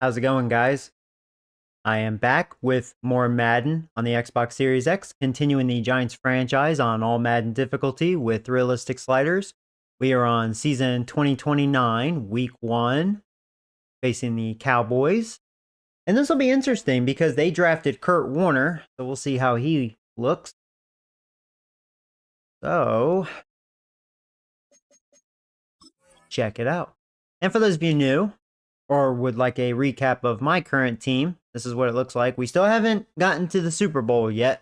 How's it going, guys? I am back with more Madden on the Xbox Series X, continuing the Giants franchise on All-Madden difficulty with realistic sliders. We are on season 2029, week 1, facing the Cowboys. And this will be interesting because they drafted Kurt Warner, so we'll see how he looks. So, check it out. And for those of you new, or would like a recap of my current team, this is what it looks like. We still haven't gotten to the Super Bowl yet.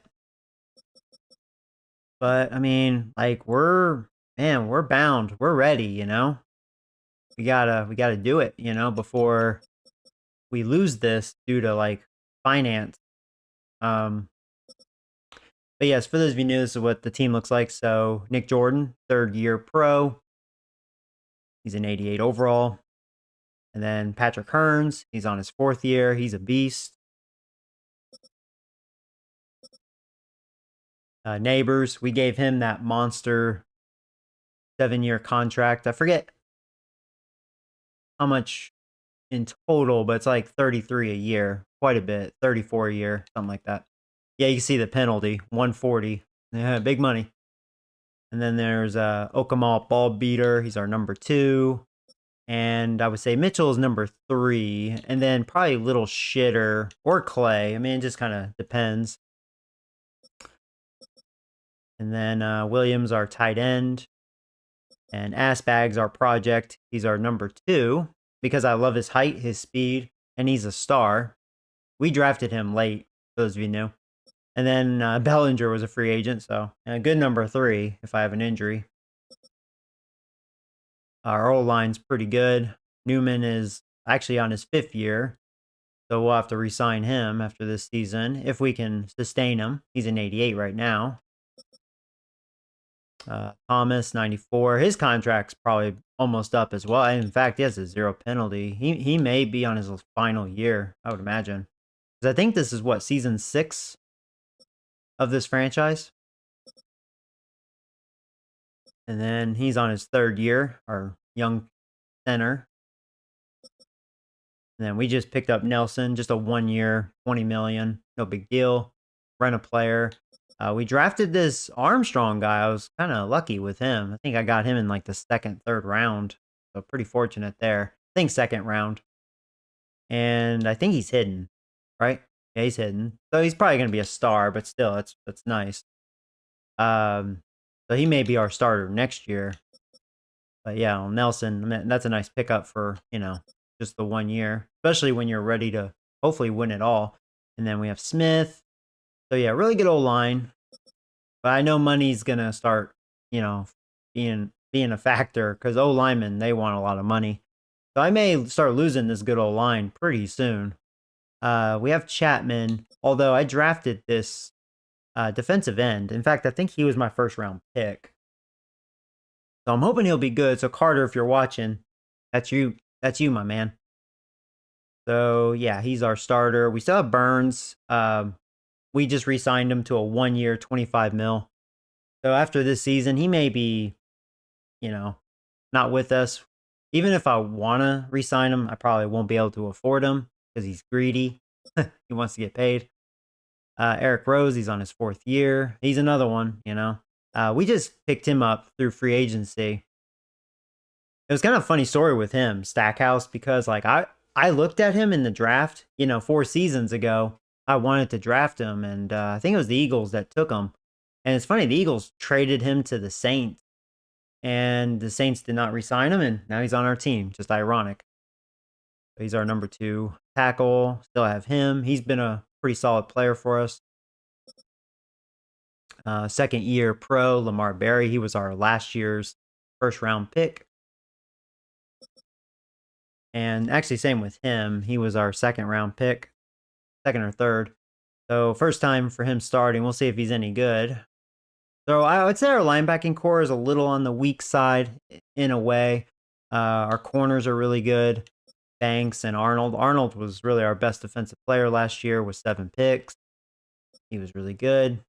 But I mean, like we're bound. We're ready, We gotta do it, before we lose this due to like finance. Um but yes, for those of you new, this is what the team looks like. So Nick Jordan, 3rd-year pro. He's an 88 overall. And then Patrick Hearns, he's on his 4th year. He's a beast. Neighbors, we gave him that monster 7-year contract. I forget how much in total, but it's like 33 a year, quite a bit, 34 a year, something like that. Yeah, you can see the penalty, 140. Yeah, big money. And then there's Okamal Ball Beater. He's our number 2. And I would say Mitchell is number 3. And then probably Little Shitter or Clay. I mean, it just kind of depends. And then Williams, our tight end. And Assbag's our project. He's our number 2 because I love his height, his speed, and he's a star. We drafted him late, for those of you new. And then Bellinger was a free agent, so a good number 3 if I have an injury. Our O-line's pretty good. Newman is actually on his 5th year, so we'll have to re-sign him after this season if we can sustain him. He's an 88 right now. Thomas, 94. His contract's probably almost up as well. In fact, he has a 0 penalty. He may be on his final year, I would imagine. Because I think this is what, season 6 of this franchise? And then he's on his 3rd year, our young center. And then we just picked up Nelson, just a 1-year, 20 million. No big deal. Rent a player. We drafted this Armstrong guy. I was kind of lucky with him. I think I got him in like the 2nd, 3rd round. So pretty fortunate there. I think 2nd round. And I think he's hidden, right? Yeah, he's hidden. So he's probably going to be a star, but still, that's nice. So he may be our starter next year. But yeah, well, Nelson, I mean, that's a nice pickup for, just the 1 year, especially when you're ready to hopefully win it all. And then we have Smith. So yeah, really good O-line. But I know money's going to start, being a factor because O-linemen, they want a lot of money. So I may start losing this good O-line pretty soon. We have Chapman, although I drafted this defensive end. In fact, I think he was my 1st round pick. So I'm hoping he'll be good. So Carter, if you're watching, that's you. That's you, my man. So yeah, he's our starter. We still have Burns. We just re-signed him to a 1-year, 25 mil. So after this season, he may be, not with us. Even if I want to re-sign him, I probably won't be able to afford him because he's greedy. He wants to get paid. Eric Rose, he's on his 4th year. He's another one, We just picked him up through free agency. It was kind of a funny story with him, Stackhouse, because like I looked at him in the draft, 4 seasons ago. I wanted to draft him, and I think it was the Eagles that took him. And it's funny, the Eagles traded him to the Saints, and the Saints did not re-sign him, and now he's on our team. Just ironic. He's our number 2 tackle. Still have him. He's been a pretty solid player for us. 2nd-year pro, Lamar Berry. He was our last year's 1st-round pick. And actually, same with him. He was our 2nd-round pick, 2nd or 3rd. So first time for him starting. We'll see if he's any good. So I would say our linebacking core is a little on the weak side in a way. Our corners are really good. Banks and Arnold. Arnold was really our best defensive player last year with 7 picks. He was really good.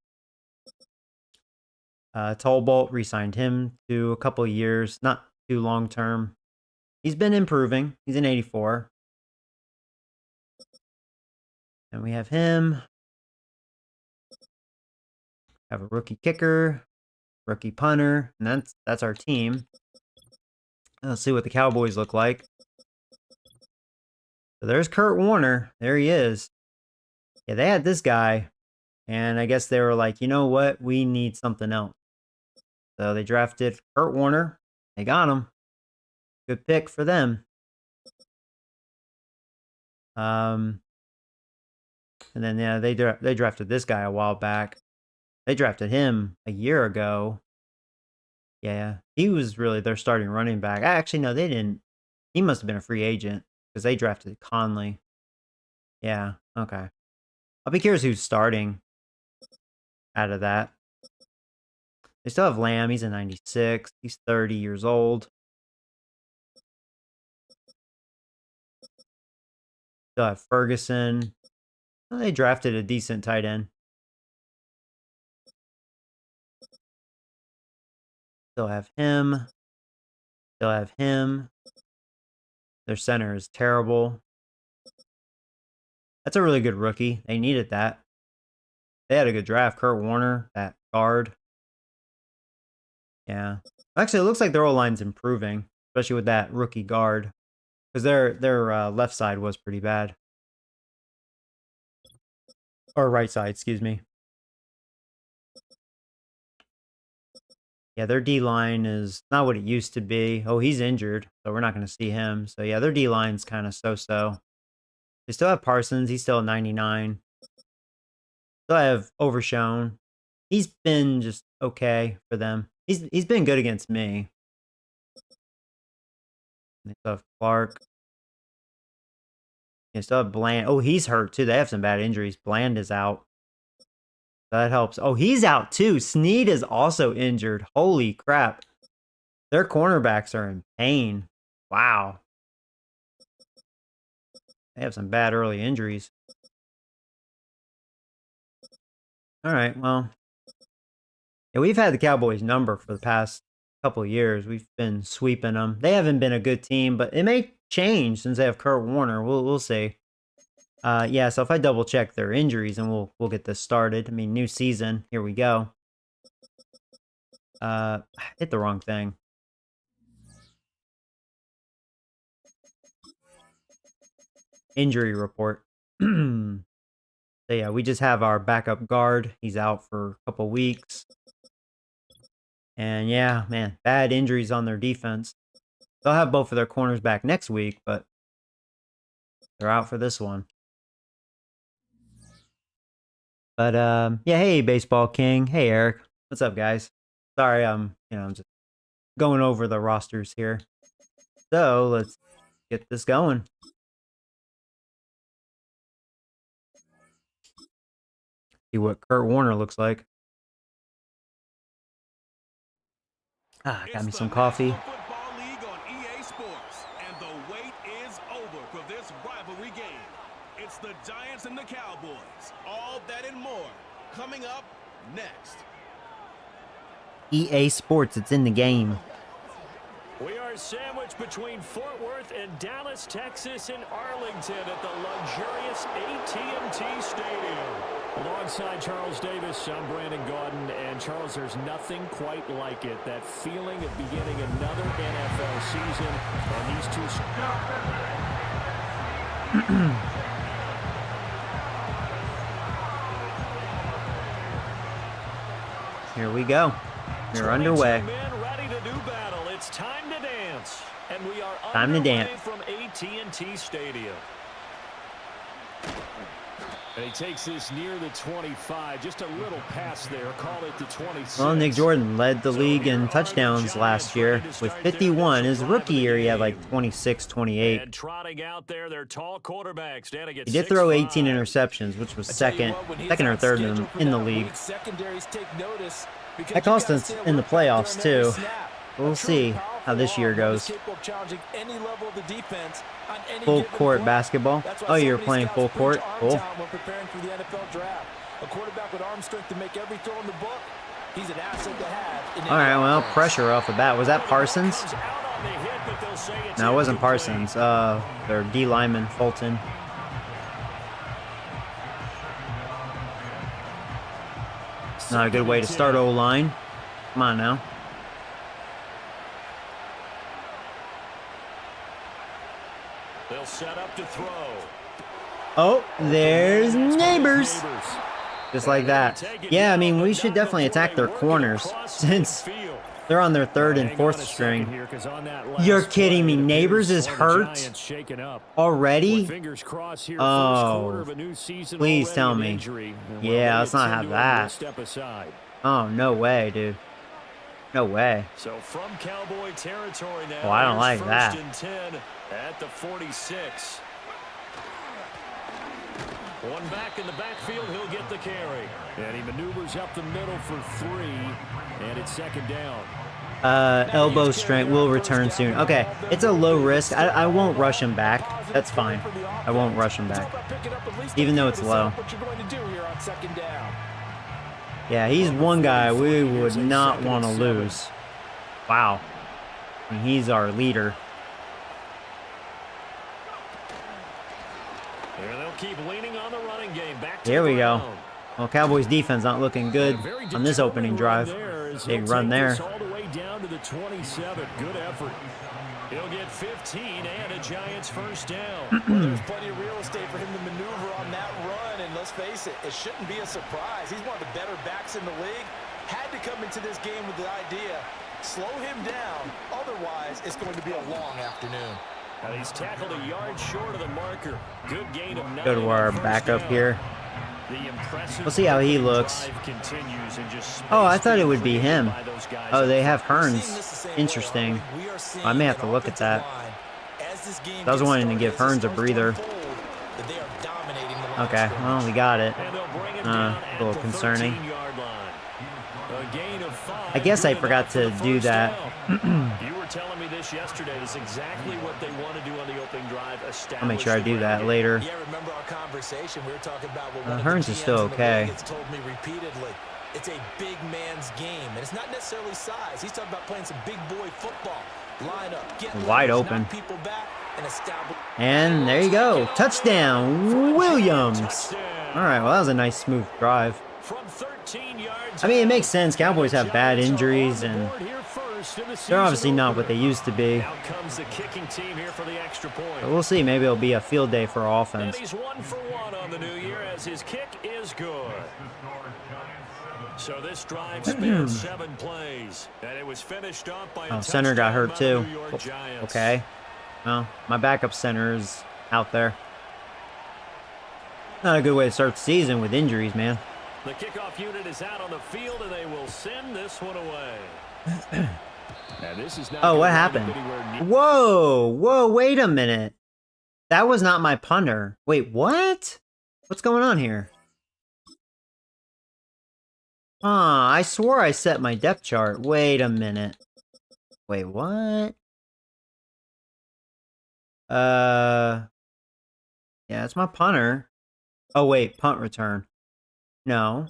Tolbolt, re-signed him to a couple of years, not too long term. He's been improving. He's an 84. And we have him. Have a rookie kicker, rookie punter, and that's our team. Let's see what the Cowboys look like. So there's Kurt Warner. There he is. Yeah, they had this guy, and I guess they were like, you know what? We need something else. So they drafted Kurt Warner. They got him. Good pick for them. And then yeah, they drafted this guy a while back. They drafted him a year ago. Yeah, he was really their starting running back. Actually, no, they didn't. He must have been a free agent because they drafted Conley. Yeah, okay. I'll be curious who's starting out of that. They still have Lamb. He's a 96. He's 30 years old. Still have Ferguson. Well, they drafted a decent tight end. Still have him. Still have him. Their center is terrible. That's a really good rookie. They needed that. They had a good draft. Kurt Warner, that guard. Yeah. Actually, it looks like their O-line's improving, especially with that rookie guard. Because their left side was pretty bad. Or right side, excuse me. Yeah, their D-line is not what it used to be. Oh, he's injured, so we're not going to see him. So, yeah, their D-line's kind of so-so. They still have Parsons. He's still at 99. Still have Overshown. He's been just okay for them. He's been good against me. They still have Clark. They still have Bland. Oh, he's hurt, too. They have some bad injuries. Bland is out. That helps. Oh, he's out too. Snead is also injured. Holy crap. Their cornerbacks are in pain. Wow. They have some bad early injuries. All right, well. Yeah, we've had the Cowboys number for the past couple of years. We've been sweeping them. They haven't been a good team, but it may change since they have Kurt Warner. We'll see. Yeah, so if I double check their injuries and we'll get this started. I mean, new season. Here we go. Hit the wrong thing. Injury report. So yeah, we just have our backup guard. He's out for a couple weeks. And yeah, man, bad injuries on their defense. They'll have both of their corners back next week, but they're out for this one. But yeah, hey Baseball King. Hey Eric. What's up, guys? Sorry, I'm just going over the rosters here. So let's get this going. See what Kurt Warner looks like. Got me some coffee. It's the Giants and the Cowboys. All that and more coming up next. EA Sports, it's in the game. We are sandwiched between Fort Worth and Dallas, Texas, and Arlington at the luxurious AT&T Stadium. Alongside Charles Davis, I'm Brandon Gaudin, and Charles, there's nothing quite like it. That feeling of beginning another NFL season, and these two... Here we go. We're underway. Men ready to do battle. It's time to dance. And we are time to dance from AT&T Stadium. And he takes this near the 25. Just a little pass there. Call it the 26. Well, Nick Jordan led the league in touchdowns last year with 51. His rookie year, he had like 26, 28. And trotting out there, their tall quarterbacks. He did throw 18 interceptions, which was second or third in the league. That cost us in the playoffs, too. We'll see how this year goes. Full court basketball. Oh, you're playing full court? Cool. All right, well, pressure off the bat. Was that Parsons? No, it wasn't Parsons. Their D lineman, Fulton. Not a good way to start O-line. Come on now. They'll set up to throw. Oh, there's Neighbors. Just like that. Yeah, I mean, we should definitely attack their corners since they're on their third and fourth string. You're kidding me. Neighbors is hurt already? Oh, please tell me. Yeah, let's not have that. Oh, no way, dude. No way. So from Cowboy territory now. Oh, I don't like that. First and 10 at the 46. One back in the backfield, he'll get the carry. And he maneuvers up the middle for 3, and it's second down. Elbow strength will return soon. Okay, it's a low risk. I won't rush him back. That's fine. I won't rush him back. Even though it's low. Yeah, he's one guy we would not want to lose. Wow. I mean, he's our leader. Keep leaning on the running game. Back to Here we go. Well, Cowboys defense not looking good on this opening drive. Big run there. All the way down to the 27. Good effort. He'll get 15 and a Giants first down. Well, there's plenty of real estate for him to maneuver on that run, and let's face it, it shouldn't be a surprise. He's one of the better backs in the league. Had to come into this game with the idea, slow him down, otherwise it's going to be a long afternoon. He's tackled a yard short of the marker. Good gain of 9. Go to our backup here. We'll see how he looks. Oh, I thought it would be him. Oh, they have Hearns. Interesting. I may have to look at that. I was wanting to give Hearns a breather. Okay, well, we got it. A little concerning. I guess I forgot to do that. You were telling me this yesterday. It's exactly what they want to do on the opening drive. I'll make sure I do that later. Yeah, remember our conversation? We were talking about Hearns is still okay. It's told me repeatedly. It's a big man's game, and it's not necessarily size. He's talking about playing some big boy football. Line up, get wide open. And there you go. Touchdown, Williams. All right, well, that was a nice smooth drive. I mean, it makes sense. Cowboys have bad injuries, and they're obviously not what they used to be. But we'll see. Maybe it'll be a field day for our offense. And he's 1 for 1 on the new year as his kick is good. So this drive spanned 7 plays, and it was finished off by a center got hurt too. New York Giants. Okay. Well, my backup center is out there. Not a good way to start the season with injuries, man. The kickoff unit is out on the field, and they will send this one away. Oh, what happened? Whoa, wait a minute. That was not my punter. Wait, what? What's going on here? I swore I set my depth chart. Wait a minute. Wait, what? Yeah, it's my punter. Oh, wait, punt return. No.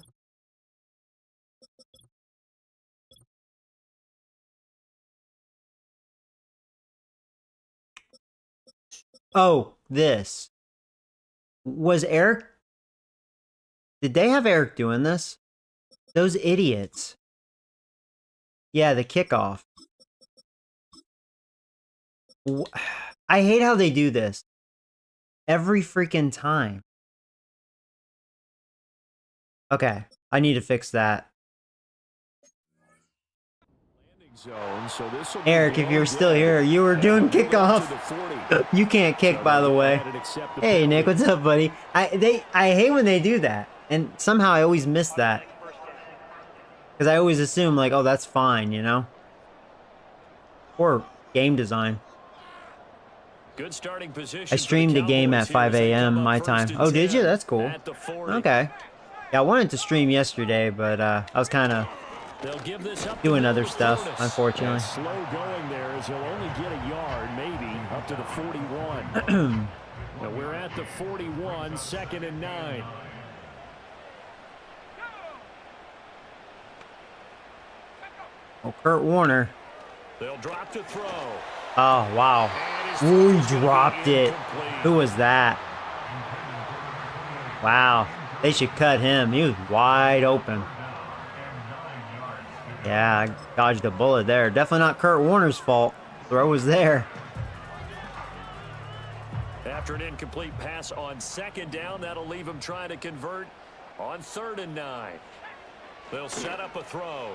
Oh, this. Was Eric... Did they have Eric doing this? Those idiots. Yeah, the kickoff. I hate how they do this. Every freaking time. Okay, I need to fix that. Eric, if you're still here, you were doing kickoff. You can't kick, by the way. Hey, Nick, what's up, buddy? I hate when they do that, and somehow I always miss that. Because I always assume, like, oh, that's fine, you know? Or game design. Good starting position. I streamed a game at 5 a.m. my time. Oh, did you? That's cool. Okay. Yeah, I wanted to stream yesterday, but I was kind of doing other stuff, unfortunately. Slow going there as he'll only get a yard, maybe, up to the 41. But we're at the 41, 2nd and 9. Oh, Kurt Warner. They'll drop to throw. Oh, wow. Ooh, he dropped it. Who was that? Wow. They should cut him. He was wide open. Yeah, I dodged a bullet there. Definitely not Kurt Warner's fault. Throw was there. After an incomplete pass on 2nd down, that'll leave him trying to convert on 3rd and 9. They'll set up a throw.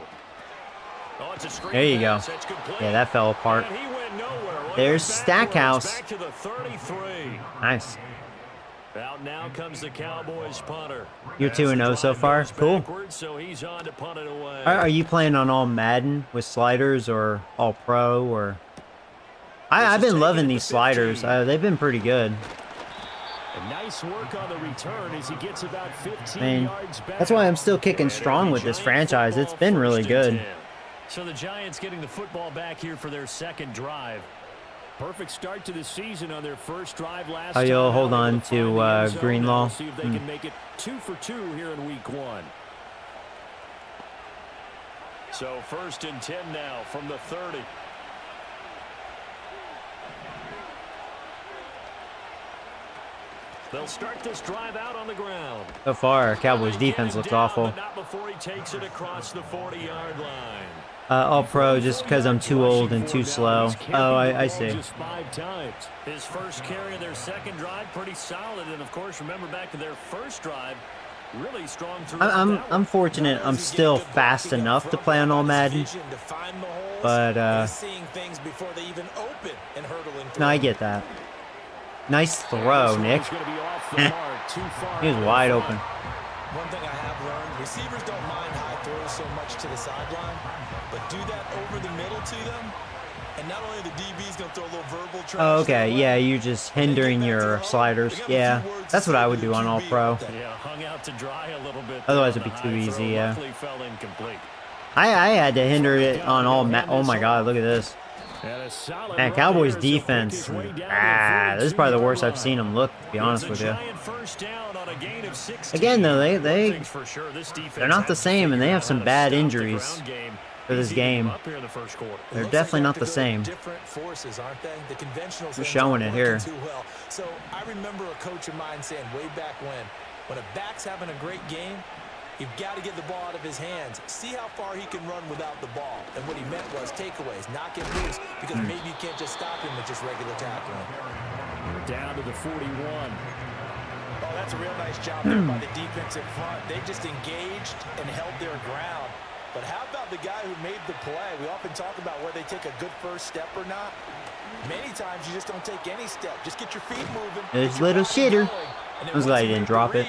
Oh, it's a screen There you go. pass. It's complete. Yeah, that fell apart. And he went nowhere. Well, There's backwards, Stackhouse. back to the 33. Nice. Out now comes the Cowboys punter. You're 2-0 so far. Cool. So he's on to punt it away. Are you playing on All-Madden with sliders or All-Pro or? I've been loving these sliders. They've been pretty good. And nice work on the return as he gets about 15 I mean, yards back. that's why I'm still kicking strong with this franchise. It's been really good. So the Giants getting the football back here for their 2nd drive. Perfect start to the season on their first drive last time. You'll hold on to Greenlaw. See if they can make it 2 for 2 here in week 1. So 1st and 10 now from the 30. They'll start this drive out on the ground. So far, Cowboys defense looks awful. Not before he takes it across the 40-yard line. All-Pro just because I'm too old and too slow. Oh, I see. Just 5 times. His first carry of their 2nd drive, pretty solid. And, of course, remember back to their first drive, really strong through. I'm fortunate I'm still fast enough to play on All-Madden. But, no, I get that. Nice throw, Nick. He was wide open. One thing I have learned, receivers don't mind high throws so much to the sideline, but do that over the middle to them, and not only the DB's going to throw a little verbal trash. Oh, okay, yeah, you're just hindering your sliders. Yeah, that's what I would do on All-Pro. Yeah, hung out to dry a little bit. Otherwise, it'd be too easy, yeah. Fell incomplete. I had to hinder it on oh my god, look at this. Man, Cowboys defense, this is probably the worst I've seen them look, to be honest with you. Again, though, they're not the same, and they have some bad injuries for this game. They're definitely not the same. They're showing it here. So I remember a coach of mine saying way back when a back's having a great game, you've got to get the ball out of his hands. See how far he can run without the ball. And what he meant was takeaways, knock him loose, because maybe you can't just stop him with just regular tackling. Down to the 41. Oh, that's a real nice job there by the defensive front. They just engaged and held their ground. But how about the guy who made the play? We often talk about whether they take a good first step or not. Many times you just don't take any step. Just get your feet moving. This little shitter. I was glad he didn't drop it.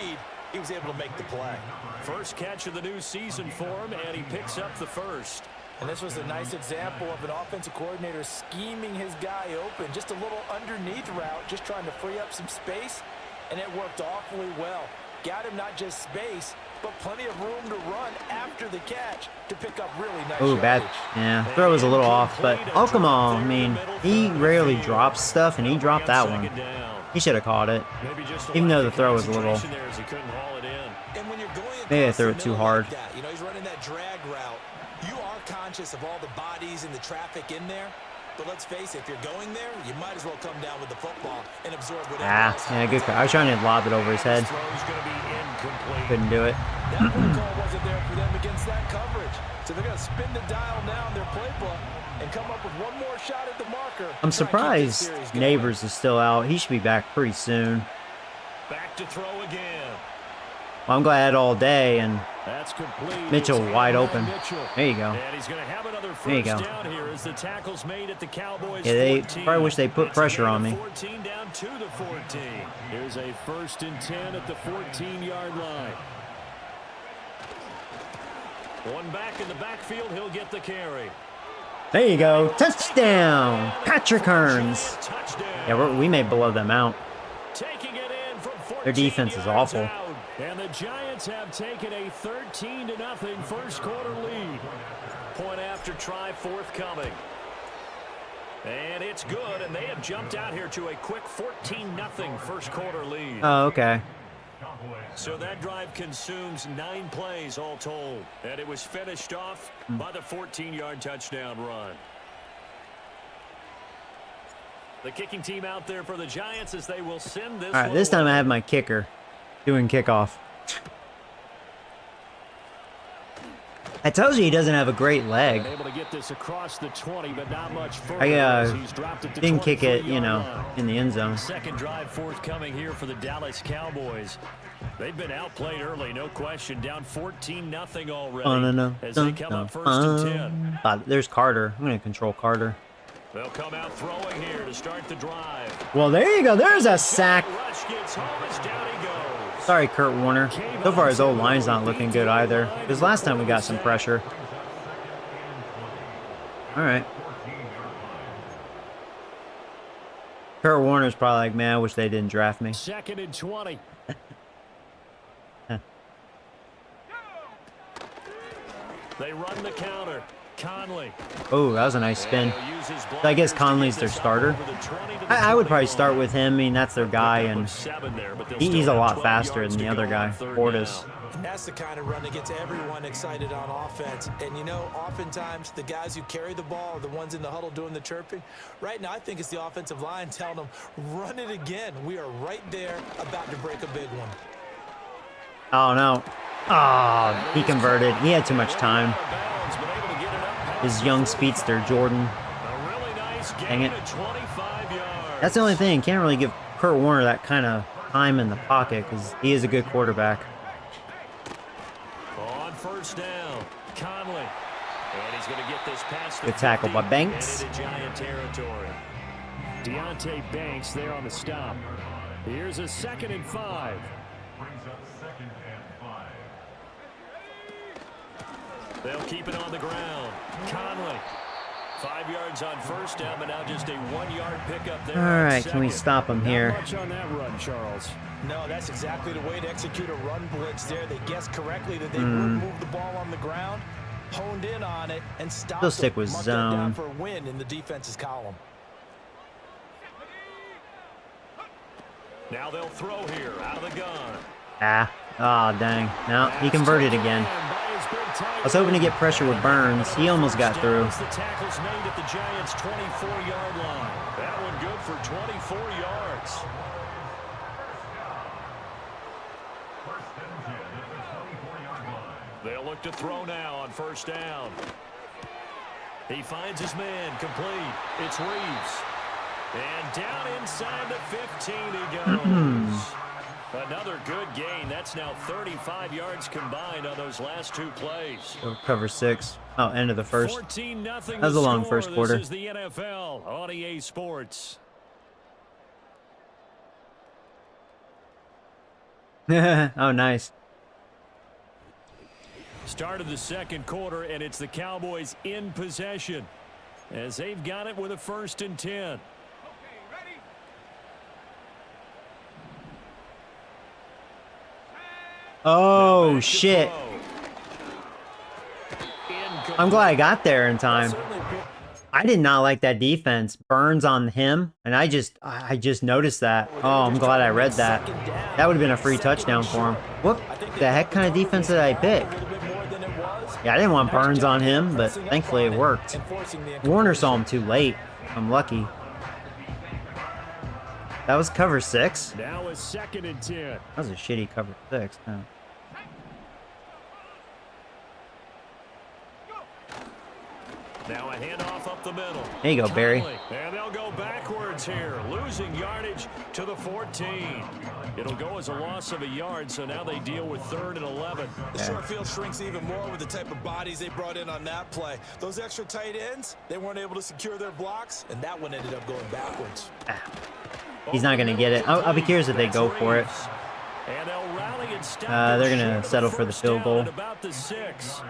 He was able to make the play. First catch of the new season for him, and he picks up the first. And this was a nice example of an offensive coordinator scheming his guy open. Just a little underneath route, just trying to free up some space, and it worked awfully well. Got him not just space, but plenty of room to run after the catch to pick up really nice Oh, bad. yardage. Yeah, throw was a little off, but oh, come on. I mean, he rarely drops stuff, and he dropped that one. He should have caught it, even though the throw was a little. Maybe I threw it too hard. You know, he's running that drag route. You are conscious of all the bodies and the traffic in there. But let's face it, if you're going there, you might as well come down with the football and absorb whatever. Yeah, good. I was trying to lob it over his head. Couldn't do it. That call wasn't there for them against that coverage. So they're going to spin the dial now in their playbook and come up with one more shot at the marker. I'm surprised Neighbors is still out. He should be back pretty soon. Back to throw again. Well, I'm glad all day, and that's Mitchell wide open. There you go. And he's going to have another first there you go. Down here as the tackles made at the Cowboys. Yeah, they 14. probably wish they put pressure on me. 14 down to the 14. Here's a 1st and 10 at the 14-yard line. One back in the backfield, he'll get the carry. There you go. Touchdown, Patrick Hearns. Touchdown. Yeah, we may blow them out. Taking it in from 14 Their defense is awful. out. And the Giants have taken a 13-0 first quarter lead. Point after try forthcoming. And it's good, and they have jumped out here to a quick 14-0 first quarter lead. Oh, okay. So that drive consumes 9 plays all told. And it was finished off by the 14-yard touchdown run. The kicking team out there for the Giants as they will send this. All right, this time I have my kicker doing kickoff. That tells you he doesn't have a great leg. Able to get this across the 20, but not much further. He's dropped it to Didn't kick it, you 23-yard know, line. in the end zone. Second drive forthcoming here for the Dallas Cowboys. They've been outplayed early, no question. Down 14-0 already. Oh, no. As they come up first and 10. There's Carter. I'm going to control Carter. They'll come out throwing here to start the drive. Well, there you go. There's a sack. Rush gets home as down he goes. Sorry, Kurt Warner. So far, his old line's not looking good either. Because last time we got some pressure. All right. Kurt Warner's probably like, man, I wish they didn't draft me. Second and 20. They run the counter. Conley. Oh, that was a nice spin. So I guess Conley's their starter. I would probably start with him. I mean, that's their guy, and he's a lot faster than the other guy, Portis. That's the kind of run that gets everyone excited on offense. And, you know, oftentimes the guys who carry the ball are the ones in the huddle doing the chirping. Right now, I think it's the offensive line telling them, run it again. We are right there about to break a big one. Oh, no. Oh, he converted. He had too much time. His young speedster, Jordan. Dang it. That's the only thing. Can't really give Kurt Warner that kind of time in the pocket because he is a good quarterback. On first down, Conley. And he's going to get this past the Good tackle by Banks. Giant territory. Deontay Banks there on the stop. Here's a 2nd and 5. They'll keep it on the ground. Conley. 5 yards on first down, but now just a 1-yard pickup there. All right, can we stop him here? Not much on that run, Charles. No, that's exactly the way to execute a run blitz there. They guessed correctly that they would move the ball on the ground, honed in on it, and stopped. They'll stick with Marked that down zone. for a win in the defense's column. Now they'll throw here out of the gun. Oh, dang. No, he converted again. I was hoping to get pressure with Burns. He almost got through. The tackle's made at the Giants' 24-yard line. That one good for 24 yards. They'll look to throw now on first down. He finds his man complete. It's Reeves. And down inside the 15 he goes. Another good gain. That's now 35 yards combined on those last 2 plays. So cover 6. Oh, end of the first. 14-0. That was a long first quarter. This is the NFL on EA Sports. Oh, nice. Start of the second quarter, and it's the Cowboys in possession as they've got it with a 1st and 10. Oh, shit. I'm glad I got there in time. I did not like that defense. Burns on him, and I just noticed that. Oh, I'm glad I read that. That would have been a free touchdown for him. What the heck kind of defense did I pick? Yeah, I didn't want Burns on him, but thankfully it worked. Warner saw him too late. I'm lucky. That was cover 6? Now a 2nd and 10. That was a shitty cover 6. Huh? Now a handoff up the middle. There you go, Barry. And they'll go backwards here, losing yardage to the 14. It'll go as a loss of a yard, so now they deal with 3rd and 11. The short field shrinks even more with the type of bodies they brought in on that play. Those extra tight ends, they weren't able to secure their blocks, and that one ended up going backwards. He's not going to get it. I'll be curious if they go for it. And they'll rally and stop They're going to settle for the field goal. About the 6.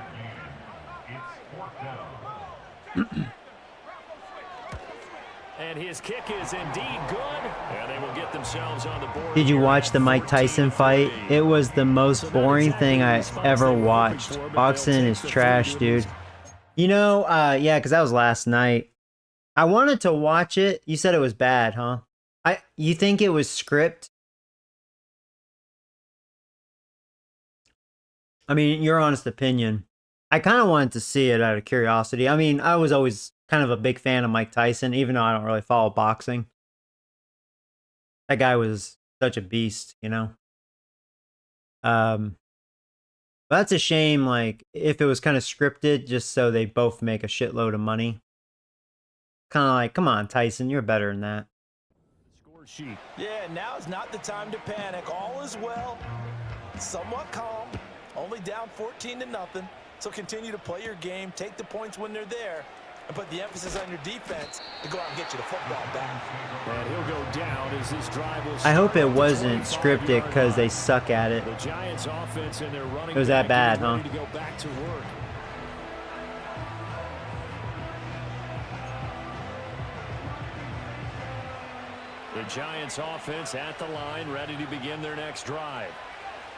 And his kick is indeed good. And they will get themselves on the board. Did you watch the Mike Tyson fight? It was the most boring thing I ever watched. Boxing is trash, dude. You know, yeah, because that was last night. I wanted to watch it. You said it was bad, huh? You think it was script? I mean, your honest opinion. I kind of wanted to see it out of curiosity. I mean, I was always kind of a big fan of Mike Tyson, even though I don't really follow boxing. That guy was such a beast, you know? But But that's a shame, like, if it was kind of scripted just so they both make a shitload of money. Kind of like, come on, Tyson, you're better than that. Score sheet. Yeah, now is not the time to panic. All is well. Somewhat calm. Only down 14-0. So continue to play your game. Take the points when they're there. And put the emphasis on your defense to go out and get you the football back. And he'll go down as this drive will I hope it wasn't scripted because they suck at it. The Giants offense and their running It was that back bad, huh? ready to go back to work. The Giants offense at the line, ready to begin their next drive.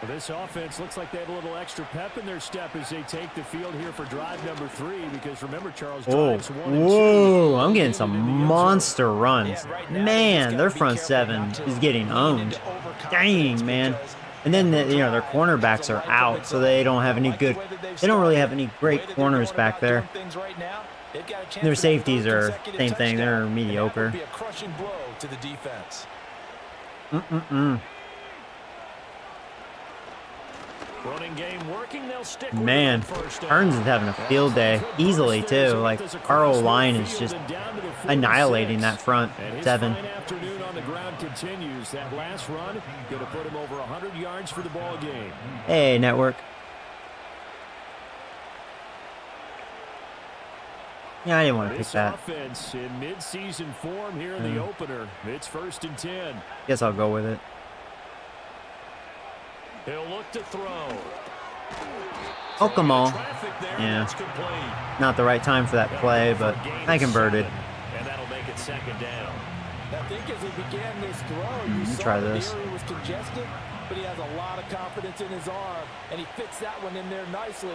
Well, this offense looks like they have a little extra pep in their step as they take the field here for drive number 3. Because remember, Charles, drives 1 and 2. Whoa, I'm getting some monster runs. Man, their front seven is getting owned. Dang, man. And then, their cornerbacks are out, so they don't have any good, they don't really have any great corners back there. Their safeties are same thing. They're mediocre. Be a crushing blow to the defense. Running game working, they'll stick with Man, it first down. Hearns is having a field day easily too. Like our old line is just annihilating that front And his seven. fine afternoon on the ground continues. That last run going to put him over 100 yards for the ball game. Hey, network. Yeah, I didn't want to pick This that. offense in mid-season form here in the opener. It's 1st and 10. Guess I'll go with it. He'll look to throw. Oh, come on. Traffic there, Yeah. that's complete. Not the right time for that play, but I converted. And that'll make it 2nd down. I think as he began this throw, you saw Try that this. the area was congested, but he has a lot of confidence in his arm, and he fits that one in there nicely.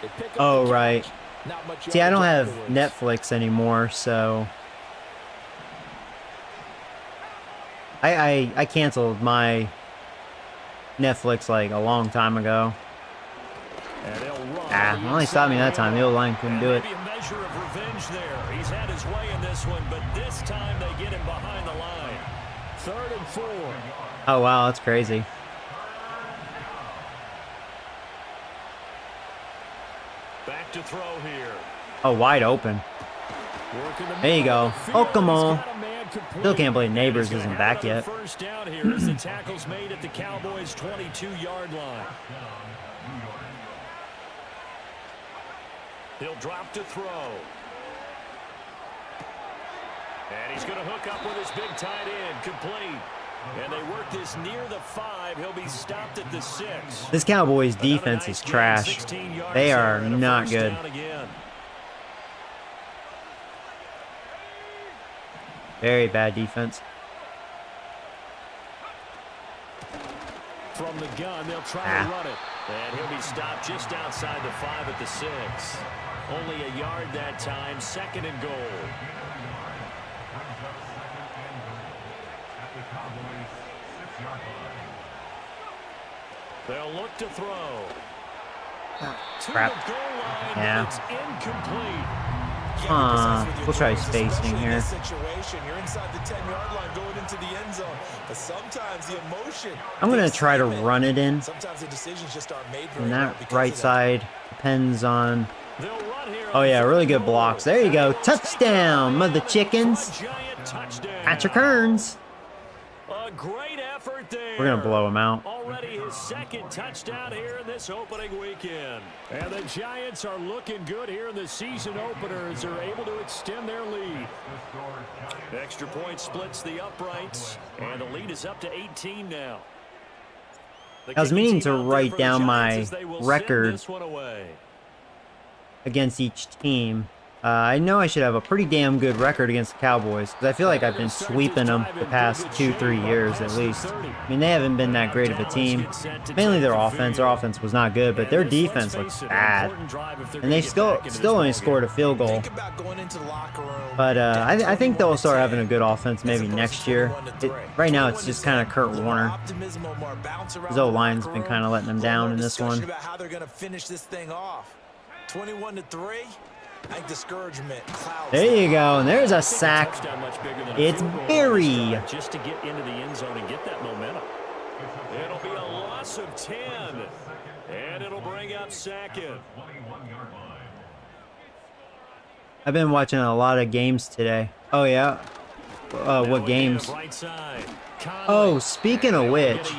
They pick up Oh, the catch. right. Not much See, I don't yardage have afterwards. Netflix anymore, so I canceled my Netflix like a long time ago. And they'll run Ah, only stopped me that time. The old line couldn't do it. Maybe a measure of revenge there. He's had his way in this one, but this time they get him behind the line. 3rd and 4. Oh wow, that's crazy. Back to throw here. Oh, wide open. Working the There you go. middle of the Oh, field. come He's on. got a man complete. Still can't believe And Neighbors he's gonna isn't have back another yet. First down here as the tackle's made at the Cowboys' 22-yard line. He'll drop to throw. And he's going to hook up with his big tight end, complete. And they work this near the 5. He'll be stopped at the 6. This Cowboys Another defense nice is gain, trash. 16 yards They there are and a not first good. down again. Very bad defense. From the gun, they'll try to run it. And he'll be stopped just outside the 5 at the 6. Only a yard that time, 2nd and goal. They'll look to throw. To Crap. the goal line, Yeah. but it's incomplete. You gotta be precise with your We'll try throws, spacing especially here. in this situation. You're inside the 10-yard line going into the end zone, but sometimes the emotion. I'm the gonna try to excitement, run it in, Sometimes the decisions just aren't made very and well that because right of that. side depends on. They'll run here Oh on yeah, 3rd really and good goal. blocks. There you go, And they will touchdown, take mother the chickens. giant touchdown. Patrick Hearns. A great effort there. We're gonna blow him out. Already his 2nd touchdown here in this opening weekend. And the Giants are looking good here in the season opener as they're able to extend their lead. Extra point splits the uprights, and the lead is up to 18 now. The I was kicking meaning team to out there write for the down Giants my as they will send record this one away. against each team. I know I should have a pretty damn good record against the Cowboys because I feel like I've been sweeping them the past 2-3 years at least. I mean, they haven't been that great of a team. Mainly their offense. Their offense was not good, but their defense looks bad. And they still only scored a field goal. Think about going into the locker room. But I think they'll start having a good offense maybe next year. Right now, it's just kind of Kurt Warner. His O-line's been kind of letting them down in this one. About how they're going to finish this thing off. 21-3. I think discouragement clouds. There you go, and there's a sack. Touchdown much bigger than a It's field goal on this Berry. drive, just to get into the end zone and get that momentum. It'll be a loss of 10. And it'll bring up second. I've been watching a lot of games today. Oh, yeah? What games? Oh, speaking of which,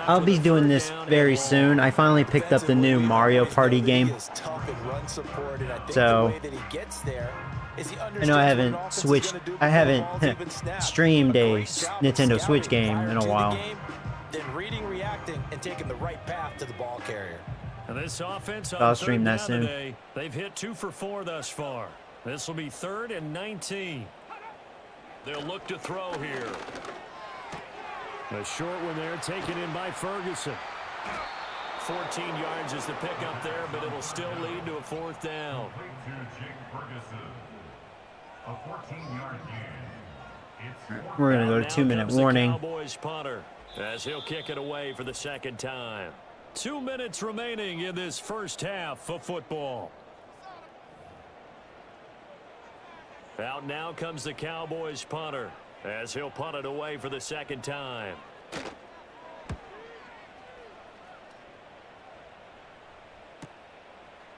I'll be doing this very soon. I finally picked up the new Mario Party game. So, I know I haven't streamed a Nintendo Switch game in a while. Then reading, reacting, and taking the right path to the ball carrier. And this offense I'll stream that soon. Today, they've hit 2 for 4 thus far. This will be 3rd and 19. They'll look to throw here. A short one there, taken in by Ferguson. 14 yards is the pickup there, but it'll still lead to a 4th down. We're going to go to 2-minute warning. Cowboys punter, as he'll kick it away for the 2nd time. 2 minutes remaining in this first half of football. Out now comes the Cowboys punter, as he'll punt it away for the 2nd time.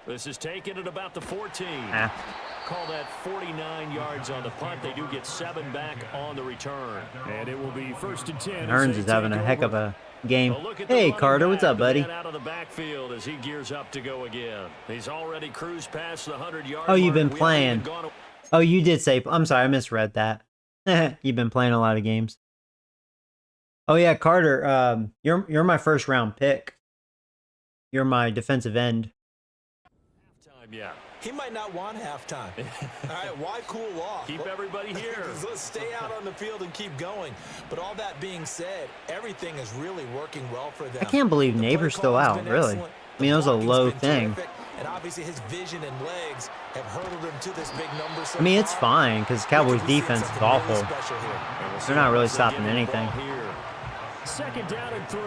This is taken at about the 14. Call that 49 yards on the punt. They do get 7 back on the return. And it will be 1st and 10. Hearns is having a heck of a game. Hey, Carter, what's up, buddy? Out of the backfield as he gears up to go again. He's already cruised past the 100-yard. Oh, you've been playing. Oh, you did say. I'm sorry, I misread that. You've been playing a lot of games. Oh yeah, Carter. You're my 1st round pick. You're my defensive end. Yeah. He might not want halftime. All right, why cool off? Keep everybody here. Let's stay out on the field and keep going. But all that being said, everything is really working well for them. I can't believe Neighbor's still out, really. I mean, it was a low thing. And obviously his vision and legs have hurdled him to this big number. I mean, it's fine because Cowboys defense is awful. They're not really stopping anything. 2nd down and 3.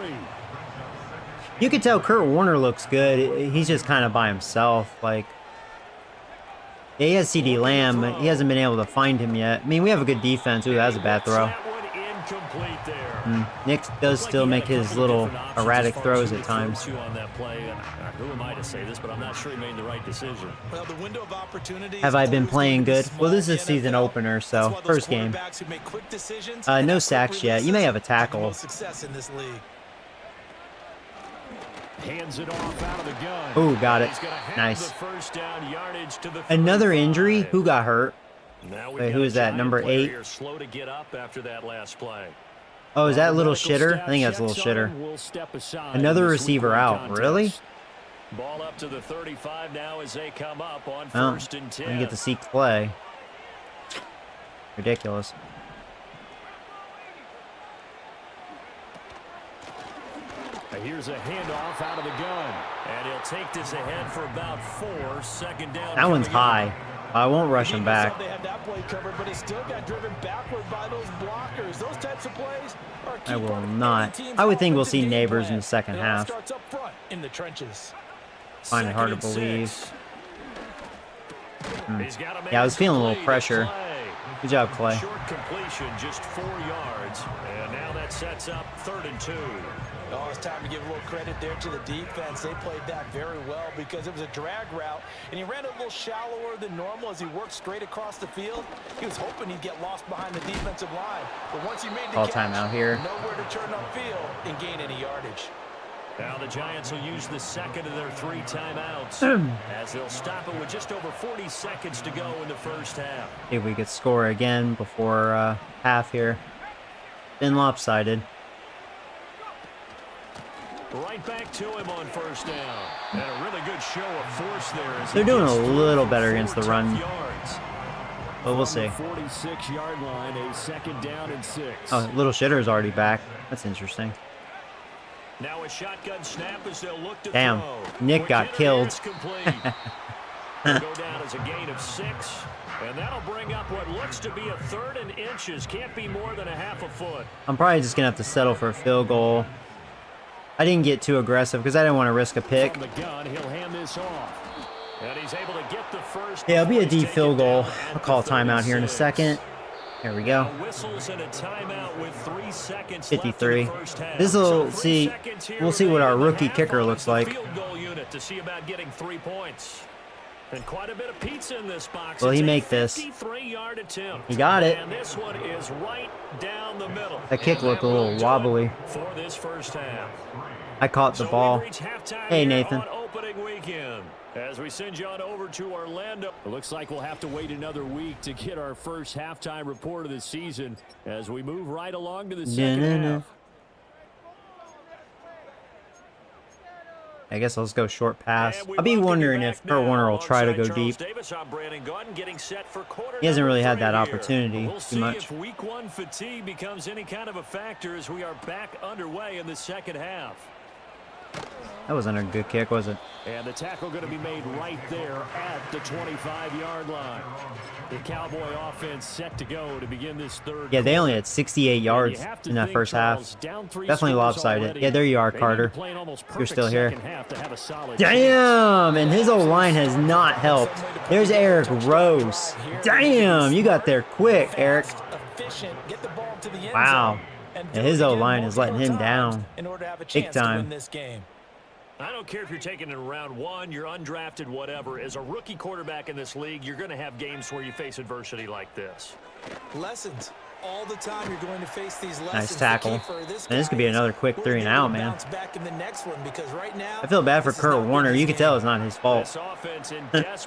You can tell Kurt Warner looks good. He's just kind of by himself. Like, yeah, he has CD Lamb, but he hasn't been able to find him yet. I mean, we have a good defense. Ooh, that was a bad throw. Nick does still make his little erratic throws at times. Who am I to say this, but I'm not sure he made the right decision. Well, the window of opportunity. Have I been playing good? Well, this is a season opener, so first game. No sacks yet. You may have a tackle. Success in this league. Hands it off out of the gun. Ooh, got it. Nice. Another injury? Who got hurt? Wait, who is that? Number 8? Slow to get up after that last play. Oh, is that Little Shitter? I think that's Little Shitter. Another receiver out. Really? Ball up to the 35 now as they come up on Oh, 1st and 10. I get to see Clay. Ridiculous. Here's a handoff out of the gun. And he'll take this ahead for about 4. 2nd down. That one's high. I won't rush him back. They had that play covered, but he still got driven backward by those blockers. Those types of plays are I will not. I would think we'll see Neighbors in the second half. Starts up front in the trenches. Find it hard to believe. Yeah, I was feeling a little pressure. Good job, Clay. Short completion, just 4 yards. And now that sets up 3rd and 2. Oh, it's time to give a little credit there to the defense. They played that very well because it was a drag route, and he ran a little shallower than normal as he worked straight across the field. He was hoping he'd get lost behind the defensive line, but once he made the catch, timeout here. nowhere to turn upfield and gain any yardage. Now the Giants will use the 2nd of their 3 timeouts as they'll stop it with just over 40 seconds to go in the first half. If we could score again before half here. Been lopsided. Right back to him on 1st down. And a really good show of force there. As They're doing a little better against the run. But we'll see. 46-yard line, a 2nd down and 6. Oh, Little Shitter's already back. That's interesting. Now a shotgun snap as they'll look to Damn, throw. Nick got killed. They'll go down as a gain of 6. And that'll bring up what looks to be a 3rd and inches. Can't be more than a half a foot. I'm probably just going to have to settle for a field goal. I didn't get too aggressive because I didn't want to risk a pick. From the gun, he'll hand this off. And he's able to get the first. Yeah, it'll be a deep field goal. I'll call a timeout here in a second. There we go. Whistles and a timeout with 3 seconds 53. left in the first half. This will So 3 see. seconds here We'll see what remaining our in the rookie half kicker on looks the like. Field goal unit to see about getting 3 points. And quite a bit of pizza in this box. Will he It's a make this? 53-yard attempt. He got it. And this one is right down the middle. That kick And looked a that will little do it wobbly. for this first half. I caught the So ball. we've reached halftime Hey, here Nathan. on opening weekend. As we send you on over to Orlando. It looks like we'll have to wait another week to get our first halftime report of the season as we move right along to the second half. I guess let's go short pass. I'll be wondering if Kurt Warner will try to go deep. He hasn't really had that opportunity too much. If week 1 fatigue becomes any kind of a factor as we are back underway in the second half. That wasn't a good kick, was it? And the tackle going to be made right there at the 25-yard line. The Cowboy offense set to go to begin this third. Yeah, they only had 68 yards in that first half. Definitely lopsided. Yeah, there you are, Carter. You're still here. Damn! And his old line has not helped. There's Eric Rose. Damn! You got there quick, Eric. Wow. And his old line is letting him down big time. I don't care if you're taking it in round 1, you're undrafted, whatever. As a rookie quarterback in this league, you're going to have games where you face adversity like this. Lessons. All the time you're going to face these lessons. Nice tackle. And this could be another quick 3 and out, man. I feel bad for Kurt Warner. You can tell it's not his fault.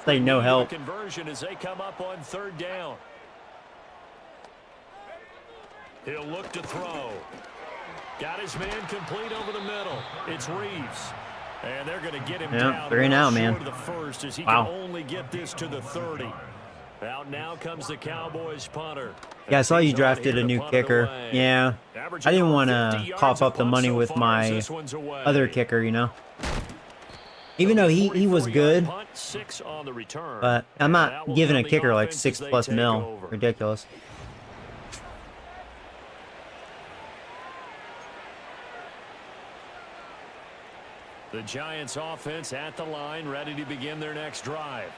They no help. Conversion as they come up on 3rd down. He'll look to throw. Got his man complete over the middle. It's Reeves. And they're going to get him down. 3 and out, man. The first as he Wow. can only get this to the 30. Out now comes the Cowboys punter. Yeah, I saw you drafted a new kicker. Yeah. I didn't want to cough up the money with my other kicker, you know. Even though he was good, but I'm not giving a kicker like 6+ mil. Ridiculous. The Giants offense at the line, ready to begin their next drive.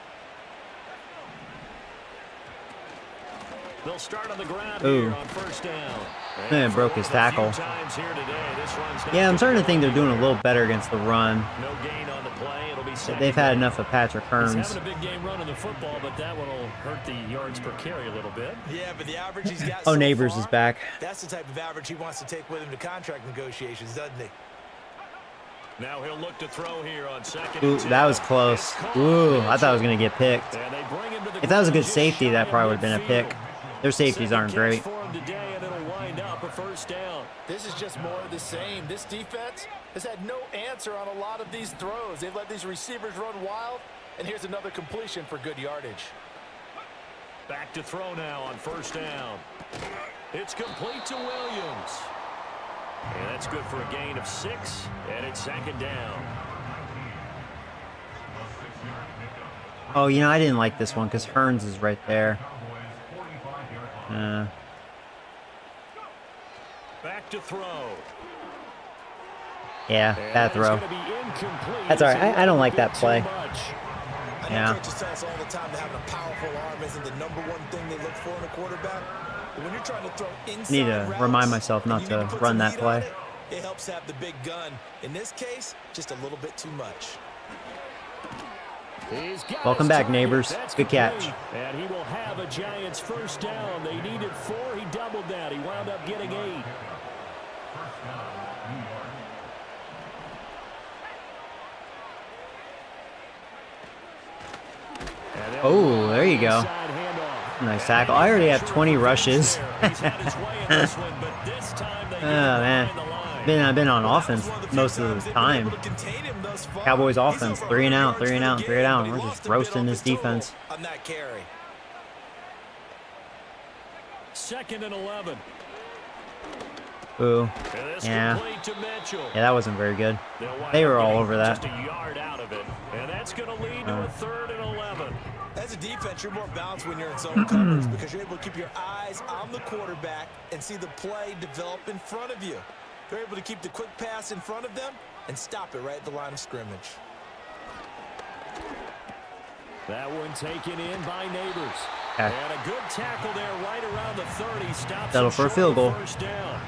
They'll start on the ground here on 1st down. Man, broke his tackle. Yeah, I'm starting to think they're doing a little better against the run. No gain on the play. It'll be They've had enough of Patrick Hearns. He's having a big game running the football, but that one will hurt the yards per carry a little bit. Yeah, but the average he's got Oh, Neighbors is back. That's the type of average he wants to take with him to contract negotiations, doesn't he? Now he'll look to throw here on 2nd. Ooh, that was close. Ooh, I thought I was going to get picked. If that was a good safety, that probably would have been a pick. Their safeties aren't great. This is just more of the same. This defense has had no answer on a lot of these throws. They've let these receivers run wild, and here's another completion for good yardage. Back to throw now on 1st down. It's complete to Williams. And that's good for a gain of 6, and it's 2nd down. Oh, you know, I didn't like this one because Hearns is right there. Back to throw. Yeah, that throw. That's all right. I don't like that play. Yeah. Coaches tell us all the time that having a powerful arm isn't the #1 thing they look for in a quarterback. But when you're trying to throw inside Need to routes, remind myself not to run that play. It helps have the big gun. In this case, just a little bit too much. Welcome back, Neighbors. Good catch. And he will have a Giants 1st down. They needed 4. He doubled that. He wound up getting 8. Oh, there you go. Nice tackle. I already have 20 rushes. Oh, man. I've been on offense most of the time. Cowboys offense, 3 and out, 3 and out, 3 and out. We're just roasting this defense. On that carry. 2nd and 11. Ooh. Yeah. Yeah, that wasn't very good. They were all over that. Just a yard out of it. And that's going to lead to a 3rd and 11. As a defense, you're more balanced when you're in zone coverage because you're able to keep your eyes on the quarterback and see the play develop in front of you. They're able to keep the quick pass in front of them and stop it right at the line of scrimmage. That one taken in by Neighbors. Okay. And a good tackle there right around the 30. Stops Settle him for a short field of goal. first down.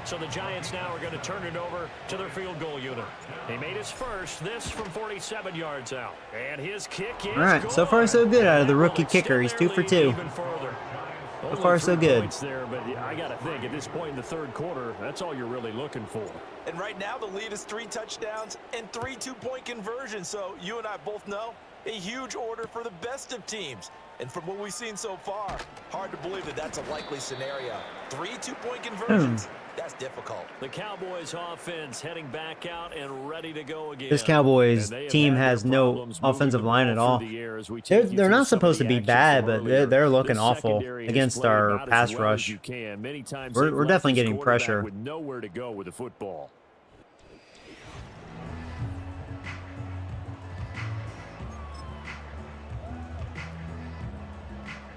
So the Giants now are going to turn it over to their field goal unit. He made his first, this from 47 yards out. And his kick is All right, so far so good out of the rookie kicker. He's 2 for 2. So far so good. There, but I got to think at this point in the third quarter, that's all you're really looking for. And right now the lead is 3 touchdowns and 3 two-point conversions. So you and I both know a huge order for the best of teams. And from what we've seen so far, hard to believe that that's a likely scenario. 3 two-point conversions. That's difficult. The Cowboys offense heading back out and ready to go again. This Cowboys team has no offensive line at all. They're not supposed to be bad, but they're looking awful against our pass rush. We're definitely getting pressure. With nowhere to go with the football.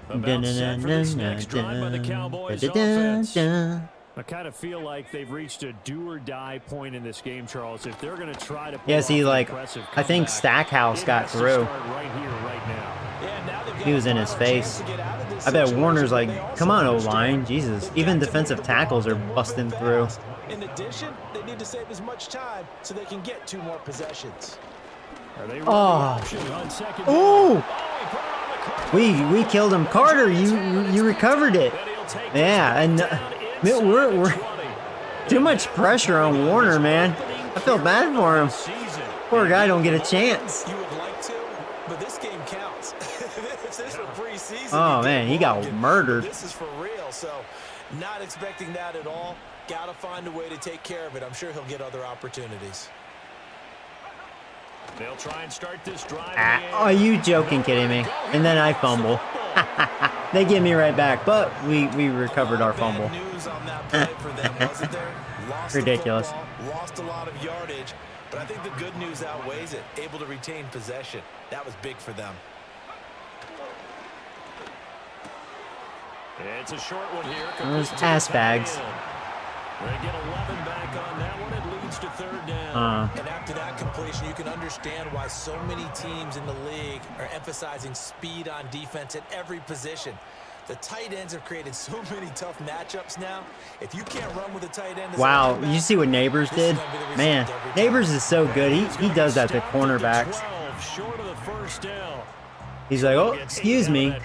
About set for this next drive by the Cowboys offense. I kind of feel like they've reached a do-or-die point in this game, Charles. If they're going to try to Yeah, see, like, I think Stackhouse got through. Right here, right now. He was in his face. I bet Warner's like, come on, O-line. Jesus. Even defensive tackles are busting through. In addition, they need to save as much time so they can get 2 more possessions. Oh. We killed him. Carter, you recovered it. Yeah, and we're too much pressure on Warner, man. I feel bad for him. Poor guy don't get a chance. You would like to, but this game counts. If this were preseason, Oh man, he got murdered. This is for real, so not expecting that at all. Got to find a way to take care of it. I'm sure he'll get other opportunities. They'll try and start this drive. Are you joking, kidding me? And then I fumble. They get me right back, but we recovered our fumble. News on that play for them, wasn't there? Lost Ridiculous. the football, lost a lot of yardage, but I think the good news outweighs it. Able to retain possession. That was big for them. It's a short one here. Those ass bags. They get 11 back on that one. It leads to third down. And after that completion, you can understand why so many teams in the league are emphasizing speed on defense at every position. The tight ends have created so many tough matchups now. If you can't run with a tight end, Wow, you see what Neighbors did? Man, Neighbors is so good. He does that to cornerbacks. Short of the first down. He's like, oh, excuse me.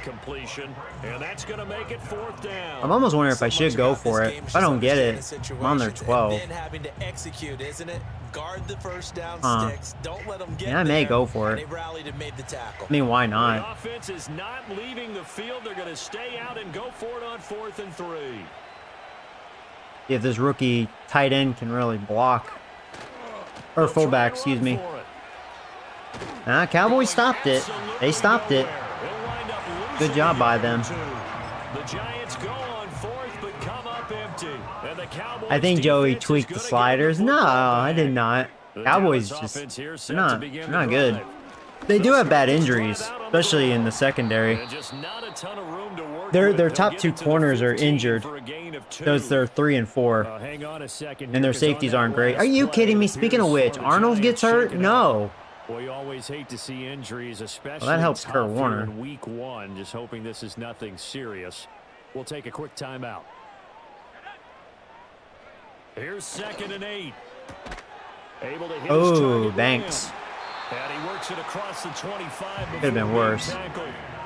And that's going to make it fourth down. I'm almost wondering if I should go for it. If I don't get it, I'm on their 12. And then having to execute, isn't it? Guard the first down sticks. Don't let them get Yeah, I may there. go for it. They rallied and made the tackle. I mean, why The not? offense is not leaving the field. They're going to stay out and go for it on 4th and 3. If this rookie tight end can really block. Or fullback, excuse me. Cowboys stopped it. They stopped it. Good job by them. The Giants go on 4th but come up empty. And the Cowboys I think Joey defense is tweaked the gonna get sliders. the No, football I back. did not. The Cowboys Dallas just offense here they're set not to begin the not good. drive. They do have bad injuries, especially in the secondary. And just not a ton of room to work Their with. their They'll top get 2 it to the corners are 15 injured. for a gain of 2. Those they're 3 and 4. Hang on a second And their here, 'cause on safeties that aren't great. Are last you play, kidding me? it Speaking of appears which, the Arnold Giants gets hurt? shake it No. up. Well, you always hate to see injuries, especially Well, that helps tough Kurt here Warner. in week 1. Just hoping this is nothing serious. We'll take a quick timeout. Here's 2nd and 8. Able to hit his Oh, target Banks. man. And he works it across the 25. Could have been worse.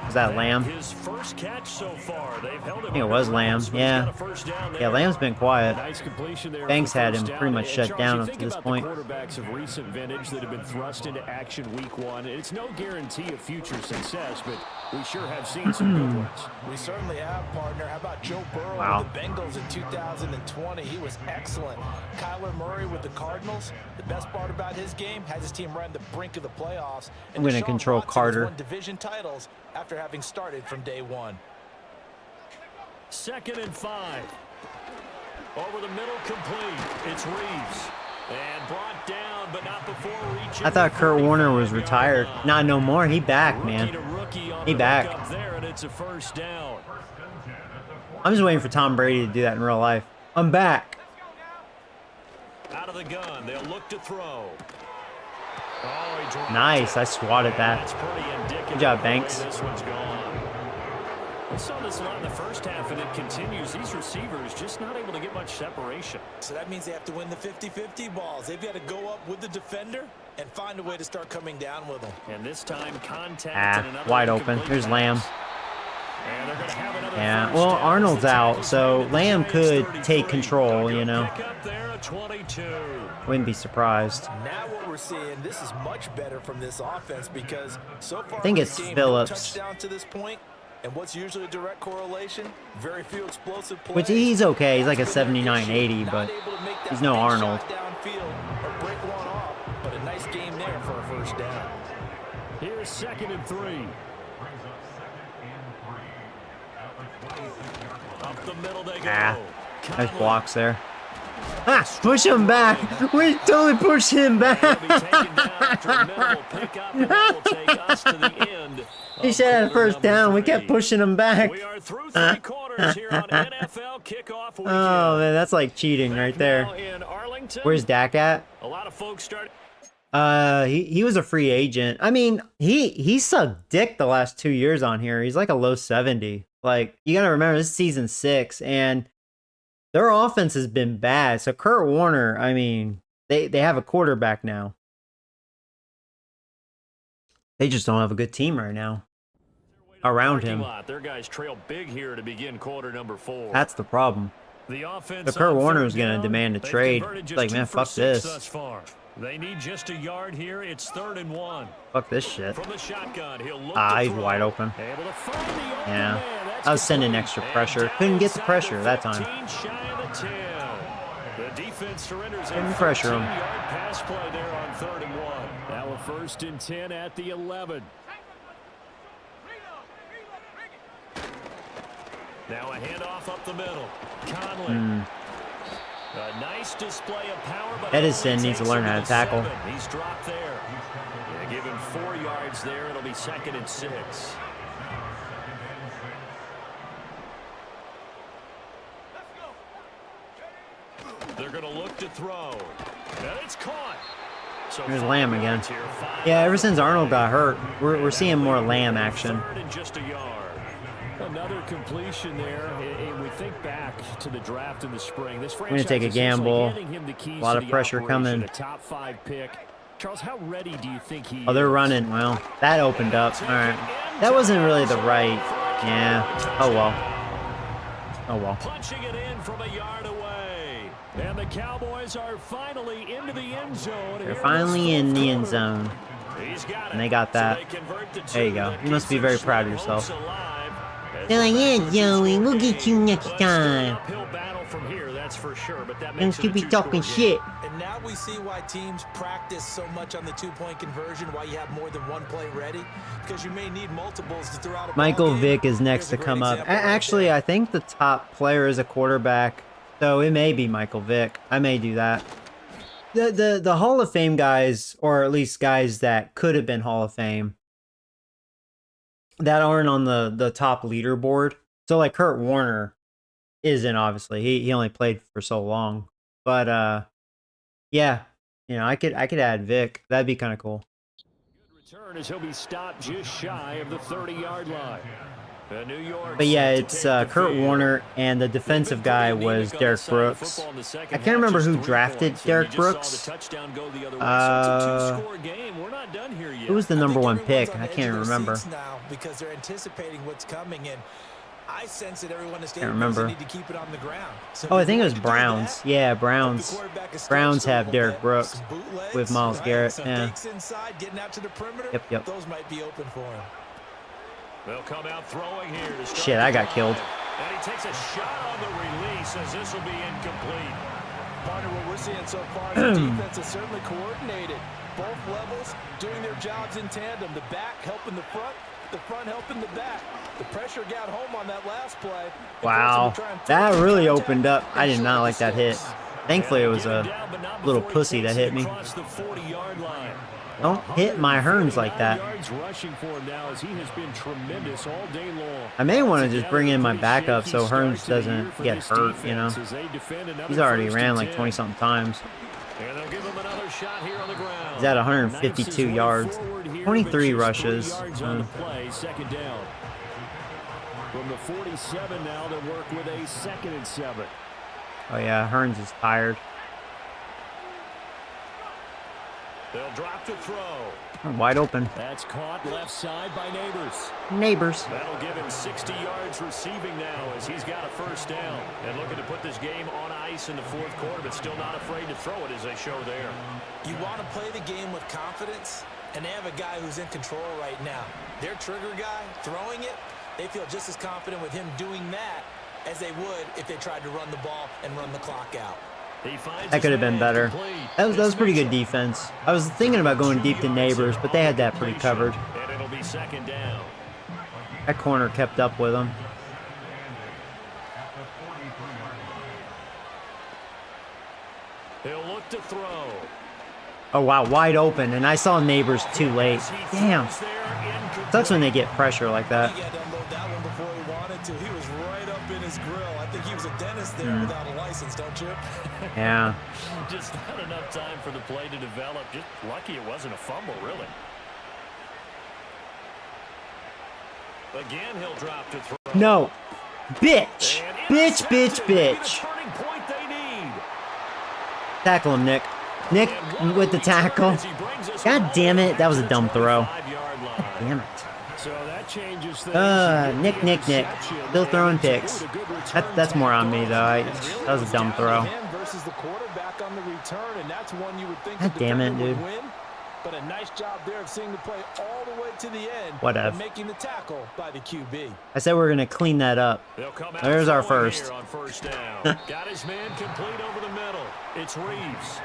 Was that Lamb? His first catch so far. They've held him I think it was under Lamb. wraps, but he's Yeah. got a first down there. Yeah, Lamb's been quiet. Nice completion there. Banks for had first him down. pretty much And shut Charles, down you up think to this about point. the quarterbacks of recent vintage that have been thrust into action week 1. It's no guarantee of future success, but we sure have seen some good ones. We certainly have, partner. How about Joe Burrow Wow. with the Bengals in 2020? He was excellent. Kyler Murray with the Cardinals. The best part about his game has his team right on the brink of the playoffs. I'm gonna Deshaun control Watson has Carter. won division titles after having started from day 1. 2nd and 5. Over the middle, complete. It's Reeves. And brought down, but not before reaching. I thought Kurt Warner was retired. Not no more. He back, Rookie man. to rookie on He the back. hookup there, and it's a first down. I'm just waiting for Tom Brady to do that in real life. I'm back. Out of the gun, they'll look to throw. Oh, he dropped Nice. it. I swatted that. That's pretty indicative Good job, of the way Banks. This one's gone. We saw this a lot in the first half, and it continues. These receivers just not able to get much separation. So that means they have to win the 50-50 balls. They've got to go up with the defender and find a way to start coming down with them. And this time, contact and another wide open. incomplete Here's Lamb. pass. And they're going to have another Yeah, first well, down. Arnold's out, so Lamb could take control, you know. Pick up there at 22. Wouldn't be surprised. Now what we're seeing, this is much better from this offense because so far I think in it's this game, Phillips. no touchdown to this point, and what's usually a direct correlation, very few explosive plays. Which he's okay. He's like a 79-80, but he's no Arnold. Downfield or break one off, but a nice game there for a first down. Here's 2nd and 3. Up the middle they go. Nice blocks there. Ah, push him back. We totally pushed him back. He should have first down. We kept pushing him back. We are through 3 quarters here on NFL kickoff weekend. Oh man, that's like cheating right there. Where's Dak at? A lot of folks start. He was a free agent. I mean, he sucked dick the last 2 years on here. He's like a low 70. Like, you gotta remember, this is season 6, and their offense has been bad. So Kurt Warner, I mean, they have a quarterback now. They just don't have a good team right now around him. Their guys trail big here to begin quarter number 4. That's the problem. The offense. So Kurt Warner is going to demand a trade. Like, man, fuck this. Thus far. They need just a yard here. It's 3rd and 1. Fuck this shit. From the shotgun, he'll look He's wide open. Able to find the open Yeah. man. That's I was sending extra pressure. Couldn't get the pressure that time. 15 shy of the 10. The defense surrenders. Couldn't pressure him. 15-yard pass play there on 3rd and 1. Now a 1st and 10 at the 11. Now a handoff up the middle. Conley. A nice display of power, but Edison needs to learn how to tackle. 7. He's dropped there. Yeah, give him 4 yards there. It'll be 2nd and 6. They're going to look to throw. And it's caught. So Here's Lamb again. here, 5 Yeah, ever since Arnold got hurt, we're seeing more Lamb action. 3rd and just a yard. Another completion there. And we think back to the draft in the spring. This We're going to take a gamble. A lot of pressure coming. A top 5 pick. Charles, how ready do you think he Oh, they're is? running. Well, that opened up. All right. That wasn't really the right. Yeah. Oh, well. Oh, well. Punching it in from a yard away. And the Cowboys are finally into the end zone. They're finally in the end zone. He's got it. And they got that. So they convert the 2. There you go. That You must be keeps very their proud of hopes yourself. alive. They're like, yeah, Joey, we'll get you next time. Uphill battle from here, that's for sure, but that And makes it you a be two-score talking game. shit. And now we see why teams practice so much on the 2-point conversion, why you have more than one play ready, because you may need multiples to throw out a ball Michael game. Vick is next Here's to a great come up. example right Actually, there. I think the top player is a quarterback, so it may be Michael Vick. I may do that. The Hall of Fame guys, or at least guys that could have been Hall of Fame, that aren't on the top leaderboard. So like Kurt Warner isn't, obviously. He only played for so long. But yeah, you know, I could add Vic. That'd be kind of cool. Good return as he'll be stopped just shy of the 30-yard line. The New York But yeah, set to it's take the Kurt field. Warner, and the defensive guy was Derek Brooks. I can't remember who drafted Derek Brooks. Who was the number 1 pick? I can't remember. Now because they're anticipating what's coming in. I sense that everyone is Can't remember. need to keep it on the ground. So Oh, I think it was if you want to do Browns. that, Yeah, if the Browns. quarterback is Browns stretched a have little Derek bit, Brooks some bootlegs, with Myles right? Garrett. Some Yeah. fakes inside, getting out to the perimeter. Yep. Those might be open for him. They'll come out throwing here to start Shit, I got the killed. drive. And he takes a shot on the release as this will be incomplete. Partner, what we're seeing so far is the defense is certainly coordinated. Both levels doing their jobs in tandem. The back helping the front helping the back. The pressure got home on that last play. Wow, that really opened up. I did not like that hit. Thankfully, it was a little pussy that hit me. Across the 40-yard line. Don't hit my Hearns like that. Yards rushing for him now as he has been tremendous all day long. I may want to just bring in my backup so Hearns doesn't get hurt, you know. He's already ran like 20-something times. And they'll give him another shot here on the ground. He's at 152 yards, 23 rushes. Yards on the play, 2nd down. From the 47 now, they work with a 2nd and 7. Oh, yeah. Hearns is tired. They'll drop to throw. Wide open. That's caught left side by Neighbors. Neighbors. That'll give him 60 yards receiving now as he's got a first down. And looking to put this game on ice in the 4th quarter, but still not afraid to throw it as they show there. You want to play the game with confidence, and they have a guy who's in control right now. Their trigger guy, throwing it, they feel just as confident with him doing that as they would if they tried to run the ball and run the clock out. That could have been better. That was pretty good defense. I was thinking about going deep to Neighbors, but they had that pretty covered. And it'll be 2nd down. That corner kept up with them. He'll look to throw. Oh, wow, wide open, and I saw Neighbors too late. Damn. Sucks when they get pressure like that. He had to unload that one before he wanted to. He was right up in his grill. I think he was a dentist there without a license, don't you? Yeah. Just not enough time for the play to develop. Just lucky it wasn't a fumble, really. Again, he'll drop to throw. No. Bitch. Bitch, bitch, bitch. Turning point they need. Tackle him, Nick. Nick with the tackle. God damn it. That was a dumb throw. God damn it. So that changes things. Nick. Still throwing picks. That's more on me, though. That was a dumb throw. Versus the quarterback on the return, and that's one you would think God damn it, dude. win. But a nice job there of seeing the play all the way to the end. Whatever. And making the tackle by the QB. I said we're going to clean that up. There's our first. On first down. Got his man complete over the middle. It's Reeves.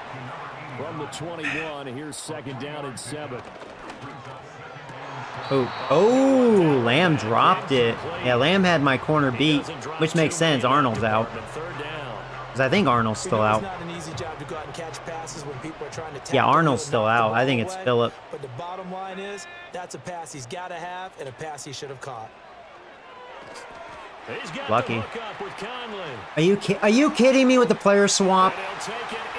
From the 21, here's 2nd down and 7. Oh, Lamb dropped it. Yeah, Lamb had my corner beat, which makes sense. Arnold's out. Because I think Arnold's still out. Yeah, Arnold's still out. I think it's Phillip. But the bottom line is, that's a pass he's got to have and a pass he should have caught. Lucky. Are you kidding me with the player swap?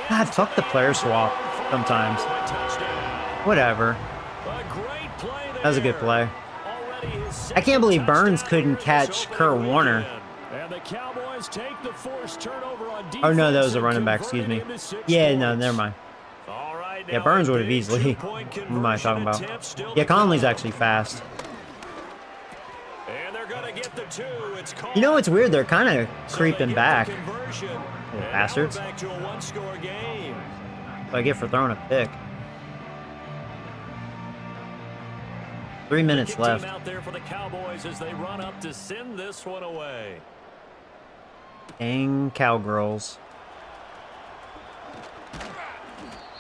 God, fuck the player swap sometimes. Whatever. That was a good play. I can't believe Burns couldn't catch Kurt Warner. Oh, no, that was a running back. Excuse me. Yeah, no, never mind. Yeah, Burns would have easily. What am I talking about? Yeah, Conley's actually fast. You know what's weird? They're kind of creeping back. Little bastards. What I get for throwing a pick. 3 minutes left. Out there for the Cowboys as they run up to send this one away. Dang cowgirls.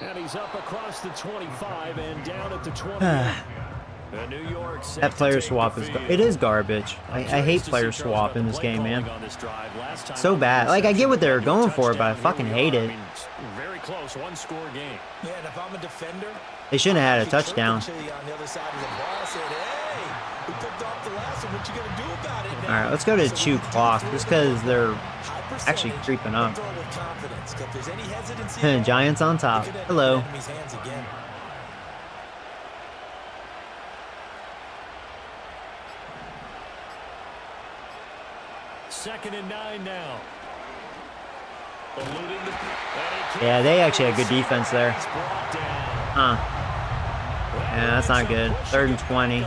And he's up across the 25 and down at the 20. New York that player swap is garbage. I hate player swap in this game, man. So bad. Like, I get what they're going for, but I fucking hate it. Very close, one-score game. Yeah, and if I'm a defender, they shouldn't have had a touchdown. All right, let's go to chew clock just because they're actually creeping up. Giants on top. Hello. Second and 9 now. Yeah, they actually had good defense there. Huh. Yeah, that's not good. 3rd and 20.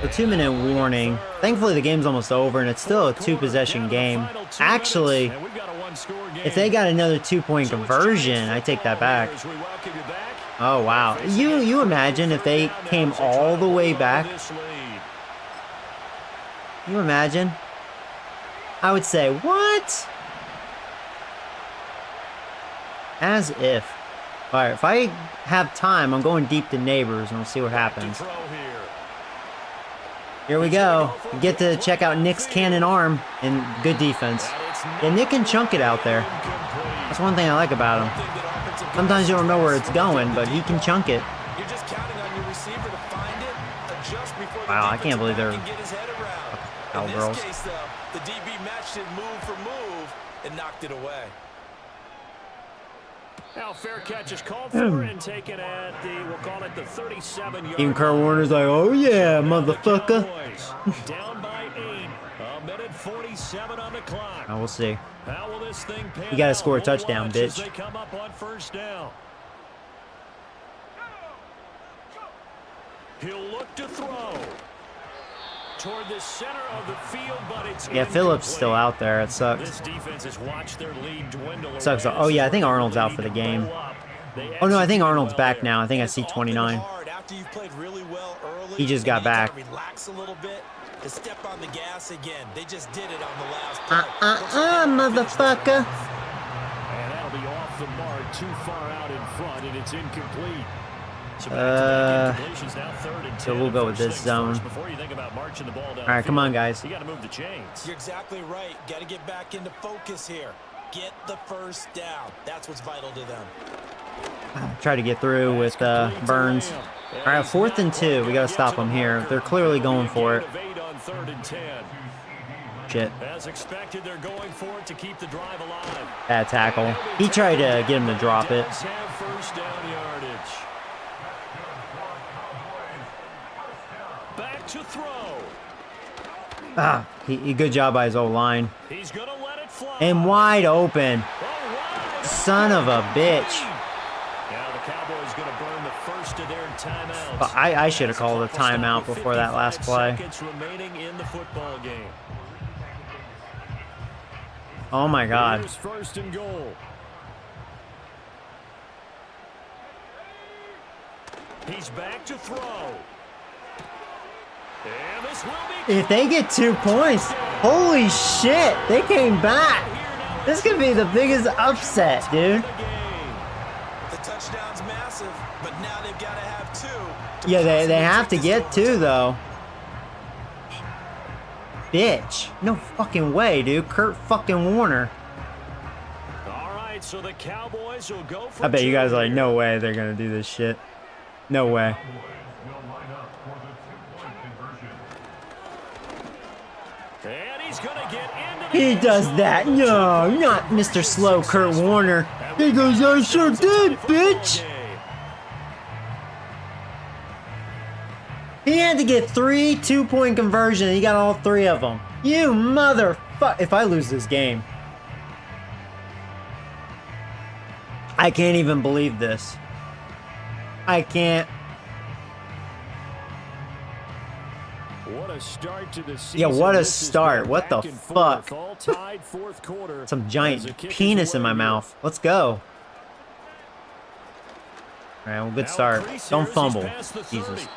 The 2-minute warning. Thankfully, the game's almost over, and it's still a 2-possession game. Actually, if they got another 2-point conversion, I take that back. Oh, wow. You imagine if they came all the way back? You imagine? I would say, what? As if. All right, if I have time, I'm going deep to Neighbors, and we'll see what happens. Here we go. We get to check out Nick's cannon arm and good defense. Yeah, Nick can chunk it out there. That's one thing I like about him. Sometimes you don't know where it's going, but he can chunk it. Wow, I can't believe they're cowgirls. The DB matched it move for move and knocked it away. Now fair catch is called for and taken at the, we'll call it the 37-yard. Even Kurt Warner's like, oh yeah, motherfucker. Down by 8. A minute 47 on the clock. We'll see. How will this thing pan You gotta out? score a We'll touchdown, watch as bitch. they come up on first down. He'll look to throw toward the center of the field, but it's Yeah, Phillips still out there. It This sucks. defense has watched their lead dwindle. Sucks. away. Oh, yeah, I think Arnold's out for the game. Oh, no, I think Arnold's back now. I think I see 29. After you've played really well early, He just got back. Relax a little bit. To step on the gas again. They just did it on the last Motherfucker. And that'll be off the mark, too far out in front, and it's incomplete. So So we'll go with this zone. All right, come on, guys. You got to move the chains. You're exactly right. Got to get back into focus here. Get the first down. That's what's vital to them. Try to get through with Burns. All right, 4th and 2. We got to stop them here. They're clearly going for it. Shit. As expected, they're going for it to keep the drive alive. Bad tackle. He tried to get him to drop it. First down yardage. Back to throw. Good job by his old line. He's gonna let it fly. And wide open. Oh, Son of a bitch. now the Cowboys gonna burn the first of their timeouts. But I should have called a timeout before that last play. Seconds remaining in the football game. Oh my God. Here's first and goal. He's back to throw. And this will be If they get 2 points, holy shit, they came back. This could be the biggest upset, dude. The touchdown's massive, but now they've got to have 2. Yeah, they have to get 2, though. Bitch. No fucking way, dude. Kurt fucking Warner. all right, so the Cowboys will go for I bet you guys are like, 2 no way they're going to do this shit. No way. And he's gonna get into the He end does zone. that. No, not Mr. Slow Kurt Warner. He goes, I sure did, bitch. He had to get 3 2-point conversions. He got all 3 of them. You motherfucker. If I lose this game, I can't even believe this. I can't. What a start to the season. Yeah, what a This has start. been What the back and forth, fuck? all tied fourth quarter. Some As the giant kick is penis in away my here. mouth. Let's go. All right, well, good start. Don't fumble. Jesus.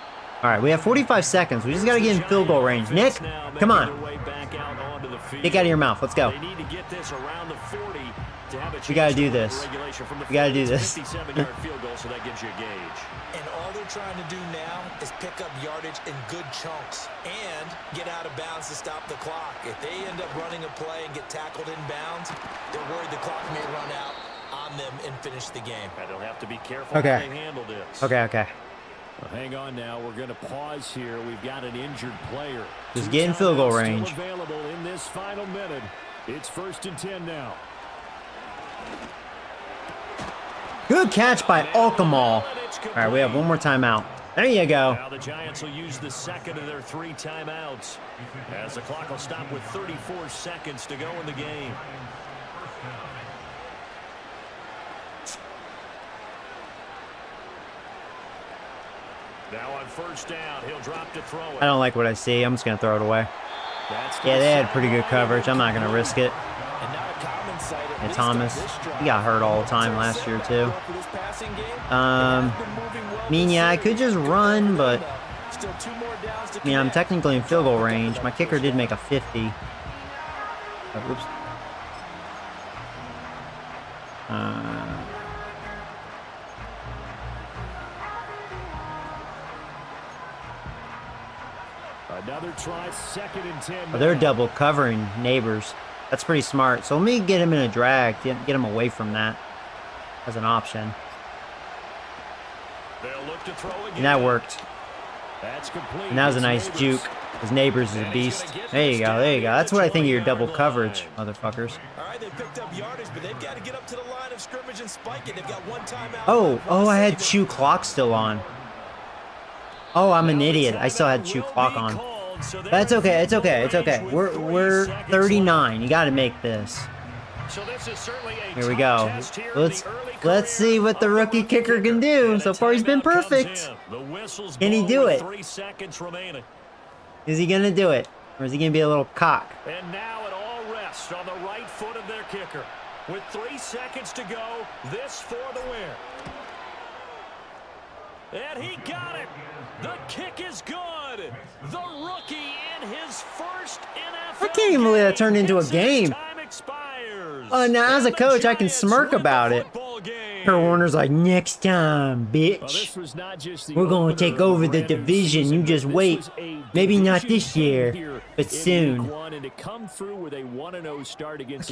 All right, we have 45 seconds. We just got to get in field goal range. Nick, come on. Nick, out of your mouth. Let's go. They need to get this around the 40 to have a We gotta chance do to this. win regulation from the We gotta do 40. this. 57-yard field goal, so that gives you a gauge. And all they're trying to do now is pick up yardage in good chunks and get out of bounds to stop the clock. If they end up running a play and get tackled in bounds, they're worried the clock may run out on them and finish the game. And they'll have to be careful Okay. how they handle this. Okay. Well, hang on now. We're going to pause here. We've got an injured player. Just 2 get in field goal timeouts range. Still available in this final minute. It's 1st and 10 now. Good catch by Alkamal. All right, we have one more timeout. There you go. Now the Giants will use the second of their 3 timeouts as the clock will stop with 34 seconds to go in the game. Now on first down, he'll drop to throw it. I don't like what I see. I'm just going to throw it away. Yeah, they had pretty good coverage. I'm not going to risk it. And not a common sight, at And least Thomas, on this drive. he got hurt all the time last year, too. For this passing game, I mean, yeah, I could just run, but still 2 more downs to I mean, I'm connect. technically in field goal range. My kicker did make a 50. Oh, oops. Another try, 2nd and 10. They're double covering neighbors. That's pretty smart. So let me get him in a drag, get him away from that as an option. They'll look to throw again. And that worked. That's complete. And that was a It's nice Neighbors. juke. His neighbors is a beast. There you go. There you go. That's what I think of your double coverage, motherfuckers. All right, they picked up yardage, but they've got to get up to the line of scrimmage and spike it. They've got one timeout. Oh, I had shoe clock still on. Oh, I'm an idiot. I still had shoe clock on. That's okay. It's okay. It's okay. We're 39. You got to make this. Here we go. Let's see what the rookie kicker can do. So far, he's been perfect. Can he do it? Is he gonna do it, or is he gonna be a little cock? And now it all rests on the right foot of their kicker. With 3 seconds to go, this for the win. And he got it. The kick is good. The rookie in his first NFL. I can't even believe that turned into a game. Now as a coach, I can smirk about it. Kurt Warner's like, next time, bitch. We're going to take over the division. You just wait. Maybe not this year, but soon. I can't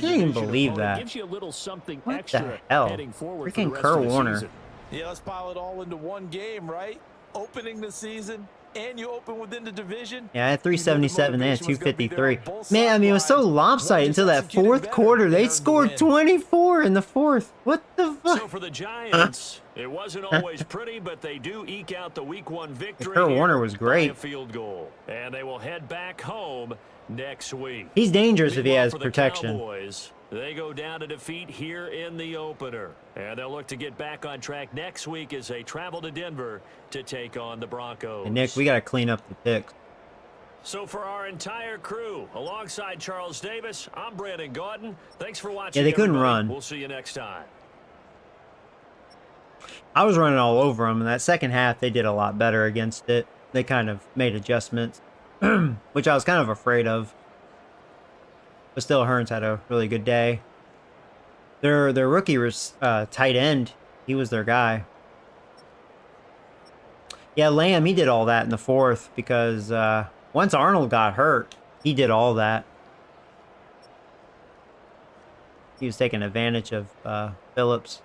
even believe that. What the hell? Freaking Kurt Warner. Yeah, let's pile it all into one game, right? Opening the season, and you open within the division. Yeah, I had 377. They had 253. Man, I mean, it was so lopsided until that fourth quarter. They scored 24 in the fourth. What the fuck? So for the Giants, it wasn't always pretty, but they do eke out the Week 1 victory. Kurt Warner was great. A field goal, and they will head back home next week. He's dangerous if he has protection. Cowboys, they go down to defeat here in the opener, and they'll look to get back on track next week as they travel to Denver to take on the Broncos. And Nick, we got to clean up the picks. So for our entire crew, alongside Charles Davis, I'm Brandon Gaudin. Thanks for watching. Yeah, they couldn't everybody. run. We'll see you next time. I was running all over them. In that second half, they did a lot better against it. They kind of made adjustments, which I was kind of afraid of. But still, Hearns had a really good day. Their rookie was tight end. He was their guy. Yeah, Lamb, he did all that in the fourth because once Arnold got hurt, he did all that. He was taking advantage of Phillips.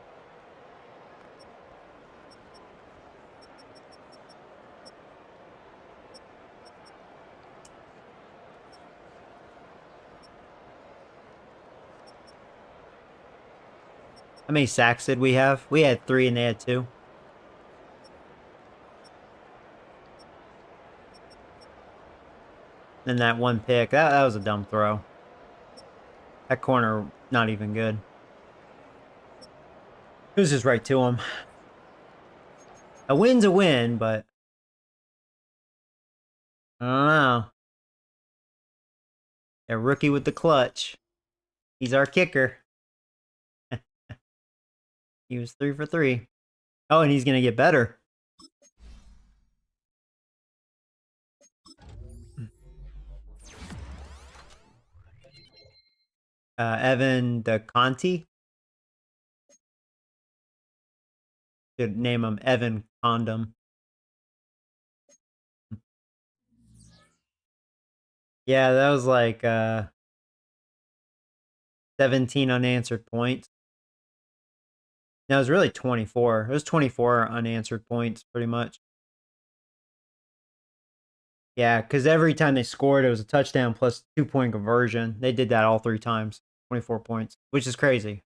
How many sacks did we have? We had 3 and they had 2. And that one pick, that was a dumb throw. That corner, not even good. It was just right to him. A win's a win, but I don't know. A rookie with the clutch. He's our kicker. He was 3 for 3. Oh, and he's going to get better. Evan DeConti. Should name him Evan Condom. Yeah, that was like 17 unanswered points. No, it was really 24. It was 24 unanswered points, pretty much. Yeah, because every time they scored, it was a touchdown plus 2-point conversion. They did that all 3 times. 24 points, which is crazy.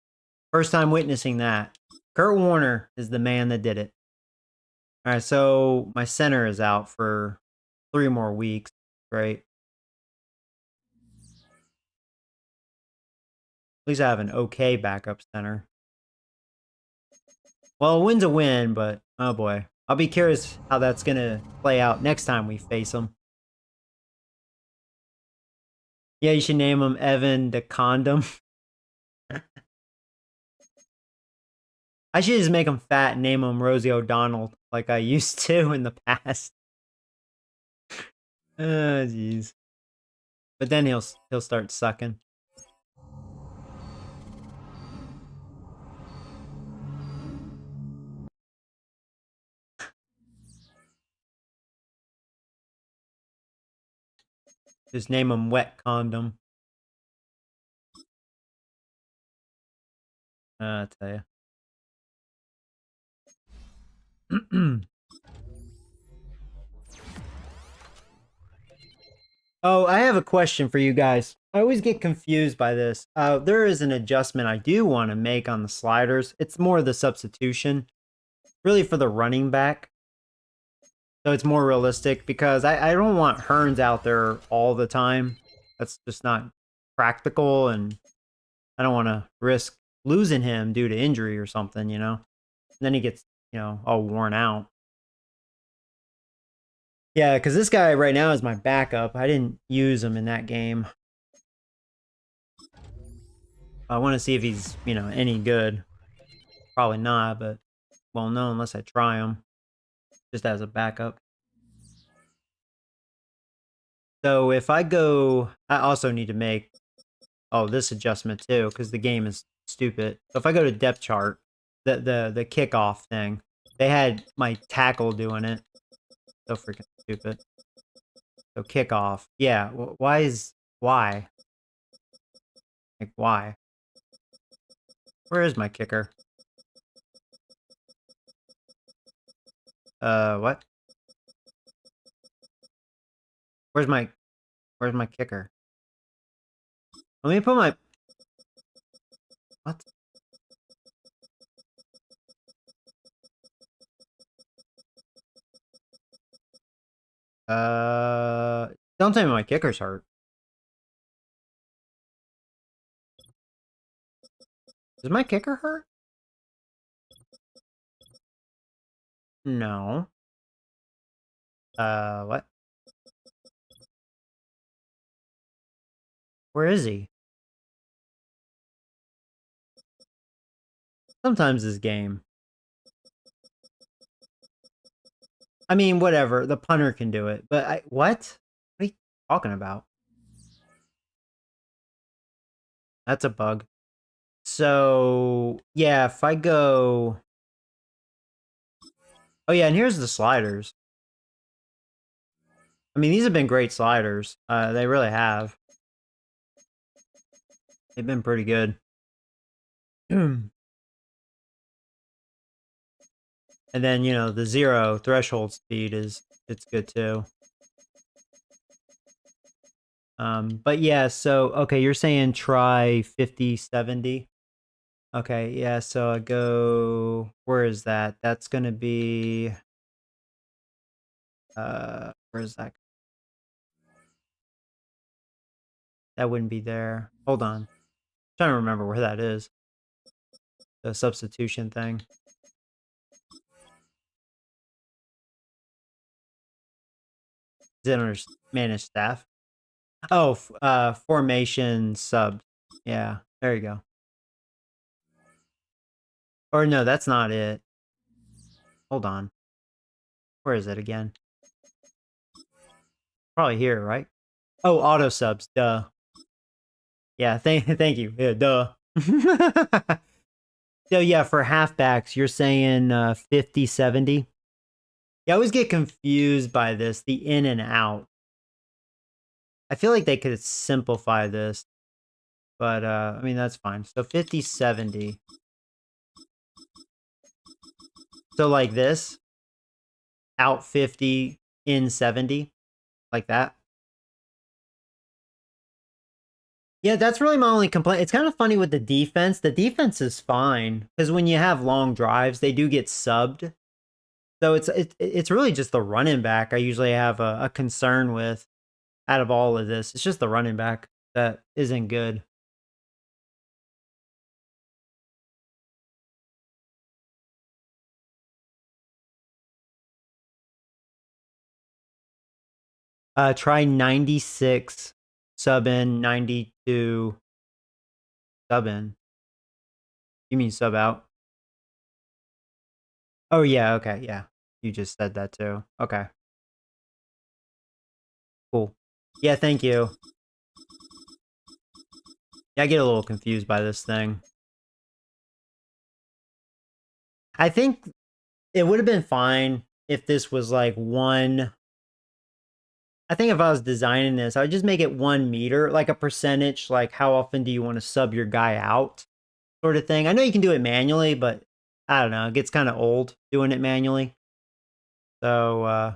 First time witnessing that. Kurt Warner is the man that did it. All right, so my center is out for 3 more weeks. Great. At least I have an okay backup center. Well, a win's a win, but oh boy. I'll be curious how that's going to play out next time we face him. Yeah, you should name him Evan the Condom. I should just make him fat and name him Rosie O'Donnell like I used to in the past. Oh, jeez. But then he'll start sucking. Just name him Wet Condom. I tell you. Oh, I have a question for you guys. I always get confused by this. There is an adjustment I do want to make on the sliders. It's more the substitution, really for the running back. So it's more realistic because I don't want Hearns out there all the time. That's just not practical, and I don't want to risk losing him due to injury or something, you know? And then he gets, all worn out. Yeah, because this guy right now is my backup. I didn't use him in that game. I want to see if he's, any good. Probably not, but well, no, unless I try him just as a backup. So if I go, I also need to make, this adjustment too, because the game is stupid. So if I go to depth chart, the kickoff thing, they had my tackle doing it. So freaking stupid. So kickoff. Yeah, why? Like, why? Where is my kicker? What? Where's my kicker? Let me put my... What? Don't tell me my kicker's hurt. Is my kicker hurt? No. What? Where is he? Sometimes this game. I mean, whatever. The punter can do it. But what? What are you talking about? That's a bug. So, yeah, if I go... Oh, yeah, and here's the sliders. I mean, these have been great sliders. They really have. They've been pretty good. And then, the 0 threshold speed it's good too. But yeah, so, okay, you're saying try 50, 70. Okay, yeah, so I go, where is that? That's going to be, where is that? That wouldn't be there. Hold on. I'm trying to remember where that is. The substitution thing. Is it under manage staff? Oh, formation sub. Yeah, there you go. Or no, that's not it. Hold on. Where is it again? Probably here, right? Oh, auto subs. Duh. Yeah, thank you. Yeah, duh. So yeah, for halfbacks, you're saying 50, 70? Yeah, I always get confused by this, the in and out. I feel like they could simplify this, but I mean, that's fine. So 50, 70. So like this, out 50, in 70, like that. Yeah, that's really my only complaint. It's kind of funny with the defense. The defense is fine because when you have long drives, they do get subbed. So it's really just the running back I usually have a concern with out of all of this. It's just the running back that isn't good. Try 96 sub in, 92 sub in. You mean sub out? Oh yeah, okay, yeah. You just said that too. Okay. Cool. Yeah, thank you. Yeah, I get a little confused by this thing. I think it would have been fine if this was like one. I think if I was designing this, I would just make it 1 meter, like a percentage, like how often do you want to sub your guy out sort of thing. I know you can do it manually, but I don't know. It gets kind of old doing it manually. So,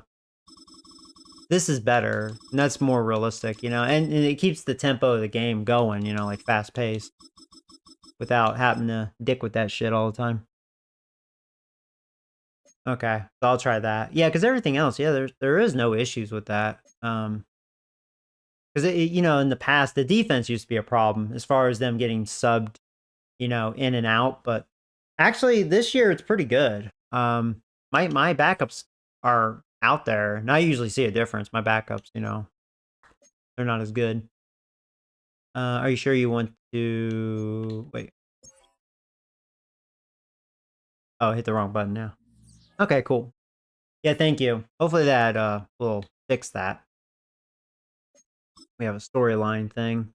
this is better, and that's more realistic, you know, and it keeps the tempo of the game going, you know, like fast paced, without having to dick with that shit all the time. Okay, so I'll try that. Yeah, because everything else, yeah, there is no issues with that. Because you know, in the past, the defense used to be a problem as far as them getting subbed, you know, in and out. But actually, this year it's pretty good. My backups are out there, and I usually see a difference. My backups, you know, they're not as good. Are you sure you want to wait? Oh, hit the wrong button now. Okay, cool. Yeah, thank you. Hopefully that will fix that. We have a storyline thing.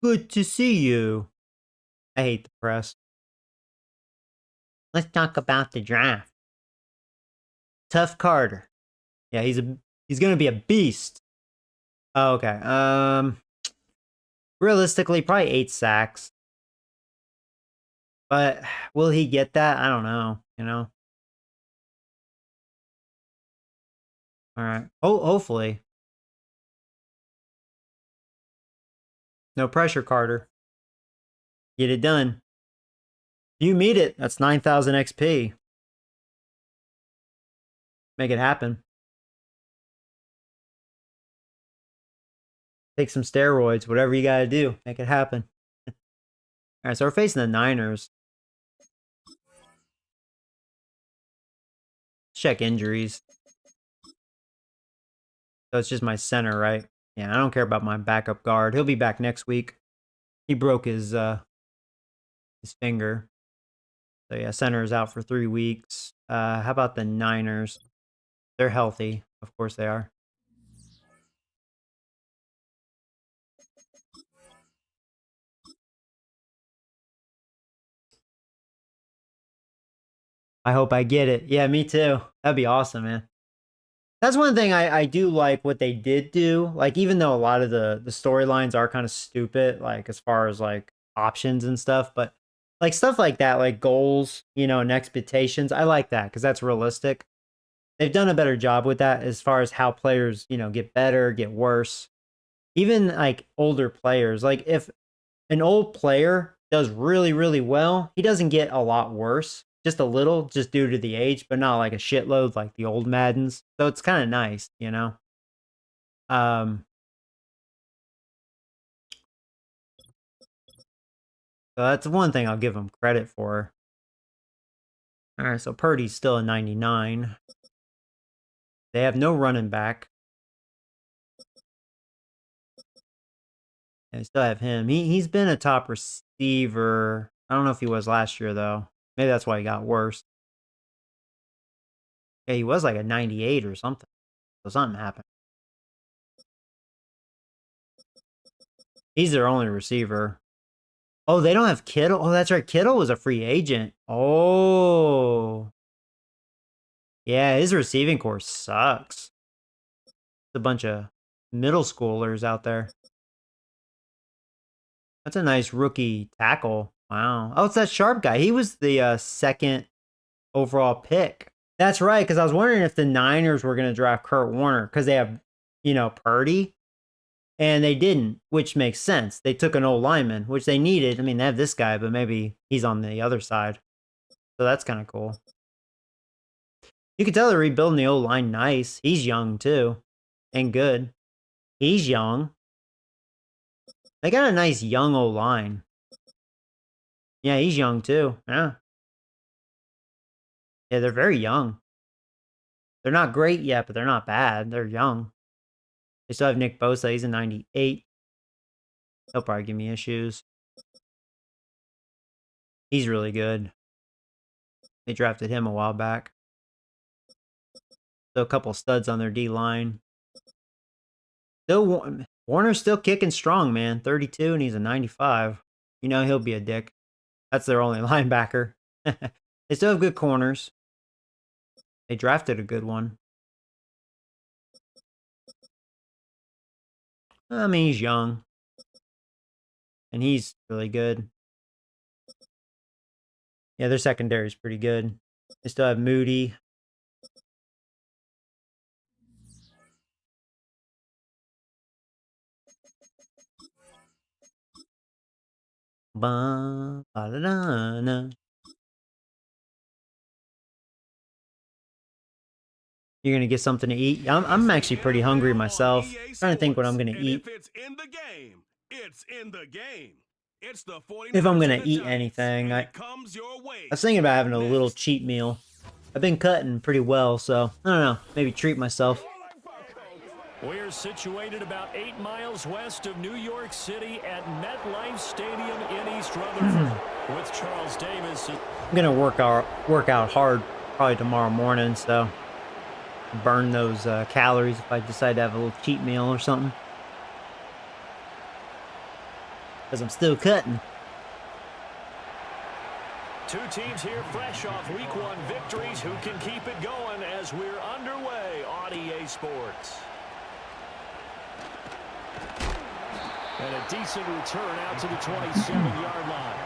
Good to see you. I hate the press. Let's talk about the draft. Tough Carter. Yeah, he's gonna be a beast. Oh, okay. Realistically, probably 8 sacks. But will he get that? I don't know, you know. All right. Oh, hopefully. No pressure, Carter. Get it done. You meet it. That's 9,000 XP. Make it happen. Take some steroids, whatever you got to do. Make it happen. All right, so we're facing the Niners. Check injuries. So it's just my center, right? Yeah, I don't care about my backup guard. He'll be back next week. He broke his finger. So yeah, center is out for 3 weeks. How about the Niners? They're healthy. Of course they are. I hope I get it. Yeah, me too. That'd be awesome, man. That's one thing I do like what they did do. Like, even though a lot of the storylines are kind of stupid, like as far as like options and stuff, but like stuff like that, like goals, you know, and expectations, I like that because that's realistic. They've done a better job with that as far as how players, you know, get better, get worse. Even like older players, like if an old player does really, really well, he doesn't get a lot worse, just a little, just due to the age, but not like a shitload like the old Maddens. So it's kind of nice, you know? Um, so that's one thing I'll give him credit for. All right, so Purdy's still a 99. They have no running back. And they still have him. He's been a top receiver. I don't know if he was last year, though. Maybe that's why he got worse. Yeah, he was like a 98 or something. So something happened. He's their only receiver. Oh, they don't have Kittle? Oh, that's right. Kittle was a free agent. Oh. Yeah, his receiving corps sucks. It's a bunch of middle schoolers out there. That's a nice rookie tackle. Wow. Oh, it's that Sharp guy. He was the second overall pick. That's right, because I was wondering if the Niners were going to draft Kurt Warner because they have, you know, Purdy. And they didn't, which makes sense. They took an old lineman, which they needed. I mean, they have this guy, but maybe he's on the other side. So that's kind of cool. You can tell they're rebuilding the old line nice. He's young, too. And good. He's young. They got a nice young old line. Yeah, he's young, too. Yeah. Yeah, they're very young. They're not great yet, but they're not bad. They're young. They still have Nick Bosa. He's a 98. He'll probably give me issues. He's really good. They drafted him a while back. So a couple studs on their D-line. Still, Warner's still kicking strong, man. 32, and he's a 95. You know he'll be a dick. That's their only linebacker. They still have good corners. They drafted a good one. I mean, he's young. And he's really good. Yeah, their secondary is pretty good. They still have Moody. Ba-da-da-na. You're gonna get something to eat? I'm actually pretty hungry myself. Trying to think what I'm gonna eat. If it's in the game, it's in the game. It's the 49ers If I'm gonna and the eat Giants, anything, and I it comes your way. was thinking about having a little cheat meal. I've been cutting pretty well, so I don't know. Maybe treat myself. We're situated about 8 miles west of New York City at MetLife Stadium in East Rutherford with Charles Davis. I'm gonna work out hard probably tomorrow morning, so burn those calories if I decide to have a little cheat meal or something. Because I'm still cutting. Two teams here fresh off Week 1 victories. Who can keep it going as we're underway on EA Sports? And a decent return out to the 27-yard line.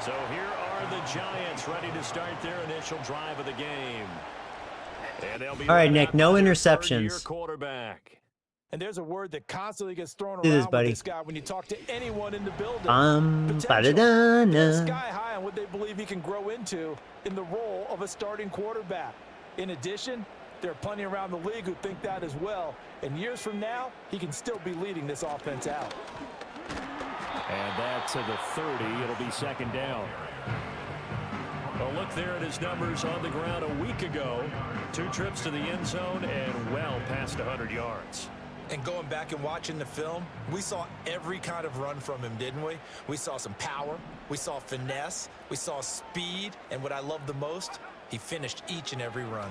So here are the Giants ready to start their initial drive of the game. And they'll be all right, Nick, no interceptions. Quarterback. And there's a word that constantly gets thrown Do around this, buddy. with this guy when you talk to anyone in the building. Ba-da-da-na. Sky high on what they believe he can grow into in the role of a starting quarterback. In addition, there are plenty around the league who think that as well. And years from now, he can still be leading this offense out. And that to the 30. It'll be second down. A look there at his numbers on the ground a week ago. 2 trips to the end zone and well past 100 yards. And going back and watching the film, we saw every kind of run from him, didn't we? We saw some power, we saw finesse, we saw speed, and what I love the most, he finished each and every run.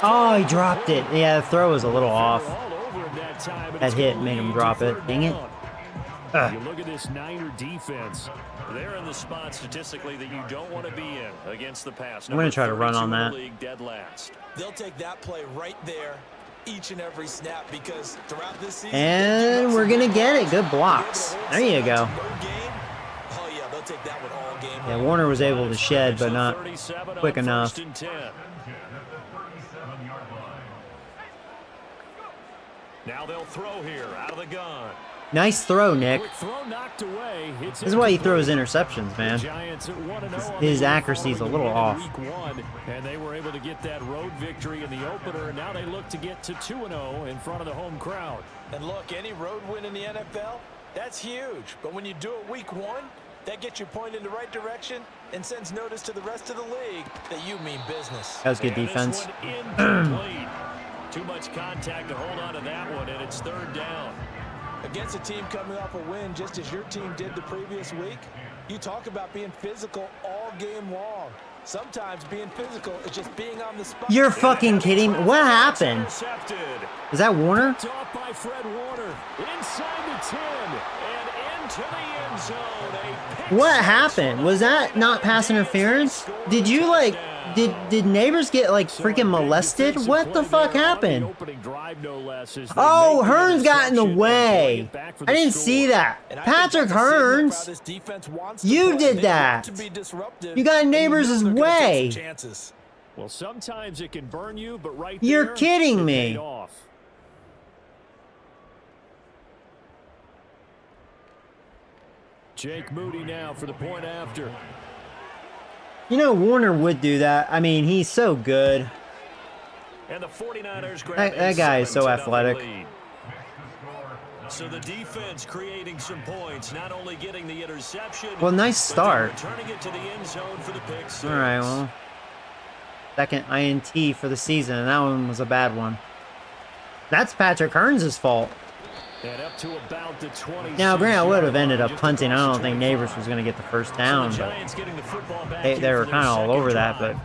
Oh, he dropped it. Yeah, the throw was a little off. That hit made him drop it. Dang it. You look at this Niner defense. They're in the spot statistically that you don't want to be in against the pass. I'm going to try to run on that. Dead last. They'll take that play right there each and every snap because throughout this season. And we're going to get it. Good blocks. There you go. Oh, yeah, they'll take that one all game. Yeah, Warner was able to shed, but not quick enough. Now they'll throw here out of the gun. Nice throw, Nick. This is why he throws interceptions, man. His accuracy is a little off. And they were able to get that road victory in the opener, and now they look to get to 2-0 in front of the home crowd. And look, any road win in the NFL, that's huge. But when you do it week 1, that gets you pointed in the right direction and sends notice to the rest of the league that you mean business. That was good defense. Too much contact to hold on to that one, and it's third down. Against a team coming off a win just as your team did the previous week, you talk about being physical all game long. Sometimes being physical is just being on the spot. You're fucking kidding me. What happened? Is that Warner? Off by Fred Warner. Inside the 10 and into the end zone. What happened? Was that not pass interference? Did you like... Did neighbors get like freaking molested? What the fuck happened? Oh, Hearns got in the way. I didn't see that. Patrick Hearns, you did that. You got in neighbors' way. Well, sometimes it can burn you, but right there, you're kidding me. Jake Moody now for the point after. You know, Warner would do that. I mean, he's so good. And the 49ers that guy is so athletic. So the defense creating some points, not only getting the interception. Well, nice start. Returning it to the end zone for the pick six. All right, well, second INT for the season, and that one was a bad one. That's Patrick Hearns' fault. And up to about the 20. Now, Grant, I would have ended up punting. I don't think Neighbors was going to get the first down, but they were kind of all over that. But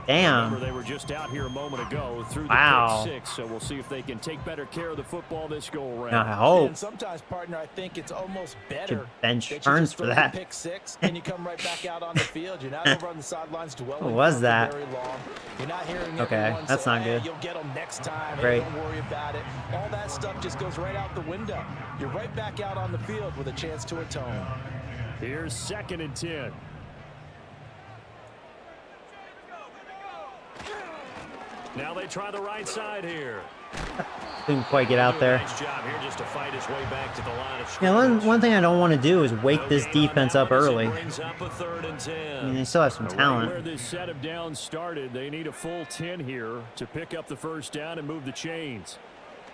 Damn. Remember, they were just out here a moment ago through the Wow. pick 6, so we'll see if they can take better care of the football this go around. I hope. And sometimes, partner, I think it's almost better Should bench that you Hearns just for throw the that. pick 6 and you come right back out on the field. You're not over on the sidelines dwelling What was for that? very long. You're not hearing Okay, everyone that's say, not "Hey, good. you'll get them next time. Great. Hey, don't worry about it." All that stuff just goes right out the window. You're right back out on the field with a chance to atone. Here's 2nd and 10. Now they try the right side here. Didn't quite get out there. Nice job here just to fight his way back to the line of Yeah, scrimmage. one thing I don't want to do is wake this defense up early. Brings up a 3rd and 10. I mean, they still have some Right talent. where this set of downs started, they need a full 10 here to pick up the 1st down and move the chains.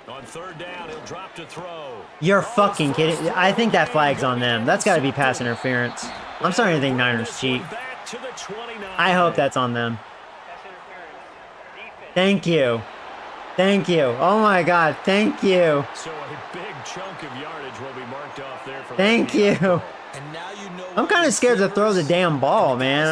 On 3rd down, he'll drop to throw. You're fucking kidding. I think that flag's on them. That's got to be pass interference. I'm starting to think Niners cheat. Back to the 29. I hope that's on them. Thank you. Thank you. Oh my God. Thank you. So a big chunk of yardage will be marked off there for Thank you. And now you know I'm kind of scared to throw the damn ball, man.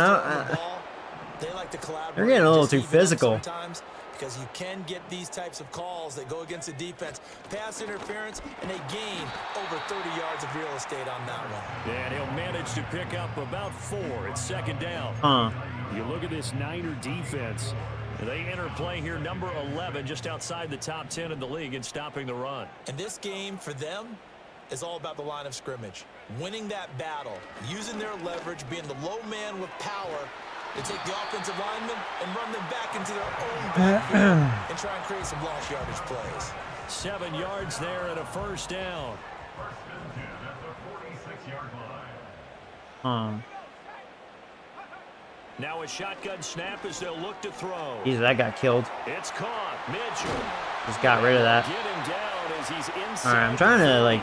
They like to collaborate. They're getting a little just too even up physical. sometimes, because you can get these types of calls that go against the defense. Pass interference, and they gain over 30 yards of real estate on that one. And he'll manage to pick up about 4. It's 2nd down. You look at this Niner defense. They enter play here, number 11, just outside the top 10 in the league in stopping the run. And this game, for them, is all about the line of scrimmage. Winning that battle, using their leverage, being the low man with power to take the offensive linemen and run them back into their own backfield and try and create some lost yardage plays. 7 yards there and a 1st down. Now a shotgun snap as they'll look to throw. Jesus, that got killed. It's caught. Mitchell. Just got rid of that. Getting down as he's inside. All right, I'm trying to like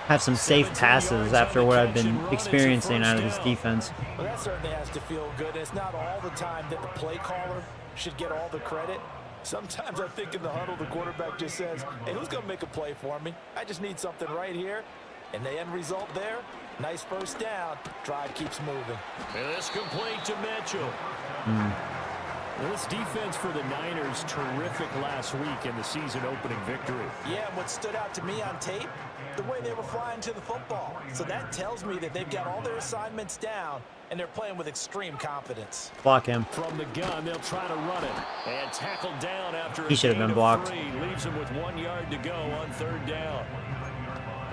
have some safe passes after what I've been experiencing out of this defense. Well, that certainly has to feel good. It's not all the time that the play caller should get all the credit. Sometimes I think in the huddle, the quarterback just says, "Hey, who's going to make a play for me? I just need something right here." And the end result there, nice 1st down. Drive keeps moving. And this complete to Mitchell. This defense for the Niners, terrific last week in the season opening victory. Yeah, and what stood out to me on tape, the way they were flying to the football. So that tells me that they've got all their assignments down, and they're playing with extreme confidence. Block him. From the gun, they'll try to run it. And tackled down after He should have been blocked. 3. Leaves him with 1 yard to go on 3rd down.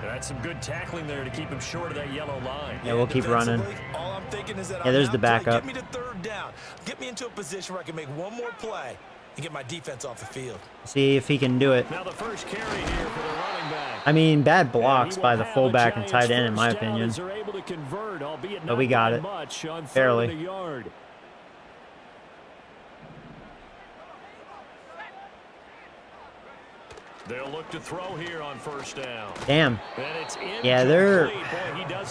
That's some good tackling there to keep him short of that yellow line. Yeah, we'll keep running. All I'm thinking is that Yeah, there's the backup. Get me to 3rd down. Get me into a position where I can make one more play and get my defense off the field. See if he can do it. Now the first carry here for the running back. I mean, bad blocks by the fullback and tight end, in my opinion. But we got it. Barely. They'll look to throw here on 1st down. Damn. Yeah, they're...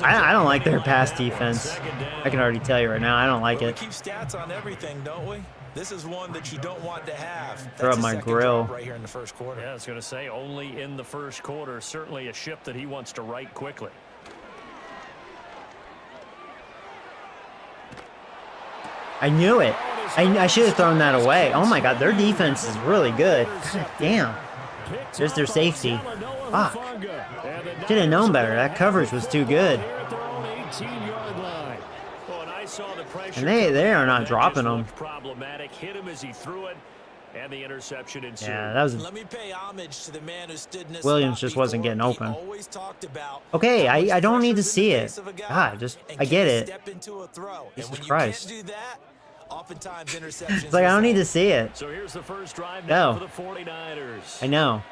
I don't like their pass defense. I can already tell you right now, I don't like it. We keep stats on everything, don't we? This is one that you don't want to have. Throw up my grill. Right here in the 1st quarter. Yeah, I was going to say only in the 1st quarter. Certainly a ship that he wants to right quickly. I knew it. I should have thrown that away. Oh my God, their defense is really good. God damn. There's their safety. Fuck. Should have known better. That coverage was too good. And they are not dropping them. Hit him as he threw it, and the interception ensued. Yeah, that was... Let me pay homage to the man who stood in this Williams spot just wasn't before. getting open. He always talked about Okay, how much I don't need to pressure's in see the it. face of a guy God, just... and I get can't it. step into a throw. Jesus and when Christ. you can't do that, oftentimes interceptions It's like, I don't need to see it. So here's the first drive now for the 49ers. I know.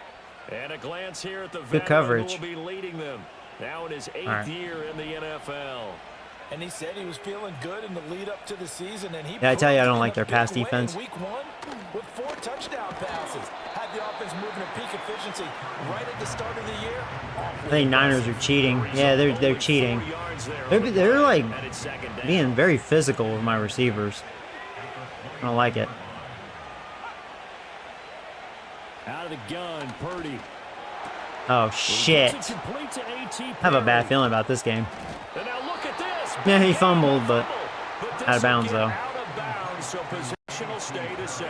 And a glance here at the Good coverage. who will be leading them. Now in his 8th year in the NFL. And he said he was feeling good in the lead up to the season. And he Yeah, I tell you, I don't proved like in their a pass big way defense. in week 1 with 4 touchdown passes. Had the offense moving at peak efficiency right at the start of the year. I think Niners are cheating. Yeah, they're cheating. They're like being very physical with my receivers. I don't like it. Out of the gun, Purdy. Oh, shit. I have a bad feeling about this game. And now look at this. Yeah, he fumbled, but out of bounds, though. Out of bounds, so possession possession will stay the same.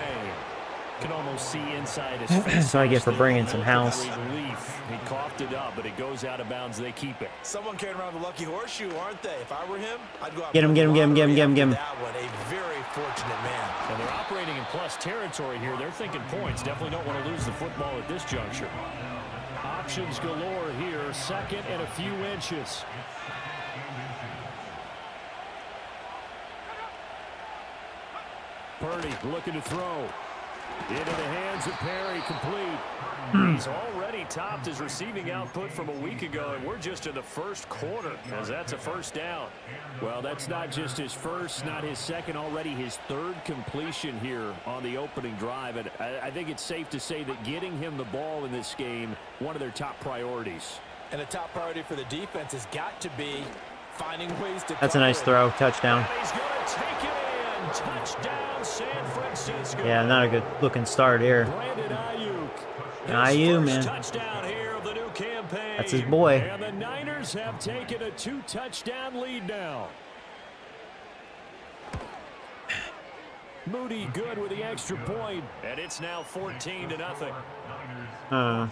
Can almost see inside his face. That's what I get for bringing some house. Relief. He coughed it up, but it goes out of bounds. They keep it. Someone carrying around the lucky horseshoe, aren't they? If I were him, I'd go out. Get him. That one, a very fortunate man. And they're operating in plus territory here. They're thinking points. Definitely don't want to lose the football at this juncture. Options galore here. 2nd and a few inches. Purdy looking to throw. Into the hands of Perry, complete. He's already topped his receiving output from a week ago, and we're just in the first quarter, as that's a first down. Well, that's not just his first, not his second, already his 3rd completion here on the opening drive. And I think it's safe to say that getting him the ball in this game, one of their top priorities. And a top priority for the defense has got to be finding ways to. That's a nice throw. Touchdown. And he's going to take it in. Touchdown, San Francisco. Yeah, not a good looking start here. Brandon Ayuk. Ayuk, man. Touchdown here of the new campaign. That's his boy. And the Niners have taken a 2-touchdown lead now. Moody good with the extra point, and it's now 14-0.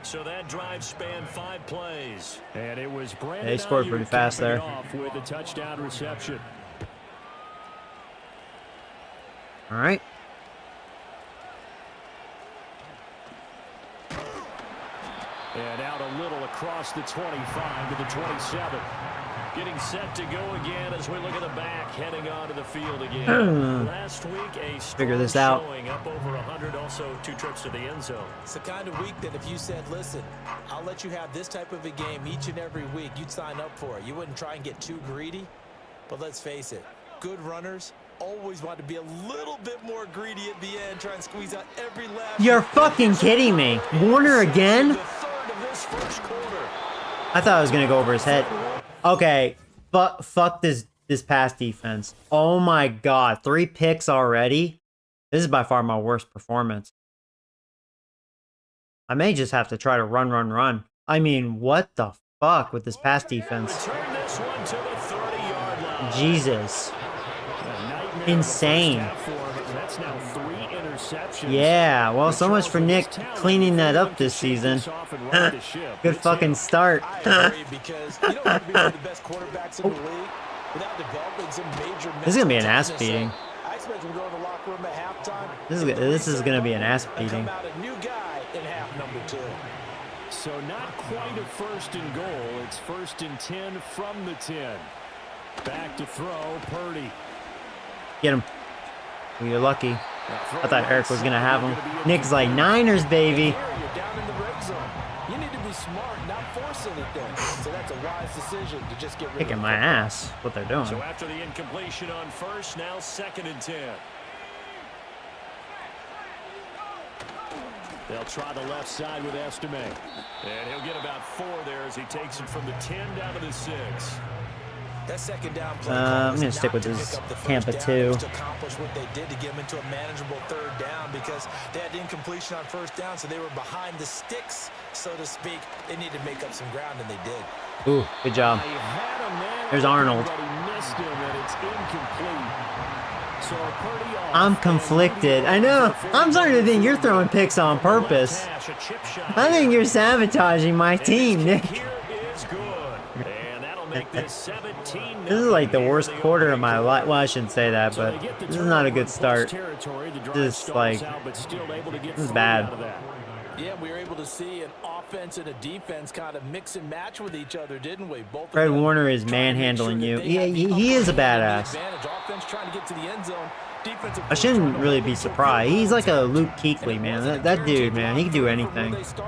So that drive spanned 5 plays, and it was Brandon. They scored pretty fast there. Off with a touchdown reception. All right. And out a little across the 25 to the 27. Getting set to go again as we look at the back, heading onto the field again. Last week, a Figure this out. showing up over 100, also 2 trips to the end zone. It's the kind of week that if you said, listen, I'll let you have this type of a game each and every week, you'd sign up for it. You wouldn't try and get too greedy. But let's face it, good runners always want to be a little bit more greedy at the end, try and squeeze out every last. You're fucking kidding me. Warner again? The 3rd of this first quarter. I thought I was gonna go over his head. Okay, fuck this pass defense. Oh my god, 3 picks already. This is by far my worst performance. I may just have to try to run. I mean, what the fuck with this pass defense? Return this one to the 30-yard line. Jesus. Insane. That's now 3 interceptions. Yeah, well, so much for Nick cleaning that up this season. Good fucking start. I agree, because you don't want to be one of the best quarterbacks in the league without developing some major. This is gonna be an ass beating. I expect him to go in the locker room at halftime. This is gonna be an ass beating. Come out a new guy in half number 2. So not quite a 1st and goal. It's 1st and 10 from the 10. Back to throw, Purdy. Get him. Well, you're lucky. I thought Eric was gonna have him. Nick's like, Niners, baby. You're down in the red zone. You need to be smart, not force anything. So that's a wise decision to just get rid of Kicking my ass. What they're doing. So after the incompletion on 1st, now 2nd and 10. They'll try the left side with Estime. And he'll get about 4 there as he takes him from the 10 down to the 6. That 2nd down play I'm gonna stick with this Tampa 2. To accomplish what they did to get them into a manageable 3rd down, because they had incompletion on 1st down, so they were behind the sticks, so to speak. They needed to make up some ground, and they did. Ooh, good job. There's Arnold. I'm conflicted. I know. I'm starting to think you're throwing picks on purpose. I think you're sabotaging my team, Nick. This is like the worst quarter of my life. Well, I shouldn't say that, but this is not a good start. This is like, this is bad. Yeah, we were able to see an offense and a defense kind of mix and match with each other, didn't we? Both Fred Warner is manhandling you. He is a badass. I shouldn't really be surprised. He's like a Luke Kuechly, man. That dude, man, he can do anything. So,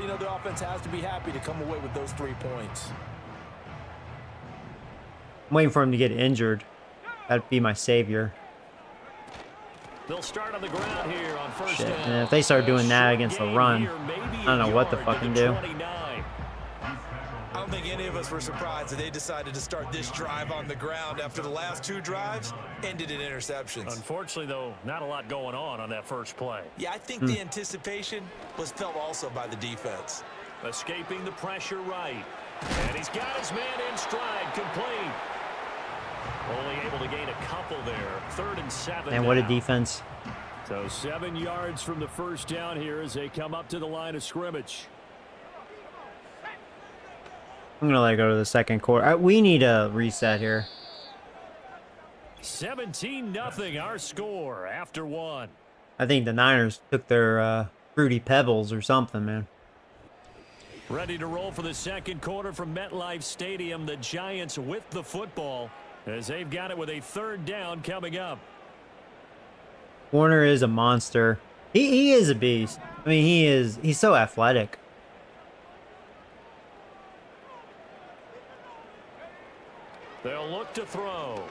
you know, the offense has to be happy to come away with those 3 points. I'm waiting for him to get injured. That'd be my savior. They'll start on the ground here on 1st Shit. down. And if they start doing that against the run, I don't know what to fucking do. I don't think any of us were surprised that they decided to start this drive on the ground after the last 2 drives ended in interceptions. Unfortunately, though, not a lot going on that first play. Yeah, I think the anticipation was felt also by the defense. Escaping the pressure right. And he's got his man in stride, complete. Only able to gain a couple there. 3rd and 7. And what a now. defense. So 7 yards from the first down here as they come up to the line of scrimmage. I'm going to let it go to the second quarter. We need a reset here. 17-0 our score after 1. I think the Niners took their Fruity Pebbles or something, man. Ready to roll for the second quarter from MetLife Stadium. The Giants with the football as they've got it with a 3rd down coming up. Warner is a monster. He is a beast. I mean, he's so athletic. They'll look to throw.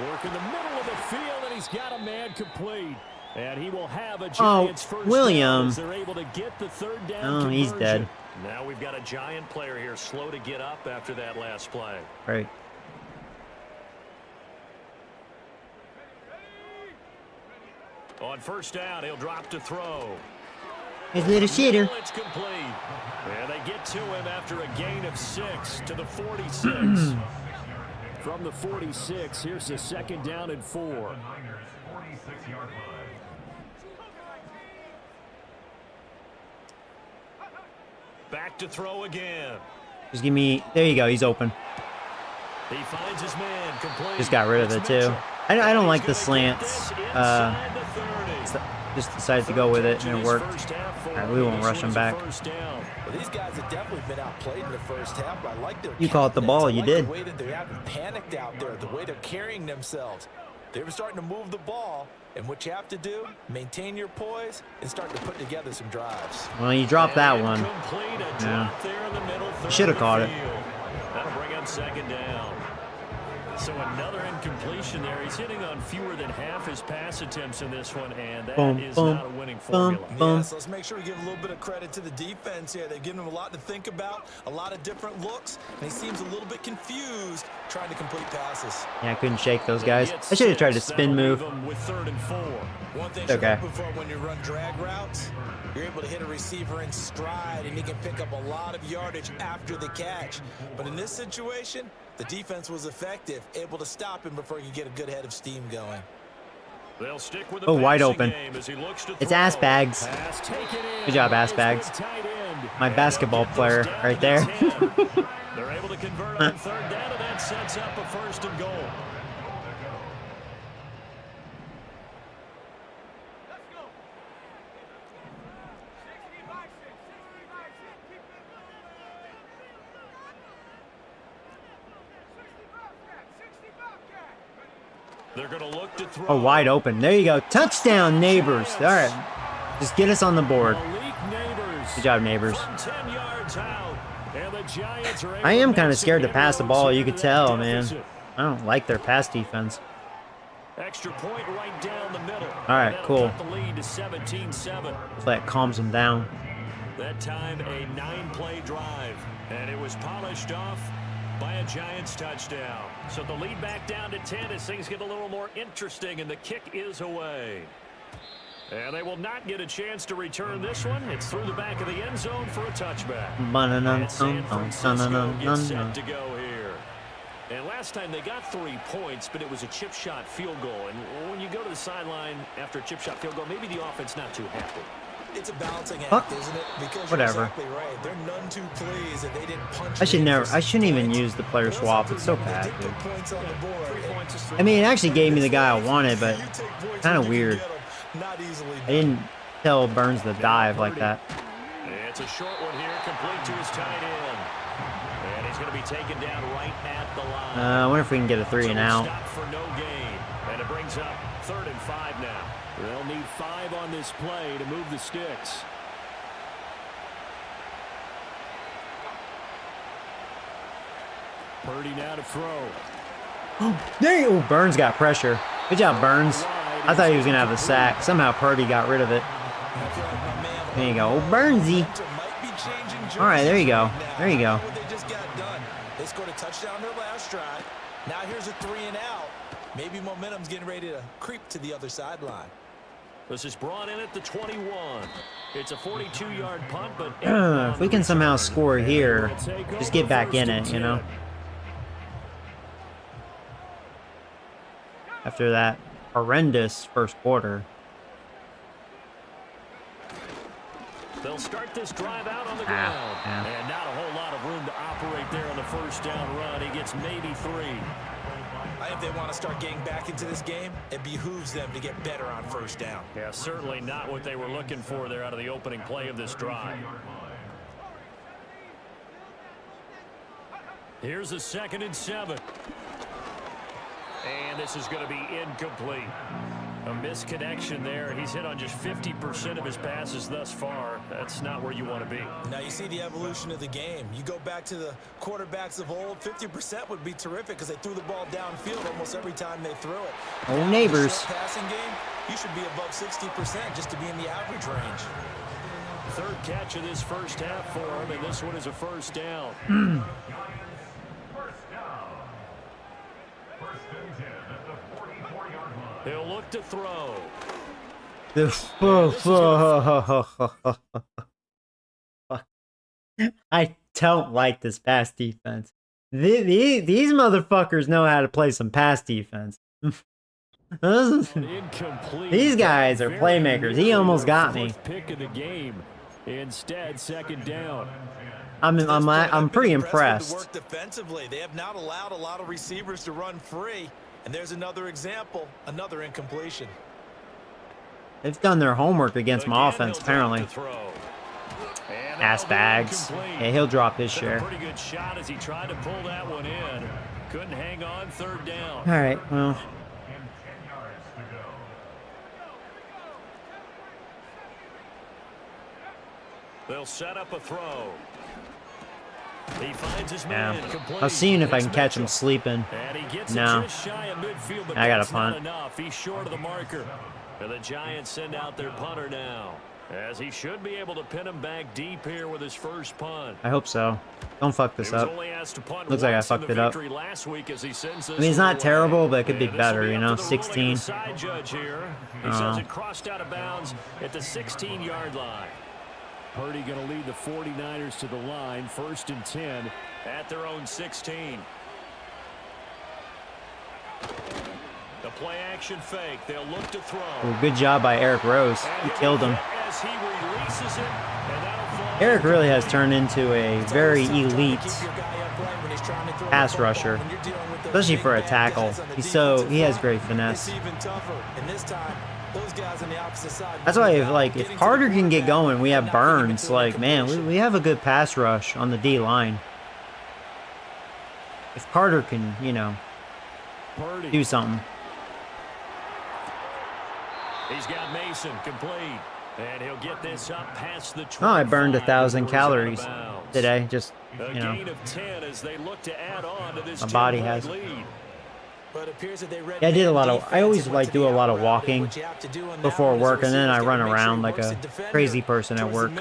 Work in the middle of the field, and he's got a man complete. And he will have a Giants first William. down as they're able to get the 3rd down Oh, he's conversion. dead. Now we've got a Giant player here slow to get up after that last play. Right. On first down, he'll drop to throw. He's a little shitter. It's complete. And they get to him after a gain of 6 to the 46. From the 46, here's the 2nd down and 4. Back to throw again. Just give me. There you go. He's open. He finds his man complete. Just got rid of it too. I don't like the slants. Just decided to go with it and it worked. Alright, we won't rush him back. Well, these guys have definitely been outplayed in the first half, but I like their You caught the ball, confidence. you I like did. the way that they haven't panicked out there, the way they're carrying themselves. They were starting to move the ball, and what you have to do, maintain your poise and start to put together some drives. Well, you dropped that one. Yeah. Should have caught it. That'll bring up 2nd down. So another incompletion there. He's hitting on fewer than half his pass attempts in this one, and that is not a winning formula. Yes, let's make sure we give a little bit of credit to the defense here. They've given him a lot to think about, a lot of different looks, and he seems a little bit confused trying to complete passes. Yeah, I couldn't shake those guys. I should have tried to spin move. With 3rd and 4. One thing Okay. you're hoping for when you run drag routes, you're able to hit a receiver in stride, and he can pick up a lot of yardage after the catch. But in this situation, the defense was effective, able to stop him before he could get a good head of steam going. They'll stick with the Oh, wide passing open. game as he looks to It's throw. ass bags. Pass taken in. Good job, ass There's bags. the tight end. My And basketball they'll get player this down right to there. 10. They're able to convert on 3rd down, and that sets up a 1st and goal. They're going to look to throw. Oh, wide open. There you go. Touchdown, Neighbors. All right. Just get us on the board. Malik Neighbors Good job, Neighbors. from 10 yards out. And the Giants are able I am to kind make of scared to some pass the inroads ball. You into could that tell, man. deficit. I don't like their pass defense. Extra point right down the middle. All right, That'll cool. cut the lead to 17-7. Hopefully that calms them down. That time a 9-play drive. And it was polished off by a Giants touchdown. So the lead back down to 10 as things get a little more interesting, and the kick is away. And they will not get a chance to return this one. It's through the back of the end zone for a touchback. And San Francisco gets set to go here. And last time they got 3 points, but it was a chip shot field goal. And when you go to the sideline after a chip shot field goal, maybe the offense not too happy. It's a balancing act, isn't it? Because Whatever. you're exactly right. They're none too pleased that they didn't punch. I shouldn't even use the player swap. It's so bad, dude. Points on the board. 3 points is I mean, it actually gave me the guy I wanted, but You take points kind of when you weird. get 'em. Not easily I didn't tell Burns to dive like that. It's a short one here, complete to his tight end. And he's going to be taken down right at the line. I wonder if we can get a 3 and out. Stop for no gain. And it brings up 3rd and 5 now. They'll need 5 on this play to move the sticks. Purdy now to throw. There you go. Burns got pressure. Good job, Burns. I thought he was going to have the sack. Somehow Purdy got rid of it. There you go. Oh, Burnsy. All right, there you go. There you go. What they just got done. They scored a touchdown their last drive. Now here's a 3 and out. Maybe momentum's getting ready to creep to the other sideline. This is brought in at the 21. It's a 42-yard punt, but If we can somehow score here, just get back in it, you know. after that horrendous first quarter. They'll start this drive out on the ground. Yeah. And not a whole lot of room to operate there on the first down run. He gets maybe 3. I think they want to start getting back into this game. It behooves them to get better on first down. Yeah, certainly not what they were looking for there out of the opening play of this drive. Here's a 2nd and 7. And this is going to be incomplete. A misconnection there. He's hit on just 50% of his passes thus far. That's not where you want to be. Now you see the evolution of the game. You go back to the quarterbacks of old, 50% would be terrific because they threw the ball downfield almost every time they threw it. Oh, neighbors. In the passing game, you should be above 60% just to be in the average range. 3rd catch of this first half for him, and this one is a first down. He'll look to throw. I don't like this pass defense. These motherfuckers know how to play some pass defense. These guys are playmakers. He almost got me. Pick of the game. Instead, 2nd down. I'm pretty impressed. Work defensively. They have not allowed a lot of receivers to run free. And there's another example, another incompletion. They've done their homework against my offense, apparently. Ass bags. Yeah, he'll drop his share. Pretty good shot as he tried to pull that one in. Couldn't hang on 3rd down. All right, well. They'll set up a throw. He finds his Yeah, man. Complete. I was seeing if I can catch him sleeping. And he gets No, just shy of midfield, but I got a that's not punt. enough. He's short of the marker. And the Giants send out their punter now, as he should be able to pin him back deep here with his first punt. I hope so. Don't fuck this up. Looks like I fucked it up. I mean, it's not terrible, but it could be better, you know, 16. Side judge here. He says it crossed out of bounds at the 16-yard line. Purdy going to lead the 49ers to the line, 1st and 10 at their own 16. The play action fake. They'll look to throw. Well, good job by Eric Rose. He killed him. As he releases it, and that'll fall. Eric really has turned into a very elite pass rusher, especially for a tackle. He has great finesse. That's why if Carter can get going, we have Burns. Like, man, we have a good pass rush on the D line. If Carter can, you know, do something. He's got Mason complete, and he'll get this up past the 25. Oh, I burned 1,000 calories today. Just, you know, gain of 10 as they look to add on to this my body has. lead. Yeah, I did a lot of. I always do a lot of walking before work, and then I run around like a crazy person at work,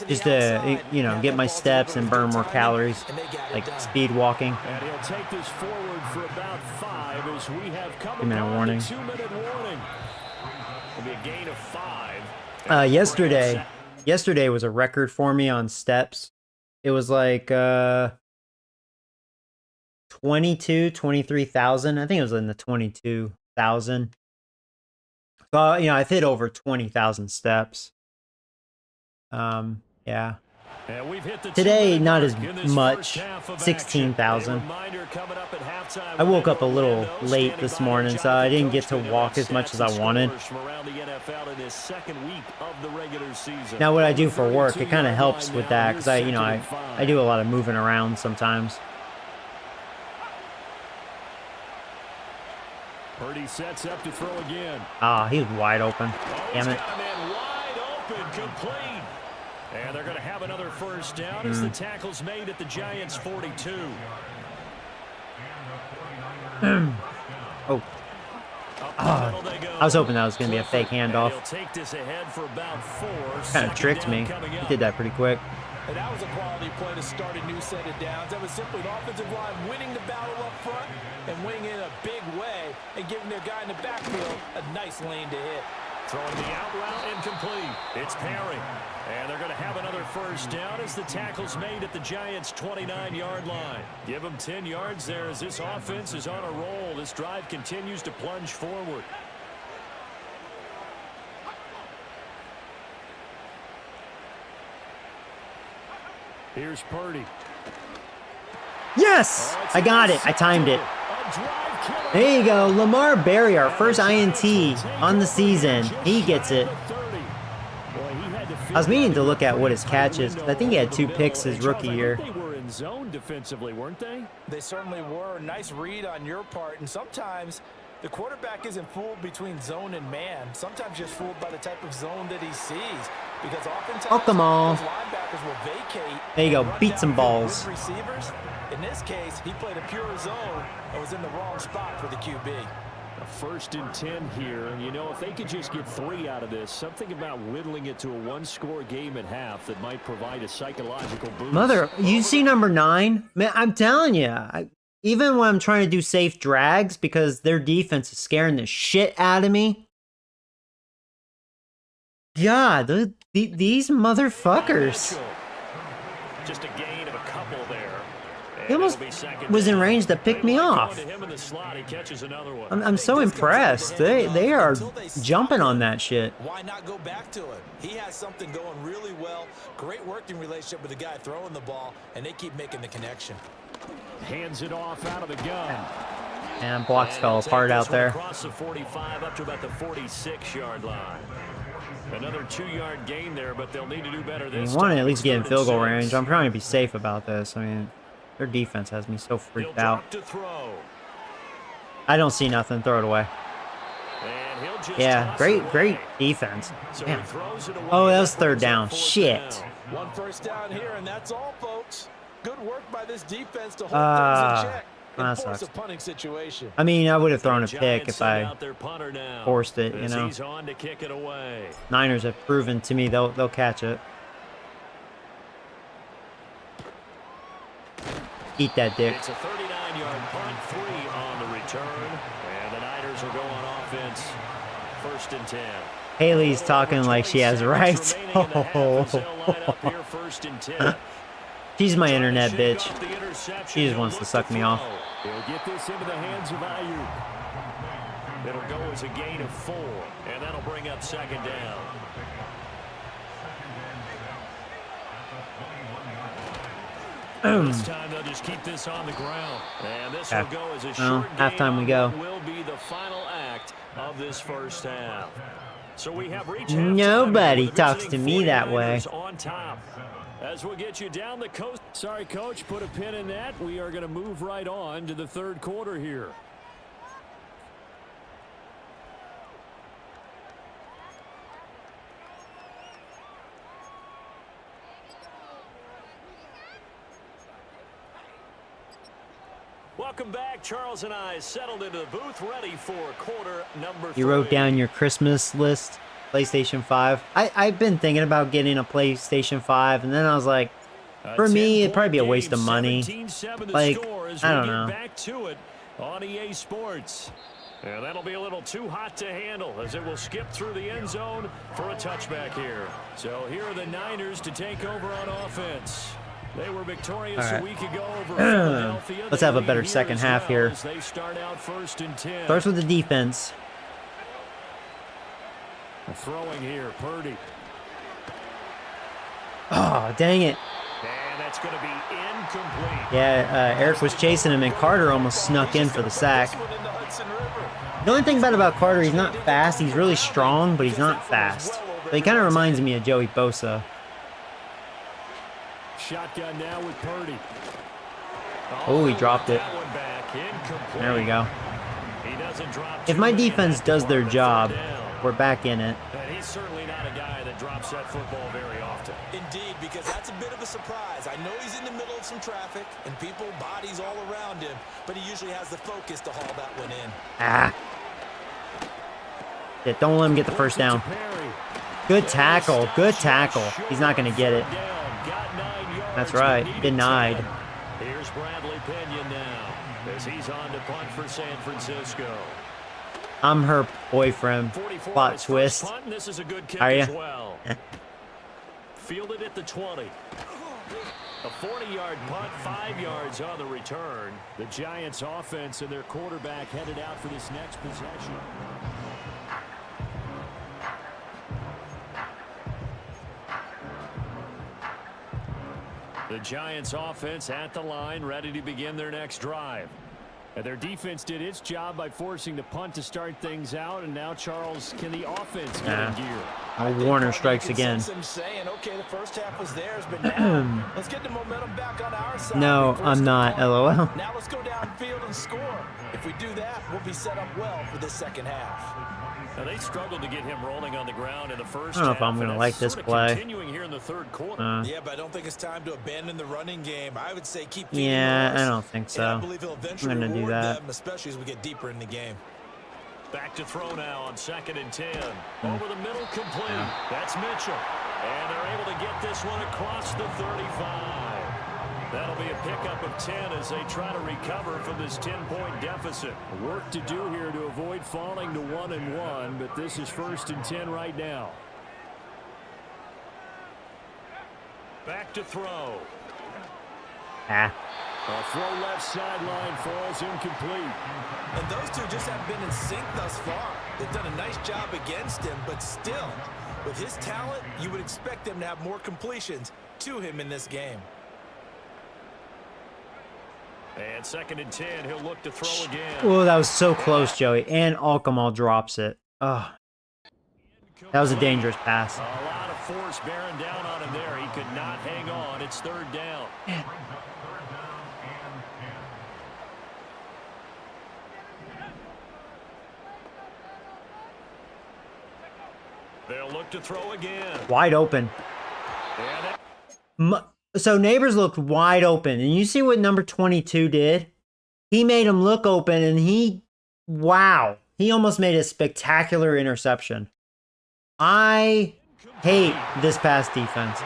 just to, you know, get my steps and burn more calories, like speed walking. And he'll take this forward for about 5 as we have come 2-minute warning. 2-minute warning. It'll be a gain of 5. Yesterday was a record for me on steps. It was like 23,000. I think it was in the 22,000. So, you know, I've hit over 20,000 steps. Yeah. Today, not as much, 16,000. I woke up a little late this morning, so I didn't get to walk as much as I wanted. Now, what I do for work, it kind of helps with that, because I do a lot of moving around sometimes. Purdy sets up to throw again. Ah, he was wide open. Damn it. Wide open, complete. And they're going to have another first down as the tackle's made at the Giants' 42. Oh. I was hoping that was going to be a fake handoff. Kind of tricked me. He did that pretty quick. And that was a quality play to start a new set of downs. That was simply an offensive line winning the battle up front and winning in a big way and giving their guy in the backfield a nice lane to hit. Throwing the out route incomplete. It's Perry. And they're going to have another first down as the tackle's made at the Giants' 29-yard line. Give them 10 yards there as this offense is on a roll. This drive continues to plunge forward. Here's Purdy. Yes! I got it. I timed it. There you go. Lamar Berry, our first INT on the season. He gets it. I was meaning to look at what his catch is, because I think he had 2 picks his rookie year. They were in zone defensively, weren't they? They certainly were. Nice read on your part. And sometimes the quarterback isn't fooled between zone and man. Sometimes just fooled by the type of zone that he sees. Because oftentimes come on. linebackers will vacate. There you go. Beat some balls. Receivers. In this case, he played a pure zone and was in the wrong spot for the QB. A 1st and 10 here, and you know, if they could just get 3 out of this, something about whittling it to a 1-score game at half that might provide a psychological boost. Mother, you see number 9? Man, I'm telling you, even when I'm trying to do safe drags because their defense is scaring the shit out of me. God, these motherfuckers. Just a gain of a couple there. He almost was in range to pick me off. I'm so impressed. They are jumping on that shit. Why not go back to it? He has something going really well. Great working relationship with the guy throwing the ball, and they keep making the connection. Hands it off out of the gun. And blocks fell apart out there. Across the 45 up to about the 46-yard line. Another 2-yard gain there, but they'll need to do better this time. You want to at least get in field goal range. I'm trying to be safe about this. I mean, their defense has me so freaked out. I don't see nothing. Throw it away. Yeah, great defense. Damn. Oh, that was 3rd down. Shit. 1 first down here, and that's all, folks. Good work by this defense to hold things in check and force a punting situation. I mean, I would have thrown a pick if I forced it, you know. Niners have proven to me they'll catch it. Eat that dick. It's a 39-yard punt, 3 on the return, and the Niners will go on offense. 1st and 10. Haley's talking like she has rights. She's my internet bitch. She just wants to suck me off. He'll get this into the hands of Ayuk. It'll go as a gain of 4, and that'll bring up 2nd down. This time they'll just keep this on the ground. And this will go as a short halftime we go. Will be the final act of this first half. So we have reached nobody talks to me that way. On top. As we'll get you down the coast. Sorry, Coach, put a pin in that. We are going to move right on to the 3rd quarter here. Welcome back. Charles and I settled into the booth, ready for quarter number 3. You wrote down your Christmas list, PlayStation 5. I've been thinking about getting a PlayStation 5, and then I was like, for me, it'd probably be a waste of money. Like, I don't know. Back to it on EA Sports. And that'll be a little too hot to handle as it will skip through the end zone for a touchback here. So here are the Niners to take over on offense. They were victorious a week ago over Philadelphia. Let's have a better second half here. They start out 1st and 10. Starts with the defense. Throwing here, Purdy. Oh, dang it. And that's going to be incomplete. Yeah, Eric was chasing him, and Carter almost snuck in for the sack. The only thing bad about Carter, he's not fast. He's really strong, but he's not fast. So he kind of reminds me of Joey Bosa. Shotgun now with Purdy. Oh, he dropped it. There we go. If my defense does their job, we're back in it. And he's certainly not a guy that drops that football very often. Indeed, because that's a bit of a surprise. I know he's in the middle of some traffic and people, bodies all around him, but he usually has the focus to haul that one in. Ah. Yeah, don't let him get the first down. Good tackle. Good tackle. He's not going to get it. That's right. Denied. Here's Bradley Pinion now as he's on to punt for San Francisco. I'm her boyfriend. 44 Plot is first twist. punt, and this is a good kick Are ya? as well. Fielded at the 20. A 40-yard punt, 5 yards on the return. The Giants offense and their quarterback headed out for this next possession. The Giants offense at the line, ready to begin their next drive. And their defense did its job by forcing the punt to start things out. And now, Charles, can the offense get in gear? Warner strikes again. Saying, okay, the first half was theirs, but now let's get the momentum back on our side. No, I'm not. LOL. Now let's go downfield and score. If we do that, we'll be set up well for the second half. Now they struggled to get him rolling on the ground in the first I don't know half, if I'm going to like this play. Continuing here in the third quarter. Yeah, but I don't think it's time to abandon the running game. I would say keep. Yeah, I don't think so. I believe he'll eventually I'm going to do that. them, especially as we get deeper in the game. Back to throw now on 2nd and 10. Over the middle, complete. That's Mitchell. And they're able to get this one across the 35. That'll be a pickup of 10 as they try to recover from this 10-point deficit. Work to do here to avoid falling to 1-1, but this is 1st and 10 right now. Back to throw. A throw left sideline falls incomplete. And those two just haven't been in sync thus far. They've done a nice job against him, but still, with his talent, you would expect them to have more completions to him in this game. And 2nd and 10, he'll look to throw again. Oh, that was so close, Joey. And Alkamal drops it. Oh, that was a dangerous pass. A lot of force bearing down on him there. He could not hang on. It's 3rd down. They'll look to throw again. Wide open. So Neighbors looked wide open. And you see what number 22 did? He made him look open, and wow. He almost made a spectacular interception. I hate this pass defense.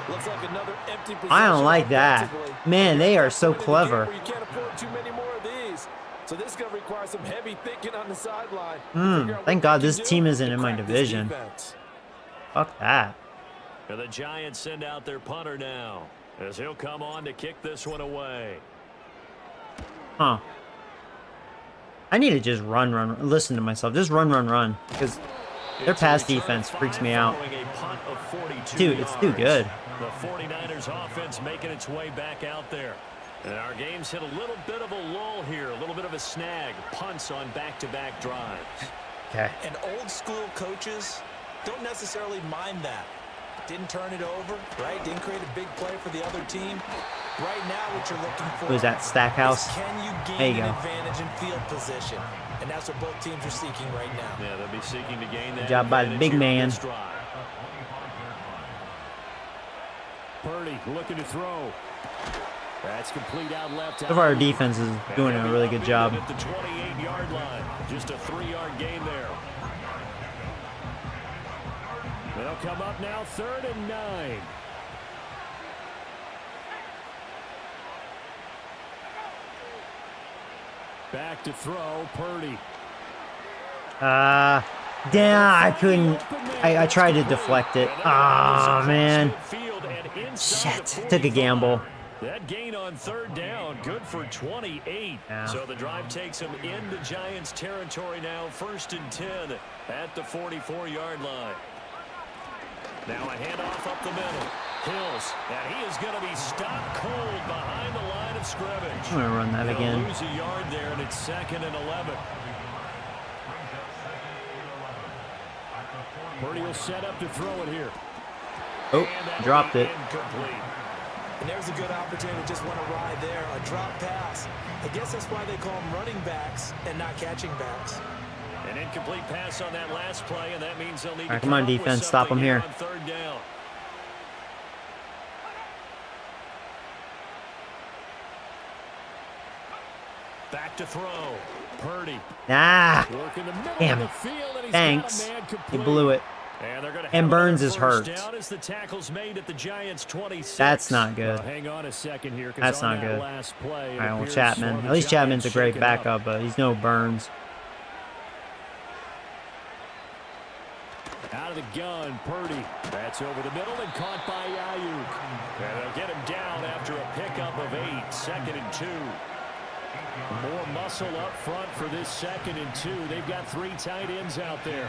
Looks like another empty possession. I don't like that. Man, they are so clever. You can't afford too many more of these. So this is going to require some heavy thinking on the sideline. Thank God this team isn't in my division. Fuck that. And the Giants send out their punter now, as he'll come on to kick this one away. Huh. I need to just run. Listen to myself. Just run. Because their pass defense freaks me out. Dude, it's too good. The 49ers offense making its way back out there. And our game's hit a little bit of a lull here, a little bit of a snag. Punts on back-to-back drives. Okay. And old school coaches don't necessarily mind that. Didn't turn it over, right? Didn't create a big play for the other team. Right now, what you're looking for Who's that, Stackhouse? is can you There gain you an go. advantage in field position? And that's what both teams are seeking right now. Yeah, they'll be seeking to gain that. Good job by the big man. Purdy looking to throw. That's complete out left. So far, our defense is doing a really good job. At the 28-yard line. Just a 3-yard gain there. They'll come up now, 3rd and 9. Back to throw, Purdy. Yeah, I couldn't. I tried to deflect it. Ah, man. Shit. Took a gamble. That gain on 3rd down, good for 28. Yeah. So the drive takes them into Giants territory now, 1st and 10 at the 44-yard line. Now a handoff up the middle. Hills, and he is going to be stopped cold behind the line of scrimmage. I'm going to run that They'll again. lose a yard there, and it's 2nd and 11. Purdy will set up to throw it here. Oh, dropped it. Incomplete. And there's a good opportunity to just went awry there. A drop pass. I guess that's why they call them running backs and not catching backs. An incomplete pass on that last play, and that means they'll need to come on, up with defense, stop something them here. on 3rd down. Back to throw. Purdy. Ah, Work in the middle damn of it. the field, and he's Thanks. got a man He complete. blew it. And, they're gonna And have Burns another is first hurt. down as the tackle's made at the Giants' 26. That's not good. Hang on a second here. 'Cause That's on not that good. last play, All right, well, appears Chapman. one of At the least Chapman's a Giants great shaken up. backup, but he's no Burns. Out of the gun, Purdy. That's over the middle and caught by Ayuk. And they'll get him down after a pickup of 8, 2nd and 2. More muscle up front for this 2nd and 2. They've got 3 tight ends out there.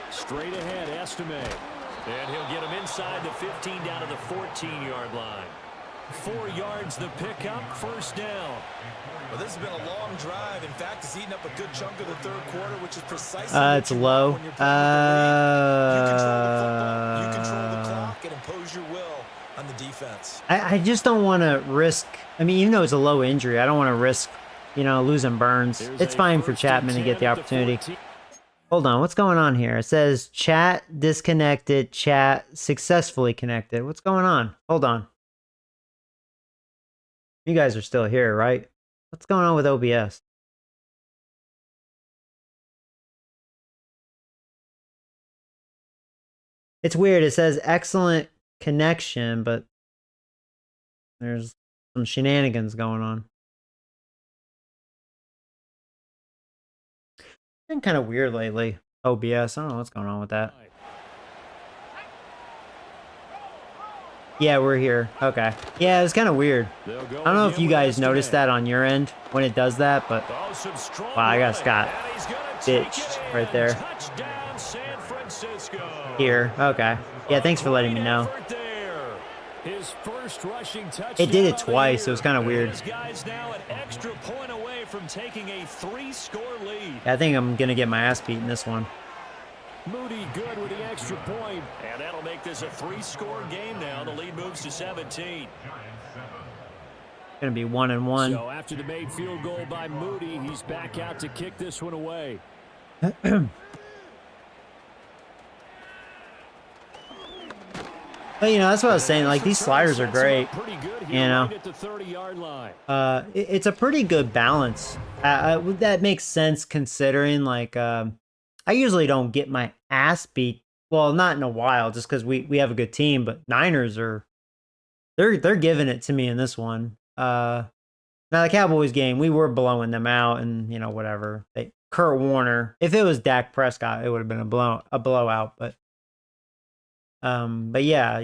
Straight ahead, Estime. And he'll get him inside the 15 down to the 14-yard line. 4 yards the pickup, 1st down. Well, this has been a long drive. In fact, it's eaten up a good chunk of the 3rd quarter, which is precisely it's low. when you're playing with the lead. You control the clock and impose your will on the defense. I just don't want to risk. I mean, even though it's a low injury, I don't want to risk, losing Burns. It's fine for Chapman to get the opportunity. Hold on, what's going on here? It says chat disconnected, chat successfully connected. What's going on? Hold on. You guys are still here, right? What's going on with OBS? It's weird. It says excellent connection, but there's some shenanigans going on. It's been kind of weird lately. OBS, I don't know what's going on with that. Yeah, we're here. Okay. Yeah, it was kind of weird. I don't know if you guys noticed that on your end when it does that, but wow, I got Scott ditched right there. Here. Okay. Yeah, thanks for letting me know. It did it twice. It was kind of weird. Yeah, I think I'm going to get my ass beat in this one. Moody good with the extra point, and that'll make this a 3-score game now. The lead moves to 17. Gonna be 1-1. So after the made field goal by Moody, he's back out to kick this one away. But that's what I was saying. Like, these sliders are great. It's a pretty good balance. That makes sense considering, like, I usually don't get my ass beat. Well, not in a while, just because we have a good team. But Niners they're giving it to me in this one. Now the Cowboys game, we were blowing them out, and whatever. Kurt Warner. If it was Dak Prescott, it would have been a blowout. But yeah,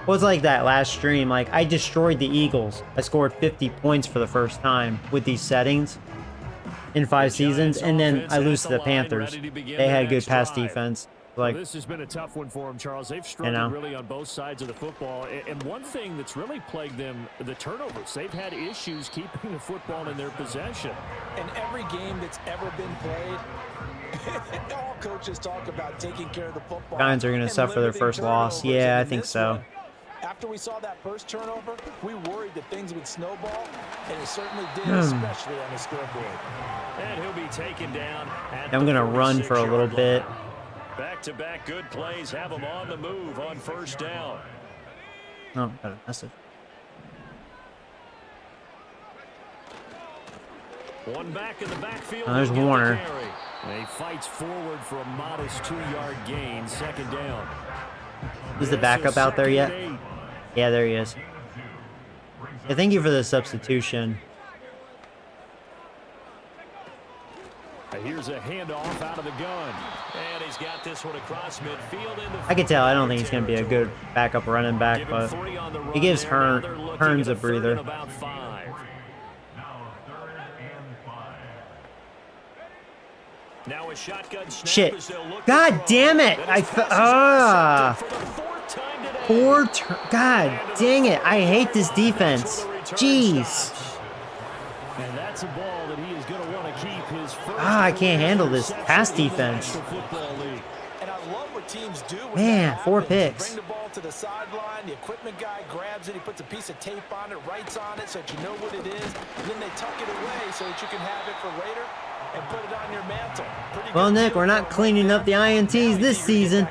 Well, it's like that last stream. Like, I destroyed the Eagles. I scored 50 points for the first time with these settings in 5 seasons, and then I lose to the Panthers. They had good pass defense. Like, this has been a tough one for them, Charles. They've struggled really on both sides of the football. And one thing that's really plagued them, the turnovers. They've had issues keeping the football in their possession. In every game that's ever been played, all coaches talk about taking care of the football. Giants are going to suffer their first loss. Yeah, I think so. After we saw that first turnover, we worried that things would snowball, and it certainly did, especially on the scoreboard. And he'll be taken down. I'm going to run for a little bit. Back-to-back good plays have them on the move on 1st down. Oh, got a message. One back in the backfield. Oh, there's Warner. He fights forward for a modest 2-yard gain, 2nd down. Is the backup out there yet? Yeah, there he is. Yeah, thank you for the substitution. Here's a handoff out of the gun. And he's got this one across midfield. I can tell. I don't think he's going to be a good backup running back, but he gives Hearns a breather. Now a shotgun snap. Shit. God damn it. God dang it. I hate this defense. Jeez. And that's a ball that he is going to want to keep his first. I can't handle this pass defense. And I love what teams do. Man, 4 picks. Bring the ball to the sideline. The equipment guy grabs it. He puts a piece of tape on it, writes on it so that you know what it is. And then they tuck it away so that you can have it for later and put it on your mantle. Well, Nick, we're not cleaning up the INTs this season.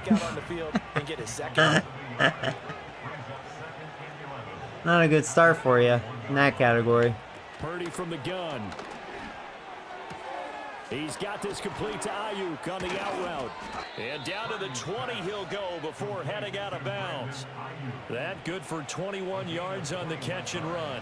Not a good start for you in that category. Purdy from the gun. He's got this complete to Ayuk on the out route. And down to the 20 he'll go before heading out of bounds. That good for 21 yards on the catch and run.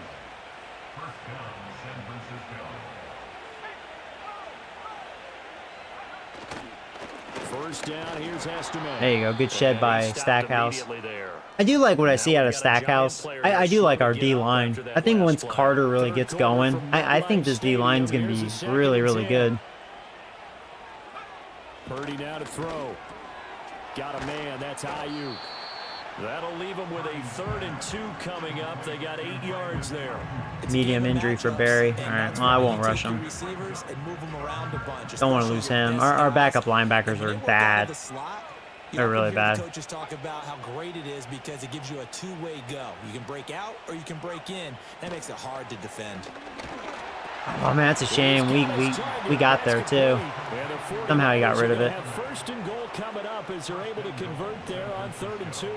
First down, here's Estime. There you go. Good shed by Stopped Stackhouse. immediately there. I do like what I see out of Stackhouse. I do like our D-line. I think once Carter really gets going, I think this D-line is going to be really, really good. Purdy now to throw. Got a man. That's Ayuk. That'll leave them with a 3rd and 2 coming up. They got 8 yards there. Medium injury for Barry. All right, well, I won't rush him. Don't want to lose him. Our backup linebackers are bad. They're really bad. Coaches talk about how great it is because it gives you a two-way go. You can break out or you can break in. That makes it hard to defend. Oh man, that's a shame. We got there too. Somehow he got rid of it. First and goal coming up as they're able to convert there on 3rd and 2.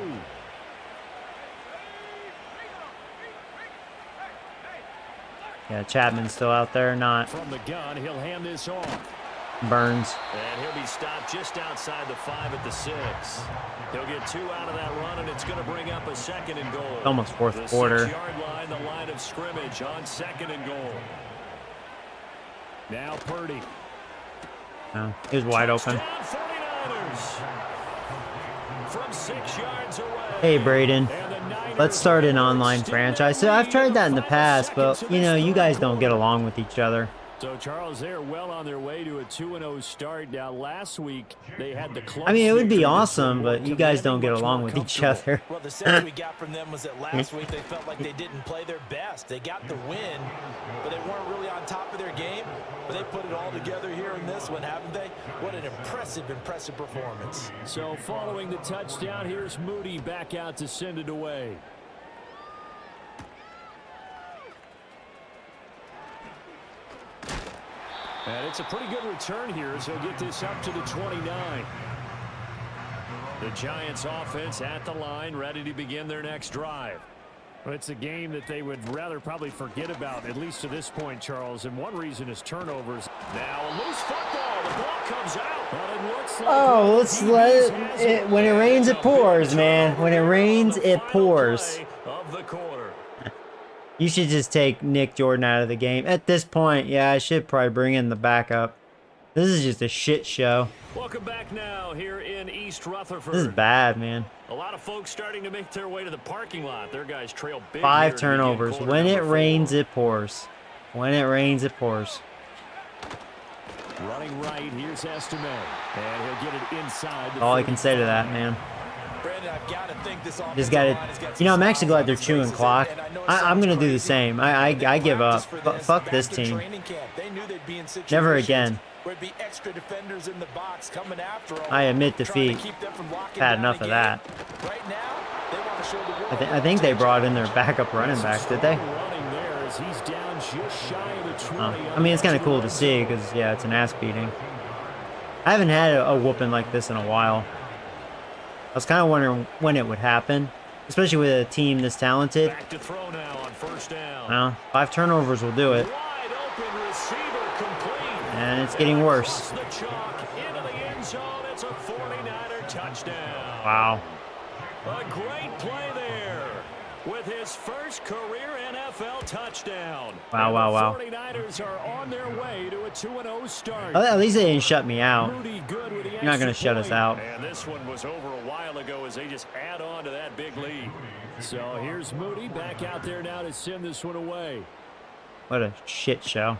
Yeah, Chapman's still out there, not From the gun, he'll hand this off. Burns. And he'll be stopped just outside the 5 at the 6. He'll get 2 out of that run, and it's going to bring up a 2nd and goal. Almost fourth the quarter. 6-yard line, the line of scrimmage on 2nd and goal. Now Purdy. No, he was wide open. Touchdown 49ers. From 6 yards away. Hey, Braden. Let's start an online franchise. So I've tried that in the past, but, you know, you guys don't get along with each other. So, Charles, they're well on their way to a 2-0 start. Now, last week, they had the close. I mean, it would be awesome, but you guys don't get along with each other. Well, the sense we got from them was that last week they felt like they didn't play their best. They got the win, but they weren't really on top of their game. But they put it all together here in this one, haven't they? What an impressive performance. So, following the touchdown, here's Moody back out to send it away. And it's a pretty good return here as he'll get this up to the 29. The Giants offense at the line, ready to begin their next drive. Well, it's a game that they would rather probably forget about, at least to this point, Charles. And one reason is turnovers. Now a loose football. The ball comes out. But it looks like Let's let it. When it rains, it pours, man. When it rains, it pours. Of the quarter. You should just take Nick Jordan out of the game. At this point, yeah, I should probably bring in the backup. This is just a shit show. Welcome back now here in East Rutherford. This is bad, man. A lot of folks starting to make their way to the parking lot. Their guys trail big. 5 turnovers. When it rains, it pours. When it rains, it pours. Running right, here's Estime. And he'll get it inside. All I can say to that, man. Brandon, I've got to think this Just got to, you know, I'm actually glad they're chewing clock. I'm going to do the same. I give up. Fuck this team. Never again. I admit defeat. Had enough of that. I think they brought in their backup running back, did they? I mean, it's kind of cool to see because, yeah, it's an ass beating. I haven't had a whooping like this in a while. I was kind of wondering when it would happen, especially with a team this talented. Back to throw now on first down. Well, 5 turnovers will do it. Wide open receiver complete. And it's getting worse. The chalk into the end zone. It's a 49er touchdown. Wow. A great play there with his first career NFL touchdown. Wow, wow, wow. The 49ers are on their way to a 2-0 start. At least they didn't shut me out. Moody good with the You're not going to shut us out. And this one was over a while ago as they just add on to that big lead. So here's Moody back out there now to send this one away. What a shit show.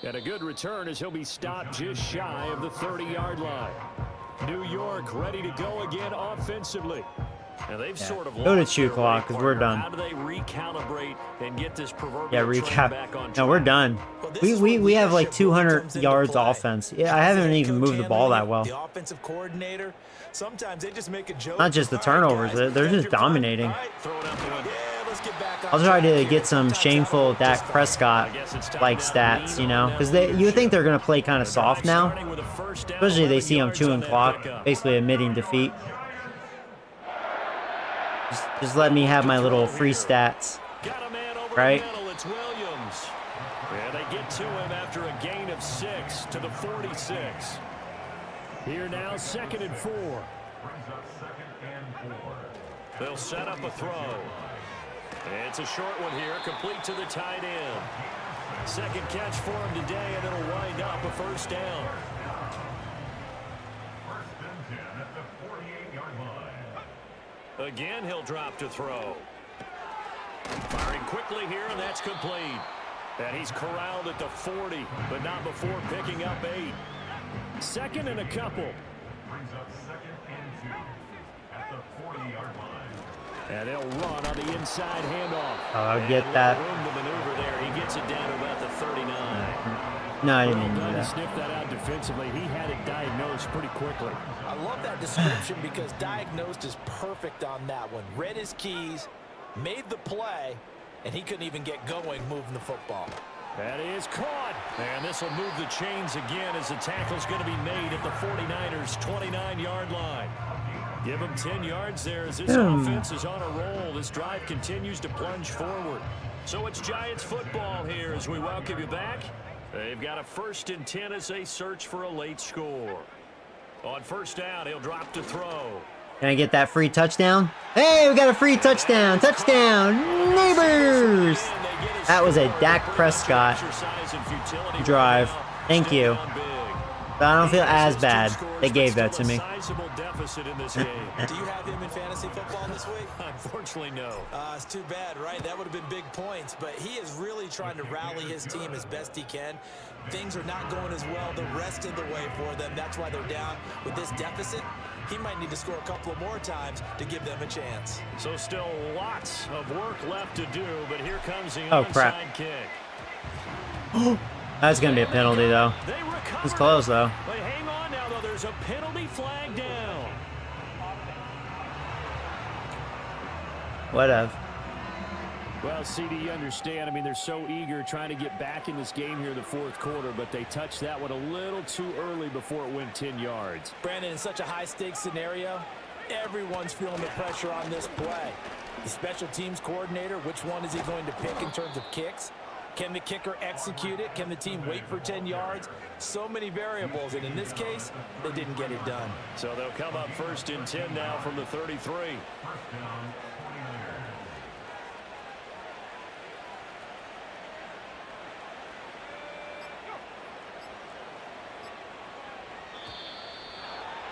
And a good return as he'll be stopped just shy of the 30-yard line. New York ready to go again offensively. And they've sort of go to chew clock because we're done. How do they recalibrate and get this proverbial recap. back on track? No, we're done. We have like 200 yards offense. Yeah, I haven't even moved the ball that well. The offensive coordinator, sometimes they just make a joke. Not just the turnovers, they're just dominating. I'll try to get some shameful Dak Prescott-like stats, you know, because you would think they're going to play kind of soft now, especially they see him chewing clock, basically admitting defeat. Just let me have my little free stats, right? Yeah, they get to him after a gain of 6 to the 46. Here now, 2nd and 4. They'll set up a throw. It's a short one here, complete to the tight end. Second catch for him today, and it'll wind up a first down. Again, he'll drop to throw. Firing quickly here, and that's complete. And he's corralled at the 40, but not before picking up 8. Second and a couple. Brings up second and 2 at the 40-yard line. And they'll run on the inside handoff. Oh, I'll get that. Room to maneuver there. He gets it down to about the 39. No, I didn't mean to Well do done to that. sniff that out defensively. He had it diagnosed pretty quickly. I love that description because diagnosed is perfect on that one. Read his keys, made the play, and he couldn't even get going moving the football. That is caught. And this will move the chains again as the tackle's going to be made at the 49ers' 29-yard line. Give him 10 yards there as this offense is on a roll. This drive continues to plunge forward. So it's Giants football here as we welcome you back. They've got a 1st and 10 as they search for a late score. On first down, he'll drop to throw. Can I get that free touchdown? Hey, we got a free touchdown. Touchdown, neighbors. That was a Dak Prescott drive. Thank you. But I don't feel as bad. They gave that to me. Deficit in this game. Do you have him in fantasy football this week? Unfortunately, no. It's too bad, right? That would have been big points, but he is really trying to rally his team as best he can. Things are not going as well the rest of the way for them. That's why they're down with this deficit. He might need to score a couple of more times to give them a chance. So still lots of work left to do, but here comes the Oh, crap. onside kick. That's going to be a penalty, though. They recover. It's close, though. But hang on now, though. There's a penalty flag down. Whatever. Well, CD, you understand. I mean, they're so eager trying to get back in this game here in the 4th quarter, but they touched that one a little too early before it went 10 yards. Brandon, in such a high-stakes scenario, everyone's feeling the pressure on this play. The special teams coordinator, which one is he going to pick in terms of kicks? Can the kicker execute it? Can the team wait for 10 yards? So many variables, and in this case, they didn't get it done. So they'll come up 1st and 10 now from the 33.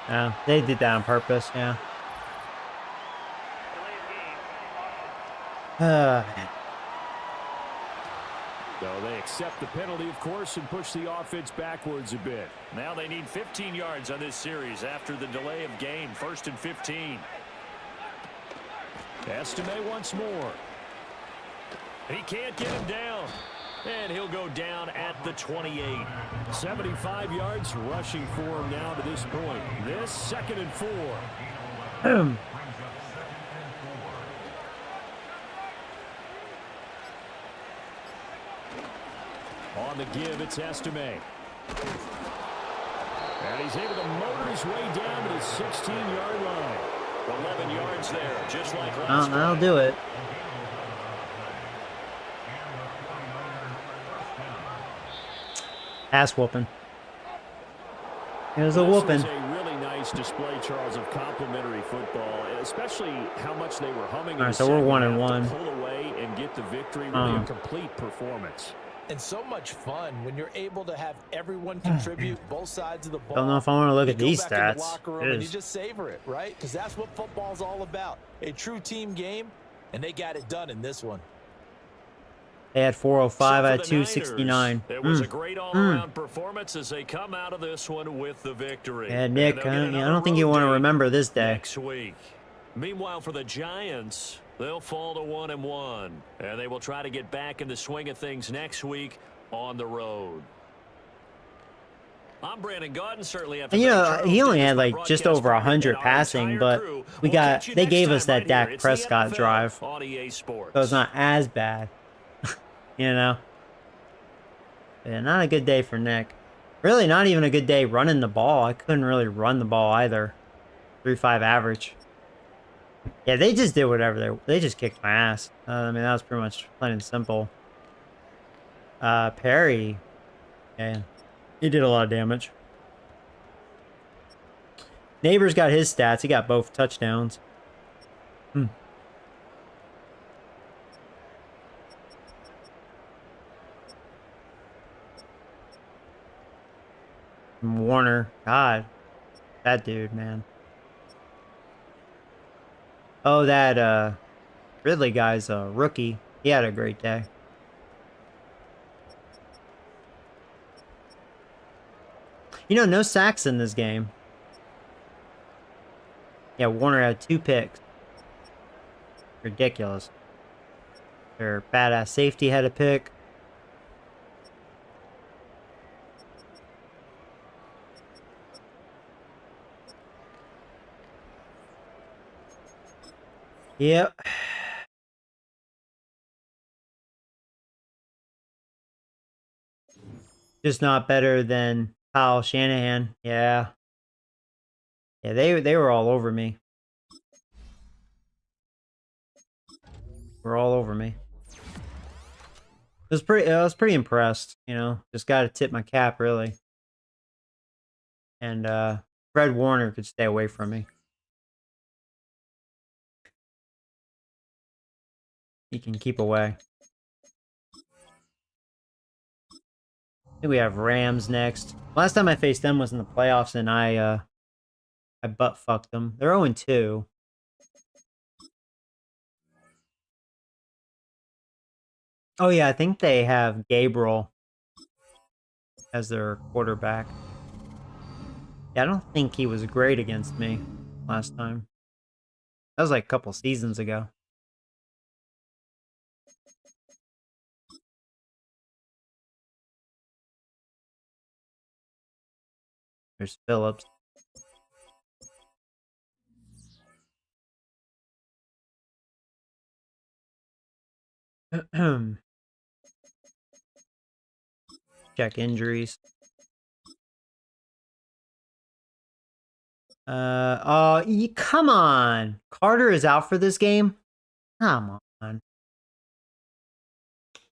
Yeah, they did that on purpose, yeah. So they accept the penalty, of course, and push the offense backwards a bit. Now they need 15 yards on this series after the delay of game. 1st and 15. Estime once more. He can't get him down. And he'll go down at the 28. 75 yards rushing for him now to this point. This 2nd and 4. On the give, it's Estime. And he's able to motor his way down to the 16-yard line. 11 yards there, just like last time. I'll do it. Ass whooping. Here's a whooping. This was a really nice display, Charles, of complimentary football, especially how much they were humming. All right, so we're 1-1. Pull away and get the victory. Really a complete performance. And so much fun when you're able to have everyone contribute both sides of the ball. Don't know if I want to look at You go these back in the stats. locker room and you just savor it, right? Because that's what football's all about. A true team game, and they got it done in this one. They had 405, I had So for the 269. Niners, it was a great all-around performance as they come out of this one with the victory. Yeah, And Nick, they'll get I another don't think you road want to date remember this day. next week. Meanwhile, for the Giants, they'll fall to 1-1, and they will try to get back in the swing of things next week on the road. I'm Brandon Gaudin, certainly have to And, you know, thank he Charles only had Davis, like my just broadcast over partner, 100 and our passing, entire but crew. they We'll catch you they next gave us time that right here. Dak It's the Prescott NFL drive, on EA Sports. so it's not as bad. You know? Yeah, not a good day for Nick. Really not even a good day running the ball. I couldn't really run the ball either. 3.5 average. Yeah, they just did whatever they just kicked my ass. I mean, that was pretty much plain and simple. Perry. Yeah, he did a lot of damage. Neighbors got his stats. He got both touchdowns. Hmm. Warner. God. That dude, man. Oh, that Ridley guy's a rookie. He had a great day. You know, no sacks in this game. Yeah, Warner had 2 picks. Ridiculous. Their badass safety had a pick. Yep. Just not better than Kyle Shanahan. Yeah. Yeah, they were all over me. Were all over me. I was pretty impressed, you know. Just got to tip my cap really. And Fred Warner could stay away from me. He can keep away. I think we have Rams next. Last time I faced them was in the playoffs, and I butt fucked them. They're 0-2. Oh yeah, I think they have Gabriel as their quarterback. Yeah, I don't think he was great against me last time. That was like a couple seasons ago. There's Phillips. Check injuries. Come on. Carter is out for this game? Come on.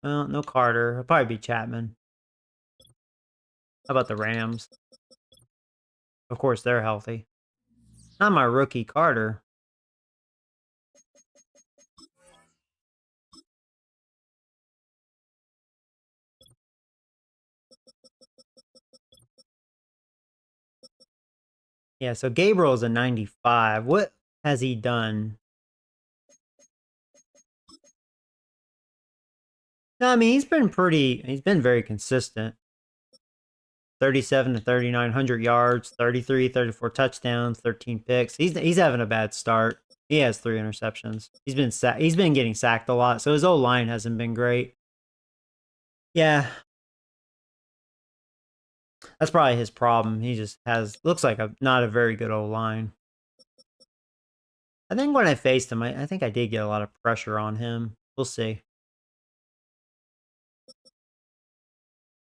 Well, no Carter. It'll probably be Chapman. How about the Rams? Of course, they're healthy. Not my rookie, Carter. Yeah, so Gabriel's a 95. What has he done? No, I mean, he's been very consistent. 37 to 3,900 yards, 33, 34 touchdowns, 13 picks. He's having a bad start. He has 3 interceptions. He's been getting sacked a lot, so his O-line hasn't been great. Yeah. That's probably his problem. He just looks like not a very good O-line. I think when I faced him, I think I did get a lot of pressure on him. We'll see.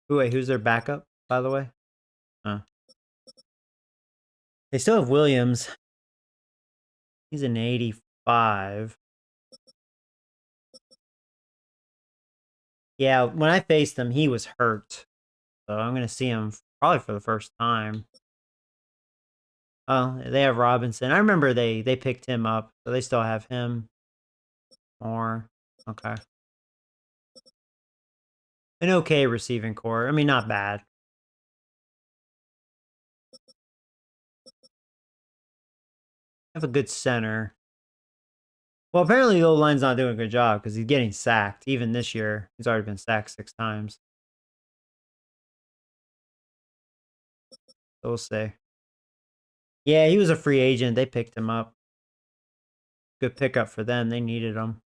Who's their backup, by the way? They still have Williams. He's an 85. Yeah, when I faced him, he was hurt. So I'm going to see him probably for the first time. Oh, they have Robinson. I remember they picked him up, so they still have him. More. Okay. An okay receiving core. I mean, not bad. Have a good center. Well, apparently the O-line's not doing a good job because he's getting sacked. Even this year, he's already been sacked 6 times. So we'll see. Yeah, he was a free agent. They picked him up. Good pickup for them. They needed him.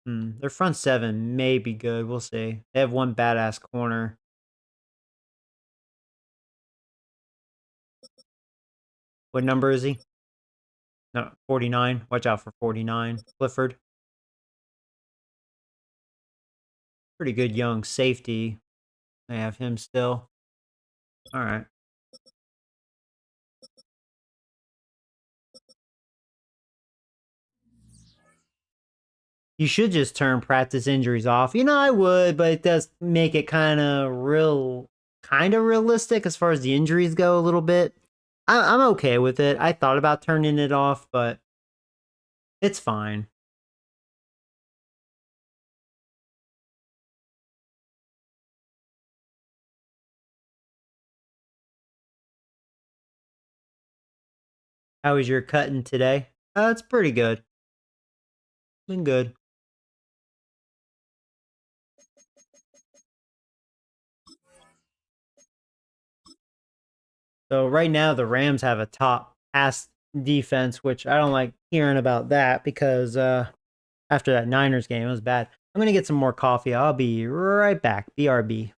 Their front 7 may be good. We'll see. They have one badass corner. What number is he? No, 49. Watch out for 49. Clifford. Pretty good young safety. They have him still. All right. You should just turn practice injuries off. You know, I would, but it does make it kind of kind of realistic as far as the injuries go a little bit. I'm okay with it. I thought about turning it off, but it's fine. How was your cutting today? It's pretty good. Been good. So right now the Rams have a top pass defense, which I don't like hearing about that because after that Niners game, it was bad. I'm gonna get some more coffee. I'll be right back. BRB.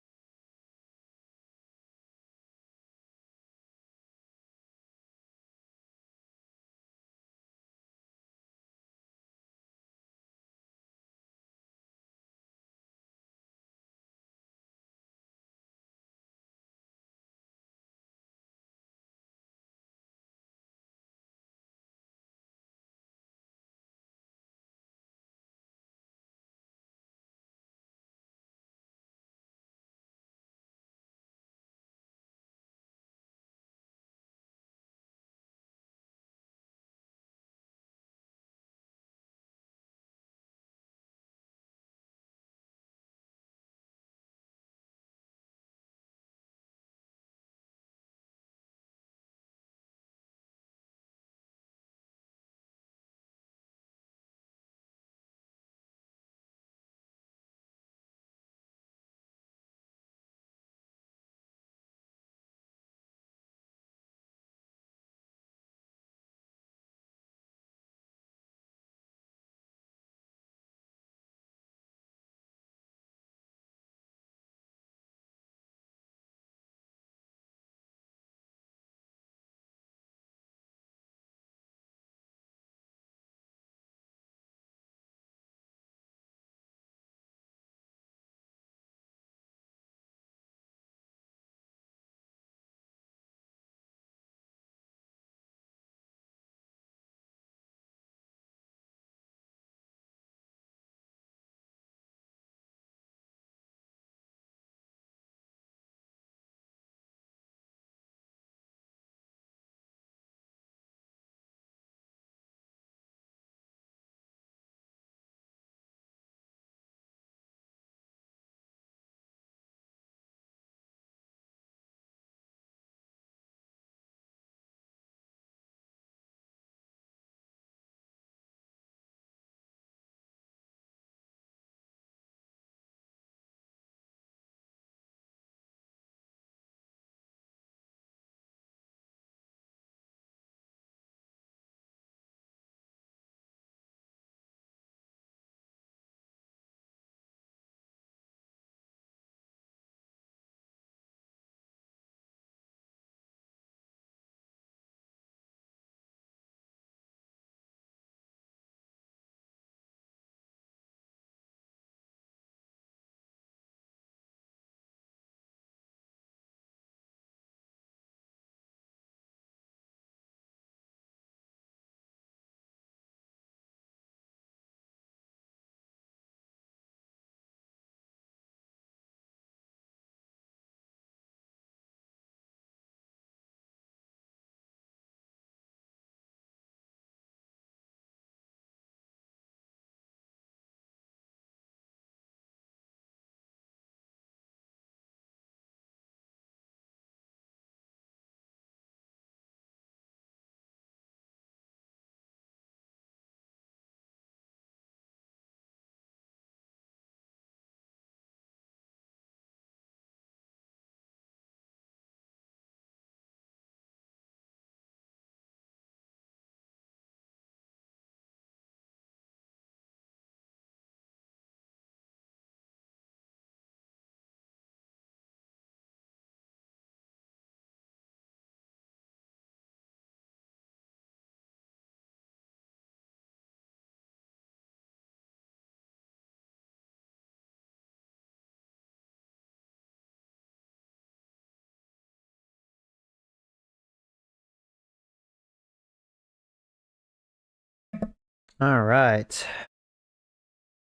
All right.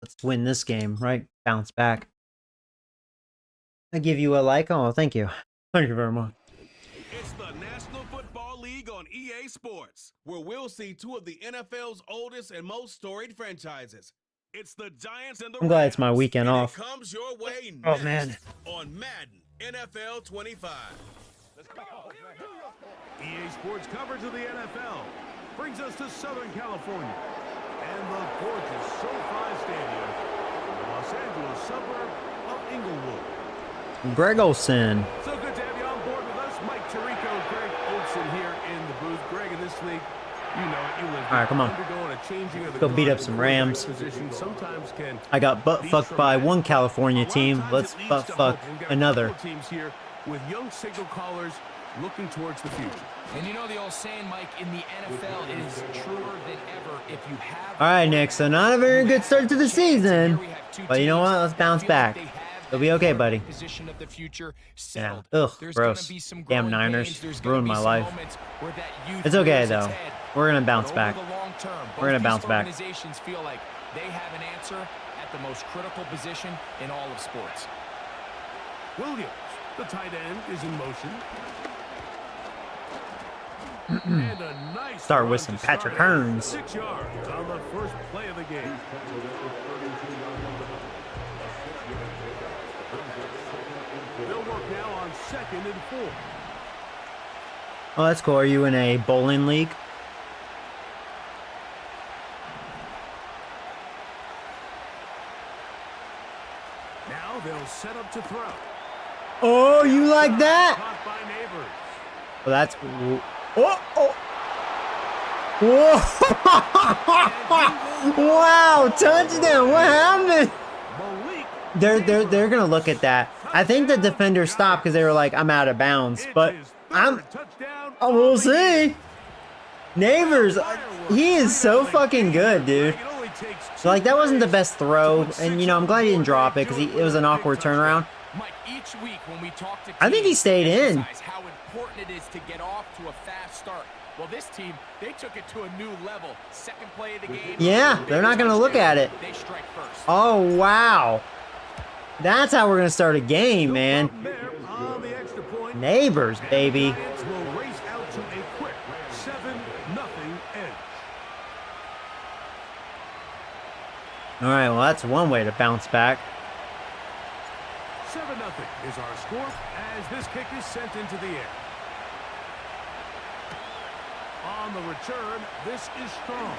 Let's win this game, right? Bounce back. I give you a like. Oh, thank you. Thank you very much. It's the National Football League on EA Sports, where we'll see two of the NFL's oldest and most storied franchises. It's the Giants and the I'm glad it's my Rams, weekend and off. It comes your way Oh, next man. on Madden NFL 25. EA Sports coverage of the NFL brings us to Southern California and the gorgeous SoFi Stadium in the Los Angeles suburb of Inglewood. Greg Olsen. So good to have you on board with us. Mike Tirico, Greg Olsen here in the booth. Greg, in this league, you know it. You live All right, come on. undergoing a changing of the Go beat guard up some and Rams. position sometimes can I got butt fucked by one California team. Let's butt fuck another. Teams here with young signal callers looking towards the future. And you know the old saying, Mike, in the NFL, it is truer than ever if you have... All right, Nick. So not a very good start to the season. But you know what? Let's bounce back. It'll be okay, buddy. Yeah. Ugh, gross. Damn Niners. Ruined my life. It's okay, though. We're going to bounce back. We're going to bounce back. Organizations feel like they have an answer at the most critical position in all of sports. Williams, the tight end, is in motion. And a nice Start with run some to Patrick start at Hearns. 6 yards on the first play of the game. They'll work now on 2nd and 4. Oh, that's cool. Are you in a bowling league? Now they'll set up to throw. Oh, you like that? Caught by Neighbors. Well, that's... Oh, oh. Whoa! Wow, touchdown! What happened? Malik They're gonna look at that. I think the defender stopped because they were like, "I'm out of bounds." But we'll see. Neighbors, he is so fucking good, dude. So like that wasn't the best throw, and you know I'm glad he didn't drop it because it was an awkward turnaround. Mike, each week when we talk to I think he stayed in. How important it is to get off to a fast start. Well, this team, they took it to a new level. Second play of the game. Yeah, they're not gonna look at it. They strike first. Oh wow, that's how we're gonna start a game, man. Neighbors, baby. will race out to a quick 7-0 edge. All right, well that's one way to bounce back. 7-0 is our score as this kick is sent into the air. On the return, this is strong.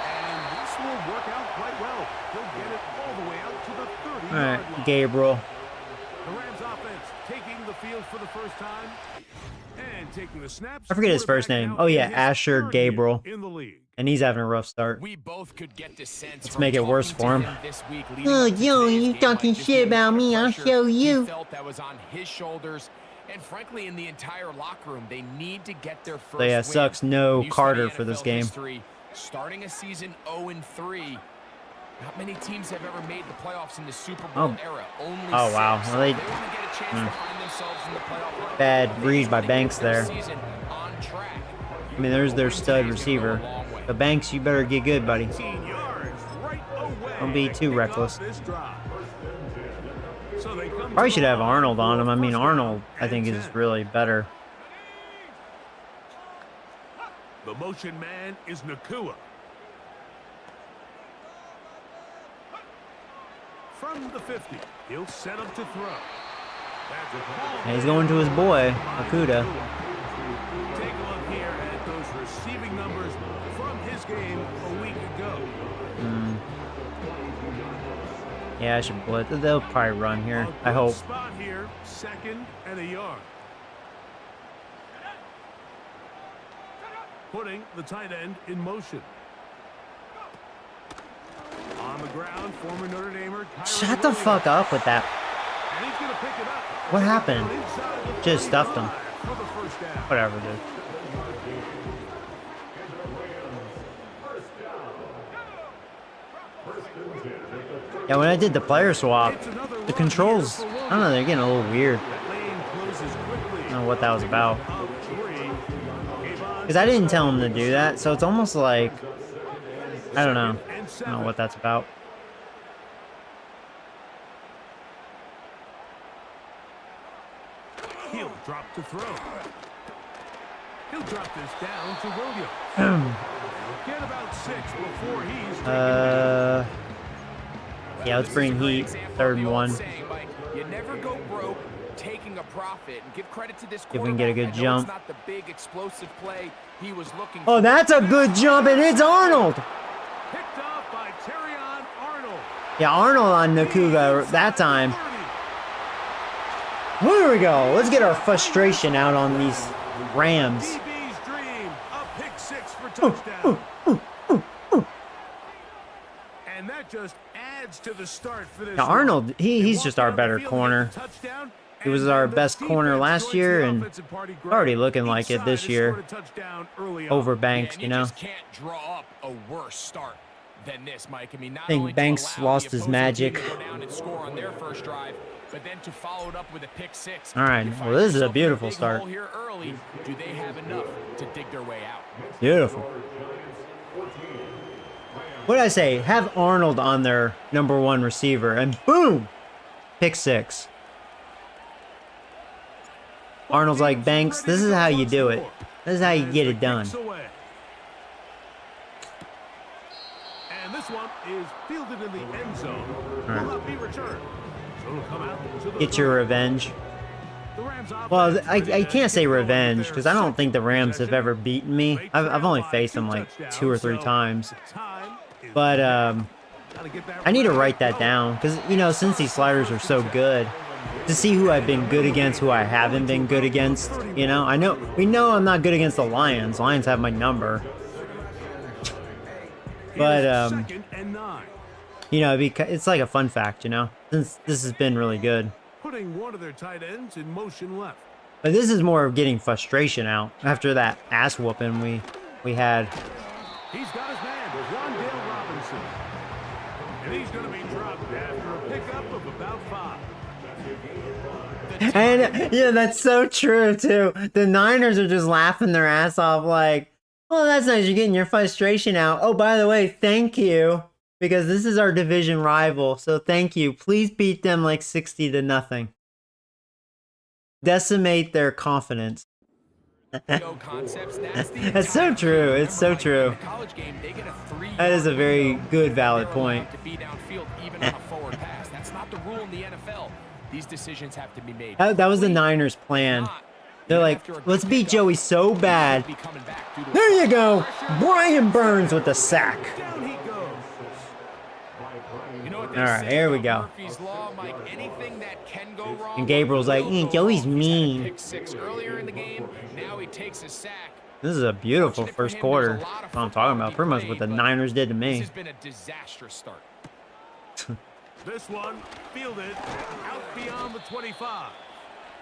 And this will work out quite well. He'll get it all the way out to the 30-yard All line. right, Gabriel. The Rams offense taking the field for the first time and taking the snaps. I forget his first name. Oh yeah, Asher Gabriel. In the league. And he's having a rough start. We both could get the sense. Let's make it worse for him. This week, Oh, yo, you talking shit about me? I'll show you. He felt that was on his shoulders. And frankly, in the entire locker room, they need to get their first So yeah, win. sucks no You Carter study for this NFL game. history, starting a season 0-3. Not many teams have ever made the playoffs in the Super Bowl era. Only Oh, wow. six. Well, they- They want to get a chance to find themselves in the playoff run. Bad They read just by wanna get Banks their there. season on track. I mean, there's their stud receiver. The Banks, you better get good, buddy. 15 yards right away. Don't be too Kick reckless. off this drive. So they come Probably to should the have line Arnold on him. I mean, for Arnold, I and think, is 10. really better. The motion man is Nakua. From the 50, he'll set up to throw. That's a ball. And he's going to his boy, Akuda. Take a look here at those receiving numbers from his game a week ago. Yeah, I should blitz. They'll probably run here. A I good hope. Spot here, 2nd and a yard. Putting the tight end in motion. On the ground, former Notre Damer. Shut the fuck up with that. And he's gonna pick it up. What happened? Inside the Just stuffed him. 35 for the first down. Whatever, dude. Yeah, when I did the player swap, the controls, I don't know, they're getting a little weird. Lane closes quickly. I don't know what that was about. Up 3. Because I didn't tell him to do that, so it's almost like, I don't know. And I don't know what that's about. to throw. He'll drop this down to Williams. Get about 6 before he's taken. Yeah, let's bring heat. 3rd and 1. You never go broke taking a profit, and give credit to this If we can get a good jump. It's not the big explosive play he was looking Oh, for. that's a good jump, and it's Arnold. Picked off by Terrion Arnold. Yeah, Arnold on Nakuga that time. Here we go. Let's get our frustration out on these Rams. DB's dream, a pick 6 for touchdown. And that just adds to the start for this. Now, Arnold, he's just our better corner. He was our best corner last year, and already looking like it this year. Over Banks, you know. Just can't draw up a worse start than this, Mike. I mean, not I think only to Banks allow the lost his opposing magic. team to go down and score on their first drive, but then to follow it up with a pick 6. All right, You well, find this is a yourself in beautiful big start. hole here early. Do they have enough to dig their way out? Beautiful. What did I say? Have Arnold on their #1 receiver, and boom, pick 6. Arnold's like, Banks, this is how you do it. This is how you get it done. And this one is fielded in the end zone. Will not be returned. So it'll come out to the Get your revenge. The Rams Well, offense I can't say revenge because I don't think the Rams have ever beaten me. I've only faced them like 2 or 3 times. But I need to write that down because, you know, since these sliders are so good, to see who I've been good against, who I haven't been good against, you know. We know I'm not good against the Lions. Lions have my number. But, second and 9. you know, it's like a fun fact, you know, since this has been really good. Putting one of their tight ends in motion left. But this is more of getting frustration out after that ass whooping we had. He's got his man, Wandale Robinson. And he's going to be dropped after a pickup of about 5. And yeah, that's so true too. The Niners are just laughing their ass off like, oh, that's nice, you're getting your frustration out. Oh, by the way, thank you. Because this is our division rival, so thank you. Please beat them like 60-0. Decimate their confidence. That's so true. It's so true. That is a very good, valid point. That's not the rule in the NFL. These decisions have to be made. That was the Niners' plan. They're like, let's beat Joey so bad. There you go. Brian Burns with the sack. Down he goes. All right, here we go. Murphy's Law, Mike, anything that can go wrong. And Gabriel's like, Joey's mean. Pick 6 earlier in the game. Now he takes a sack. This is a beautiful first quarter. That's what I'm talking about. Pretty much what the Niners did to This me. has been a disastrous start. This one fielded out beyond the 25.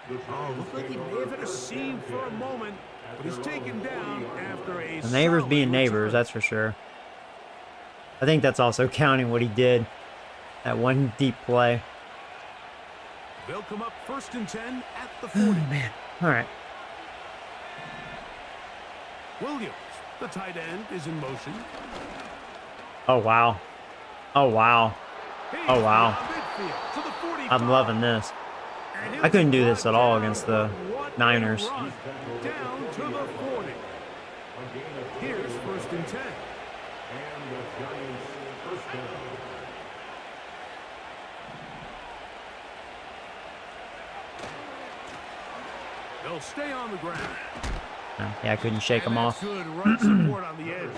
Oh, looked like he may have hit a seam for a moment, but he's taken down after a The neighbors solid being neighbors, return. that's for sure. I think that's also counting what he did. That one deep play. They'll come up 1st and 10 at the 40. Oh, man. All right. Williams, the tight end, is in motion. Oh, wow. Oh, wow. Oh, wow. Midfield to the 45. I'm loving this. And he'll I couldn't do be this at all against the What a Niners. run. Down to the 40. Here's 1st and 10. They'll stay on the ground. Yeah, I couldn't shake him And off. that's good run support on the edge.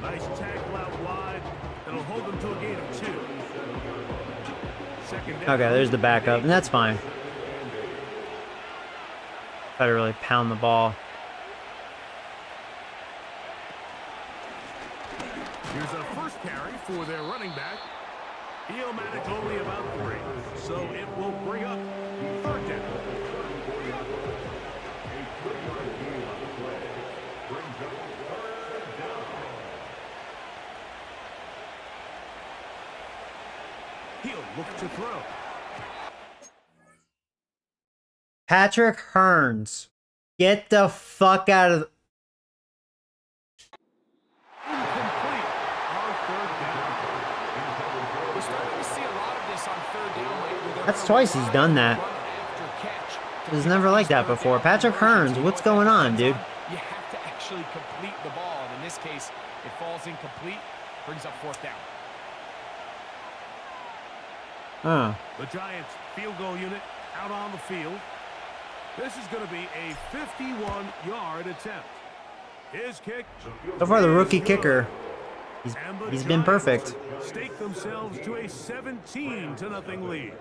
Nice tackle out wide. That'll hold them to a gain of 2. Second down. Okay, there's the backup, and that's fine. Try to really pound the ball. Here's a first carry for their running back. All-Madden only about 3, so it will bring up 3rd down. He'll look to throw. Patrick Hearns. Get the fuck out of... Incomplete on 3rd down. We're starting to see a lot of this on 3rd down. Mike, where they're That's twice he's done that. run after catch. It was never like that before. Patrick Hearns, what's going on, dude? You have to actually complete the ball. And in this case, it falls incomplete, brings up 4th down. Huh. The Giants field goal unit out on the field. This is going to be a 51-yard attempt. His kick. So far, the rookie kicker, he's been perfect. Stake themselves to a 17-0 lead.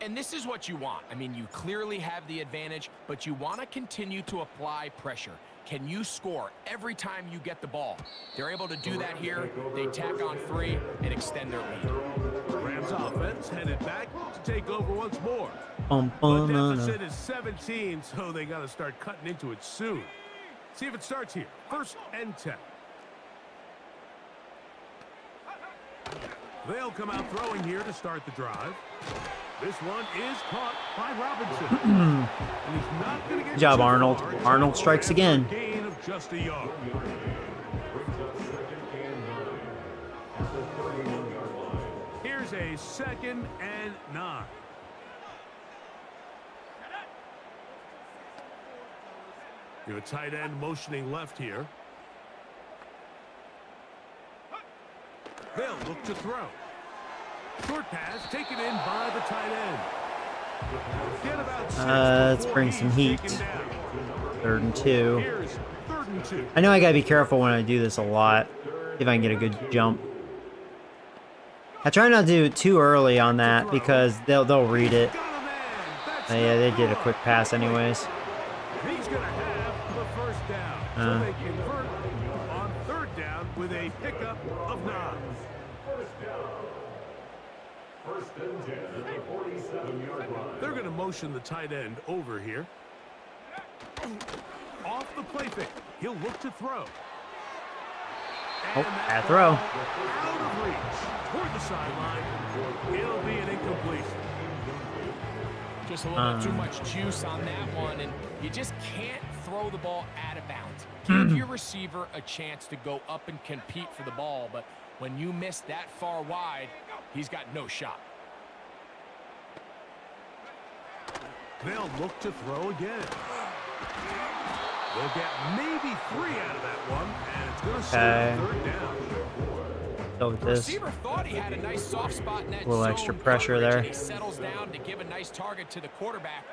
And this is what you want. I mean, you clearly have the advantage, but you want to continue to apply pressure. Can you score every time you get the ball? They're able to do that here. They tack on 3 and extend their lead. The Rams offense headed back to take over once more. Bum, The bum, na, na. deficit is 17, so they got to start cutting into it soon. See if it starts here. 1st and 10. They'll come out throwing here to start the drive. This one is caught by Robinson. And he's not gonna get Good job, too Arnold. far. Arnold strikes again. Gain of just a yard. Here's a 2nd and 9. You have a tight end motioning left here. They'll look to throw. Short pass taken in by the tight end. Get about 6 Let's before bring he's some heat. taken down. 3rd and 2. Here's 3rd and 2. I know I gotta be careful when I do this a lot. See if I can get a good jump. I try not to do it too early on that because they'll read it. Got a man. That's Yeah, they the did a throw. quick pass anyways. He's going to have the 1st down. So they convert on 3rd down with a pickup of 9. They're going to motion the tight end over here. Off the play fake. He'll look to throw. Oh, And that bad throw. ball out of reach toward the sideline. It'll be an incompletion. Just a little bit too much juice on that one, and you just can't throw the ball out of bounds. Give your receiver a chance to go up and compete for the ball, but when you miss that far wide, he's got no shot. They'll look to throw again. They'll get maybe 3 out of that one, and it's going to stay on 3rd down. Go with The this. receiver thought he had a nice soft spot in that A little zone extra pressure coverage, there. and he settles down to give a nice target to the quarterback.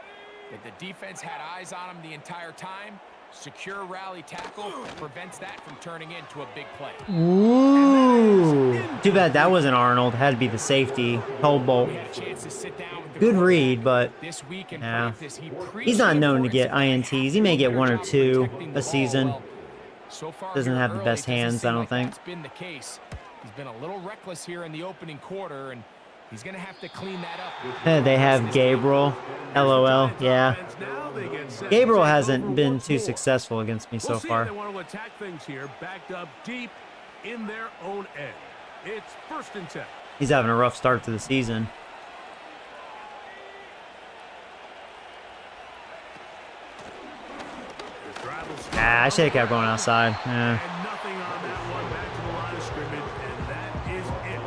But the defense had eyes on him the entire time. Secure rally tackle prevents that from turning into a big play. Ooh. Too bad that wasn't Arnold. Had to be the safety. Tollbolt. He had a chance to sit down with the Good quarterback. read, but This week in yeah. practice, he He's not preached known to the get importance of INTs. He may get 1 or 2 protecting a the season. ball. Well, so far Doesn't here have the early, best it doesn't hands, seem I don't like think. That's been the case. He's been a little reckless here in the opening quarter, and he's going to have to clean that up. They have Gabriel. LOL. Yeah. Now they get set to Gabriel take hasn't over been once too more. successful against me so We'll see if far. they want to attack things here, backed up deep in their own end. It's 1st and 10. He's having a rough start to the season. The drive will start Ah, I should have kept going outside. Yeah. And nothing on that one. Back to the line of scrimmage, and that is it.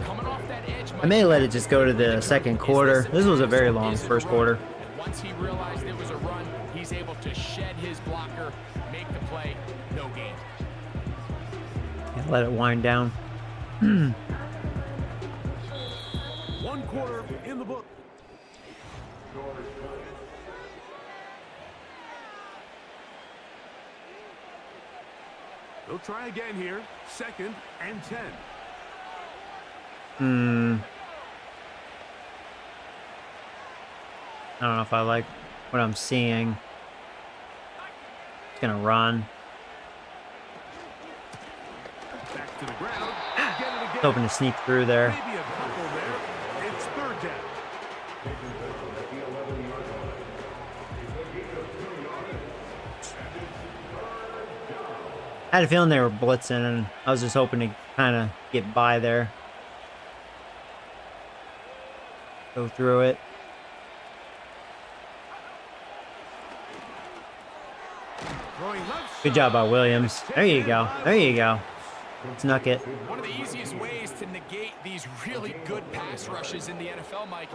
Coming off that edge, I may let it just go to the 2nd quarter. This was a very long Is it 1st run? quarter. And once he realized it was a run, he's able to shed his blocker, make the play, no gain. Yeah, let it wind down. 1 quarter in the book. They'll try again here. 2nd and 10. I don't know if I like what I'm seeing. It's gonna run. Back to the ground. Get it again. Hoping to sneak through there. Maybe a couple there. It's 3rd down. I had a feeling they were blitzing, and I was just hoping to kind of get by there. Go through it. Throwing left Good job by side. Williams. There you go. There you go. Snuck it. One of the easiest ways to negate these really good pass rushes in the NFL, Mike,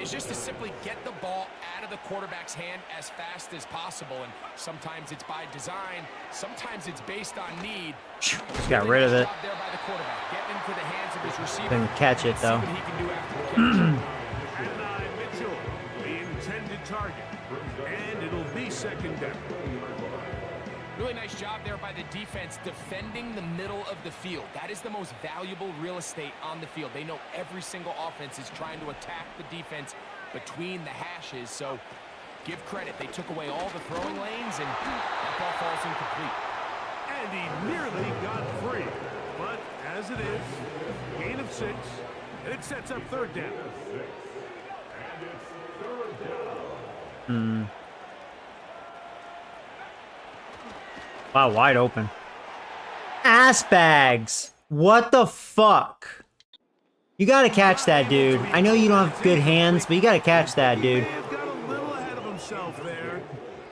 is just to simply get the ball out of the quarterback's hand as fast as possible. And sometimes it's by design, sometimes it's based on need. Just got rid of it. There by the quarterback. Get into the hands of his receiver. Couldn't catch it though. See what he can do after the catch. And Mitchell, the intended target. And it'll be second down. Really nice job there by the defense defending the middle of the field. That is the most valuable real estate on the field. They know every single offense is trying to attack the defense between the hashes. So give credit. They took away all the throwing lanes, and that ball falls incomplete. And he nearly got free. But as it is, gain of 6, and it sets up third down. Wow, wide open. Ass bags. What the fuck? You gotta catch that, dude. I know you don't have good hands, but you gotta catch that, dude. Got a little ahead of himself there.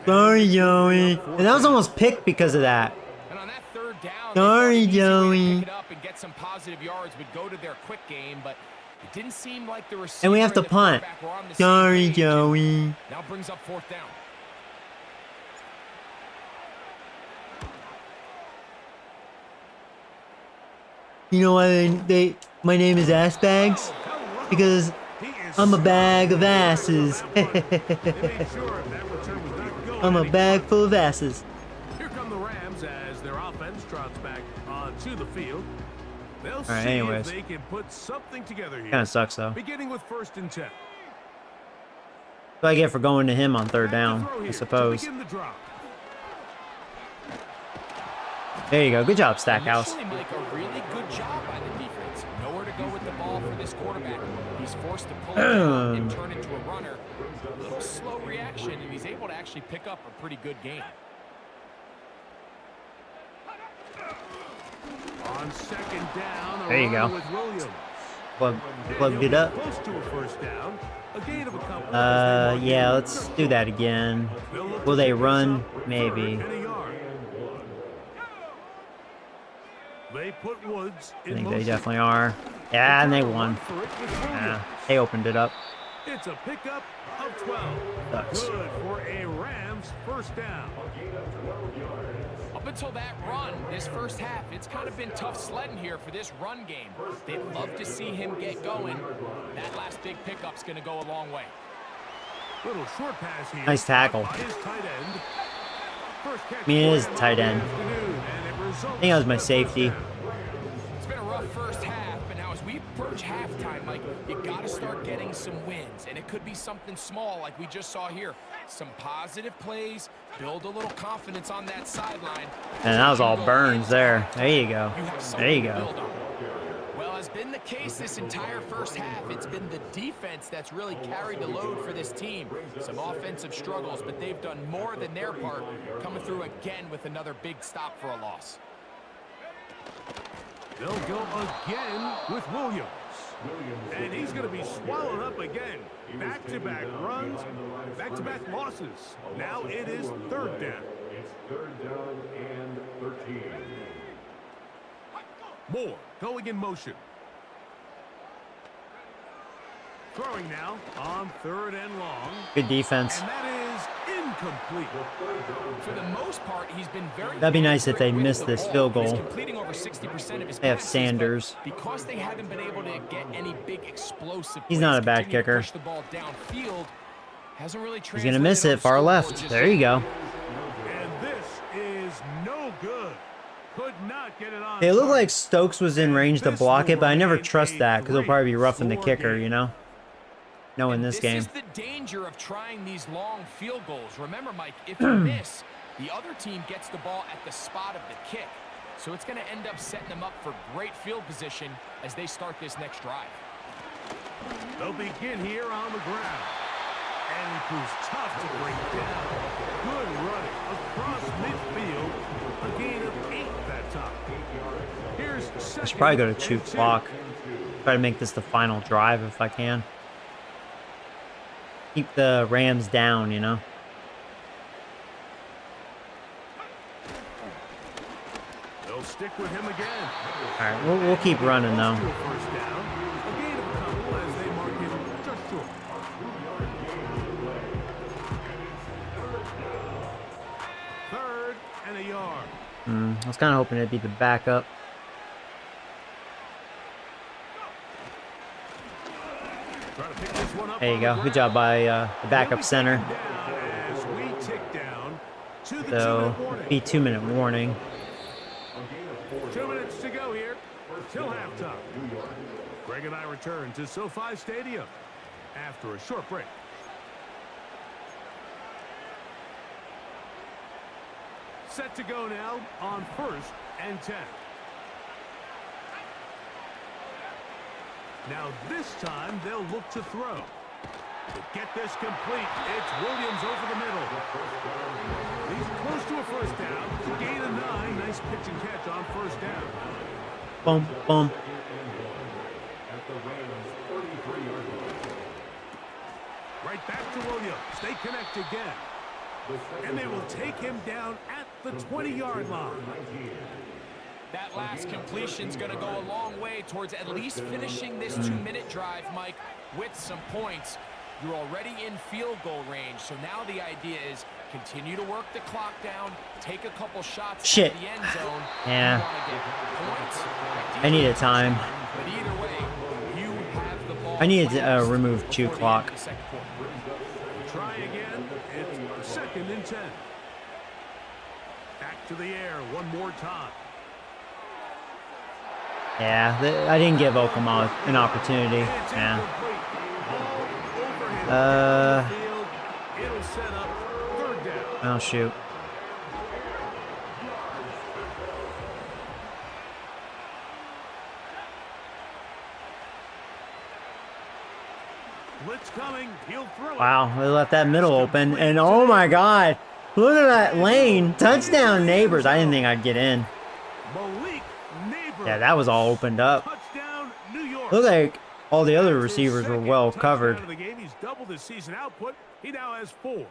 Sorry, Joey. And that was almost picked because of that. And on that third down, Sorry, they thought an easy way to Joey. pick it up and get some positive yards would go to their quick game, but it didn't seem like the receiver And we have to and the punt. quarterback were on the same Sorry, page. Joey. Now brings up fourth down. You know why my name is Ass Bags? Because I'm a bag of asses. I'm a bag full of asses. Here come the Rams as their offense trots back onto the field. They'll see anyways. if they can put something together here. Kind of sucks though. Beginning with 1st and 10. What do I get for going to him on third down, Throw I here to suppose. begin the drive. There you go. Good job, Stackhouse. Initially, Mike, a really good job by the defense. Nowhere to go with the ball for this quarterback. He's forced to pull it down and turn into a runner. A little slow reaction, and he's able to actually pick up a pretty good game. On 2nd down, There you go. with Williams. Plugged it up. Close to a 1st down. A gain of a couple. Yeah, let's do that again. Will they run? Maybe. And a yard. They put Woods I in think they motion. definitely are. Yeah, and they won. For it with Yeah, Williams. they opened it up. It's a pickup of 12. Sucks. Good for a Rams 1st down. Up until that run, this first half, it's kind of been tough sledding here for this run game. They'd love to see him get going. That last big pickup's going to go a long way. Little short pass here. Nice tackle. By his tight end. First catch I mean, it is for him tight end. this afternoon, and it results I think that was my in a 1st safety. down. It's been a rough first half, but now as we approach halftime, Mike, you got to start getting some wins. And it could be something small like we just saw here. Some positive plays, build a little confidence on that sideline. And that was all Burns there. There you go. You have There something you to go. build on. Well, has been the case this entire first half. It's been the defense that's really carried the load for this team. Some offensive struggles, but they've done more than their part, coming through again with another big stop for a loss. They'll go again with Williams. And he's going to be swallowed up again. Back-to-back runs, back-to-back losses. Now it is 3rd down. It's 3rd down and 13. Moore going in motion. Throwing now on 3rd and long. Good defense. And that is incomplete. For the most part, he's been very That'd be nice if they accurate with missed the this ball. field goal. He's completing over 60% of his They have passes, Sanders. but because they haven't been able to get any big explosive He's plays, not a bad continue to kicker. push the ball downfield, hasn't really He's gonna miss translated it on far scoreboard left. just There yet. you go. And this is no good. Could not get it on. It looked target. like Stokes was in range to block it, but I never trust that because he'll probably be roughing the kicker, you know? Knowing this game. This is the danger of trying these long field goals. Remember, Mike, if you miss, the other team gets the ball at the spot of the kick. So it's going to end up setting them up for great field position as they start this next drive. They'll begin here on the ground. And he proves tough to break down. Good running across midfield. A gain of 8 that time. Here's I should probably go to shoot clock. Try to make this the final drive if I can. Keep the Rams down, you know? They'll They'll stick with him again. All right, we'll keep running though. Close to a first down. A gain of a couple as they mark him just short. Third and a yard. I was kind of hoping it'd be the backup. Try to pick this one up There you on go. the Good job by the backup center. down as we tick down to the So 2-minute warning. be 2-minute warning. 2 minutes to go here till halftime. Greg and I return to SoFi Stadium after a short break. Set to go now on 1st and 10. Now this time they'll look to throw. To get this complete, it's Williams over the middle. He's close to a first down. To gain a 9. Nice pitch and catch on first down. Boom, boom. Right back to Williams. They connect again. And they will take him down at the 20-yard line. That last completion's going to go a long way towards at least finishing this 2-minute drive, Mike, with some points. You're already in field goal range, so now the idea is continue to work the clock down, take a couple shots Shit. at the end zone. Yeah. You wanna get points. I needed time. But either way, you have the ball. I needed to remove chew clock. Try again. It's 2nd and 10. Back to the air one more time. Yeah, I didn't give Okama an opportunity. It's Yeah. incomplete. Ball over him. Field. It'll set up 3rd down. Oh, shoot. Blitz coming. He'll throw it. Wow, they left that middle open. And oh my God, look at that lane. Touchdown, Neighbors. I didn't think I'd get in. Malik Neighbors. Yeah, that was all opened up. Touchdown, New York. Looked like all the other That's his receivers were second well touchdown covered. of the game. He's doubled his season output. He now has 4.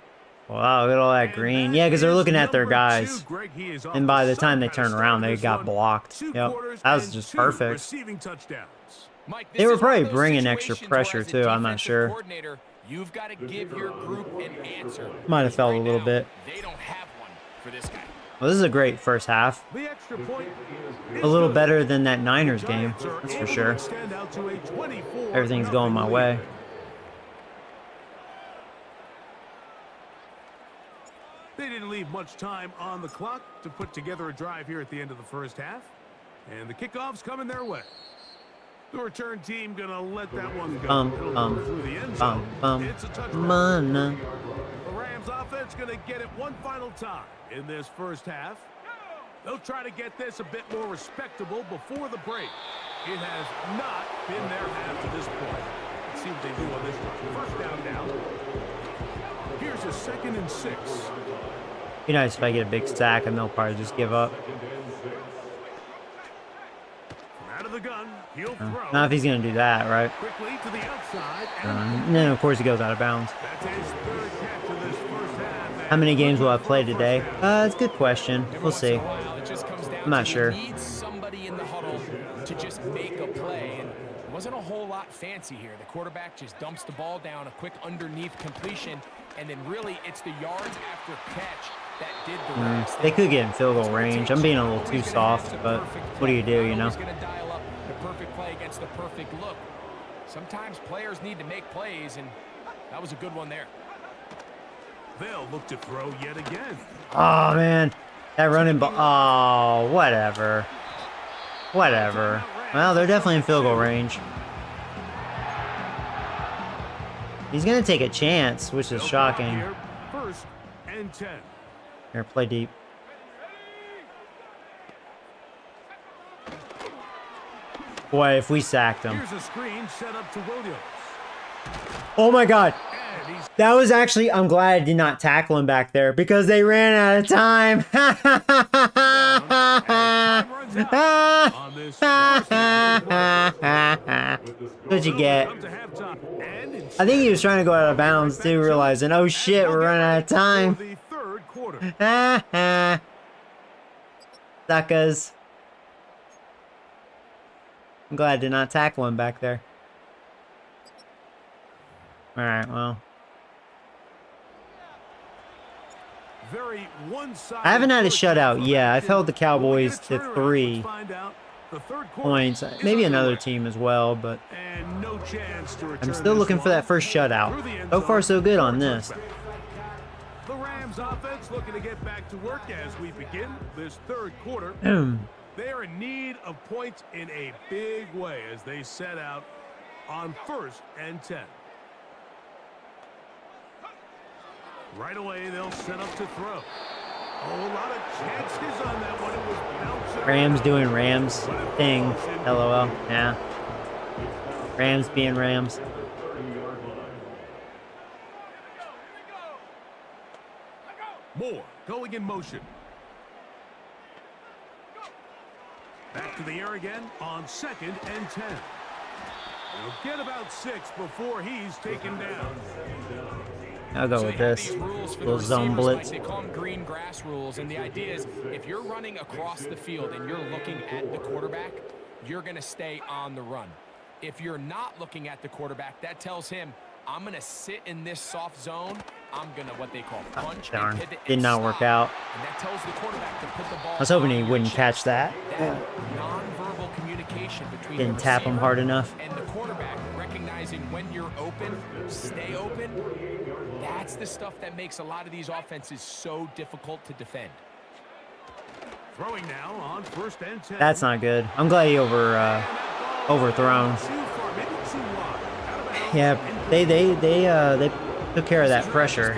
Wow, look at all that green. Yeah, because they're looking at their guys. And by the time they turn around, they got blocked. Yep, that was just perfect. Receiving touchdowns. Mike, They were this is one probably of those bringing extra situations pressure, where as a too. I'm not defensive sure. coordinator, you've got to give your group an answer. Might have felt a Right little now, bit. They don't have one for this guy. Well, this is a great first half. The extra point is A little good. better than that Niners game, Giants are that's for able to sure. extend out to a 24-0 Everything's going my lead. way. They didn't leave much time on the clock to put together a drive here at the end of the first half. And the kickoff's coming their way. The return team gonna let that one go. It'll go through the end zone. It's a touchdown. The Rams offense gonna get it one final time in this first half. They'll try to get this a bit more respectable before the break. It has not been their half to this point. Let's see what they do on this one. First down now. Here's a 2nd and 6. Be nice if I get a big sack and they'll probably just give up. Out of the gun, he'll throw. Not if he's going to do that, right? Quickly to the outside. And then, of course, he goes out of bounds. That's his 3rd catch of this first half. How many games will I play today? It's a good question. We'll see. It just comes down I'm not to sure. You need somebody in the huddle to just make a play. And it wasn't a whole lot fancy here. The quarterback just dumps the ball down, a quick underneath completion, and then really it's the yards after catch that did the rest. They could get in field goal range. I'm being a little too soft, but what do you do, you know? He's going to dial up the perfect play against the perfect look. Sometimes players need to make plays, and that was a good one there. They'll look to throw yet again. Oh, man. That running ball. Oh, whatever. Whatever. Well, they're definitely in field goal range. He's going to take a chance, which is They'll shocking. here, 1st and 10. Here, play deep. Boy, if we sacked him. Here's a screen set up to Williams. Oh, my God. And he's That was actually, I'm glad I did not tackle him back there because they ran out of time. time runs out on this What'd you get? come to halftime. And I think he was trying to go out of bounds too, realizing, oh shit, we're running out of time. For the 3rd quarter. Suckers. I'm glad I did not tackle him back there. All right, well. Very one-sided I haven't had a first shutout. half of Yeah, I've action. held the Will we Cowboys get a to turnaround? 3 Let's find out. The third quarter points. is Maybe another underway. team as well, but And no chance to return I'm still this looking for one. that first shutout. Through the end So far, zone so good for on a this. touchback. The Rams offense looking to get back to work as we begin this third quarter. They are in need of points in a big way as they set out on 1st and 10. Right away, they'll set up to throw. A lot of chances on that one. It was bouncing Rams around. doing Rams thing. LOL. Yeah. Rams being Rams. Moore going in motion. Back to the air again on 2nd and 10. He'll get about 6 before he's taken down. I'll go So with they have this. these rules for the Little zone receivers, Mike. blitz. They call them green grass rules, and the idea is if you're running across the field and you're looking at the quarterback, you're going to stay on the run. If you're not looking at the quarterback, that tells him, I'm going to sit in this soft zone. I'm going to, what they call, punch Darn. and pivot Did and not work stop. out. And that tells the quarterback to put the ball I was hoping on he your wouldn't chest. catch that. That nonverbal communication between Didn't the tap him receiver hard enough. and the quarterback, recognizing when you're open, stay open. That's the stuff that makes a lot of these offenses so difficult to defend. Throwing now on 1st and 10. That's not good. I'm glad he overthrown. Too far, maybe too wide. Out of bounds. Yeah, they took care of that pressure.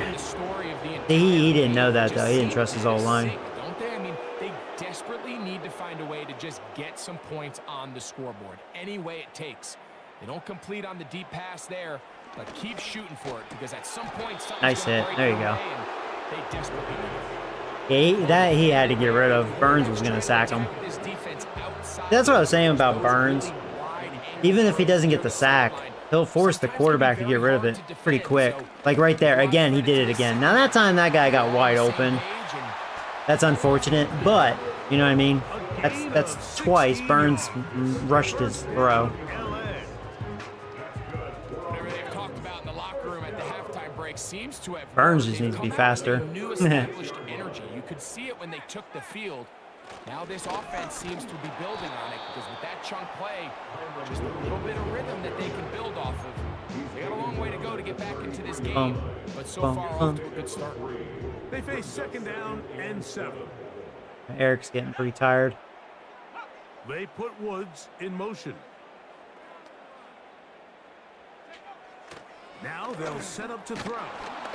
He didn't know that though. He didn't trust his old line. Don't they? I mean, they desperately need to find a way to just get some points on the scoreboard, any way it takes. They don't complete on the deep pass there, but keep shooting for it because at some point something's Nice gonna hit. break There you their go. way, and they desperately need it. Yeah, he had to get rid of. Burns was going to sack him. This defense outside That's what I was saying those about really Burns. wide Even if he doesn't get the sack, he'll force the quarterback to get rid of it pretty quick. Like right there. Again, he did it again. Now that time that guy got wide open. That's unfortunate, but you know what I mean? That's twice Burns rushed his throw. Whatever they've talked about in the locker room at the halftime break seems to have Burns worked. just They've needs to be come out with faster. a new established energy. You could see it when they took the field. Now this offense seems to be building on it because with that chunk play, just a little bit of rhythm that they can build off of. They got a long way to go to get back into this game, but so far off to a good start. They face 2nd down and 7. Eric's getting pretty tired. They put Woods in motion. Now they'll set up to throw.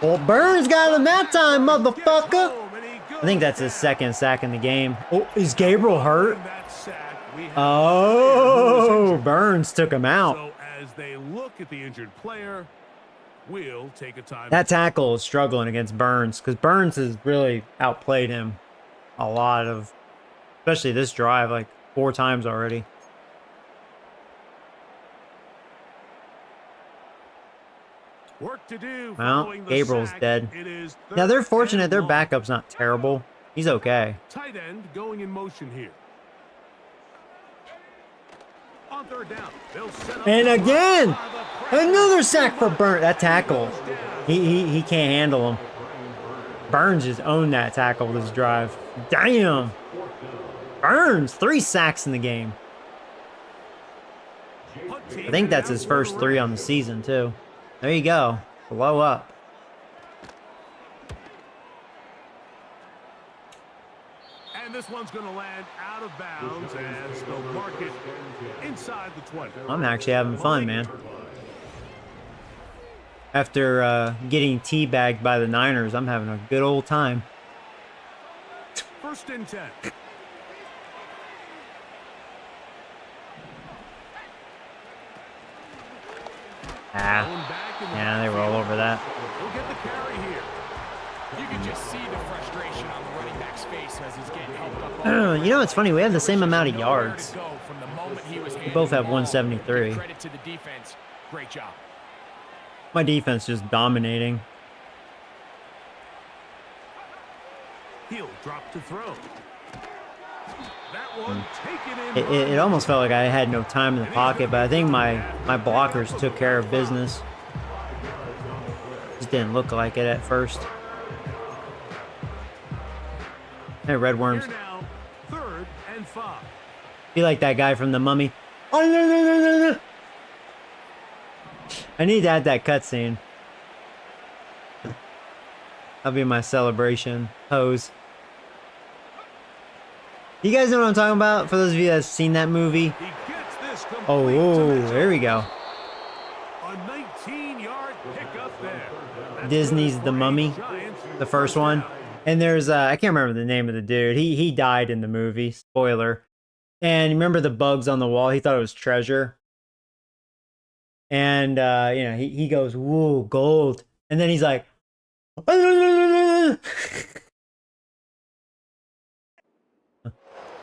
Well, Burns got him that time, Gets motherfucker. home, and he goes I think that's his down. second sack in the game. Oh, is Gabriel hurt? That sack, we have Oh, Burns took him out. So as they look at the injured player, we'll take a time. That tackle is struggling against Burns because Burns has really outplayed him a lot of, especially this drive, like 4 times already. Work to do. Well, following the Gabriel's sack. dead. It is Now they're 3rd fortunate and their long. backup's not terrible. He's okay. Tight end going in motion here. On 3rd down, they'll set up And the again, run. The pressure. another sack for Burns. That tackle, he can't handle him. Burns just owned that tackle this drive. Damn. Burns, 3 sacks in the game. I think that's his first 3 on the season too. There you go. Blow up. And this one's going to land out of bounds as they'll mark it inside the 20. I'm actually having fun, man. After getting teabagged by the Niners, I'm having a good old time. 1st and 10. Ah, Going back in the yeah, they were all over that. He'll get the carry here. You can just see the frustration on the running back's face as he's getting helped up. You know, it's funny. We have the same amount of yards. We both have 173. Credit to the defense. Great job. My defense just dominating. He'll drop to throw. That one taken in It almost felt like I had no time in the pocket, but I think my blockers took care of business. Just didn't look like it at first. Hey, red worms. Here now, 3rd and 5. Be like that guy from The Mummy. Oh, no, no, no, no, no. I need to add that cutscene. That'll be my celebration pose. You guys know what I'm talking about? For those of you that have seen that movie. He gets this complete Oh, whoa, there we go. A 19-yard pickup there. That's Disney's good The for Mummy, Giants. the first one. And there's I can't remember the name of the dude. He died in the movie. Spoiler. And remember the bugs on the wall? He thought it was treasure. And you know, he goes, "Whoa, gold!" And then he's like,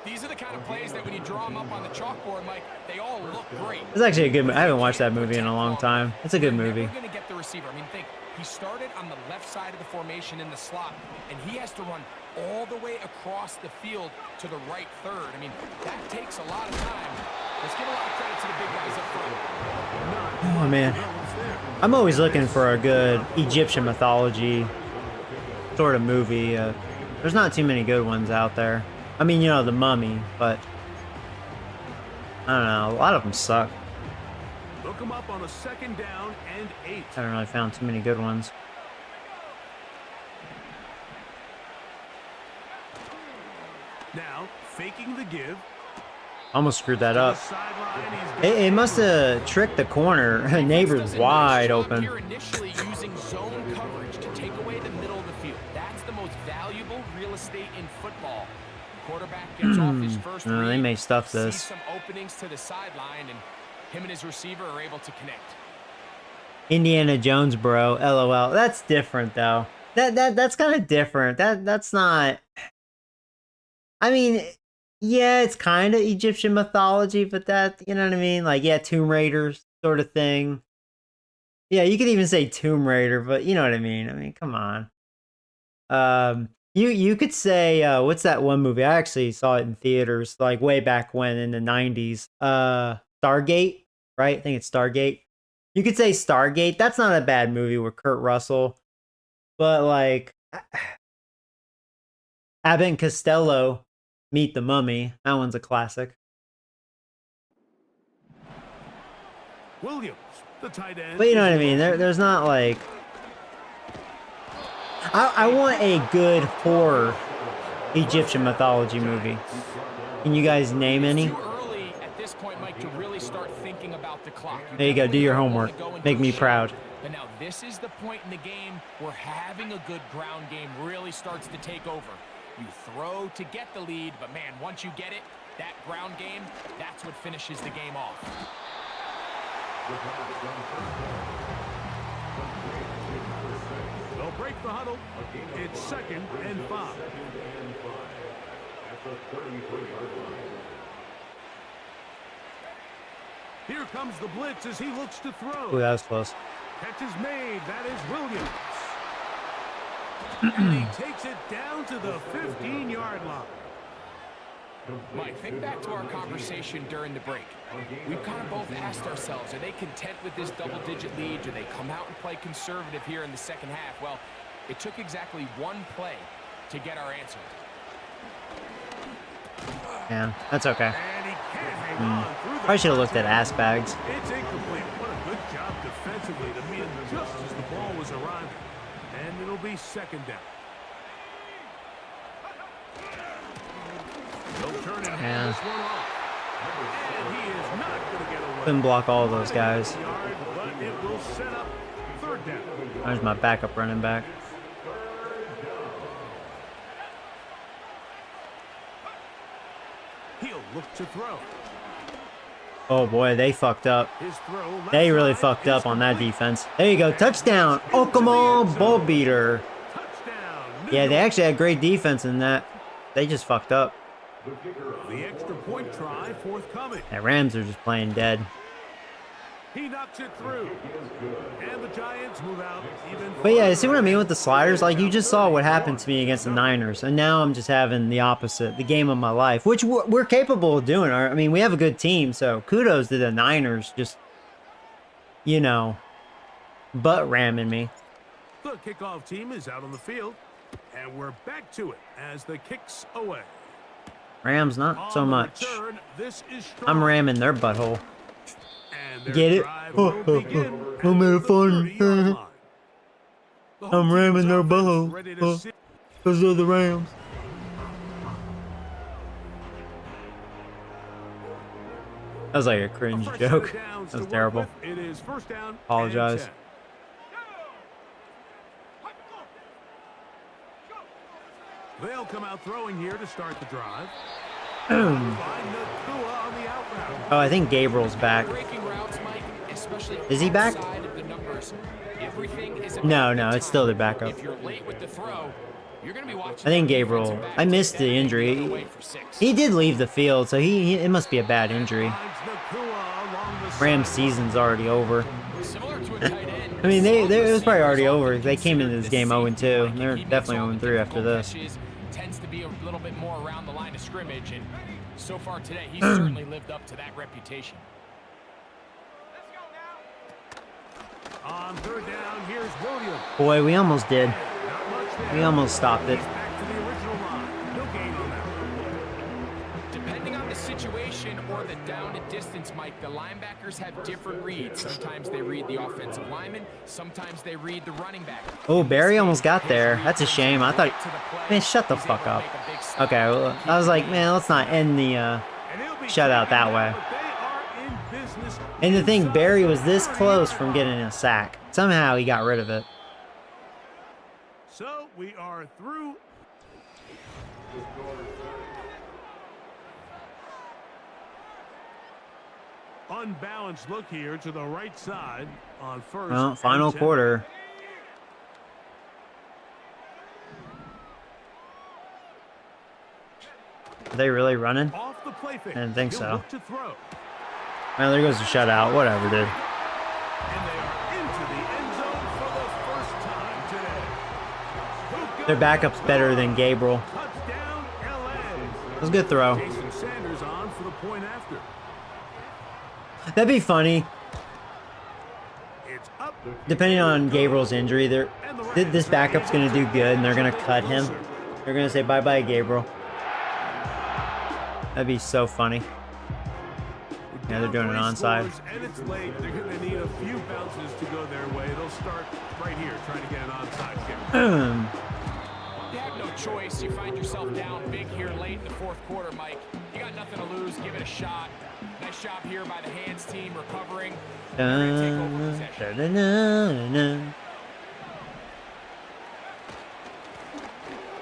These are the kind of plays that when you draw them up on the chalkboard, Mike, they all look great. It's actually a good movie. I haven't watched that movie in a long time. It's a good movie. We're going to get the receiver. I mean, think, he started on the left side of the formation in the slot, and he has to run all the way across the field to the right third. I mean, that takes a lot of time. Let's give a lot of credit to the big guys up front. Oh man, I'm always looking for a good Egyptian mythology sort of movie. There's not too many good ones out there. I mean, you know, The Mummy, but I don't know. A lot of them suck. Look him up on a 2nd down and 8. I haven't really found too many good ones. Now, faking the give. Almost screwed that To the up. sideline, he's got It must have tricked the corner. Neighbor's wide open. Here initially using zone coverage to take away the middle of the field. That's the most valuable real estate in football. Quarterback gets off his first No, they read, may stuff sees this. some openings to the sideline, and him and his receiver are able to connect. Indiana Jones, bro. LOL. That's different though. That's kind of different. That's not. I mean, yeah, it's kind of Egyptian mythology, but that, you know what I mean? Like, yeah, Tomb Raiders sort of thing. Yeah, you could even say Tomb Raider, but you know what I mean. I mean, come on. You could say what's that one movie? I actually saw it in theaters like way back when in the 90s. Stargate, right? I think it's Stargate. You could say Stargate. That's not a bad movie with Kurt Russell. But like Abbott and Costello Meet the Mummy. That one's a classic. Williams, the tight end. But you know what I mean? There's not like I want a good horror Egyptian mythology movie. Can you guys name any? Too early at this point, Mike, to really start thinking about the clock. There you go. Do your homework. Make me proud. But now this is the point in the game where having a good ground game really starts to take over. You throw to get the lead, but man, once you get it, that ground game, that's what finishes the game off. They'll break the huddle. It's 2nd and 5. Here comes the blitz as he looks to throw. Ooh, that was close. Catch is made. That is Williams. And he takes it down to the 15-yard line. Mike, think back to our conversation during the break. We've kind of both asked ourselves, are they content with this double-digit lead? Do they come out and play conservative here in the second half? Well, it took exactly one play to get our answer. Yeah, that's okay. And he can't hang on through the I should have looked at ass bags. It's incomplete. What a good job defensively to meet just as the ball was arriving. And it'll be 2nd down. They'll turn and hand this one off. And he is not going to get away. Couldn't block all those guys. But it will set up 3rd down. There's my backup running back. He'll look to throw. Oh boy, they fucked up. His throw left They really side fucked is up on that complete. defense. There you go, touchdown. Oh, come on, ball beater. Touchdown. Yeah, they actually had great defense in that. They just fucked up. The extra point try forthcoming. The Rams are just playing dead. He knocks it through. And the Giants move out even But yeah, you see further. what I mean with the sliders? Like, you just saw what happened to me against the Niners, and now I'm just having the opposite, the game of my life, which we're capable of doing. I mean, we have a good team, so kudos to the Niners just, you know, butt ramming me. The kickoff team is out on the field. And we're back to it as the kicks away. Rams, not so On the much. return, this is strong. I'm ramming their butthole. And their Get it? drive will begin I'm at having the fun. 30-yard line. The home I'm team's ramming their offense butthole. ready to see- Because of the Rams. That was like a A cringe fresh set of joke. downs That was to work terrible. with. It is first down and Apologize. 10. They'll come out throwing here to start the drive. Find Nakua on the out route. Oh, I think Gabriel's back. Breaking routes, Mike, especially Is he back? outside of the numbers. Everything is No, about no, the it's still the time. backup. If you're late with the throw, you're going to be watching. I think that Gabriel. defensive back I missed take the that injury. ball away for 6. He did leave the field, so it must be a bad injury. Finds Nakua along the Rams sideline. season's already over. Similar to a tight end. I mean, it was probably already Receivers over. often They came into considered this the game safety 0-2, blanket. and they're He makes definitely all the 0-3 after difficult this. catches, tends to be a little bit more around the line of scrimmage, and so far today, he's certainly lived up to that reputation. On third down, here's Williams. Boy, we almost did. Not much there. We almost stopped it. He's back to the original line. No gain on that one. Depending on the situation or the down and distance, Mike, the linebackers have different reads. Sometimes they read the offensive lineman, sometimes they read the running back. Oh, Barry almost got there. That's a shame. I thought, man, shut the fuck up. Okay, well, I was like, man, let's not end the And he'll be shutout that taken way. down, but they are in business And the thing, inside Barry was the this 30 close from getting a sack. Somehow he got rid of it. So we are through. Unbalanced look here to the right side on first. Well, and final 10. quarter. Are they really running? Off the play fake. I didn't think He'll so. look to throw. Well, there goes the shutout. Whatever, dude. And they are into the end zone for the first time today. Who Their goes backup's better than Gabriel. touchdown, LA. It was a good throw. Jason Sanders on for the point after. That'd be funny. It's up. Depending on Gabriel's injury, this backup's going to do good, and they're going to cut him. They're going to say, bye-bye, Gabriel. That'd be so funny. Yeah, they're doing an onside. And it's late. They're going to need a few bounces to go their way. They'll start right here, trying to get an onside kick. You have no choice. You find yourself down big here late in the fourth quarter, Mike. You got nothing to lose. Give it a shot. Nice job here by the hands team recovering. They're gonna take over possession.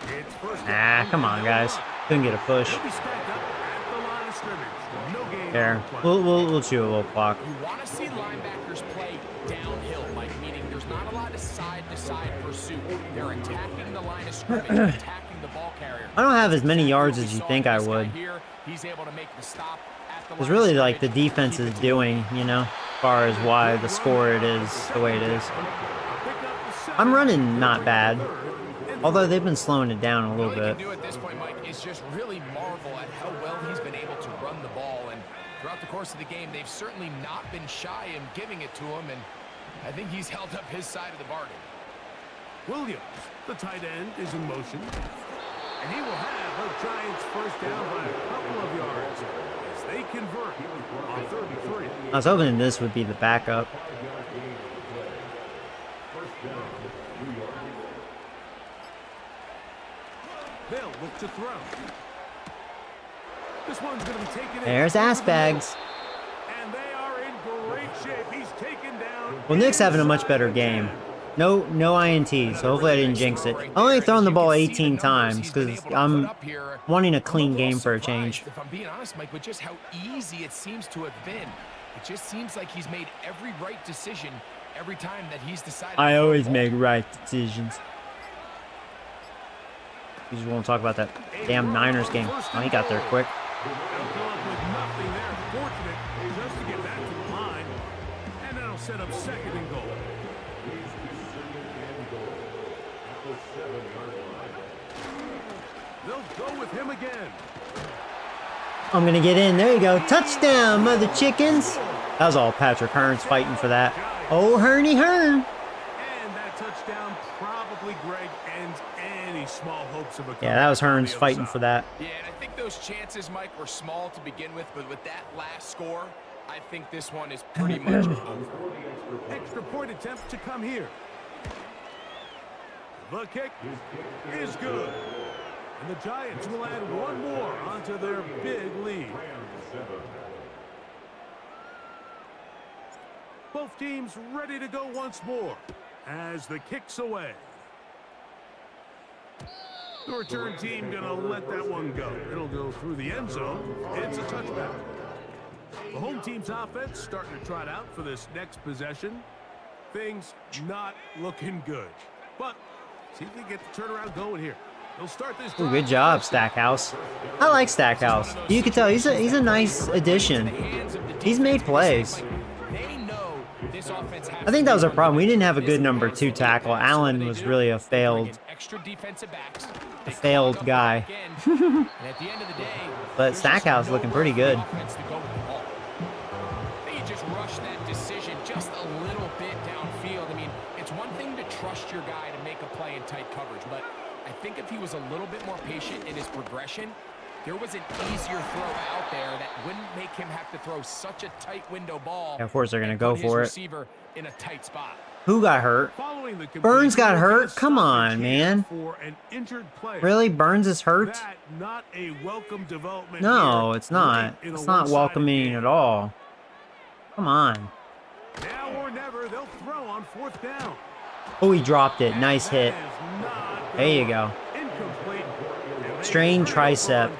It's first Ah, down come on, and guys. one. Couldn't get a push. They'll be stacked up at the line of scrimmage. No gain There. on the play. We'll chew a little clock. You want to see linebackers play downhill, Mike, meaning there's not a lot of side-to-side pursuit. They're attacking the line of scrimmage, attacking the ball carrier. I don't have as many yards We as you saw think I this guy would. here. He's able to make the stop at the It's line of really like the scrimmage, defense keep is it to doing, you know, as far as why the score it is the way it is. I'm running not bad, although they've been slowing it down a little All he bit. can do at this point, Mike, is just really marvel at how well he's been able to run the ball. And throughout the course of the game, they've certainly not been shy in giving it to him. And I think he's held up his side of the bargain. Williams, the tight end, is in motion. And he will have the Giants first down by a couple of yards as they convert on 33. I was hoping this would be the backup. They'll look to throw. This one's going to be taken in. There's ass bags. And they are in great shape. He's taken down. Well, Nick's having a much better inside the game. 10. No INTs, so hopefully I didn't jinx it. I only thrown the ball 18 times because I'm wanting a clean game for a change. If I'm being honest, Mike, with just how easy it seems to have been, it just seems like he's made every right decision every time that he's decided. I always make right decisions. You just won't talk about that damn Niners game. Oh, he got there quick. They'll come up with nothing there. Fortunate just to get back to the line. set up second and goal. They'll go with him again. I'm going to get in. There you go. Touchdown, mother chickens. That was all Patrick Hearns fighting for that. Oh, Hernie Hearn. And that touchdown probably, Greg, ends any small hopes of a Yeah, that was Hearns fighting for that. Yeah, and I think those chances, Mike, were small to begin with, but with that last score, I think this one is pretty much over. Extra point attempt to come here. The kick is good. And the Giants will add one more onto their big lead. Both teams ready to go once more as the kick's away. The return team gonna let that one go. It'll go through the end zone. It's a touchback. The home team's offense starting to trot out for this next possession. Things not looking good. But see if they get the turnaround going here. They'll start this. Ooh, good job, Stackhouse. I like Stackhouse. You can tell he's a nice addition. He's made plays. I think that was our problem. We didn't have a good number 2 tackle. Allen was really a failed guy. But Stackhouse looking pretty good. They just rush that decision just a little bit downfield. I mean, it's one thing to trust your guy to make a play in tight coverage, but I think if he was a little bit more patient in his progression, there was an easier throw out there that wouldn't make him have to throw such a tight window ball. Yeah, of course they're going to go for it. Receiver in a tight spot. Who got hurt? Burns got hurt? Come on, man. Really? Burns is hurt? No, it's not. It's not welcoming at all. Come on. Now or never, they'll throw on 4th down. Oh, he dropped it. Nice hit. There you go. Strained tricep.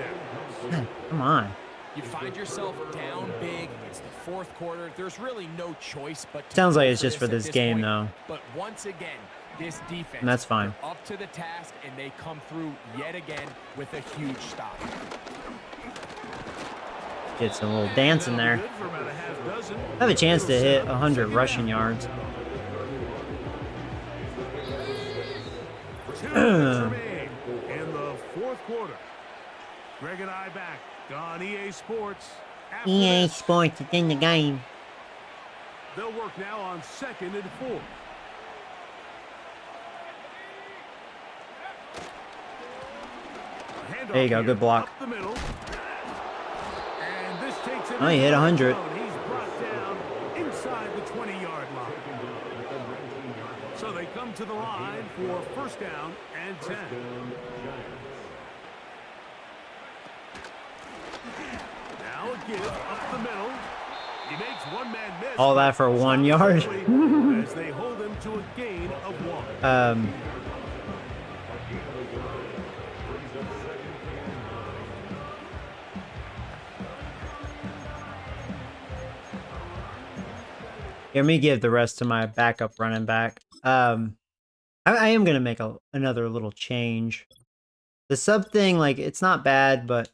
Man, come on. You find yourself down big. It's the 4th quarter. There's really no choice but to sounds like it's just for this game, though. But once again, this defense, and that's fine. Up to the task, and they come through yet again with a huge stop. Get some little dance in there. Have a chance to hit 100 rushing yards. In the 4th quarter. Greg and I back on EA Sports. EA Sports is in the game. They'll work now on 2nd and 4. There you go, good block. The middle. And this takes him. Oh, he hit 100. He's brought down inside the 20-yard line. So they come to the line for 1st down and 10. Now a give up the middle. He makes one man miss. All that for 1 yard. As they hold him to a gain of 1. Let me give the rest to my backup running back. I am gonna make another little change. The sub thing, like, it's not bad, but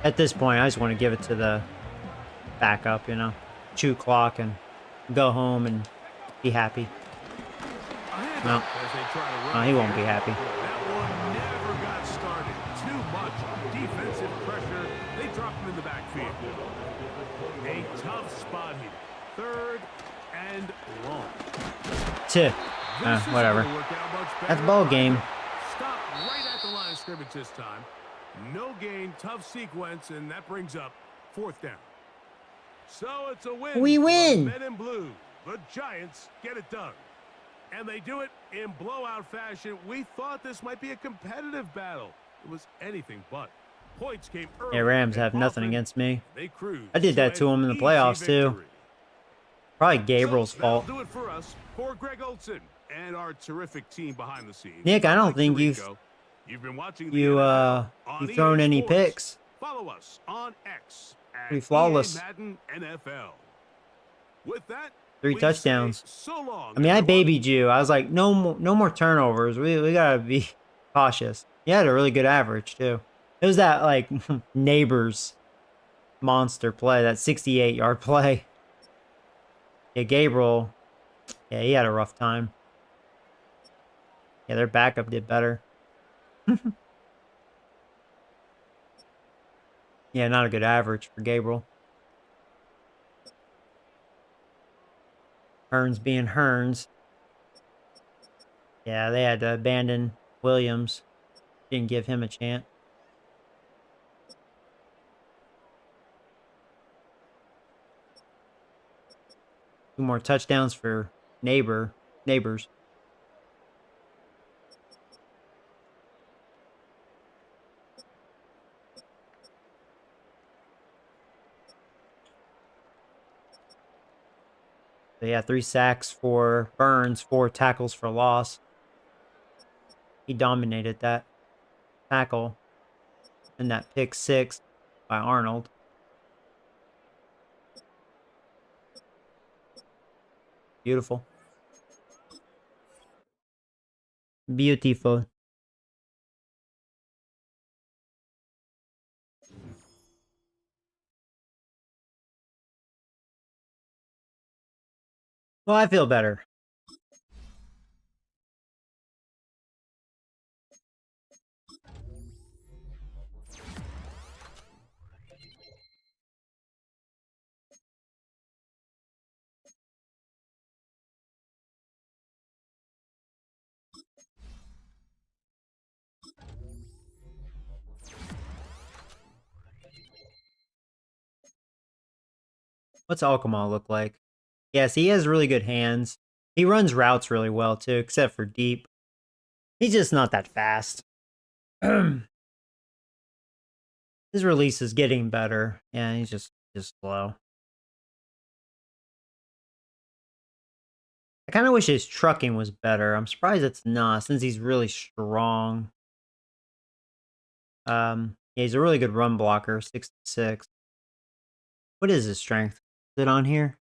at this point, I just want to give it to the backup, you know, chew clock and go home and be happy. No, he won't be happy. That one never got started. Too much defensive pressure. They drop him in the backfield. A tough spot here. 3rd and long. Whatever. That's ball game. Stop right at the line of scrimmage this time. No gain, tough sequence, and that brings up 4th down. So it's a win. We win. The men in blue. The Giants get it done. And they do it in blowout fashion. We thought this might be a competitive battle. It was anything but. Points came early. Yeah, Rams have nothing against me. They cruised. I did that to him in the playoffs, too. Probably Gabriel's fault. That'll do it for us. For Greg Olson and our terrific team behind the scenes. Nick, I don't think you've been watching you've thrown any picks. Follow us on X at Pretty flawless. All-Madden NFL. With that, 3 touchdowns. so long. I mean, I babied you. I was like, no more turnovers. We gotta be cautious. You had a really good average too. It was that like neighbors monster play, that 68-yard play. Yeah, Gabriel, yeah, he had a rough time. Yeah, their backup did better. Yeah, not a good average for Gabriel. Hearns being Hearns. Yeah, they had to abandon Williams. Didn't give him a chance. Two more touchdowns for neighbors. So yeah, 3 sacks for Burns, 4 tackles for loss. He dominated that tackle and that pick 6 by Arnold. Beautiful. Beautiful. Well, I feel better. What's Alkmaar look like? Yes, he has really good hands. He runs routes really well too, except for deep. He's just not that fast. His release is getting better. Yeah, he's just slow. I kind of wish his trucking was better. I'm surprised it's not, since he's really strong. Yeah, he's a really good run blocker, 66. What is his strength? Is it on here?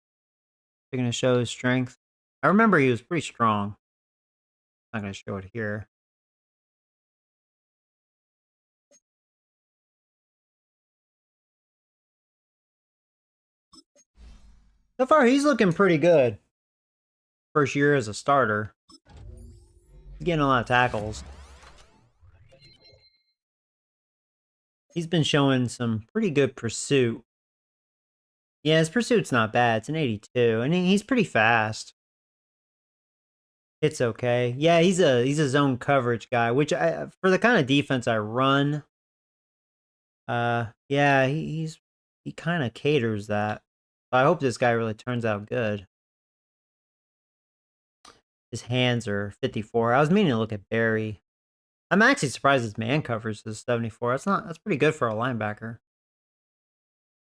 They're gonna show his strength. I remember he was pretty strong. Not gonna show it here. So far, he's looking pretty good. First year as a starter. He's getting a lot of tackles. He's been showing some pretty good pursuit. Yeah, his pursuit's not bad. It's an 82, and he's pretty fast. It's okay. Yeah, he's a zone coverage guy, which for the kind of defense I run, yeah, he kind of caters that. I hope this guy really turns out good. His hands are 54. I was meaning to look at Barry. I'm actually surprised his man covers is 74. That's pretty good for a linebacker.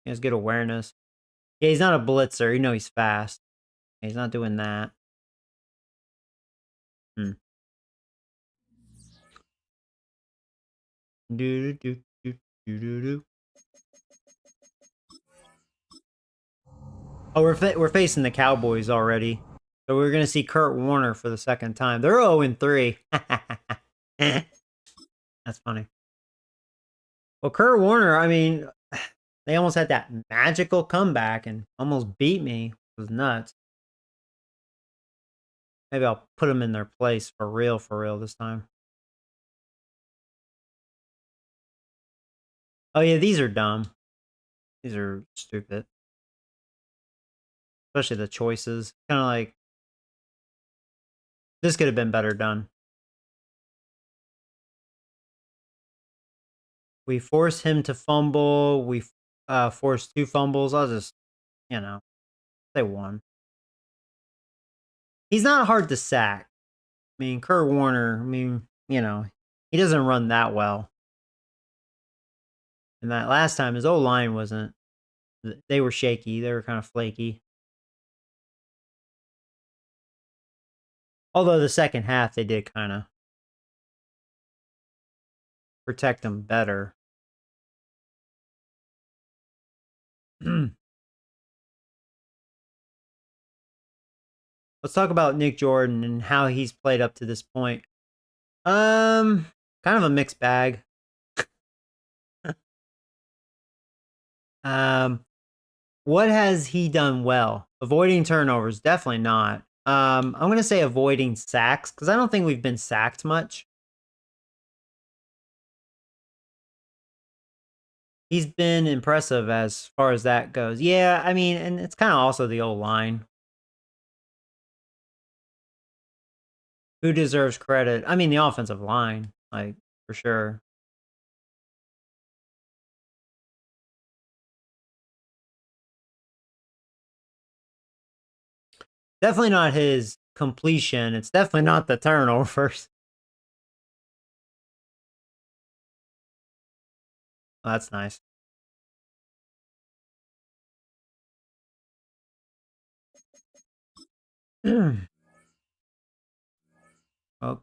He has good awareness. Yeah, he's not a blitzer. You know he's fast. He's not doing that. Do do do do do do. Oh, we're facing the Cowboys already, so we're gonna see Kurt Warner for the second time. They're 0-3. That's funny. Well, Kurt Warner, I mean, they almost had that magical comeback and almost beat me. It was nuts. Maybe I'll put them in their place for real this time. Oh yeah, these are dumb. These are stupid. Especially the choices. Kind of like, this could have been better done. We forced him to fumble. We forced 2 fumbles. I'll just, say 1. He's not hard to sack. I mean, Kurt Warner, he doesn't run that well. And that last time, his O-line wasn't, they were shaky. They were kind of flaky. Although the second half, they did kind of protect him better. Let's talk about Nick Jordan and how he's played up to this point. Kind of a mixed bag. What has he done well? Avoiding turnovers, definitely not. I'm gonna say avoiding sacks because I don't think we've been sacked much. He's been impressive as far as that goes. Yeah, I mean, and it's kind of also the old line. Who deserves credit? I mean, the offensive line, like for sure. Definitely not his completion. It's definitely not the turnovers. Oh, that's nice. Oh,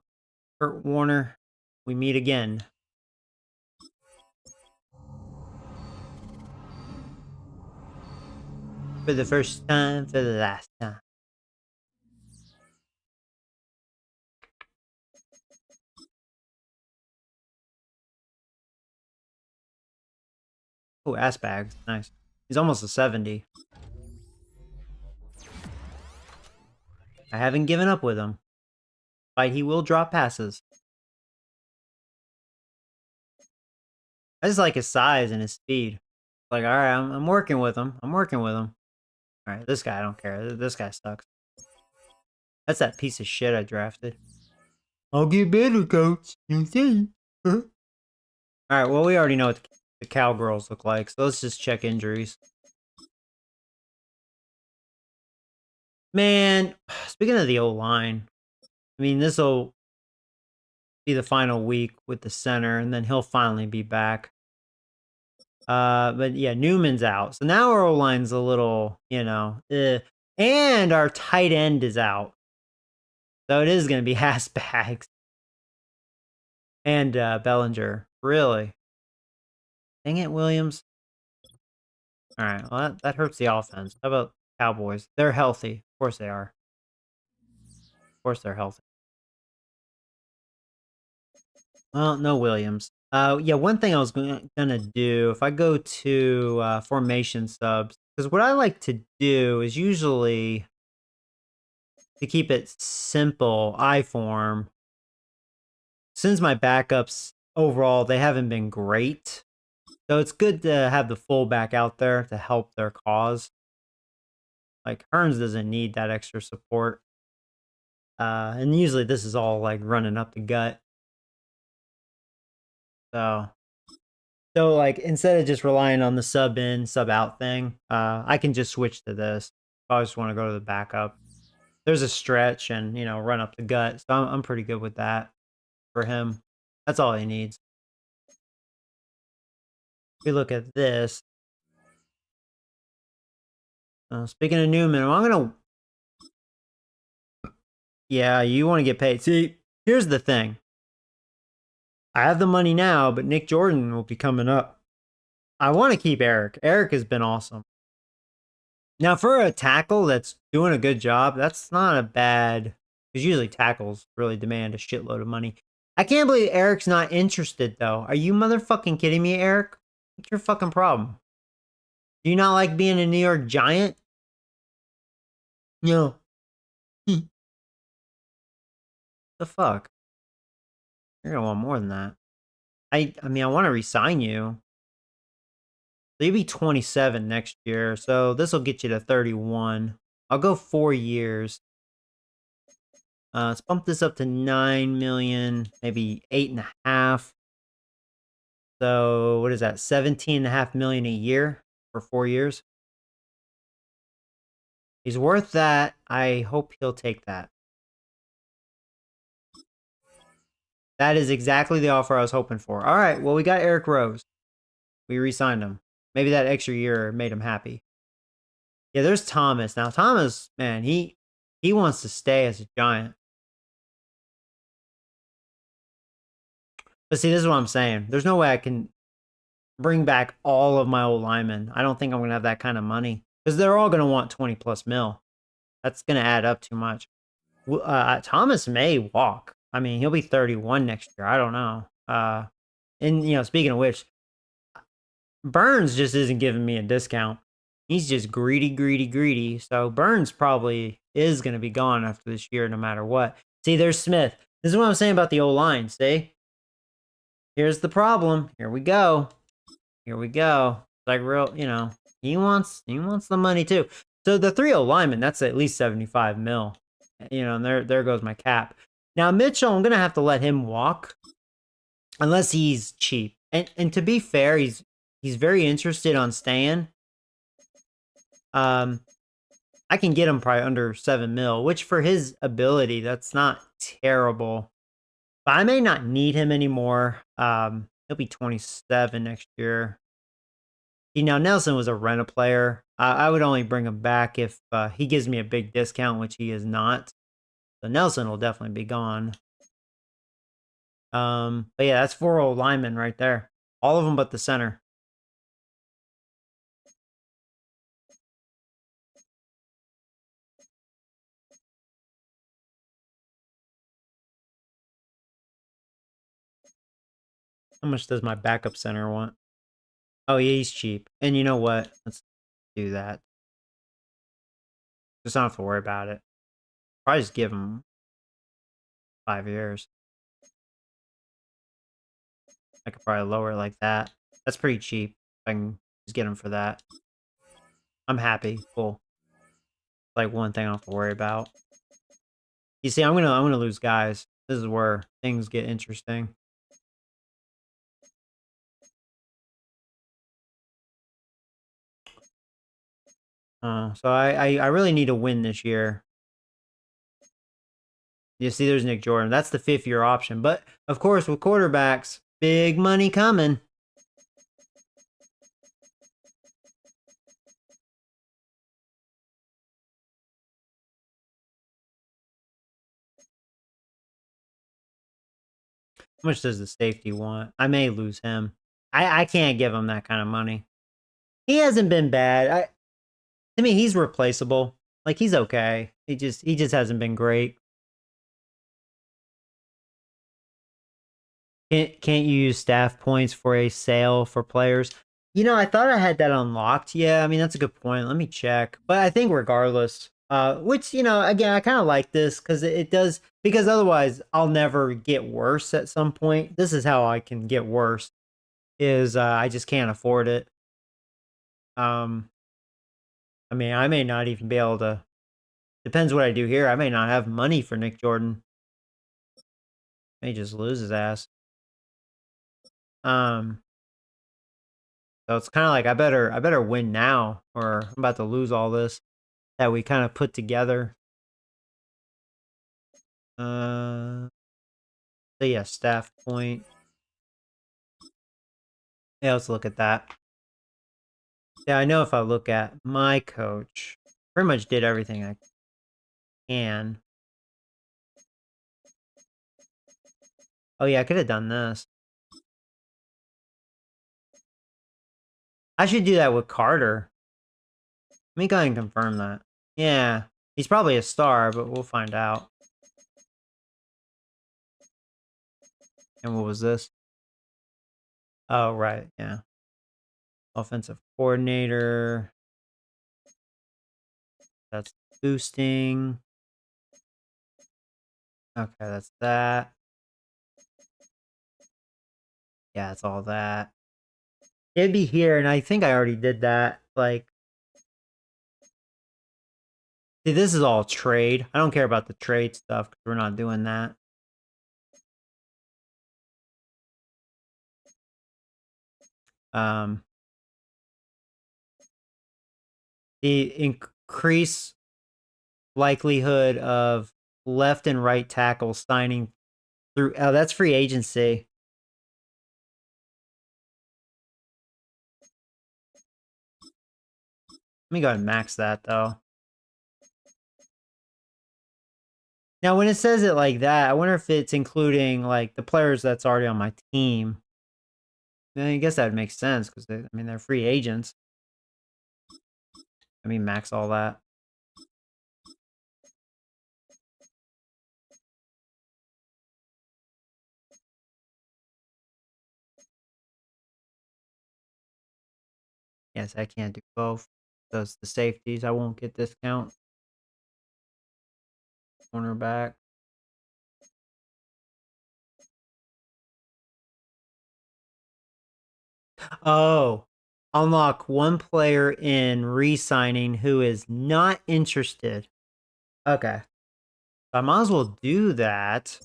Kurt Warner, we meet again. For the first time, for the last time. Oh, ass bags. Nice. He's almost a 70. I haven't given up with him. But he will drop passes. I just like his size and his speed. Like, all right, I'm working with him. I'm working with him. All right, this guy, I don't care. This guy sucks. That's that piece of shit I drafted. I'll get better, coach. You see? Huh? All right, well, we already know what the Cowgirls look like, so let's just check injuries. Man, speaking of the O-line, I mean, this will be the final week with the center, and then he'll finally be back. But yeah, Newman's out. So now our O-line's a little, and our tight end is out. So it is going to be ass bags. And Bellinger. Really? Dang it, Williams. All right, well, that hurts the offense. How about Cowboys? They're healthy. Of course they are. Of course they're healthy. Well, no Williams. Yeah, one thing I was gonna do, if I go to formation subs, because what I like to do is usually, to keep it simple, I form. Since my backups overall, they haven't been great. So it's good to have the fullback out there to help their cause. Like Hearns doesn't need that extra support. And usually this is all like running up the gut. So like instead of just relying on the sub in, sub out thing, I can just switch to this. If I just want to go to the backup. There's a stretch and run up the gut. So I'm pretty good with that for him. That's all he needs. We look at this. Speaking of Newman, I'm gonna. Yeah, you want to get paid. See, here's the thing. I have the money now, but Nick Jordan will be coming up. I want to keep Eric. Eric has been awesome. Now, for a tackle that's doing a good job, that's not a bad. Because usually tackles really demand a shitload of money. I can't believe Eric's not interested, though. Are you motherfucking kidding me, Eric? What's your fucking problem? Do you not like being a New York Giant? No. The fuck? You're gonna want more than that. I mean, I want to resign you. So you'll be 27 next year. So this will get you to 31. I'll go 4 years. Let's bump this up to 9 million, maybe 8.5. So what is that? 17.5 million a year for 4 years. He's worth that. I hope he'll take that. That is exactly the offer I was hoping for. All right, well, we got Eric Rose. We re-signed him. Maybe that extra year made him happy. Yeah, there's Thomas. Now, Thomas, man, he wants to stay as a Giant. But see, this is what I'm saying. There's no way I can bring back all of my old linemen. I don't think I'm going to have that kind of money. Because they're all going to want 20 plus mil. That's going to add up too much. Thomas may walk. I mean, he'll be 31 next year. I don't know. And, speaking of which, Burns just isn't giving me a discount. He's just greedy, greedy, greedy. So Burns probably is going to be gone after this year, no matter what. See, there's Smith. This is what I'm saying about the O-line. See, here's the problem. Here we go. Here we go. Like real, he wants the money too. So the 3 linemen, that's at least 75 mil. And there goes my cap. Now Mitchell, I'm gonna have to let him walk unless he's cheap. And to be fair, he's very interested on staying. I can get him probably under 7 mil, which for his ability, that's not terrible. But I may not need him anymore. He'll be 27 next year. Now, Nelson was a rent-a player. I would only bring him back if he gives me a big discount, which he is not. So Nelson will definitely be gone. But yeah, that's 4 old linemen right there. All of them but the center. How much does my backup center want? Oh, yeah, he's cheap. And you know what? Let's do that. Just don't have to worry about it. Probably just give him 5 years. I could probably lower it like that. That's pretty cheap. I can just get him for that. I'm happy. Cool. Like one thing I don't have to worry about. You see, I'm gonna lose guys. This is where things get interesting. So I really need to win this year. You see, there's Nick Jordan. That's the 5th-year option. But, of course, with quarterbacks, big money coming. How much does the safety want? I may lose him. I can't give him that kind of money. He hasn't been bad. To me, he's replaceable. Like, he's okay. He just hasn't been great. Can't you use staff points for a sale for players? I thought I had that unlocked. Yeah, I mean, that's a good point. Let me check. But I think regardless, which, again, I kind of like this because it does, because otherwise I'll never get worse at some point. This is how I can get worse, is I just can't afford it. I mean, I may not even be able to, depends what I do here. I may not have money for Nick Jordan. May just lose his ass. So it's kind of like I better win now, or I'm about to lose all this that we kind of put together. So yeah, staff point. Yeah, let's look at that. Yeah, I know if I look at my coach, pretty much did everything I can. Oh yeah, I could have done this. I should do that with Carter. Let me go ahead and confirm that. Yeah, he's probably a star, but we'll find out. And what was this? Oh, right, yeah. Offensive coordinator. That's boosting. Okay, that's that. Yeah, it's all that. It'd be here, and I think I already did that. Like, see, this is all trade. I don't care about the trade stuff because we're not doing that. The increase likelihood of left and right tackle signing through. Oh, that's free agency. Let me go ahead and max that though. Now, when it says it like that, I wonder if it's including like the players that's already on my team. Then I guess that would make sense because they're free agents. Let me max all that. Yes, I can't do both. Those the safeties. I won't get discount. Cornerback. Oh, unlock one player in re-signing who is not interested. Okay. I might as well do that.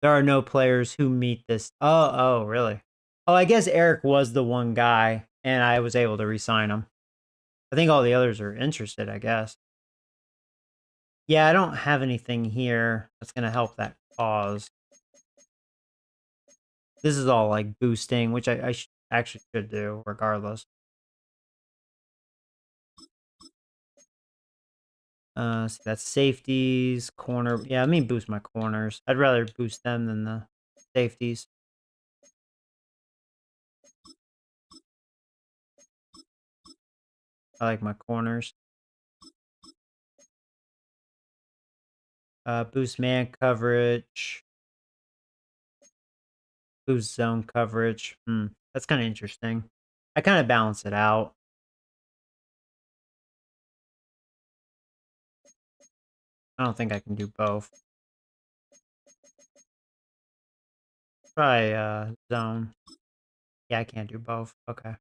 There are no players who meet this. Oh, really? Oh, I guess Eric was the one guy, and I was able to re-sign him. I think all the others are interested, I guess. Yeah, I don't have anything here that's going to help that cause. This is all like boosting, which I actually should do regardless. So that's safeties, corner. Yeah, let me boost my corners. I'd rather boost them than the safeties. I like my corners. Boost man coverage. Boost zone coverage. That's kind of interesting. I kind of balance it out. I don't think I can do both. Try zone. Yeah, I can't do both. Okay.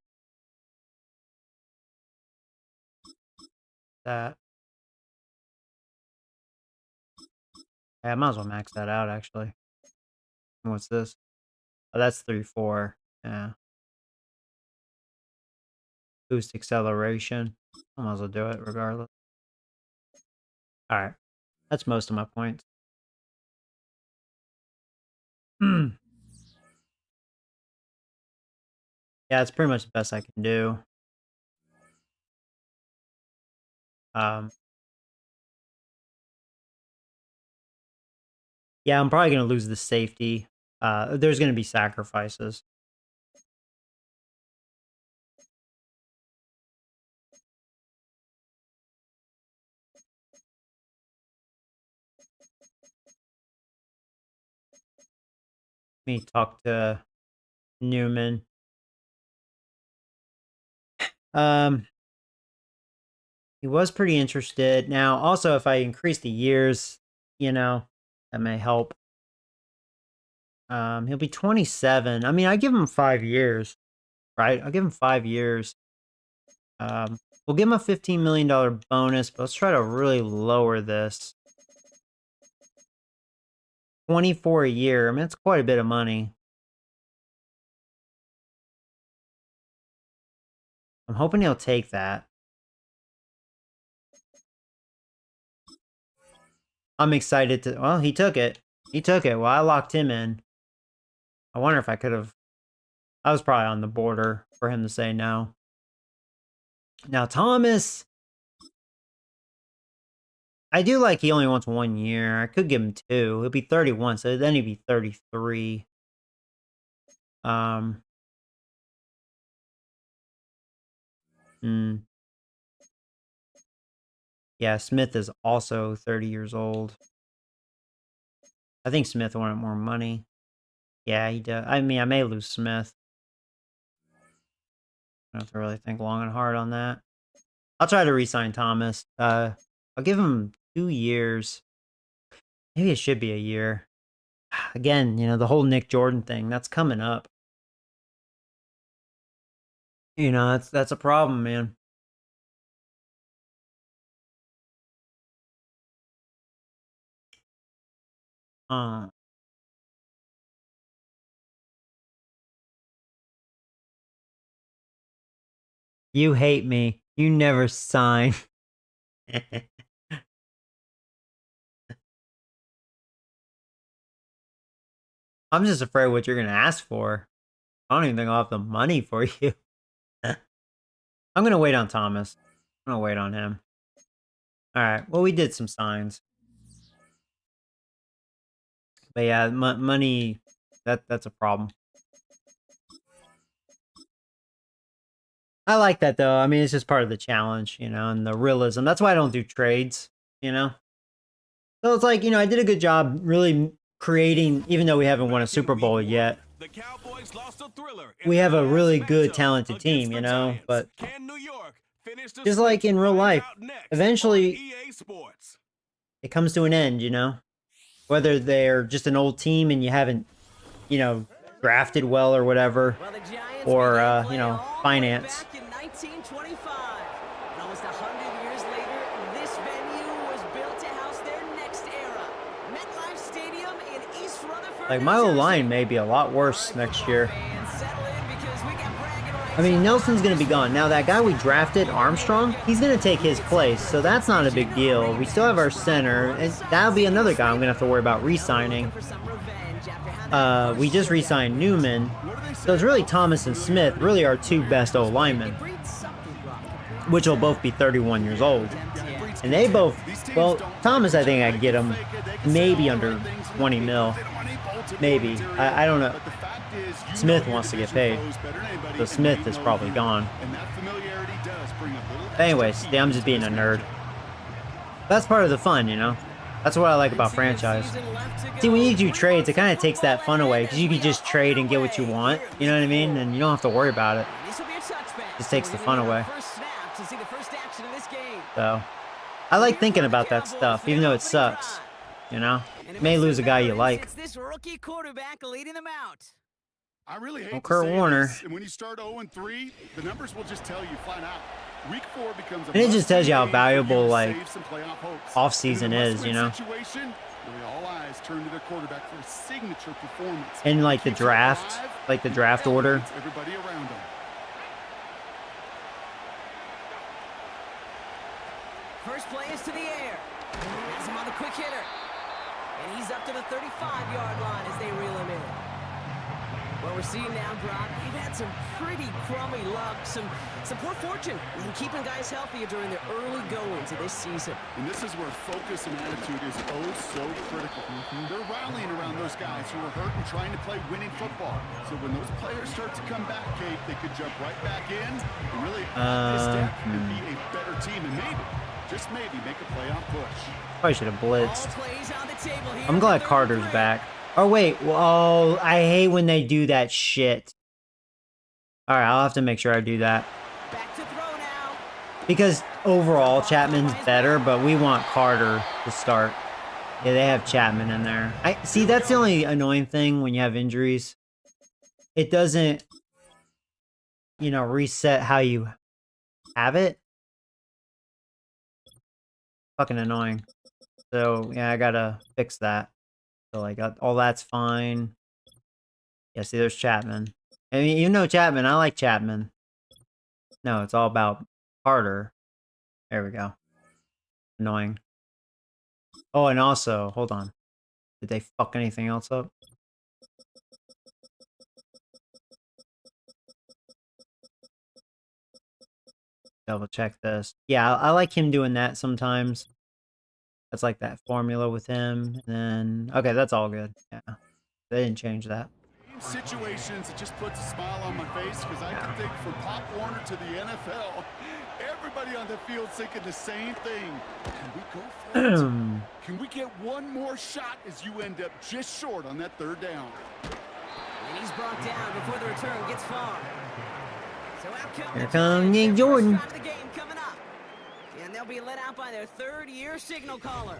That. Yeah, I might as well max that out actually. What's this? Oh, that's 3-4. Yeah. Boost acceleration. I might as well do it regardless. Alright. That's most of my points. Yeah, it's pretty much the best I can do. Yeah, I'm probably going to lose the safety. There's going to be sacrifices. Let me talk to Newman. He was pretty interested. Now, also, if I increase the years, that may help. He'll be 27. I mean, I give him 5 years, right? I'll give him 5 years. We'll give him a $15 million bonus, but let's try to really lower this. 24 a year. I mean, it's quite a bit of money. I'm hoping he'll take that. I'm excited to... Well, he took it. He took it. Well, I locked him in. I wonder if I could have... I was probably on the border for him to say no. Now, Thomas... I do like he only wants 1 year. I could give him 2. He'll be 31, so then he'd be 33. Yeah, Smith is also 30 years old. I think Smith wanted more money. Yeah, he does. I mean, I may lose Smith. I don't have to really think long and hard on that. I'll try to re-sign Thomas. I'll give him 2 years. Maybe it should be a year. Again, the whole Nick Jordan thing, that's coming up. That's a problem, man. You hate me. You never sign. I'm just afraid what you're going to ask for. I don't even think I'll have the money for you. I'm going to wait on Thomas. I'm going to wait on him. All right. Well, we did some signs. But yeah, money, that's a problem. I like that, though. I mean, it's just part of the challenge, and the realism. That's why I don't do trades, So it's like, I did a good job really creating, even though we haven't won a Super Bowl yet, The Cowboys lost a thriller. In we have their a really last good, matchup talented team, against you the know. Giants. But Can New York finish the just like streak? in real Find life, out next eventually on EA Sports. it comes to an end, you know. Whether they're just an old team and you haven't, you know, drafted well or whatever, Well, the Giants or began you play know, all the way finance. back in 1925. And almost 100 years later, this venue was built to house their next era. MetLife Stadium in East Rutherford, Like New my Jersey. line may be a lot worse next year. Fans, settle in because we got bragging rights I mean, on Nelson's going to be this gone. Now, that guy we drafted, Armstrong, he's going to take his place, so that's not a big deal. We still have our center, and that'll be another guy I'm going to have to worry about re-signing. for some revenge after how that We just re-signed Newman, so it's really Thomas and Smith, really our two best O-linemen, breeds something, Brock. which will both be 31 years old. And they both, well, Thomas, I think I can get him maybe under 20 mil. Maybe. I don't know. Smith wants to get paid, so Smith is probably gone. But anyways, yeah, I'm just being a nerd. That's part of the fun, you know? That's what I like about franchise. See, when you do trades, it kind of takes that fun away, because you can just trade and get what you want, you know what I mean? And you don't have to worry about it. This will be a touchback. Just takes the fun away. First snap to see the first action of this game. So, I like thinking about that stuff, even though it sucks, you know? You may lose a guy you like. It's this rookie quarterback leading them out. I really hate Well, to Kurt say Warner. this, and when you start 0-3, the numbers will just tell you flat out. Week 4 becomes a And it just tells you how must-win game for valuable, to like, save some playoff hopes. off-season And in a is, must-win you know? situation, really all eyes turn to their quarterback for a signature performance. And like the Keeps it draft, alive, like the draft order. elevates everybody around him. First play is to the air. Has him on the quick hitter. And he's up to the 35-yard line as they reel him in. What we're seeing now, Brock, they've had some pretty crummy luck, some poor fortune in keeping guys healthy during the early goings of this season. And this is where focus and attitude is oh so critical. They're rallying around those guys who are hurt and trying to play winning football. So when those players start to come back, Kate, they could jump right back in and really add this step and be a better team and maybe, just maybe, make a playoff push. Probably should have blitzed. All plays on the table here. I'm glad Carter's back. Oh, wait. Oh, I hate when they do that shit. Alright, I'll have to make sure I do that. Back to throw now. Because overall, Chapman's better, but we want Carter to start. Yeah, they have Chapman in there. See, that's the only annoying thing when you have injuries. It doesn't, you know, reset how you have it. Fucking annoying. So, yeah, I gotta fix that. So, like, all that's fine. Yeah, see, there's Chapman. I mean, you know Chapman. I like Chapman. No, it's all about Carter. There we go. Annoying. Oh, and also, hold on. Did they fuck anything else up? Double check this. Yeah, I like him doing that sometimes. That's like that formula with him. And then, okay, that's all good. Yeah, they didn't change that. In situations, it just puts a smile on my face because I can think from Pop Warner to the NFL, everybody on the field thinking the same thing. Can we go for it? Can we get one more shot as you end up just short on that third down? And he's brought down before the return gets far. So out come Here the comes Giants, Nick their Jordan. first drive of the game coming up. And they'll be let out by their third-year signal caller.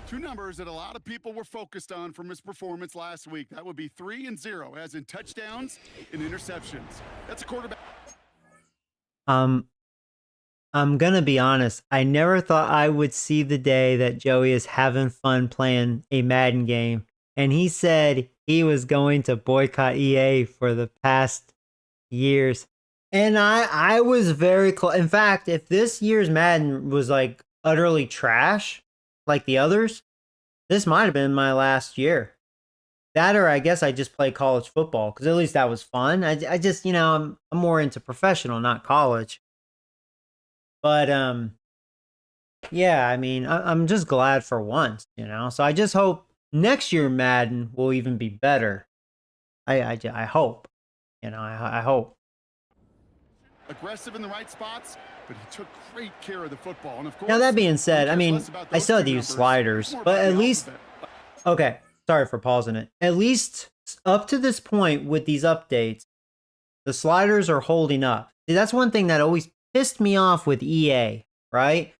Two numbers that a lot of people were focused on from his performance last week. That would be 3 and 0, as in touchdowns and interceptions. That's a quarterback. I'm gonna be honest. I never thought I would see the day that Joey is having fun playing a Madden game. And he said he was going to boycott EA for the past years. And I was very close. In fact, if this year's Madden was like utterly trash, like the others, this might have been my last year. That, or I guess I just play college football, because at least that was fun. I just, you know, I'm more into professional, not college. But yeah, I mean, I'm just glad for once, you know. So I just hope next year Madden will even be better. I hope, you know, I hope. Aggressive in the right spots, but he took great care of the football. And of course, Now that being said, I mean, less about I those still had two to use numbers, sliders, more but about at the least, alphabet. okay, sorry for pausing it. At least up to this point with these updates, the sliders are holding up. See, that's one thing that always pissed me off with EA, right?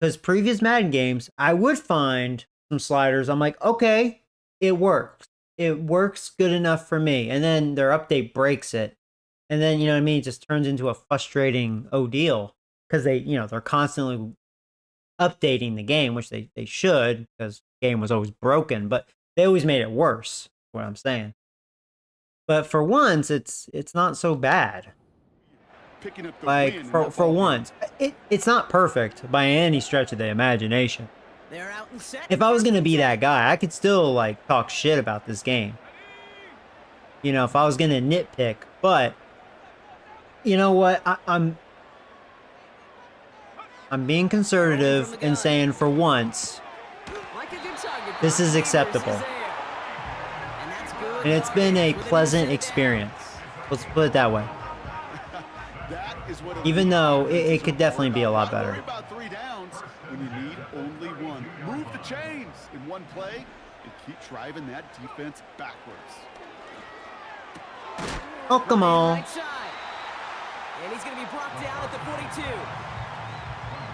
Because previous Madden games, I would find some sliders. I'm like, okay, it works. It works good enough for me. And then their update breaks it. And then, you know what I mean? It just turns into a frustrating ordeal. Because they're constantly updating the game, which they should, because the game was always broken. But they always made it worse, is what I'm saying. But for once, it's not so bad. Picking up the Like, win in for that ball game. once, it's not perfect by any stretch of the imagination. They're out and set. If I was going to be that guy, I could still, like, talk shit about this game. You know, if I was going to nitpick. But, you know what? I'm being conservative and saying for once, Like a good target. this is acceptable. And that's good. And it's been a pleasant experience. Let's put it that way. That is what Even though it could definitely be a lot Not better. worry about 3 downs when you need only one. Move the chains in one play and keep driving that defense backwards. Oh, come on. Right side. And he's going to be brought down at the 42.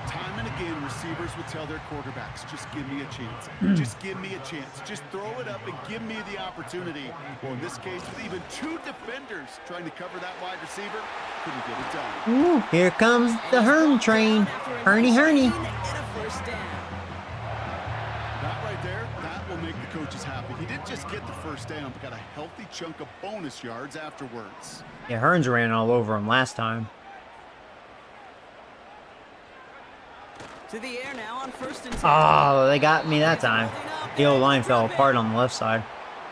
Time and again, receivers would tell their quarterbacks, just give me a chance. Just give me a chance. Just throw it up and give me the opportunity. Well, in this case, with even 2 defenders trying to cover that wide receiver, couldn't get it done. Ooh, here comes the Hearn train. Herney. And a first down. That right there, that will make the coaches happy. He didn't just get the first down, but got a healthy chunk of bonus yards afterwards. Yeah, Hearns ran all over him last time. To the air now on first and 10. Oh, they got me that time. The old line fell apart on the left side.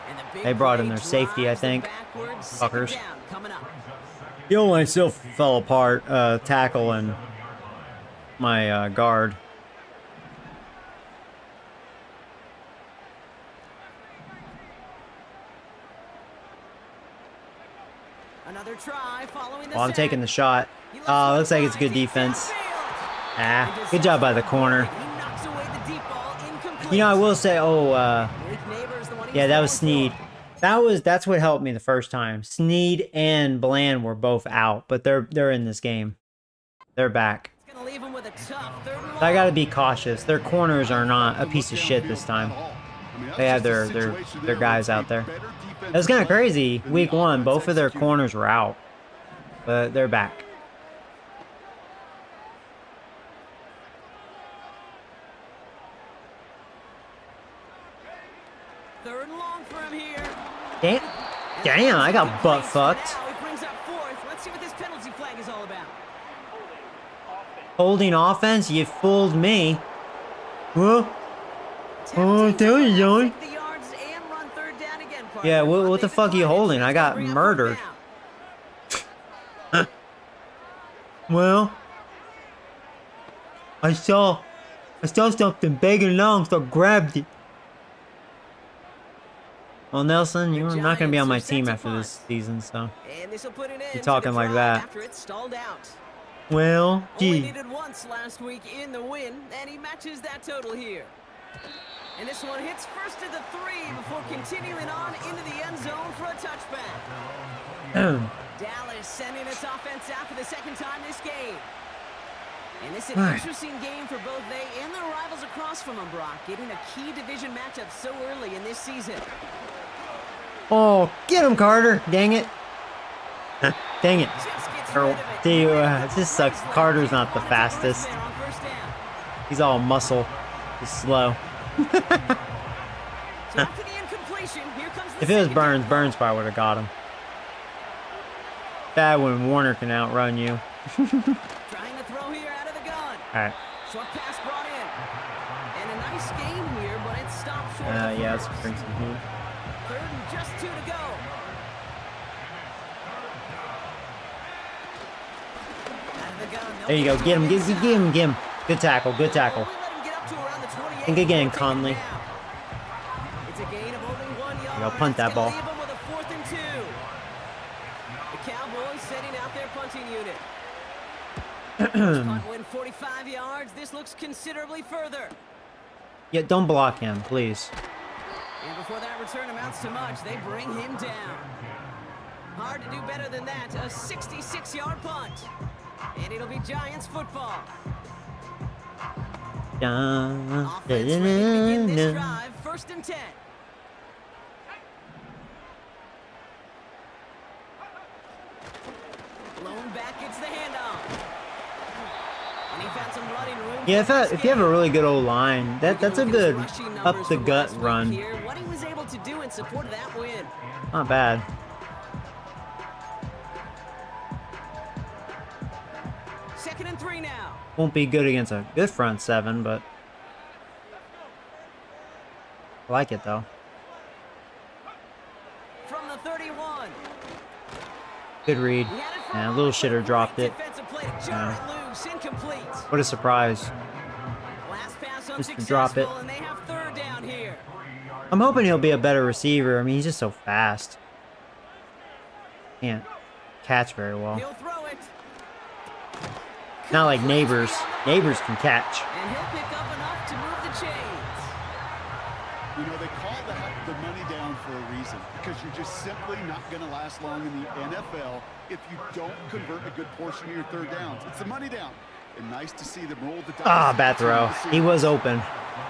And the big They brought in play their safety, I drives them think. backwards. Second Fuckers. down coming up. The old line still fell apart. Tackle and my guard. Another try following the Well, I'm sack. taking the shot. He lets Oh, one looks like it's fly good deep defense. downfield. Ah, good job by the corner. He knocks away the deep ball, incomplete. You know, I will say, Malik Neighbors, the one he yeah, that was going Snead. for. That's what helped me the first time. Snead and Bland were both out, but they're in this game. They're back. It's gonna leave him with a tough third and So I long. gotta be cautious. Their corners are not a piece of shit this time. They have their guys out there. It was kind of crazy. Week 1, both of their corners were out, but they're back. Third and long for him here. Damn, I got butt fucked. Now he brings up fourth. Let's see what this penalty flag is all about. Holding offense, you fooled me. Huh? Oh, I tell you, Joey. Take the yards and run third down again, Yeah, partner. what the They've fuck are you declined. holding? I got Bring up third murdered. down. Well, I saw something big and long, so I grabbed it. Well, Nelson, you're not going to be on my team after this season, so. And this will put an end You're to talking the like drive that. After it stalled out. Well, Only gee. needed once last week in the win, and he matches that total here. And this one hits first to the 3 before continuing on into the end zone for a touchback. Dallas sending its offense out for the second time this game. And this is an interesting game for both they and their rivals across from them, Brock, getting a key division matchup so early in this season. Oh, get him, Carter. Dang it. Dang it. Just gets Or, rid of it. see, it just sucks. Carter's not the fastest. There on first down. He's all muscle. He's slow. So after the incompletion, here comes the If it was second Burns, down. Burns probably would have got him. Bad when Warner can outrun you. Trying to throw here out of the gun. Alright. Short pass brought in. And a nice gain here, but it stopped short of the Yeah, let's first. bring some heat. Third and just 2 to go. Out of the gun. There you go. Get him, get him. Good tackle, good tackle. Only let him get up to around the 28 Think again, before taking Conley. him down. It's a gain of only 1 yard. Go punt that It's gonna ball. leave him with a 4th and 2. The Cowboys setting out their punting unit. Punt win 45 yards. This looks considerably further. Yeah, don't block him, please. And before that return amounts to much, they bring him down. Hard to do better than that. A 66-yard punt. And it'll be Giants football. Offense ready to begin this drive. 1st and 10. Blown back, gets the handoff. And he found some running room. Yeah, if you have a really good old line, that's a good up the gut run. What he was able to do in support of that win. Not bad. Second and 3 now. Won't be good against a good front seven, but I like it though. From the 31. Good read. Yeah, a little shitter dropped it. Yeah. What a surprise. Just to drop it. And they have 3rd down here. I'm hoping he'll be a better receiver. I mean, he's just so fast. Can't catch very well. He'll throw it. Not like Neighbors. Neighbors can catch. And he'll pick up enough to move the chains. You know, they call that the money down for a reason, because you're just simply not going to last long in the NFL if you don't convert a good portion of your 3rd downs. It's the money down. And nice to see them roll the dice. Ah, bad throw. He was open.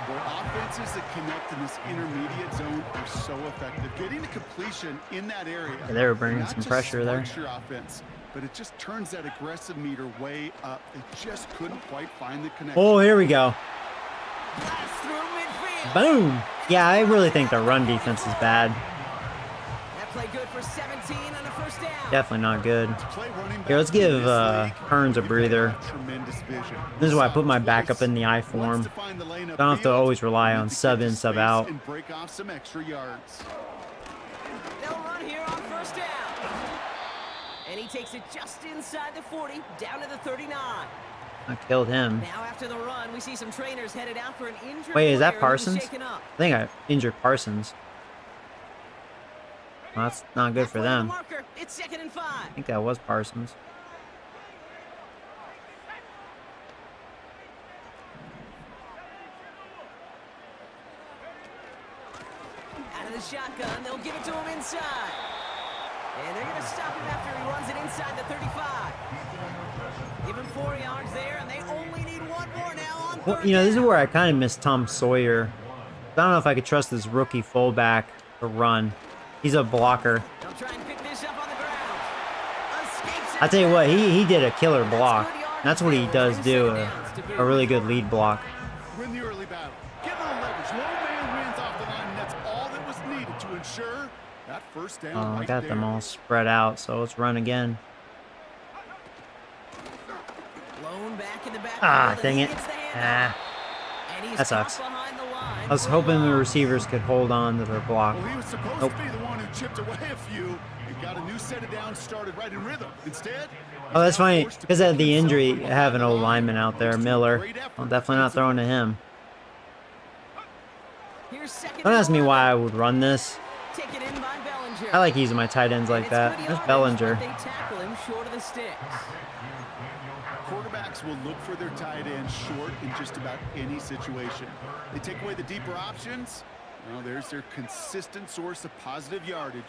Their offenses that connect in this intermediate zone are so effective. Getting a completion in that area. Yeah, they were bringing some pressure there. Your offense, but it just turns that aggressive meter way up. They just couldn't quite find the connection. Oh, here we go. Blast through midfield. Boom. Yeah, I really think the run defense is bad. That play good for 17 on the 1st down. Definitely not good. Here, let's give Hearns a breather. This is why I put my backup in the I form. Don't have to always rely on sub in, sub out. And break off some extra yards. They'll run here on 1st down. And he takes it just inside the 40, down to the 39. I killed him. Now after the run, we see some trainers headed out for an injured Wait, is that player who's Parsons? shaken up. I think I injured Parsons. Well, that's not good for them. Marker. It's 2nd and 5. I think that was Parsons. Out of the shotgun, they'll give it to him inside. And they're going to stop him after he runs it inside the 35. Give him 4 yards there, and they only need 1 more now on 3rd Well, you know, this is where I kind of miss Tom Sawyer. I don't know if I could trust this rookie fullback to run. He's a blocker. They'll try and pick this up on the ground. Escapes I tell you what, he did a killer block. That's what he does do, a really good lead block. Win the early battle. Get a little leverage. Low man wins off the line, and that's all that was needed to ensure that 1st down. Oh, I right got there. them all spread out, so let's run again. Blown back in the back. Ah, dang it. Ah, that sucks. I was hoping the receivers could hold on to their block. Well, he was supposed Nope. to be the one who chipped away a few and got a new set of downs started right in rhythm. Instead, Oh, that's funny. Because of the injury, I have an old lineman out there, Miller. I'm definitely not throwing to him. Don't ask me why I would run this. I like using my tight ends like that. There's Bellinger. They tackle him short of the sticks. quarterbacks will look for their tight end short in just about any situation. They take away the deeper options. Well, there's their consistent source of positive yardage,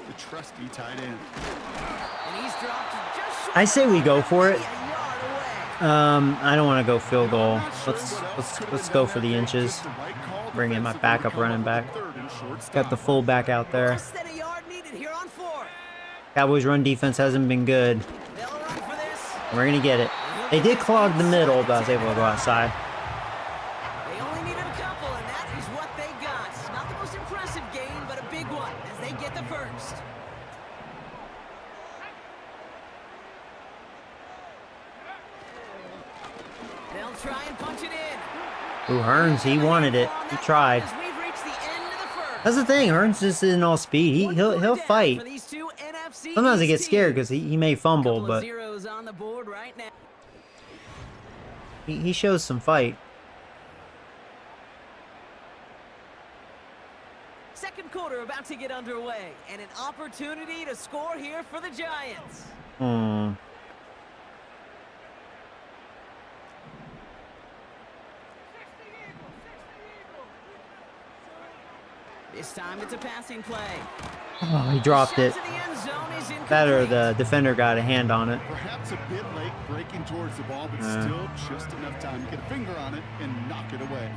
the trusty tight end. And he's dropped just short. I say we go for it. A yard away. I don't want to go field goal. Let's go for the inches. Bring in my backup running back. Got the fullback out there. Less than a yard needed here on 4th. Cowboys' run defense hasn't been good. They'll run for this. We're gonna get it. They did clog the middle, but I was able to go outside. They only needed a couple, and that is what they got. Not the most impressive gain, but a big one as they get the first. They'll try and punch it in. Ooh, Hearns, he wanted it. He tried. As we've reached the end of the first. That's the thing. Hearns just isn't all speed. He'll fight. For these two NFC Sometimes I get East scared teams. because he may fumble, Couple of but zeros on the board right now. he shows some fight. Second quarter about to get underway, and an opportunity to score here for the Giants. This This time it's a passing play. Oh, he dropped it. Shot to the end zone is incomplete. That or the defender got a hand on it. Perhaps a bit late breaking towards the ball, but still just enough time to get a finger on it and knock it away.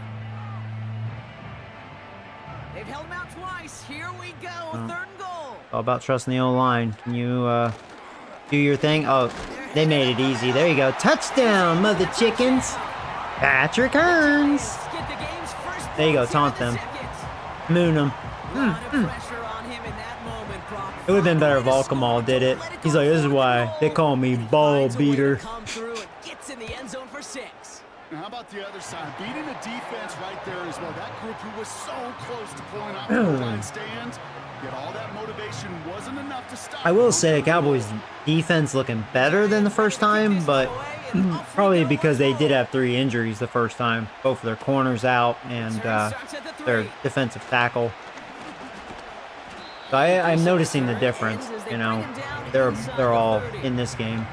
They've held him out twice. Here we go. 3rd and goal. All about trusting the O-line. Can you do your thing? Oh, they made it easy. There you go. Touchdown, mother chickens. Patrick Hearns. Get the game's first There you go. points here in Taunt the them. second. Moon them. Lot of pressure on him in that moment, Brock. It would have been better if Alkamal did it. He's like, this is why they call me ball beater. Come through and gets in the end zone for 6. Now, how about the other side? Beating the defense right there as well. That group who was so close to pulling out the line stands, yet all that motivation wasn't enough to stop. I will say, Cowboys defense looking better than the first time, but probably because they did have 3 injuries the first time. Both of their corners out and their defensive tackle. So I'm noticing the difference. You know, they're all in this game.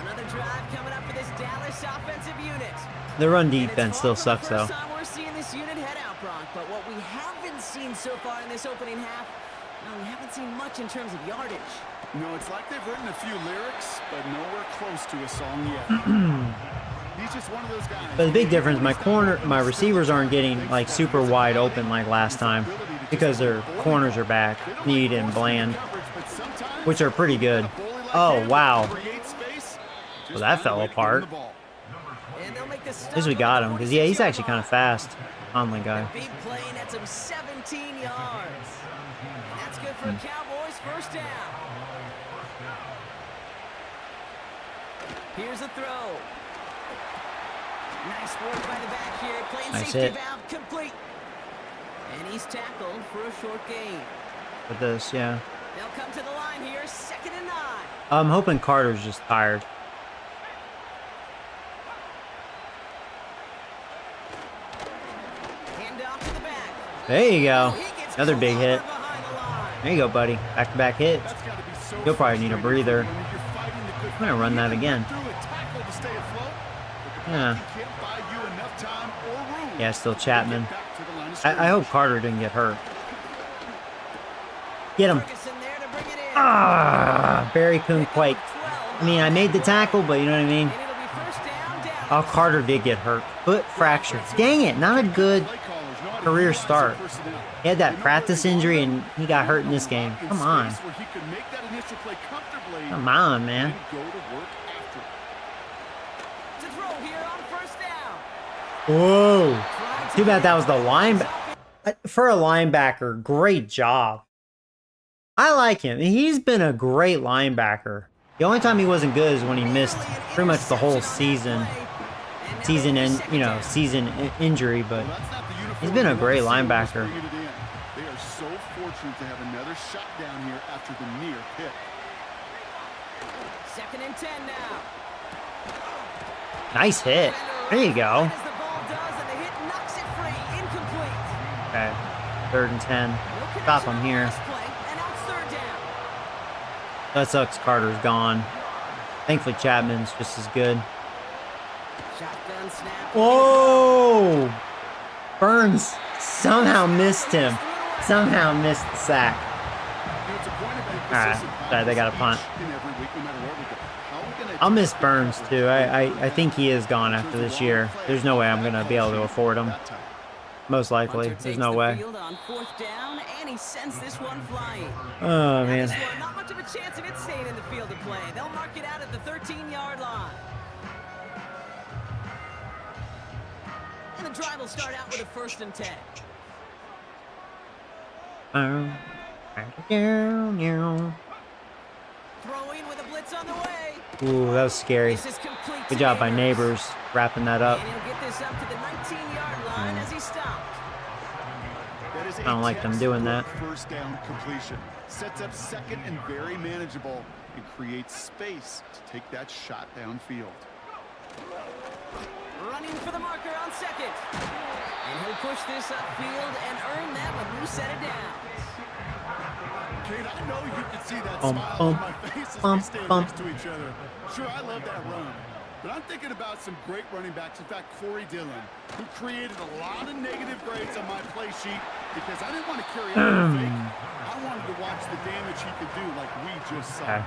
Another drive coming up for this Dallas offensive unit. The run defense still sucks though. First time we're seeing this unit head out, Brock, but what we haven't seen so far in this opening half, no, we haven't seen much in terms of yardage. No, it's like they've written a few lyrics, but nowhere close to a song yet. He's just one of those guys. But the big difference, my receivers aren't getting like super wide open like last time because their corners are back, Need and Bland, which are pretty good. Oh wow, well that fell apart. At least we got him because yeah, he's actually kind of fast. Conley guy. Big playing at some 17 yards. That's good for Cowboys first down. Here's a throw. Nice work by the back here. Playing Nice safety hit. valve complete. And he's tackled for a short gain. With this, yeah. They'll come to the line here, 2nd and 9. I'm hoping Carter's just tired. Hand off to the back. There you go. He gets Another big hit. clobbered behind the line. There you go, buddy. Back-to-back hits. That's gotta be so You'll probably need a frustrating breather. when you're fighting the good I'm gonna run that again. through a tackle to stay afloat, but the Yeah. penalty can't buy you enough time or room Yeah, still to get Chapman. back to the line of I hope scrimmage. Carter didn't get hurt. Get him. Ferguson there to bring it in. Ah, Barry couldn't quite. 12. I mean, I made the tackle, but you know what I mean? And it'll be first down, Oh, Dallas. Carter did get hurt. Foot fracture. Dang it, not a good Play callers know how to career utilize start. their personnel. He had They that know practice where they injury want and he got hurt in this game. in Come on. space where he could make that initial play comfortably Come on, man. and go to work after. To throw here on first down. Whoa. Too bad that was the linebacker. For a linebacker, great job. I like him. He's been a great linebacker. The only time he wasn't good is when he missed pretty much the whole season. Season injury, but Well, that's not the uniform he's been a we want great to see when we're linebacker. bringing it in. They are so fortunate to have another shot down here after the near pick. 2nd and 10 now. Nice hit. There you go. As the ball does, and the hit knocks it free. Incomplete. Okay. 3rd and 10. No Stop connection him on here. last play, and now it's 3rd down. That sucks. Carter's gone. Thankfully, Chapman's just as good. Shotgun snap. Whoa! Burns somehow missed him. Somehow missed the sack. You know, it's a point of emphasis All right. in Sorry, they got a punt. each and every week, no matter where we go. How are we gonna I'll miss attack Burns that too. play? I think he is gone after this year. There's no way I'm gonna be able to afford him. That time. Most likely. Hunter There's takes no the way. field on 4th down, and he sends this one flying. Oh Now man. this one, not much of a chance of it staying in the field of play. They'll mark it out at the 13-yard line. And the drive will start out with a 1st and 10. Throwing with a blitz on the way. Ooh, that was scary. This is complete. Good to job by Neighbors. Neighbors wrapping that up. And he'll get this up to the 19-yard line as he stopped. That is I don't like them doing that. First down completion. Sets up 2nd and very manageable and creates space to take that shot downfield. Running for the marker on 2nd. And he'll push this upfield and earn that with new set of downs. Kate, I know you can see that Bump, smile bump, on my face as we bump, stand bump. next to each other. Sure, I love that run. But I'm thinking about some great running backs. In fact, Corey Dillon, who created a lot of negative grades on my play sheet because I didn't want to carry out the fake. I wanted to watch the damage he could do like we just saw. Okay.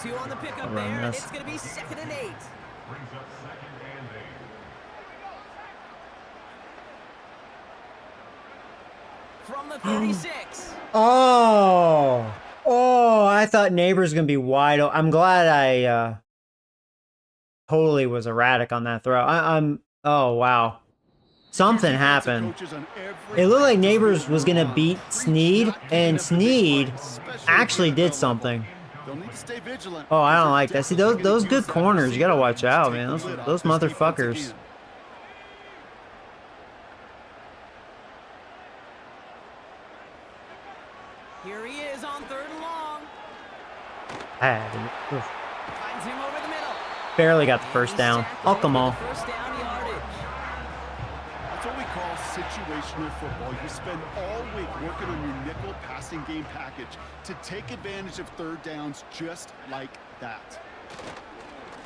2 on the pickup I'll there, run and this. it's going to be 2nd and 8. From the 36. Oh, I thought Neighbors gonna be wide open. I'm glad I totally was erratic on that throw. I'm. Oh wow, something happened. It looked like Neighbors was gonna beat Sneed, and Sneed actually did something. Oh, I don't like that. See, those good corners, you gotta watch out, man. Those motherfuckers. Here he is on 3rd and long. Finds him over the middle. Barely got the first down. Oh, come on. First down yardage. That's what we call situational football. You spend all week working on your nickel passing game package to take advantage of 3rd downs just like that.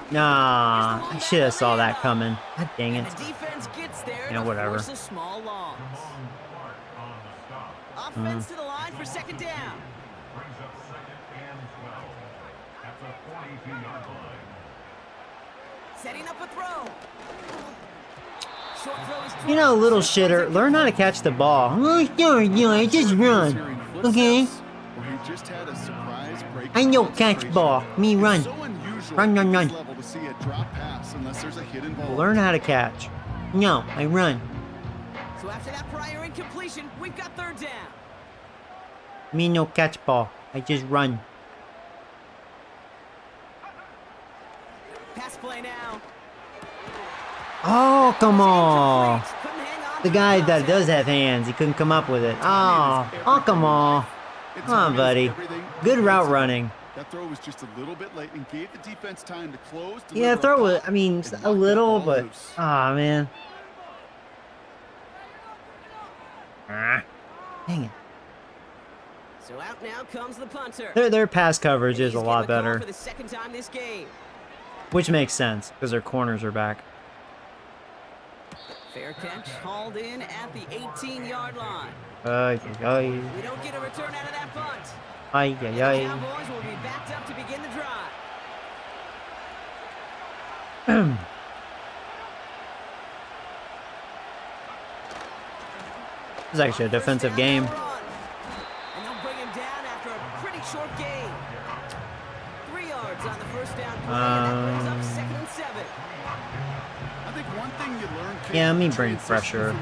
Nah, I should have saw that coming. God dang it. And the defense gets there Yeah, to whatever. force a small loss. Offense to the line for 2nd down. Setting up a throw. Short throw is You know, little shitter, learn how to catch the ball. Oh, yeah, just run. Okay? I know catch ball. Me run. Run. Learn how to catch. No, I run. So after that prior incompletion, we've got 3rd down. Me no catch ball. I just run. Pass play now. Oh, come on. Couldn't hang on The to guy the that pass. does have hands, he couldn't come up with it. Oh, come on. Come on, buddy. Good route running. That throw was just a little bit late and gave the defense time to close. Yeah, deliver throw a it. pop, I mean, and a knock that little, ball but loose. man. Ah, dang it. So out now comes the punter. Their pass coverage is a He's lot getting the call better, for the 2nd time this game. which makes sense because their corners are back. Fair catch hauled in at the 18-yard line. Ay. We don't get a return out of that punt. Ay. The Cowboys will be backed up to begin the drive. This is actually a defensive game. And they'll bring him down after a pretty short gain. 3 yards on the first down play, and that brings up 2nd and 7. I think one thing you learn, Yeah, let me bring pressure.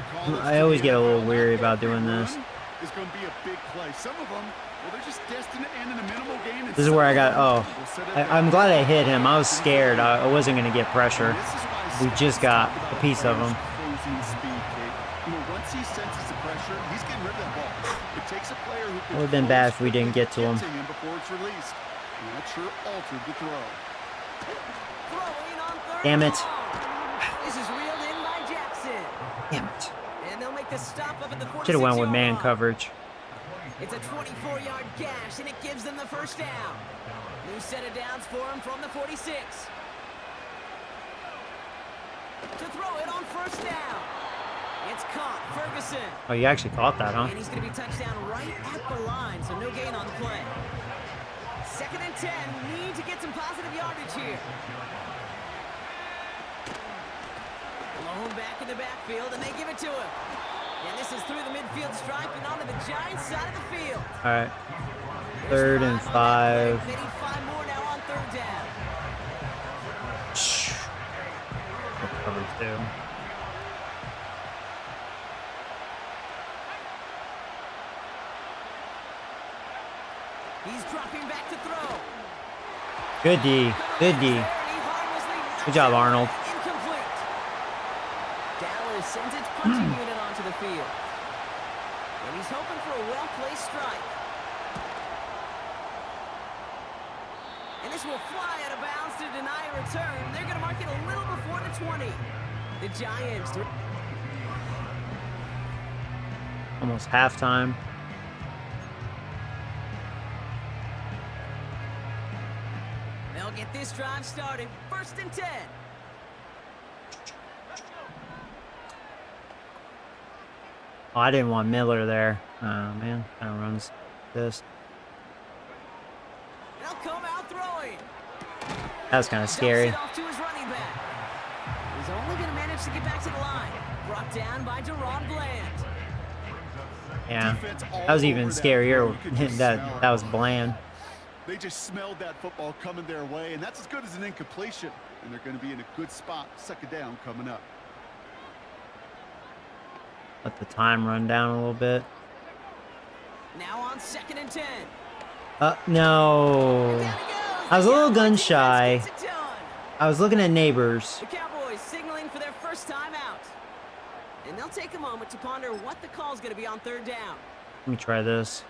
I always get a little weary about doing this. Is going to be a big play. Some of them, well, they're just destined to end in a minimal gain. This is where I got, I'm glad I hit him. I was scared. I wasn't going to get pressure. We just got a piece of him. Once he senses the pressure, he's getting rid of that ball. It takes a player who can It would have been bad if we didn't get to him. before it's released. And that sure altered the throw. Throwing on 3rd Damn it. down. This is reeled in by Jackson. Damn it. And they'll make the stop up at the 46-yard Should have went with man line. coverage. It's a 24-yard gash, and it gives them the first down. New set of downs for him from the 46. To throw it on 1st down. It's caught. Ferguson. Oh, you actually caught that, huh? And he's going to be touchdown right at the line, so no gain on the play. 2nd and 10. Need to get some positive yardage here. Blown back in the backfield, and they give it to him. And this is through the midfield stripe and onto the Giants side of the field. All right. There's 3rd and 5 on that 5. play. They need 5 more now on 3rd down. Coverage too. He's dropping back to throw. Good D. Good D. Good job, Arnold. Incomplete. Dallas sends its punching unit onto the field. And he's hoping for a well-placed strike. And this will fly out of bounds to deny a return. They're going to mark it a little before the 20. The Giants. Almost halftime. They'll get this drive started. 1st and 10. Oh, I didn't want Miller there. Oh, man. Kind of runs this. They'll come out throwing. That was kind of scary. Dumps it off to his running back. He's only going to manage to get back to the line. Brought down by Deron Bland. Yeah. That was even scarier. That was Bland. They just smelled that football coming their way, and that's as good as an incompletion. And they're going to be in a good spot. Second down coming up. Let the time run down a little bit. Now on 2nd and 10. No. I was a little gun shy. I was looking at neighbors. The Cowboys signaling for their first time out. And they'll take a moment to ponder what the call is going to be on 3rd down. Let me try this.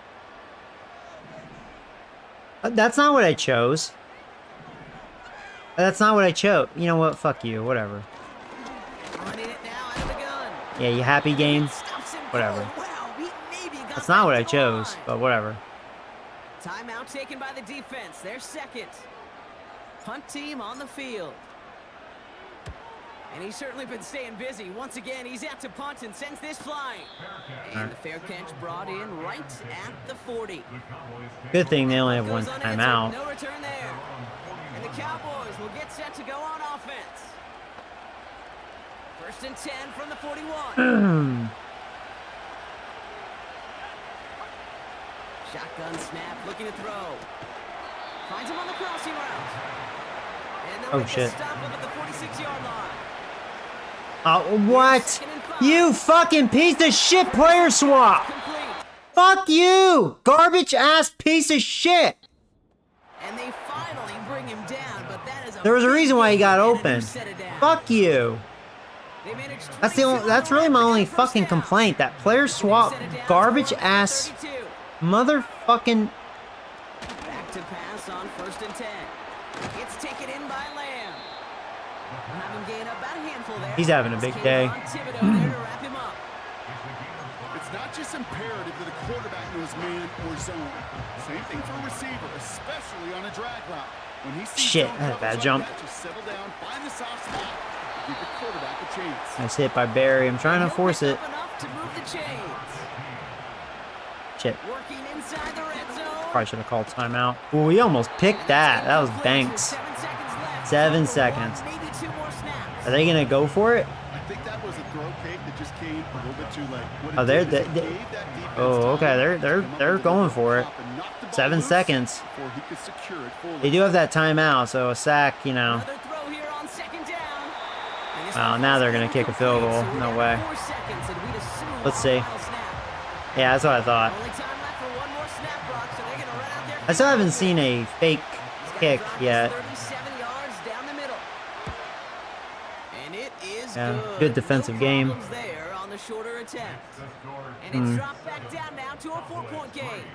That's not what I chose. That's not what I chose. You know what? Fuck you. Whatever. Running it now out of the gun. Yeah, you happy game? Whatever. Wow, maybe got That's not what I back to the chose, line. but whatever. Timeout taken by the defense. Their second. Punt team on the field. And he's certainly been staying busy. Once again, he's out to punt and sends this flying. And the fair catch brought in right at the 40. Good thing they only have one Goes unanswered, timeout. no return there. And the Cowboys will get set to go on offense. 1st and 10 from the 41. Shotgun snap, looking to throw. Finds him on the crossing route. And they'll Oh, make shit. a stop up at the 46-yard line. What? 2nd and 5. You fucking piece of shit player swap! Complete. Fuck you! Garbage ass piece of shit! And they finally bring him down, but that is There was a big reason why he got gain, and open. they've set it down. Fuck you! They managed That's the 22 only, that's on really the my line to only get the first fucking down. complaint. That player They've swap set it down garbage to ass 32. motherfucking. Back to pass on 1st and 10. It's taken in by Lamb. Have him gain up about a handful there. He's having a big day. Thibodeau there to wrap him up. It's not just imperative that a quarterback knows man or zone. Same thing for a receiver, especially on a drag route. When he sees Shit, zone I had a bad coverage jump. like that, just settle down, find the soft spot, give the quarterback a chance. Nice hit by Barry. I'm trying to He'll force pick it. up enough to move the chains. Shit. Working inside the red zone. Probably should have called timeout. Ooh, we almost picked that. That was Banks. 7 seconds left. 7 Time for seconds. one, maybe 2 more snaps. Are they gonna go for it? I think that was a throw cake that just came a little bit too late. What it Oh, they're did is it they- gave that defense oh, okay. time They're to come up going with a for it. stop and knock the ball 7 loose seconds. before he could secure it fully. They do have that timeout, so a sack, you know. Another throw here on 2nd down. And this Oh, one now is they're gonna kick a field goal. incomplete, so we're No down way. to 4 seconds, and we'd assume Let's on see. the final snap. Yeah, that's what I thought. Only time left for one more snap, Brock, so they're gonna run out there. I still haven't seen a fake He's got kick a drive yet. that's 37 yards down the middle. And it is Yeah, good. good defensive No game. problems there on the shorter attempt. And it's dropped back down now to a 4-point game.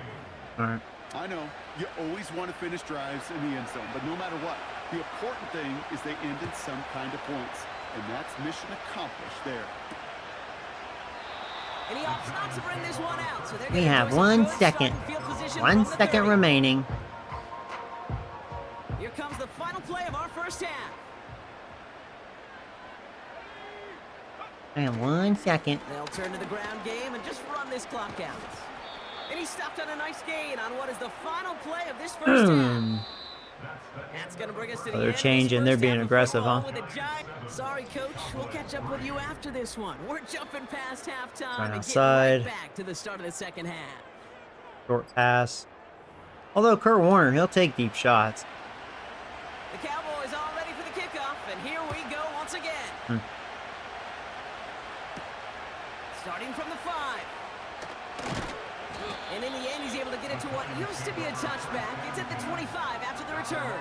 All right. I know you always want to finish drives in the end zone, but no matter what, the important thing is they end in some kind of points, and that's mission accomplished there. And he opts not to bring this one out, so they're We gonna have enjoy some 1 good second. starting field position 1 from the second 30. remaining. Here comes the final play of our first half. I have 1 second. They'll turn to the ground game and just run this clock out. And he stopped on a nice gain on what is the final play of this first half. That's going to bring us to the Oh, end they're of this changing. They're first being half of aggressive, football huh? with a giant- Sorry, Coach. We'll catch up with you after this one. We're jumping past halftime Right and outside. getting right back to the start of the second half. Short pass. Although Kurt Warner, he'll take deep shots. The Cowboys all ready for the kickoff, and here we go once again. Starting from the 5. And in the end, he's able to get it to what used to be a touchback. It's at the 25 after the return.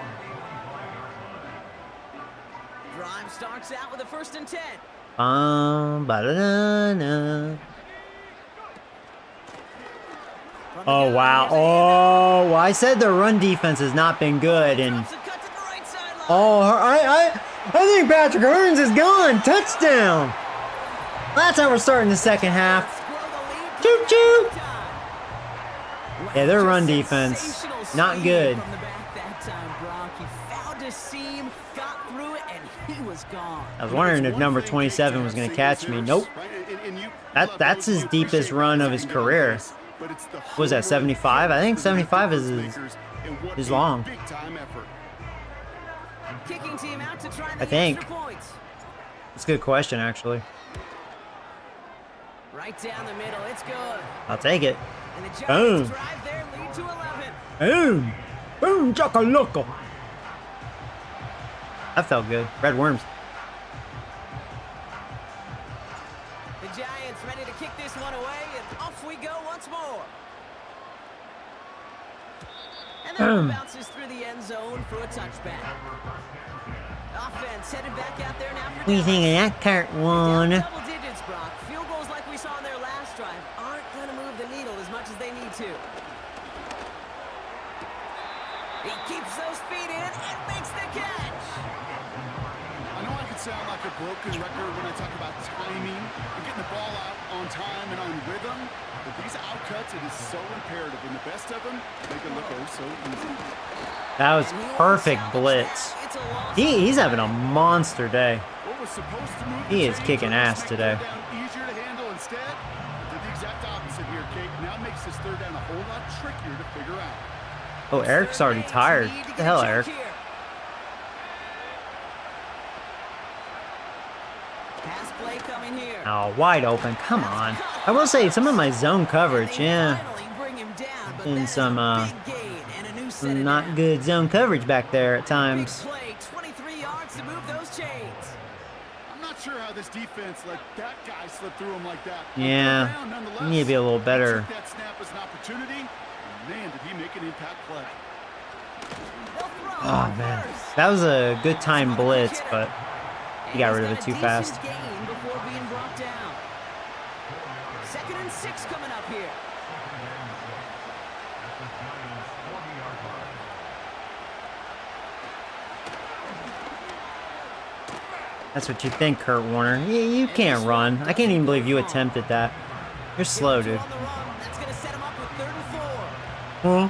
Drive starts out with a 1st and 10. Ba-da-da-da. From the Oh, gun, wow. here's a handoff. Oh, well, I said the run defense has not been good, and Drops a cut to the right sideline. oh, I think Patrick Hearns is gone. Touchdown. That's how we're starting the second half. Squirrel the lead Choo for choo. time. Yeah, their Just run defense, sensational not speed good. From the back that time, Brock. He found a seam, got through it, and he was gone. I was wondering if number 27 was going to catch me. Nope. Right? and you That's his deepest run of his career. What was that, 75? I think 75 is long. Kicking team out to try I think. extra points. It's a good question, actually. Right down the middle, it's good. I'll take it. And the Giants Boom. drive their lead to 11. Boom. Boom, chakalaka. That felt good. Red worms. The Giants ready to kick this one away, and off we go once more. And then bounces through the end zone for a touchback. Offense headed back out there now for What do you think of that, Kurt one? double digits, Brock. Field goals like we saw in their last drive aren't going to move the needle as much as they need to. He keeps those feet in and makes the catch. I know I could sound like a broken record when I talk about timing and getting the ball out on time and on rhythm, but these outcuts, it is so imperative, and the best of them make it look oh so easy. That was perfect blitz. He's having a monster day. What was supposed to move He the is chains kicking on this ass next today. third down easier to handle instead, did the exact opposite here, Kate. Now makes this third down a whole lot trickier to figure out. Oh, Eric's already tired. What the hell, Eric? Pass play coming here. Oh, wide open. Come on. I will say, some of my zone coverage, yeah. In some not good zone coverage back there at times. Play, 23 yards to move those chains. I'm not sure how this defense let that guy slip through him like that. Yeah, you need to be a little better. Took that snap as an opportunity. And man, did he make an impact play. Oh, man. That was a good time blitz, but he got rid of it too fast. Before being brought down. 2nd and 6 coming up here. That's what you think, Kurt Warner. You can't run. I can't even believe you attempted that. You're slow, dude. That's going to set him up with 3rd and 4. Huh?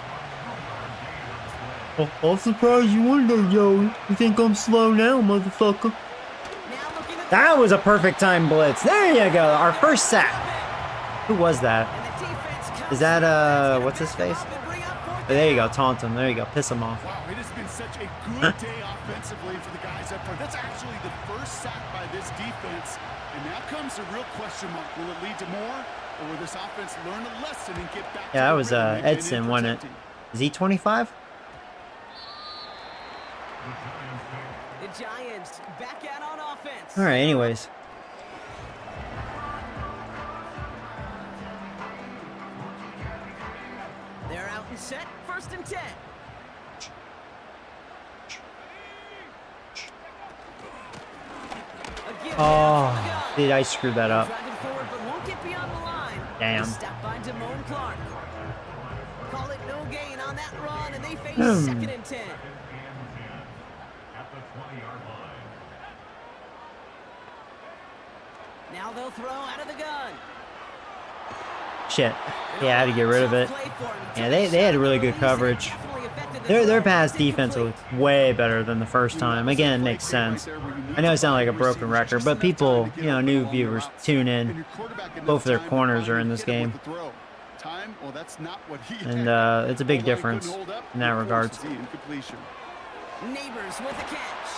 Oh, I'm surprised you wonder, Joey. You think I'm slow now, motherfucker? That was a perfect time blitz. There you go. Our first sack. Who was that? Is that, what's his face? Oh, there you go. Taunt him. There you go. Piss him off. Wow, it has been such a good day offensively for the guys up front. That's actually the first sack by this defense. And now comes the real question mark. Will it lead to more? Or will this offense learn a lesson and get back to Yeah, that the was rhythm they've been in Edson, wasn't it? protecting? Is he 25? The Giants back out on offense. All right, anyways. They're out and set. 1st and 10. Oh, dude, I screwed that up. Forward, but won't get beyond the line. Damn. Stop by Damone Clark. Call it no gain on that run, and they face 2nd and 10. Now they'll throw out of the gun. Shit. Yeah, I had to get rid of it. Yeah, they had really good coverage. Their pass defense looked way better than the first time. Again, it makes sense. I know I sound like a broken record, but people, you know, new viewers tune in. Both of their corners are in this game. And it's a big difference in that regards. Neighbors with the catch.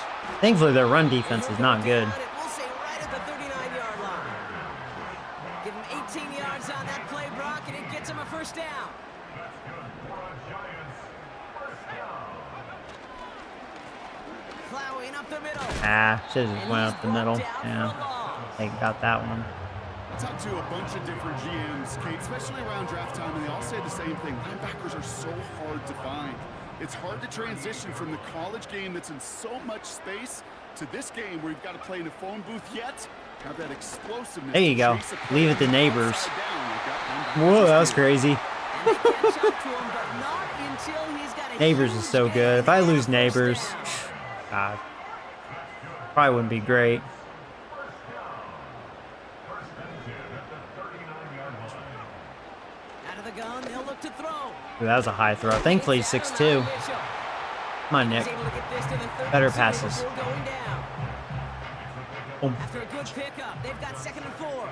Thankfully, their run defense is not good. We'll say right at the 39-yard line. Give him 18 yards on that play, Brock, and it gets him a 1st down. Plowing up the middle. Ah, should have just went up the middle. Yeah, they got that one. I talked to a bunch of different GMs, Kate, especially around draft time, and they all say the same thing. Linebackers are so hard to find. It's hard to transition from the college game that's in so much space to this game where you've got to play in a phone booth yet have that explosiveness. There you go. Leave it to Neighbors. Whoa, that was crazy. Neighbors is so good. If I lose Neighbors, God, probably wouldn't be great. Out of the gun, they'll look to throw. Ooh, that was a high throw. Thankfully, he's 6'2". Come on, Nick. Better passes. After a good pickup, they've got 2nd and 4.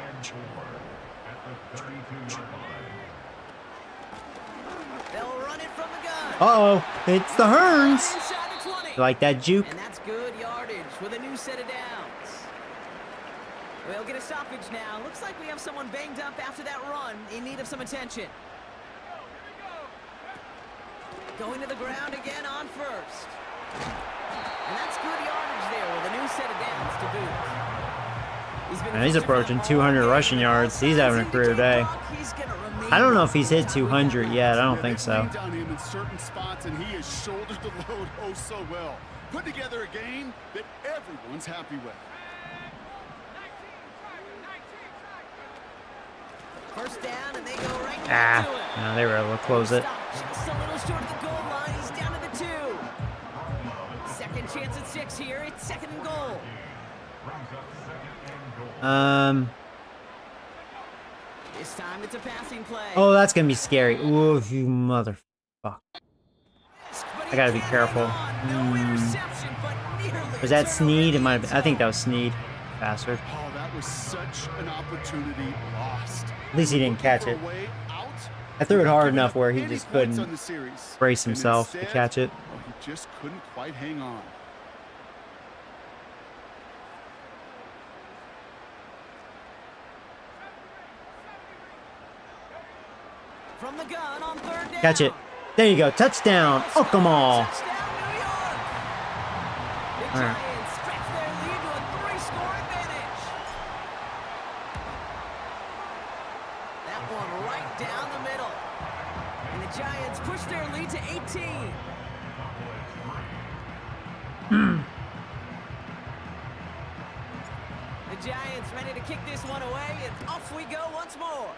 They'll run it from the gun. Uh-oh, it's the Hearns. Inside the 20. You like that juke? And that's good yardage with a new set of downs. We'll get a stoppage now. Looks like we have someone banged up after that run in need of some attention. Going to the ground again on first. And that's good yardage there with a new set of downs to boot. He's approaching 200 rushing yards. He's having a career day. I don't know if he's hit 200 yet. I don't think so. On him in certain spots, and he has shouldered the load oh so well. Put together a game that everyone's happy with. First down, and they go right back to it. No, they were able to close it. Just a little short of the goal line. He's down to the 2. Second chance at 6 here. It's 2nd and goal. This time it's a passing play. Oh, that's gonna be scary. Ooh, you motherfucker. I gotta be careful. Was that Snead? It might have been. I think that was Snead. Bastard. Oh, that was such an opportunity lost. At least he didn't catch it. I threw it hard enough where he just couldn't brace himself to catch it. Well, he just couldn't quite hang on. From the gun on 3rd down. Catch it. There you go. Touchdown. Oh, come on. Touchdown, New York. The Giants stretch their lead to a 3-score advantage. That one right down the middle. And the Giants push their lead to 18. The Giants ready to kick this one away, and off we go once more.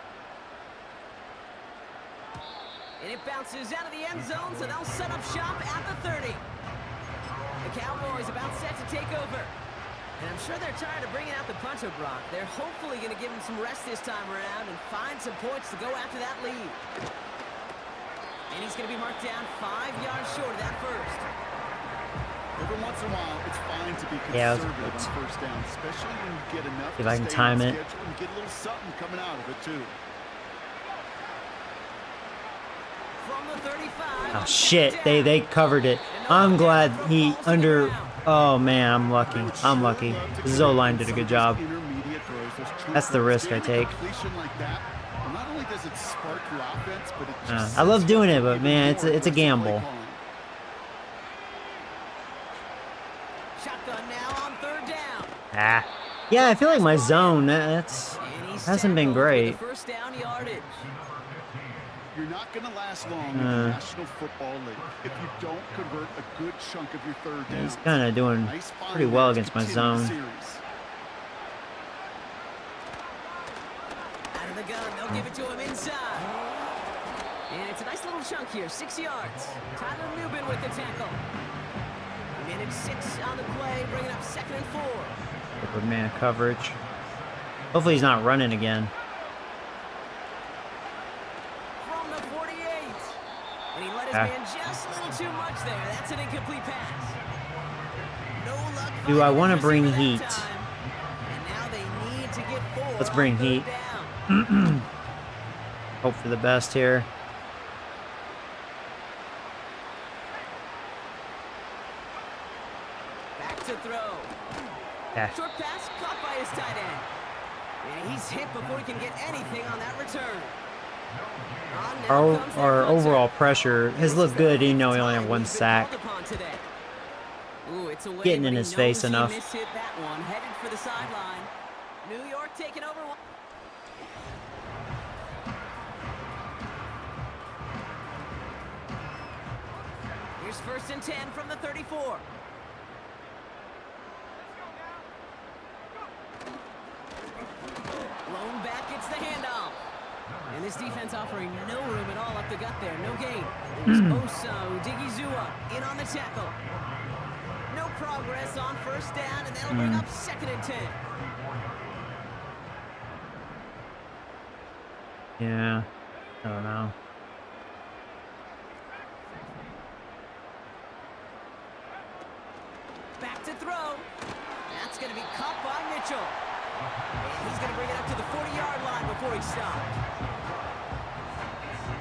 And it bounces out of the end zone, so they'll set up shop at the 30. The Cowboys about set to take over. And I'm sure they're tired of bringing out the puncher, Brock. They're hopefully going to give him some rest this time around and find some points to go after that lead. And he's going to be marked down 5 yards short of that first. Every once in a while, it's fine to be conservative on first down, especially when you get enough if I can to stay time on it. schedule and get a little something coming out of it, too. From the 35. Oh shit, they covered it. I'm glad he under. Oh man, I'm lucky. I'm lucky. The O-line did a good job. That's the risk I take. I love doing it, but man, it's a gamble. Shotgun now on 3rd down. Yeah, I feel like my zone hasn't been great. First down yardage. You're not going to last long in the National Football League if you don't convert a good chunk of your 3rd down. He's kind of doing pretty well against my zone. Out of the gun, they'll give it to him inside. And it's a nice little chunk here, 6 yards. Tyler Newbin with the tackle. Minute 6 on the play, bringing up 2nd and 4. Good man coverage. Hopefully he's not running again. From the 48. And he let his man just a little too much there. That's an incomplete pass. No luck. Do I want to bring heat? And now they need to get 4. Let's bring heat. Hope for the best here. Back to throw. Short pass caught by his tight end. And he's hit before he can get anything on that return. Our overall pressure has looked good, even though we only have 1 sack. Getting in his face enough. That one headed for the sideline. New York taking over. Here's 1st and 10 from the 34. Blown back, gets the handoff. And this defense offering no room at all up the gut there. No gain. There's Oso Digizua in on the tackle. No progress on 1st down, and that'll bring up 2nd and 10. Yeah, I don't know. Back to throw. That's going to be caught by Mitchell. And he's going to bring it up to the 40-yard line before he stopped.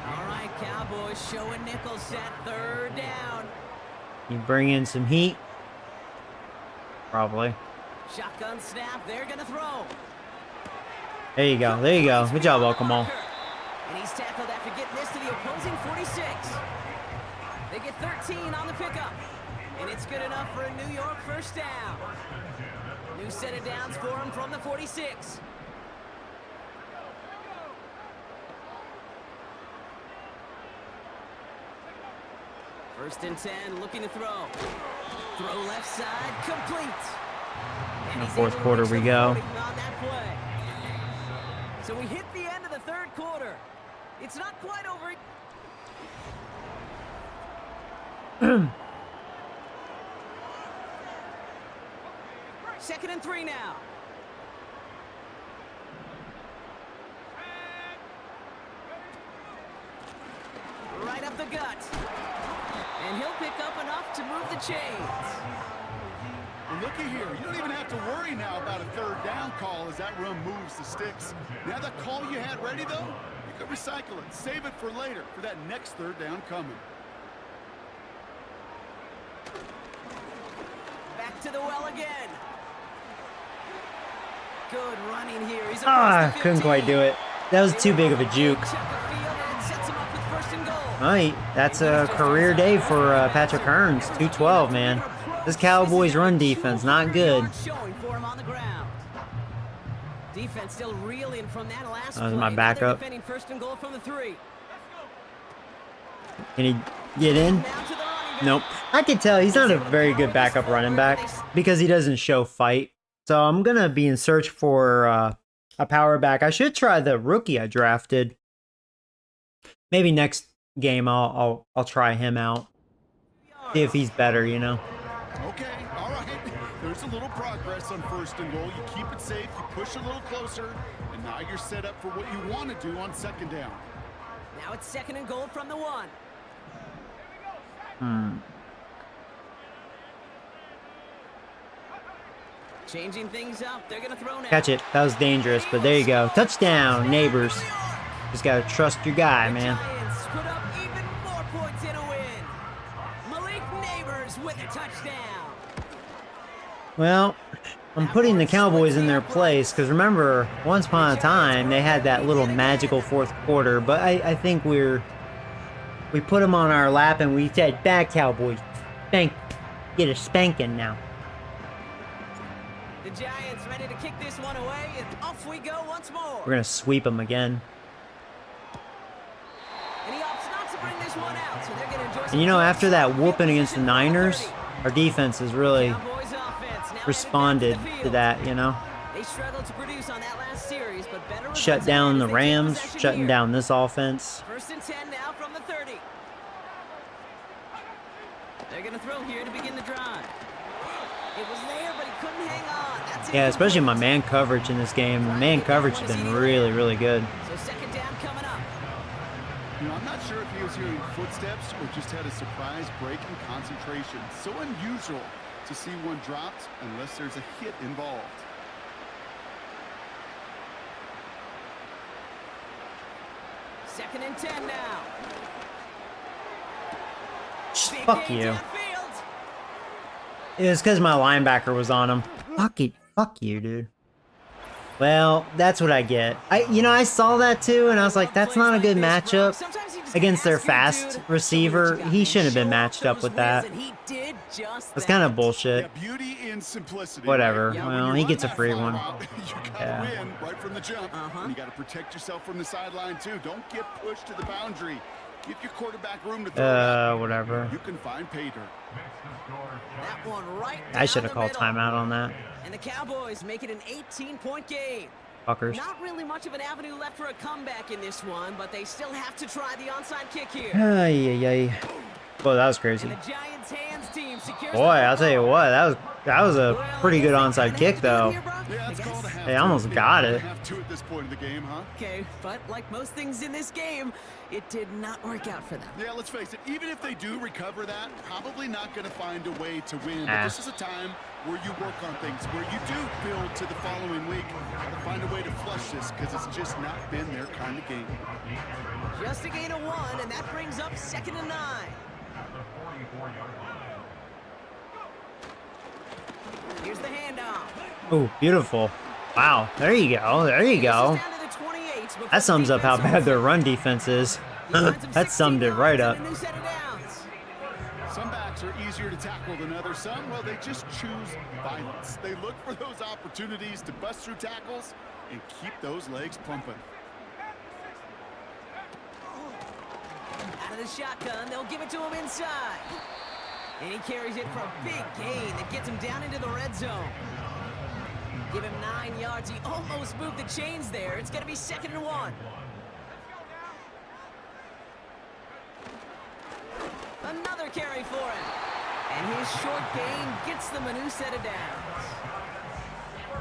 All right, Cowboys showing nickel set, 3rd down. You bring in some heat. Probably. Shotgun snap, they're going to throw. There you go. There you go. Good job, Okamal. And he's tackled after getting this to the opposing 46. They get 13 on the pickup. And it's good enough for a New York 1st down. New set of downs for him from the 46. First and 10, looking to throw. Throw left side, complete. In the 4th quarter we go. On that play. So we hit the end of the 3rd quarter. It's not quite over. 2nd and 3 now. Right up the gut. And he'll pick up enough to move the chains. Well, looky here. You don't even have to worry now about a 3rd down call as that run moves the sticks. Now that call you had ready, though, you could recycle it. Save it for later for that next 3rd down coming. Back to the well again. Good running here. He's Couldn't quite do it. That was too big of a juke. Right, that's a career day for Patrick Hearns. 212, man. This Cowboys run defense, not good. Defense still reeling from that last That was my backup. 1st and goal from the 3. Can he get in? Nope. I can tell he's not a very good backup running back because he doesn't show fight. So I'm going to be in search for a power back. I should try the rookie I drafted. Maybe next game I'll try him out. See if he's better, you know. Okay, all right. There's a little progress on 1st and goal. You keep it safe, you push a little closer, and now you're set up for what you want to do on 2nd down. Now it's 2nd and goal from the 1. Changing things up. They're going to throw now. Catch it. That was dangerous, but there you go. Touchdown, Neighbors. Just got to trust your guy, man. Giants put up even more points in a win. Malik Neighbors with a touchdown. Well, I'm putting the Cowboys in their place because remember, once upon a time, they had that little magical 4th quarter, but I think we put them on our lap and we said, bad Cowboys, get a spanking now. The Giants ready to kick this one away, and off we go once more. We're going to sweep them again. And he opts not to bring this one out, so they're going to enjoy. And you know, after that whooping against the Niners, our defense has really responded to that, you know. They struggled to produce on that last series, but better shut down the Rams, shutting down this offense. 1st and 10 now from the 30. They're going to throw here to begin the drive. It was there, but he couldn't hang on. That's Yeah, especially my man coverage in this game. The man coverage has been really, really good. So 2nd down coming up. You know, I'm not sure if he was hearing footsteps or just had a surprise break in concentration. So unusual to see one dropped unless there's a hit involved. Second and 10 now. Fuck you. It was because my linebacker was on him. Fuck you, dude. Well, that's what I get. I saw that too, and I was like, that's not a good matchup against their fast receiver. He shouldn't have been matched up with that. That's kind of bullshit. Beauty in simplicity. Whatever. Right? Well, he gets a free one. You gotta win right from the jump. And you gotta protect yourself from the sideline too. Don't get pushed to the boundary. Give your quarterback room to throw. Whatever. You can find pay dirt. That one right I should have called timeout on that. And the Cowboys make it an 18-point game. Fuckers. Not really much of an avenue left for a comeback in this one, but they still have to try the onside kick here. Ay. Well, that was crazy. And the Giants hands team secure Boy, I'll tell you what, that was a pretty good onside kick, though. Yeah, it's called a half. They almost got it. Have two at this point in the game, huh? Okay, but like most things in this game, it did not work out for them. Yeah, let's face it. Even if they do recover that, probably not going to find a way to win. But this is a time where you work on things, where you do build to the following week, to find a way to flush this, because it's just not been their kind of game. Just a gain of 1, and that brings up 2nd and 9. Here's the handoff. Oh, beautiful. Wow, there you go. There you go. That sums up how bad their run defense is. That summed it right up. Some backs are easier to tackle than others. Some, well, they just choose violence. They look for those opportunities to bust through tackles and keep those legs pumping. Out of the shotgun, they'll give it to him inside. And he carries it for a big gain that gets him down into the red zone. Give him 9 yards. He almost moved the chains there. It's going to be 2nd and 1. Another carry for him. And his short gain gets them a new set of downs.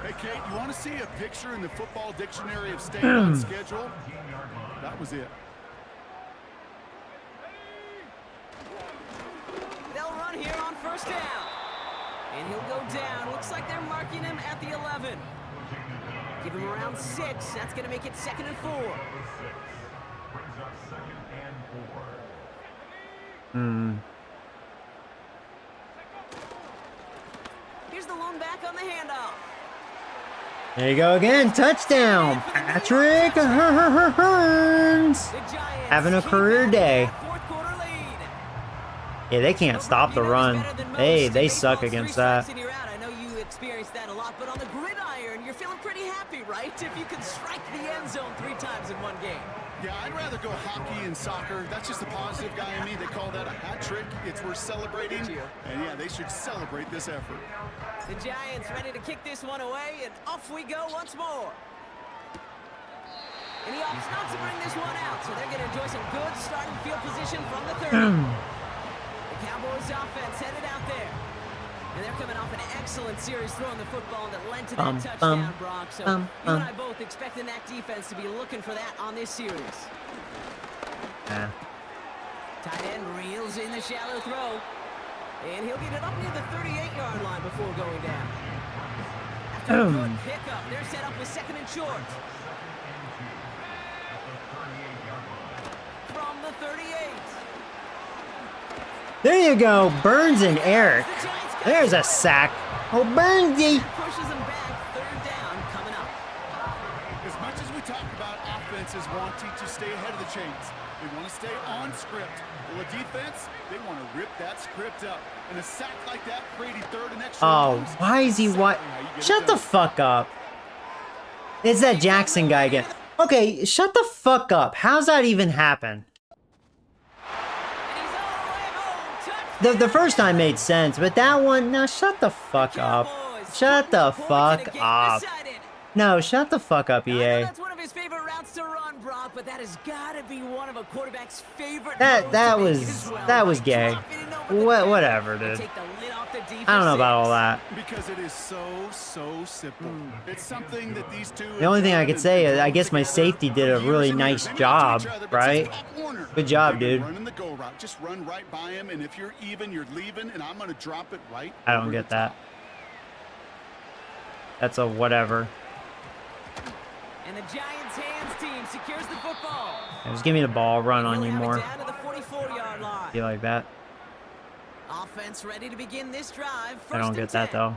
Hey, Kate, you want to see a picture in the football dictionary of staying on schedule? That was it. They'll run here on 1st down. And he'll go down. Looks like they're marking him at the 11. Give him around 6. That's going to make it 2nd and 4. Here's the lone back on the handoff. There you go again. Touchdown. Patrick Hearns. Having a career day. Yeah, they can't stop the run. They suck against that. I know you experienced that a lot, but on the gridiron, you're feeling pretty happy, right? If you can strike the end zone 3 times in one game. Yeah, I'd rather go hockey and soccer. That's just the positive guy in me. They call that a hat trick. It's worth celebrating. And yeah, they should celebrate this effort. The Giants ready to kick this one away, and off we go once more. And he opts not to bring this one out, so they're going to enjoy some good starting field position from the 30. The Cowboys offense headed out there. And they're coming off an excellent series throwing the football that led to that touchdown, Brock. So you and I both expecting that defense to be looking for that on this series. Yeah. Tight end reels in the shallow throw. And he'll get it up near the 38-yard line before going down. After a good pickup, they're set up with 2nd and short. From the 38. There you go. Burns and Eric. There's a sack. Oh, Burnsy. Pushes him back. 3rd down coming up. As much as we talk about offenses wanting to stay ahead of the chains, they want to stay on script. Well, a defense, they want to rip that script up. And a sack like that creating 3rd and extra. Oh, why is he what? Shut the fuck up. It's that Jackson guy again. Okay, shut the fuck up. How's that even happen? The first time made sense, but that one, no, shut the fuck up. Shut the fuck up. No, shut the fuck up, EA. That's one of his favorite routes to run, Brock, but that has got to be one of a quarterback's favorite. That was gay. Whatever, dude. I don't know about all that. Because it is so simple. It's something that these two. The only thing I could say is I guess my safety did a really nice job, right? Good job, dude. Running the go route, just run right by him, and if you're even, you're leaving, and I'm gonna drop it right. I don't get that. That's a whatever. And the Giants' hands team secures the football. Yeah, just give me the ball, run on you more. Down to the 44-yard line. You like that? Offense ready to begin this drive. I don't get that though.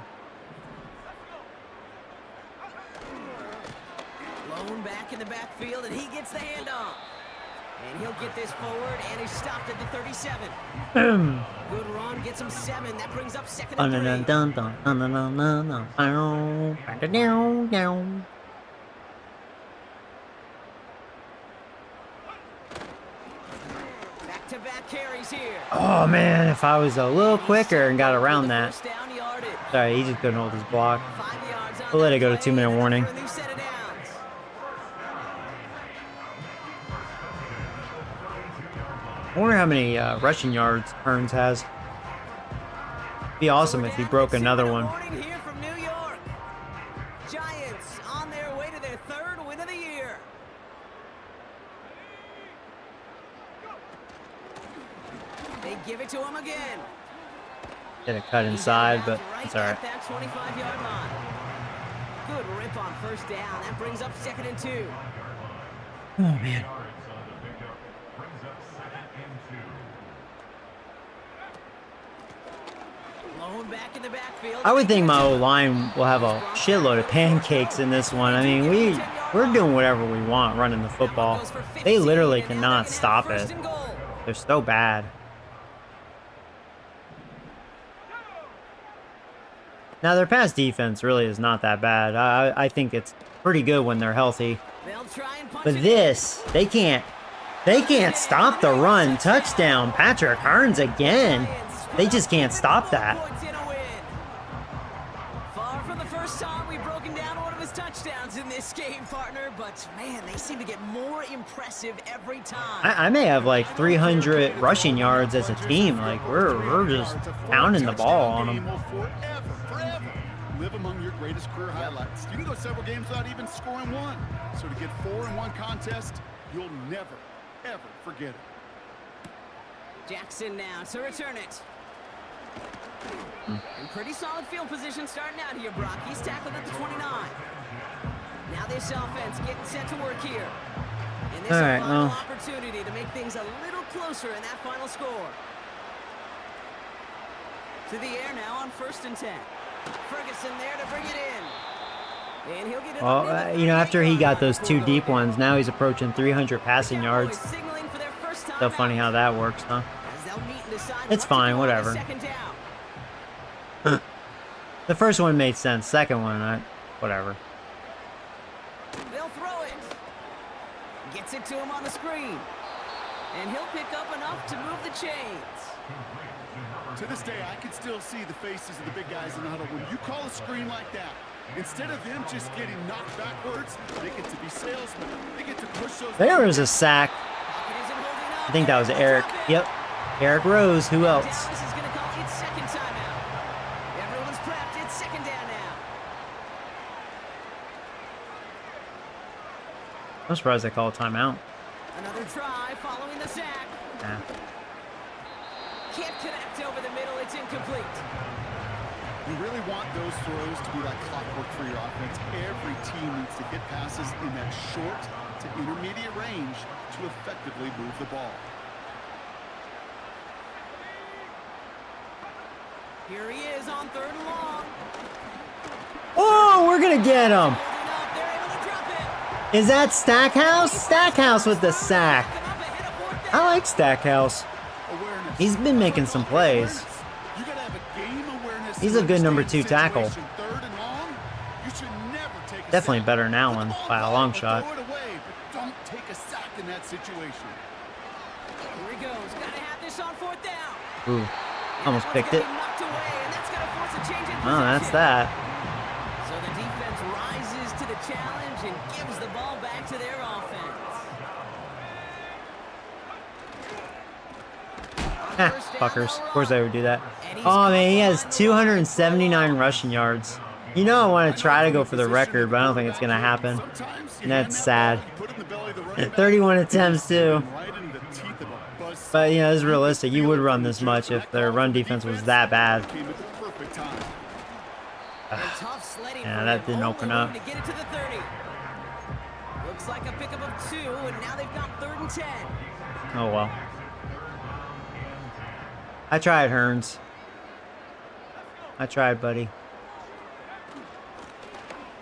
Lone back in the backfield, and he gets the handoff. And he'll get this forward, and he's stopped at the 37. Good run, gets him 7. That brings up 2nd and 3. Back-to-back carries here. Oh man, if I was a little quicker and got around that. Sorry, he just couldn't hold his block. We'll let it go to 2-minute warning. I wonder how many rushing yards Hearns has. Be awesome if he broke another one. Warning here from New York. Giants on their way to their 3rd win of the year. They give it to him again. Get a cut inside, but it's all right. That 25-yard line. Good rip on 1st down. That brings up 2nd and 2. Oh man. Blown back in the backfield. I would think my O-line will have a shitload of pancakes in this one. I mean, we're doing whatever we want running the football. They literally cannot stop it. They're so bad. Now, their pass defense really is not that bad. I think it's pretty good when they're healthy. But this, they can't stop the run. Touchdown, Patrick Hearns again. They just can't stop that. Far from the first time we've broken down one of his touchdowns in this game, partner, but man, they seem to get more impressive every time. I may have like 300 rushing yards as a team. Like we're just pounding the ball on them. Forever. Live among your greatest career highlights. You can go several games without even scoring one. So to get 4 in one contest, you'll never, ever forget it. Jackson now to return it. In pretty solid field position starting out here, Brock. He's tackled at the 29. Now this offense getting set to work here. And this is a final opportunity to make things a little closer in that final score. To the air now on 1st and 10. Ferguson there to bring it in. And he'll get it. Well, you know, after he got those 2 deep ones, now he's approaching 300 passing yards. So funny how that works, huh? It's fine, whatever. The first one made sense. Second one, whatever. They'll throw it. Gets it to him on the screen. And he'll pick up enough to move the chains. To this day, I can still see the faces of the big guys in the huddle. When you call a screen like that, instead of them just getting knocked backwards, they get to be salesmen. They get to push those. There was a sack. I think that was Eric. Yep. Eric Rose. Who else? Dallas is going to call its 2nd timeout. Everyone's prepped. It's 2nd down now. I'm surprised they call a timeout. Another try following the sack. Nah. Can't connect over the middle. It's incomplete. You really want those throws to be like clockwork for your offense. Every team needs to get passes in that short to intermediate range to effectively move the ball. Here he is on 3rd and long. Oh, we're going to get him. Is that Stackhouse? Stackhouse with the sack. I like Stackhouse. He's been making some plays. He's a good number 2 tackle. Definitely better than Allen by a long shot. Don't take a sack in that situation. Here he goes. Got to have this on 4th down. Ooh, almost picked it. Oh, that's that. So the defense rises to the challenge and gives the ball back to their offense. Fuckers. Of course they would do that. Oh, man, he has 279 rushing yards. You know I want to try to go for the record, but I don't think it's going to happen. And that's sad. 31 attempts, too. But, you know, it's realistic. You would run this much if their run defense was that bad. Yeah, that didn't open up. Looks like a pickup of 2, and now they've got 3rd and 10. Oh, well. I tried, Hearns. I tried, buddy.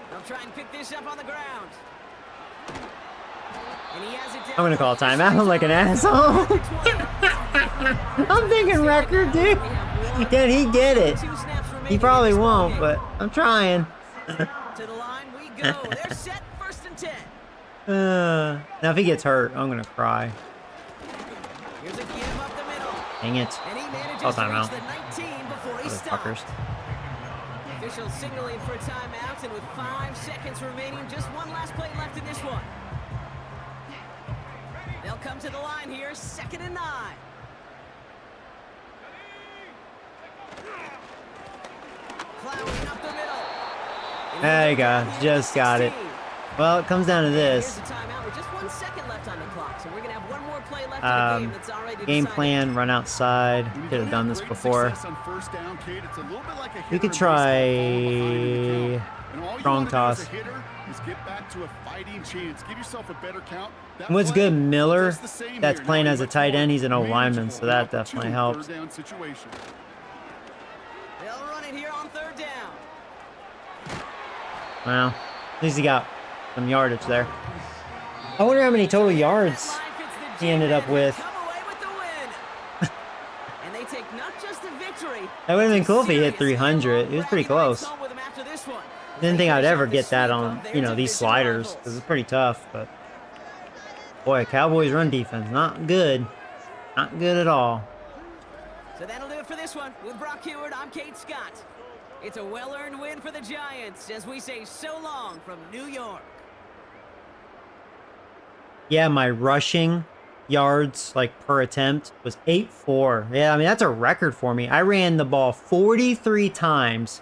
They'll try and pick this up on the ground. And he has it down. I'm gonna call timeout. I'm like an asshole. I'm thinking record, dude. Can he get it? He probably won't, but I'm trying. To the line we go. They're set. 1st and 10. Now if he gets hurt, I'm gonna cry. Here's a give up the middle. Dang it. And he manages Call to reach timeout. the 19 before he Motherfuckers. stops. Officials signaling for a timeout, and with 5 seconds remaining, just one last play left in this one. They'll come to the line here, 2nd and 9. There you go. Just got it. Well, it comes down to Here's this. the timeout with just 1 second left on the clock, so we're gonna have one more play left in the game that's already Game decided. plan, run outside. When you Could have don't done have this great before. success on first down, Kate, it's a little bit like a We hitter could in baseball falling behind in the try count. And all you strong wanna do toss. as a hitter is get back to a fighting chance. Give yourself a better count. That What's play, good, Miller? just the same That's here. playing Now as a much tight more end. He's an old lineman, manageable so that and definitely opportune helps. third down situation. They'll run it here on 3rd down. Well, at least he got some yardage there. I wonder how many total yards he ended up with. Come away with the win. And they take not just the victory. That would have been cool if he hit seriously 300. He was pretty close. home with him after this one. Didn't think I'd They ever finish get that off on, the sweep you of know, their these division sliders, rivals. because it's pretty tough, but boy, Cowboys run defense, not good. Not good at all. So that'll do it for this one. With Brock Heward, I'm Kate Scott. It's a well-earned win for the Giants as we say so long from New York. Yeah, my rushing yards, like, per attempt was 8.4. Yeah, I mean, that's a record for me. I ran the ball 43 times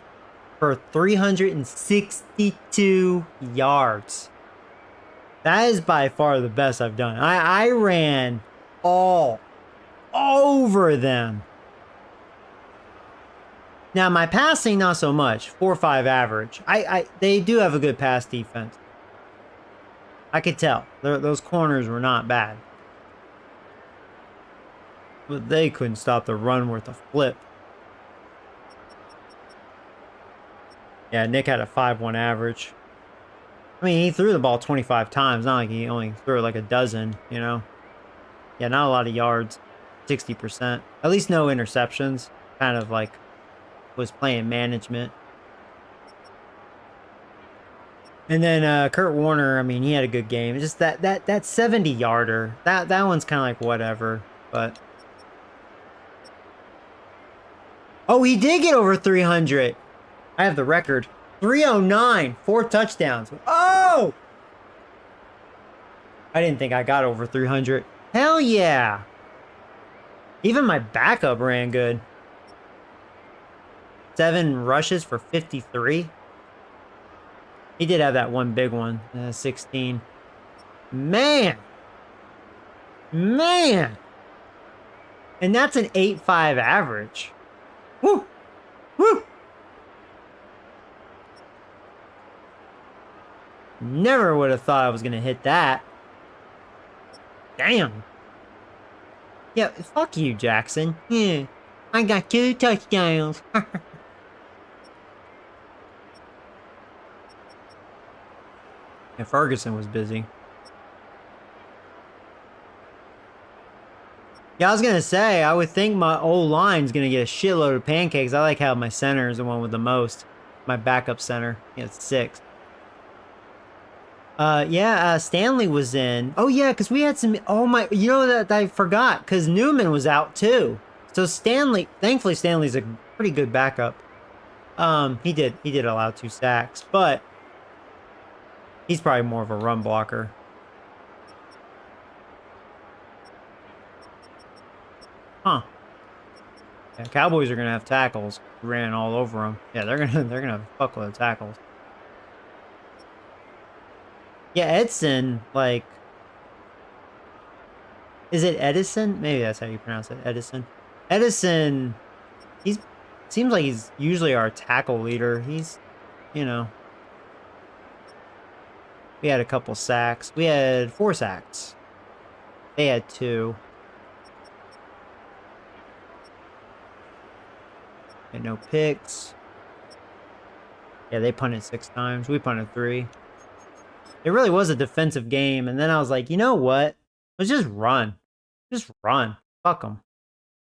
for 362 yards. That is by far the best I've done. I ran all over them. Now, my passing, not so much. 4.5 average. They do have a good pass defense. I could tell. Those corners were not bad. But they couldn't stop the run worth a flip. Yeah, Nick had a 5.1 average. I mean, he threw the ball 25 times. Not like he only threw it like a dozen, you know? Yeah, not a lot of yards. 60%. At least no interceptions. Kind of like was playing management. And then Kurt Warner, I mean, he had a good game. It's just that 70-yarder. That one's kind of like whatever, but oh, he did get over 300. I have the record. 309, 4 touchdowns. Oh! I didn't think I got over 300. Hell yeah. Even my backup ran good. 7 rushes for 53. He did have that one big one, 16. Man. Man. And that's an 8.5 average. Woo. Woo. Never would have thought I was going to hit that. Damn. Yeah, fuck you, Jackson. Yeah, I got 2 touchdowns. And Ferguson was busy. Yeah, I was going to say, I would think my old line's going to get a shitload of pancakes. I like how my center is the one with the most. My backup center. Yeah, it's 6. Stanley was in. Oh, yeah, because we had some... Oh, my... You know that I forgot, because Newman was out, too. So Stanley... Thankfully, Stanley's a pretty good backup. He did allow 2 sacks, but... He's probably more of a run blocker. Huh. Yeah, Cowboys are gonna have tackles. Ran all over them. Yeah, they're gonna have a fuckload of tackles. Yeah, Edson, like, is it Edison? Maybe that's how you pronounce it, Edison. Edison, seems like he's usually our tackle leader. He's, you know. We had a couple sacks. We had 4 sacks. They had 2. And no picks. Yeah, they punted 6 times. We punted 3. It really was a defensive game. And then I was like, you know what? Let's just run. Just run. Fuck them.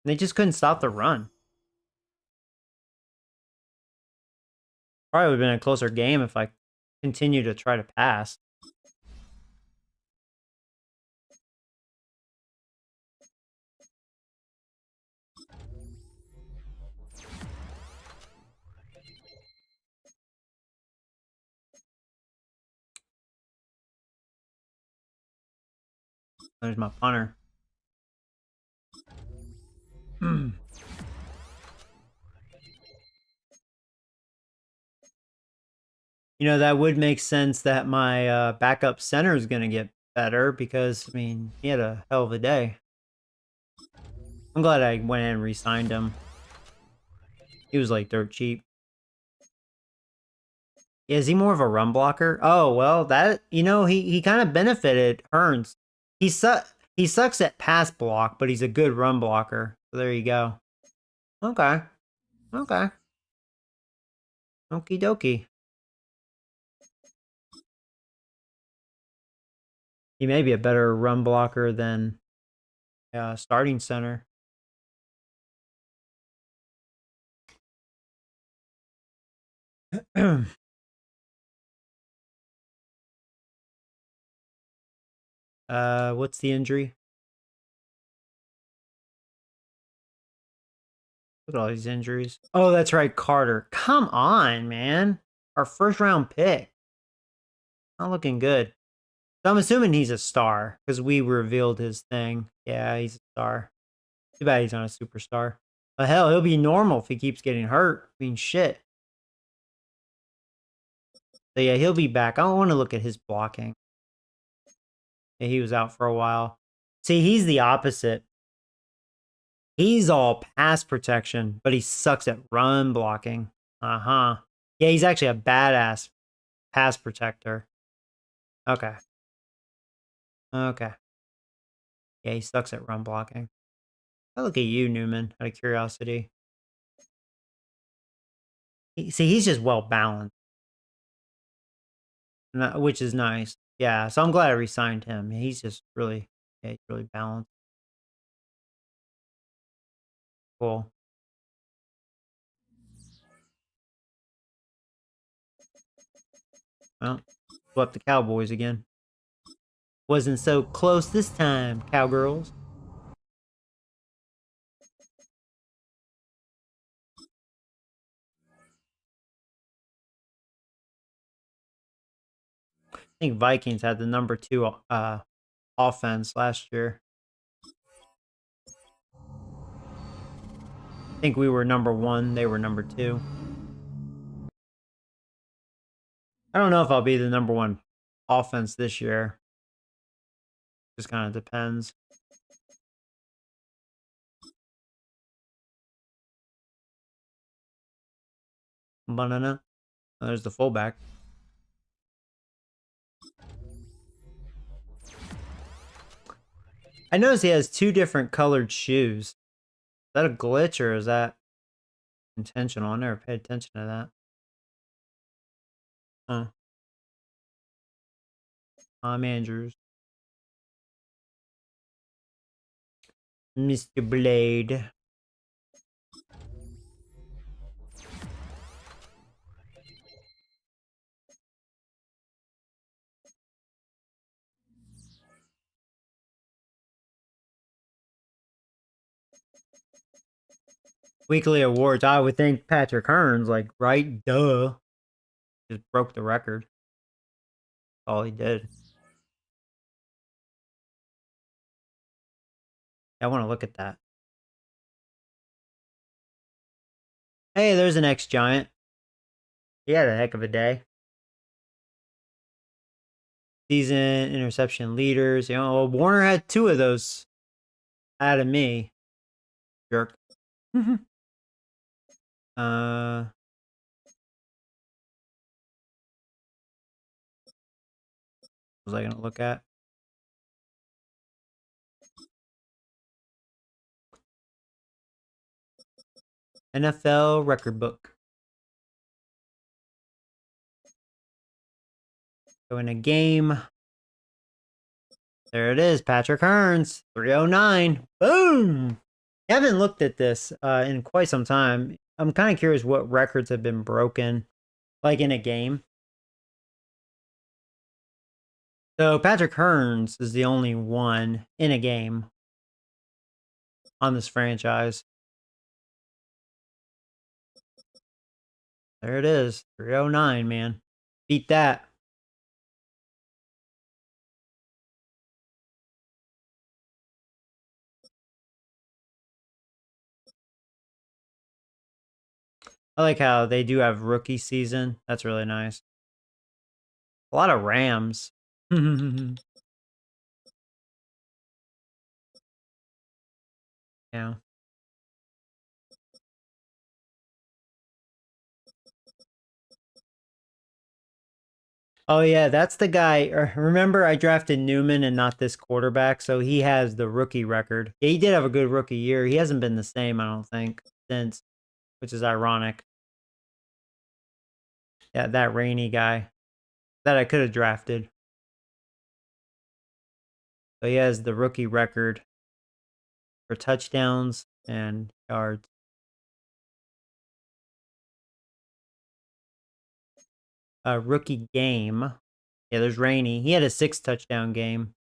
They just couldn't stop the run. Probably would have been a closer game if I continued to try to pass. There's my punter. You know, that would make sense that my backup center is going to get better because, I mean, he had a hell of a day. I'm glad I went ahead and re-signed him. He was like dirt cheap. Is he more of a run blocker? Oh, well, that, you know, he kind of benefited Hearns. He sucks at pass block, but he's a good run blocker. So there you go. Okay. Okay. Okie dokie. He may be a better run blocker than starting center. What's the injury? Look at all these injuries. Oh, that's right, Carter. Come on, man. Our first round pick. Not looking good. So I'm assuming he's a star because we revealed his thing. Yeah, he's a star. Too bad he's not a superstar. But hell, he'll be normal if he keeps getting hurt. I mean, shit. So yeah, he'll be back. I want to look at his blocking. Yeah, he was out for a while. See, he's the opposite. He's all pass protection, but he sucks at run blocking. Uh-huh. Yeah, he's actually a badass pass protector. Okay. Okay. Yeah, he sucks at run blocking. I look at you, Newman, out of curiosity. See, he's just well balanced, which is nice. Yeah, so I'm glad I re-signed him. He's just really, yeah, he's really balanced. Cool. Well, swept the Cowboys again. Wasn't so close this time, Cowgirls. I think Vikings had the number 2 offense last year. I think we were number 1, they were number 2. I don't know if I'll be the number 1 offense this year. Just kind of depends. Banana. Oh, there's the fullback. I noticed he has 2 different colored shoes. Is that a glitch or is that intentional? I never paid attention to that. Huh. Andrews. Mr. Blade. Weekly awards. I would think Patrick Hearns, like, right? Duh. Just broke the record. All he did. I want to look at that. Hey, there's an ex-Giant. He had a heck of a day. Season interception leaders. You know, Warner had 2 of those out of me. Jerk. What was I going to look at? NFL record book. So in a game. There it is, Patrick Hearns, 309. Boom! I haven't looked at this in quite some time. I'm kind of curious what records have been broken, like in a game. So Patrick Hearns is the only one in a game on this franchise. There it is, 309, man. Beat that. I like how they do have rookie season. That's really nice. A lot of Rams. Yeah. Oh yeah, that's the guy. Remember, I drafted Newman and not this quarterback, so he has the rookie record. Yeah, he did have a good rookie year. He hasn't been the same, I don't think, since, which is ironic. Yeah, that Rainey guy that I could have drafted. So he has the rookie record for touchdowns and yards. Rookie game. Yeah, there's Rainey. He had a 6 touchdown game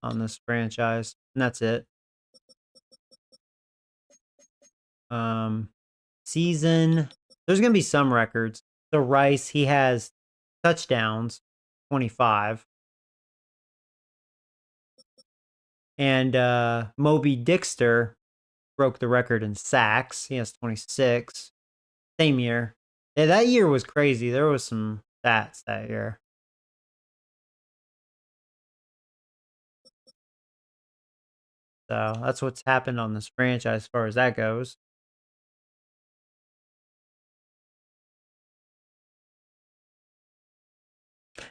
on this franchise, and that's it. Um, Season. There's gonna be some records. So Rice, he has touchdowns, 25, and Moby Dixter broke the record in sacks. He has 26. Same year. Yeah, that year was crazy. There was some stats that year. So that's what's happened on this franchise as far as that goes.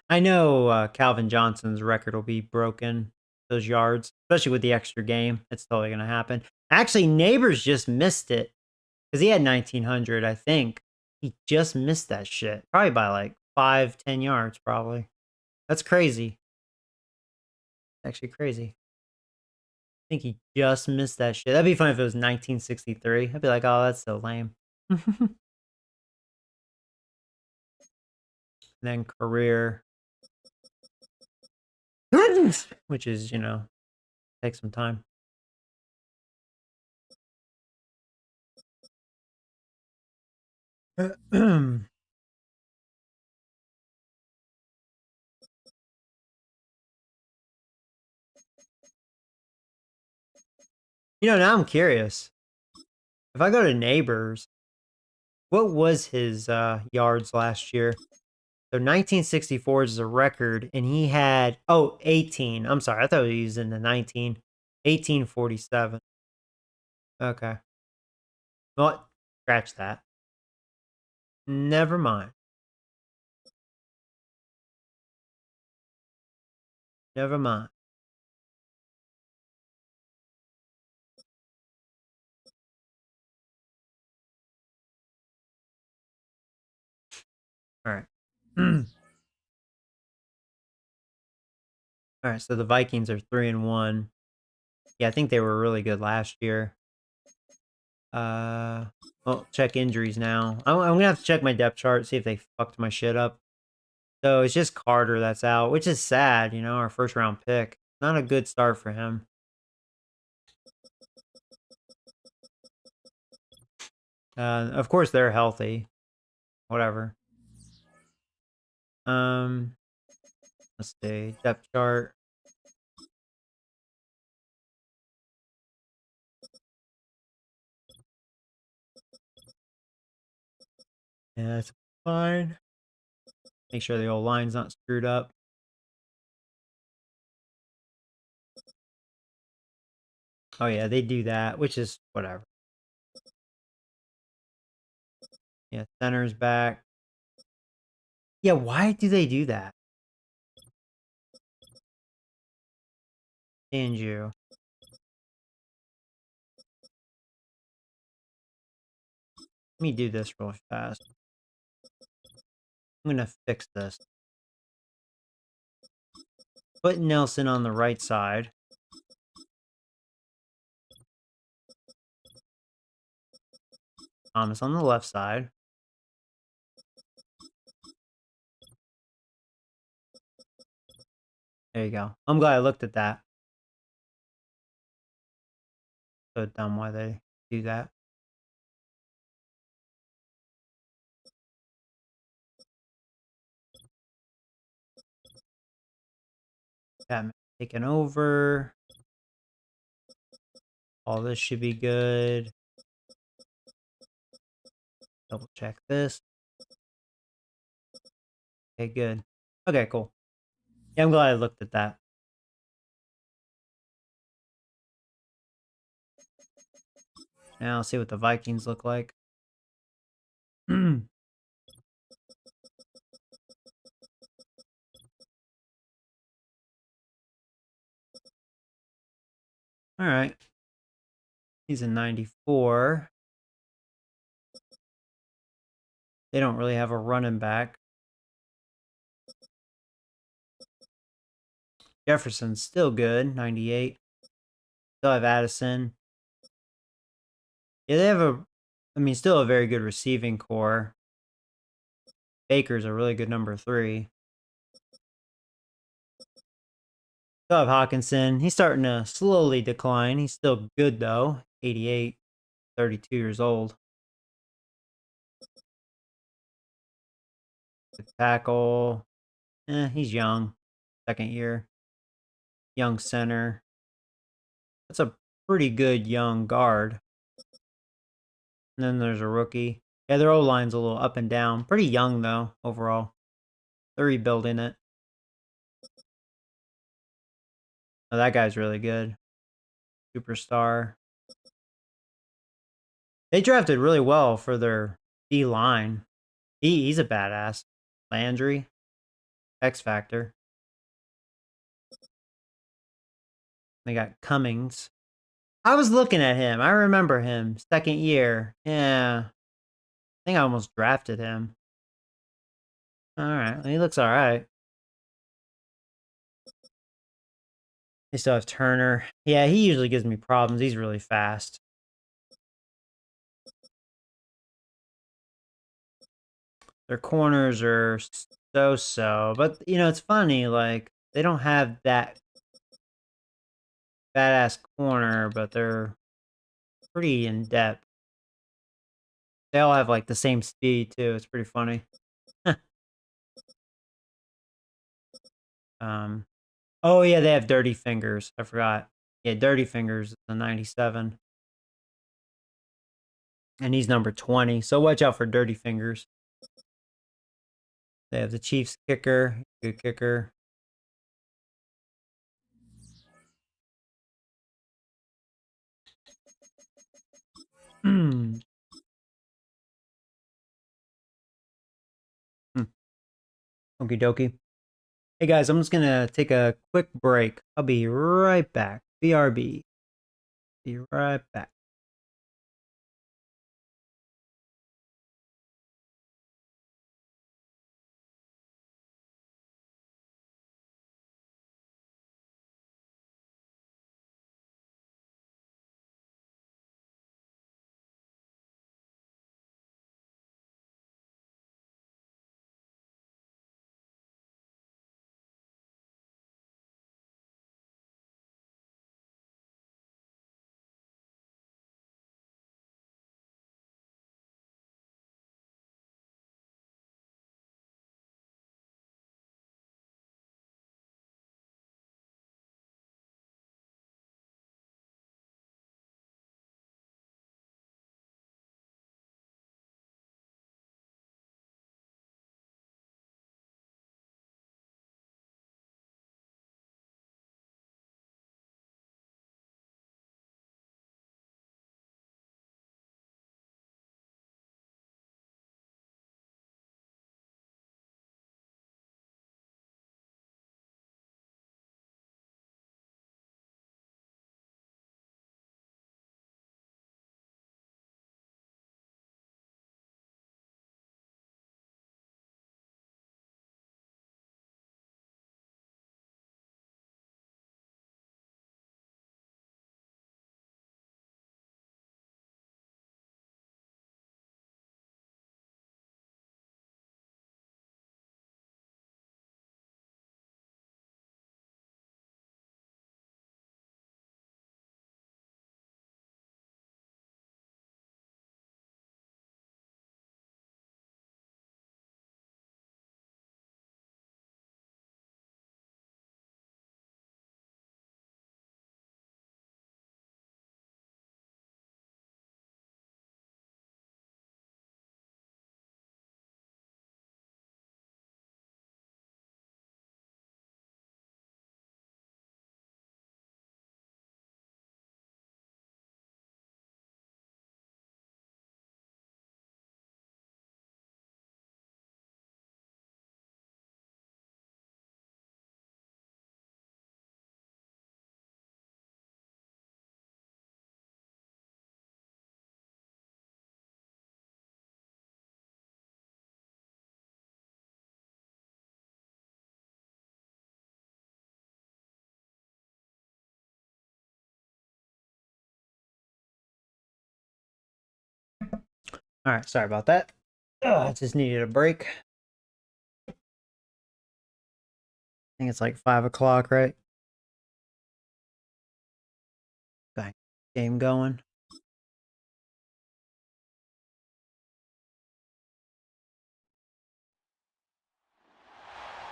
I know Calvin Johnson's record will be broken, those yards, especially with the extra game. It's totally going to happen. Actually, Neighbors just missed it because he had 1,900, I think. He just missed that shit. Probably by like 5, 10 yards, probably. That's crazy. Actually, crazy. I think he just missed that shit. That'd be fun if it was 1963. I'd be like, oh, that's so lame. Then career, which is, take some time. Now I'm curious. If I go to Neighbors, what was his yards last year? So 1964 is a record, and he had 18. I'm sorry, I thought he was in the 1847. Okay. Well, scratch that. Never mind. Never mind. All right. All right, so the Vikings are 3-1. Yeah, I think they were really good last year. Well, check injuries now. I'm gonna have to check my depth chart, see if they fucked my shit up. So it's just Carter that's out, which is sad, our first round pick. Not a good start for him. Of course they're healthy. Whatever. Let's see. Depth chart. Yeah, that's fine. Make sure the old line's not screwed up. Oh yeah, they do that, which is whatever. Yeah, center's back. Yeah, why do they do that? And you. Let me do this real fast. I'm gonna fix this. Put Nelson on the right side. Thomas on the left side. There you go. I'm glad I looked at that. So dumb why they do that. Batman taking over. All this should be good. Double check this. Okay, good. Okay, cool. Yeah, I'm glad I looked at that. Now I'll see what the Vikings look like. All right. He's a 94. They don't really have a running back. Jefferson's still good, 98. Still have Addison. Yeah, they have still a very good receiving core. Baker's a really good number 3. Still have Hawkinson. He's starting to slowly decline. He's still good, though. 88, 32 years old. Good tackle. He's young. Second year. Young center. That's a pretty good young guard. And then there's a rookie. Yeah, their O-line's a little up and down. Pretty young, though, overall. They're rebuilding it. Oh, that guy's really good. Superstar. They drafted really well for their D-line. He's a badass. Landry. X Factor. They got Cummings. I was looking at him. I remember him. Second year. Yeah. I think I almost drafted him. Alright. He looks alright. They still have Turner. Yeah, he usually gives me problems. He's really fast. Their corners are so-so. But, it's funny. Like, they don't have that badass corner, but they're pretty in-depth. They all have, like, the same speed, too. It's pretty funny. Oh, yeah, they have Dirty Fingers. I forgot. Yeah, Dirty Fingers is the 97. And he's number 20. So watch out for Dirty Fingers. They have the Chiefs kicker. Good kicker. Hmm. Okie dokie. Hey guys, I'm just gonna take a quick break. I'll be right back. BRB. Be right back. All right, sorry about that. I just needed a break. I think it's like 5 o'clock, right? Okay, game going.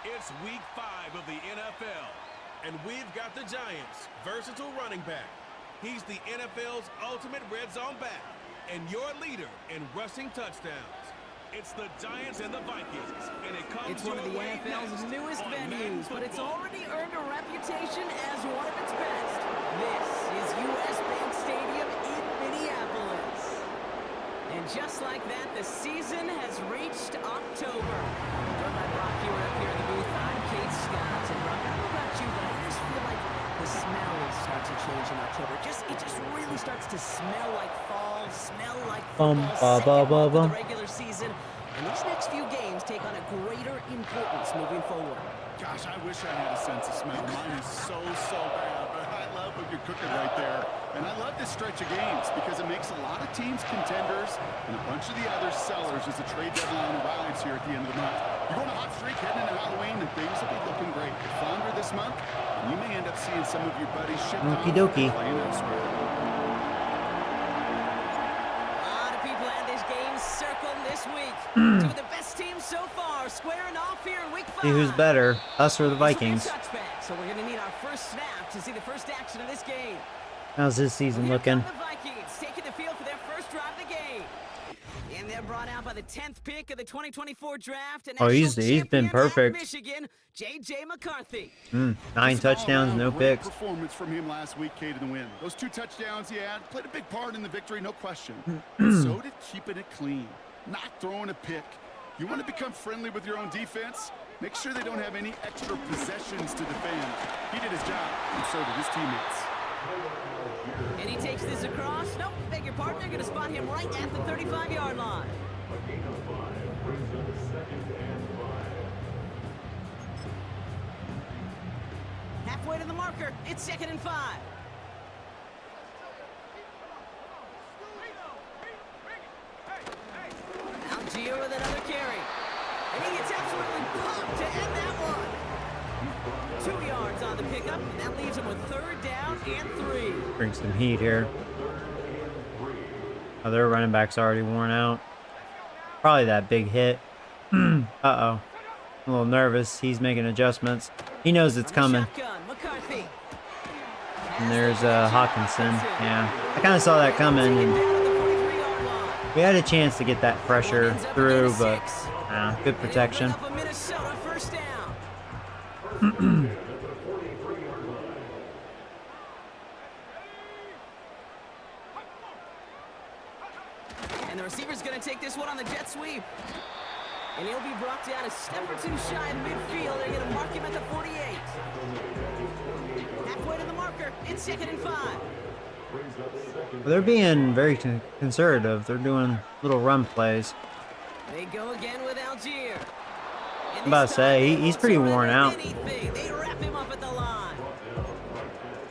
It's week 5 of the NFL, and we've got the Giants' versatile running back. He's the NFL's ultimate red zone back, and your leader in rushing touchdowns. It's the Giants and the Vikings, and it comes It's one of the NFL's newest venues, but it's already earned a reputation as one of its best. This is US Bank Stadium in Minneapolis. And just like that, the season has reached October. Joined by Brock Hewitt up here in the booth. I'm Kate Scott. And Brock, I don't know about you, but I just feel like the smell will start to change in October. It just really starts to smell like fall, smell like football, second month of the regular season. And these next few games take on a greater importance moving forward. Gosh, I wish I had a sense of smell. Mine is so bad, but I love what you're cooking right there. And I love this stretch of games because it makes a lot of teams contenders and a bunch of the other sellers as the trade deadline arrives here at the end of the month. You're on a hot streak heading into Halloween, and things will be looking great. The founder this month, and you may end up seeing some of your buddies shipped off Okie dokie. playing elsewhere. Two of the best teams so far squaring off here in week 5. See who's better, us or the Vikings. So we're going to need our first snap to see the first action of this game. How's this season looking? The Vikings taking the field for their first drive of the game. And they're brought out by the 10th pick of the 2024 draft. Oh, he's been perfect. Michigan, J.J. McCarthy. 9 touchdowns, no Great picks. Performance from him last week, Kate, in the win. Those 2 touchdowns he had played a big part in the victory, no question. But so did keeping it clean, not throwing a pick. You want to become friendly with your own defense? Make sure they don't have any extra possessions to defend. He did his job, and so did his teammates. And he takes this across. Nope, beg your pardon. They're going to spot him right at the 35-yard line. Halfway to the marker. It's 2nd and 5. Algier with another carry. And he gets absolutely pumped to end that one. 2 yards on the pickup, and that leaves him with 3rd down and 3. Bring some heat here. Oh, their running back's already worn out. Probably that big hit. Uh-oh. A little nervous. He's making adjustments. He knows it's coming. And there's Hawkinson. Yeah, I kind of saw that coming. And we had a chance to get that pressure through, but good protection. And the receiver's going to take this one on the jet sweep. And he'll be brought down a step or 2 shy in midfield. They're going to mark him at the 48. Halfway to the marker. It's 2nd and 5. They're being very conservative. They're doing little run plays. They go again with Algier. I'm about to say, he's pretty worn out. They wrap him up at the line.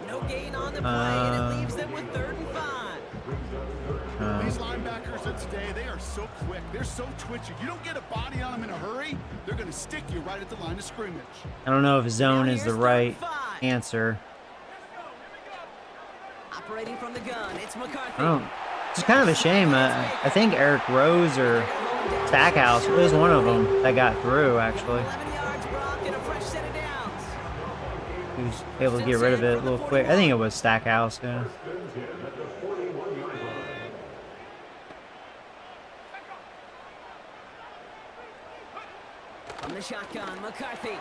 No gain on the play, and it leaves them with 3rd and 5. These linebackers of today, they are so quick. They're so twitchy. You don't get a body on them in a hurry, they're going to stick you right at the line of scrimmage. I don't know if zone is the right answer. Operating from the gun, it's McCarthy. Oh, it's kind of a shame. I think Eric Rose or Stackhouse, it was one of them that got through, actually. 11 yards, Brock, and a fresh set of downs. He was able to get rid of it a little quick. I think it was Stackhouse, yeah. From the shotgun, McCarthy.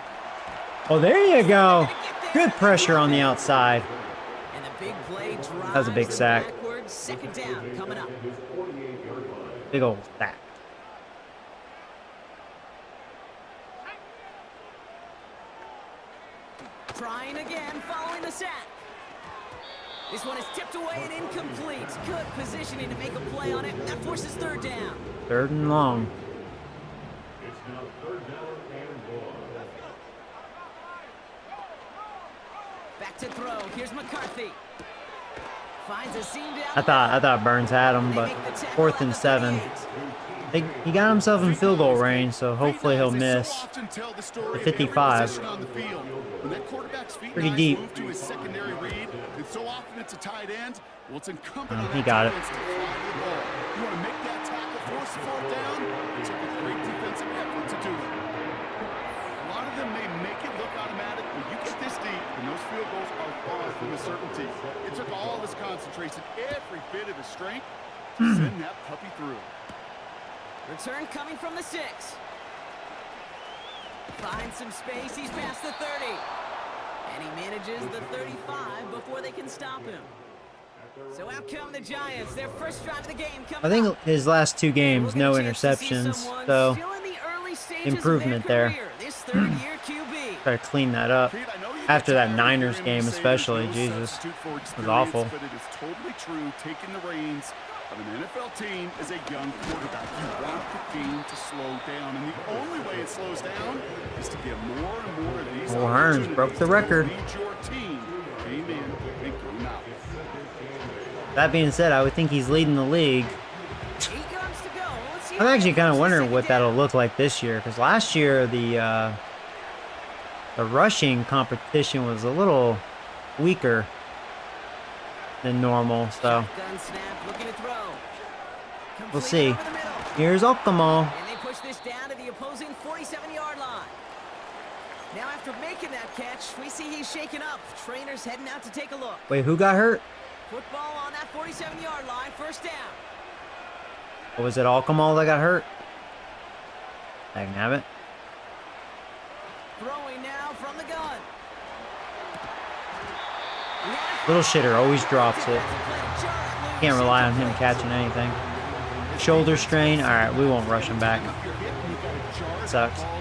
Oh, there you go. Good pressure on the outside. And the big play drives That was a big sack. backwards. 2nd down coming up. Big old sack. Trying again, following the sack. This one is tipped away and incomplete. Good positioning to make a play on it. That forces 3rd down. 3rd and long. It's now 3rd down and 1. Back to throw. Here's McCarthy. Finds a seam down. I thought Burns had him, but 4th and 7. He got himself in field goal range, so hopefully he'll miss the 55. When that quarterback's feet Pretty and eyes deep. move to his secondary read, and so often it's a tight end, well, it's incumbent on He that got it. defense to fly to the ball. You want to make that tackle, force the fourth down, it took a great defensive effort to do it. A lot of them may make it look automatic, but you get this deep, and those field goals are far from a certainty. It took all his concentration, every bit of his strength, to send that puppy through. Return coming from the 6. Finds some space. He's past the 30. And he manages the 35 before they can stop him. So out come the Giants. Their first drive of the game coming I think up. his last 2 games, no We'll get a chance to see interceptions, someone so still in the early stages improvement of their there. career. This third-year QB. try to clean that up. Pete, I know you After get that tired of Niners hearing game me say especially, there's no Jesus, substitute for it was experience, awful. But it is totally true. Taking the reins of an NFL team as a young quarterback, you want the game to slow down, and the only way it slows down is to get more and more of these. Well, Hearns broke the record. Lead your team game in and game out. That being said, I would think he's leading the league. 8 yards to go. Let's see I'm how actually it kind of goes. wondering Second what that'll down. look like this year, because last year the rushing competition was a little weaker than normal, so Shotgun snap, looking to throw. we'll Complete see. over the middle. Here's Okamo. And they push this down to the opposing 47-yard line. Now after making that catch, we see he's shaken up. Trainer's heading out to take a look. Wait, who got hurt? Football on that 47-yard line, first down. Or was it Okamo that got hurt? Dagnabbit. Throwing now from the gun. Little shitter always drops it. Can't rely on him catching anything. Shoulder strain. All right, we won't rush him back. Sucks. Not a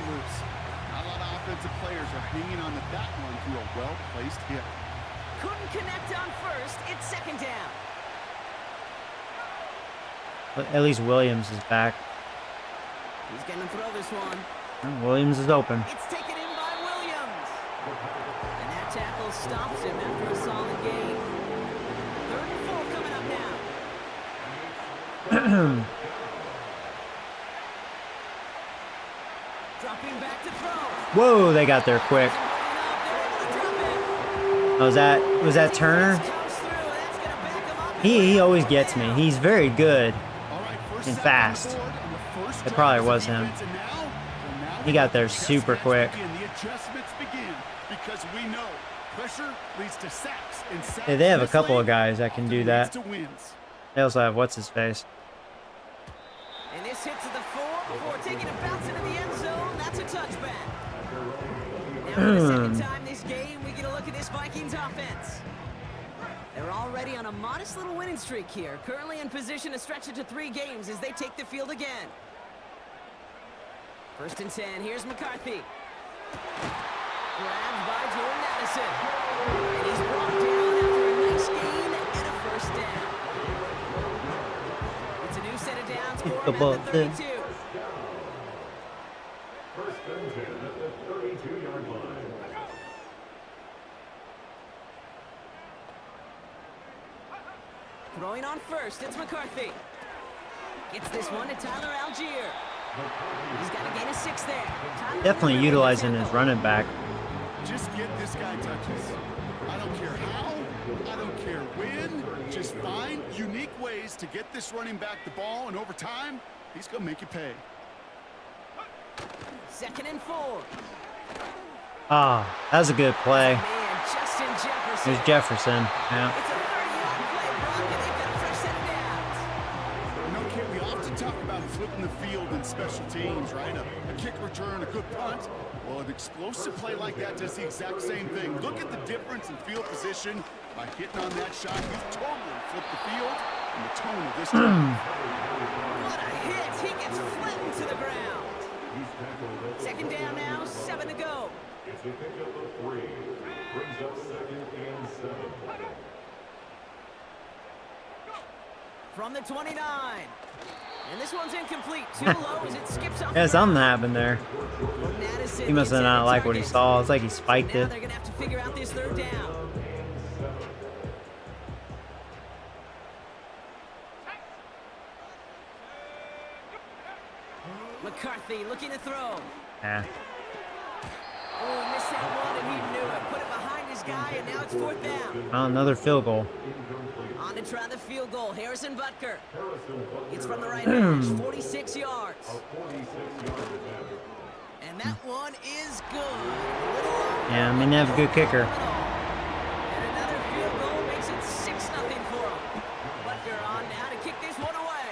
lot of offensive players are hanging on to that one through a well-placed hit. Couldn't connect on first. It's second down. But at least Williams is back. He's going to throw this one. Williams is open. It's taken in by Williams. And that tackle stops him after a solid gain. 3rd and 4 coming up now. Dropping back to throw. Whoa, they got there quick. Oh, was that Turner? He always gets me. He's very good and fast. It probably was him. He got there super quick. The adjustments begin because we know pressure leads to sacks, and sacks Yeah, they have a this couple of league guys that can do often that. leads to wins. They also have what's his face. And this hits at the 4 before taking a bounce into the end zone. That's a touchback. Now for the second time this game, we get a look at this Vikings offense. They're already on a modest little winning streak here. Currently in position to stretch it to 3 games as they take the field again. 1st and 10. Here's McCarthy. Grabbed by Jordan Addison. And he's brought down after a nice gain and a first down. It's a new set of downs for him at the 32. First and 10 at the 32-yard line. Throwing on first, it's McCarthy. Gets this one to Tyler Algier. He's got a gain of 6 there. Tyler Definitely Algier utilizing with the his tackle. running back. Just get this guy touches. I don't care how, I don't care when. Just find unique ways to get this running back the ball, and over time, he's going to make you pay. 2nd and 4. Ah, that was a good play. Man, Justin Jefferson. There's Jefferson. Yeah. It's a 30-yard play, Brock, and they've got a fresh set of downs. No, Kate, we often talk about flipping the field in special teams, right? A kick return, a good punt. Well, an explosive play like that does the exact same thing. Look at the difference in field position by hitting on that shot. You've totally flipped the field and the tone of this drive. What a hit. He gets flattened to the ground. He's tackled at 2nd down now, 7 to go. It's a pickup of 3. Brings up 2nd and 7. From the 29. And this one's incomplete. Too low as it skips off. Yeah, the something ground. happened there. Madison He must have gets not in liked what he target. saw. It's like he spiked Now it. they're going to have to figure out this 3rd down. McCarthy looking to throw. Yeah. Oh, he missed that one, and he knew it. Put it behind his guy, and now it's 4th down. Oh, another field goal. On to try the field goal. Harrison Butker. It's from the right edge, 46 yards. And that one is good. Yeah, I mean, they have a good kicker. And another field goal makes it 6-0 for him. Butker on now to kick this one away.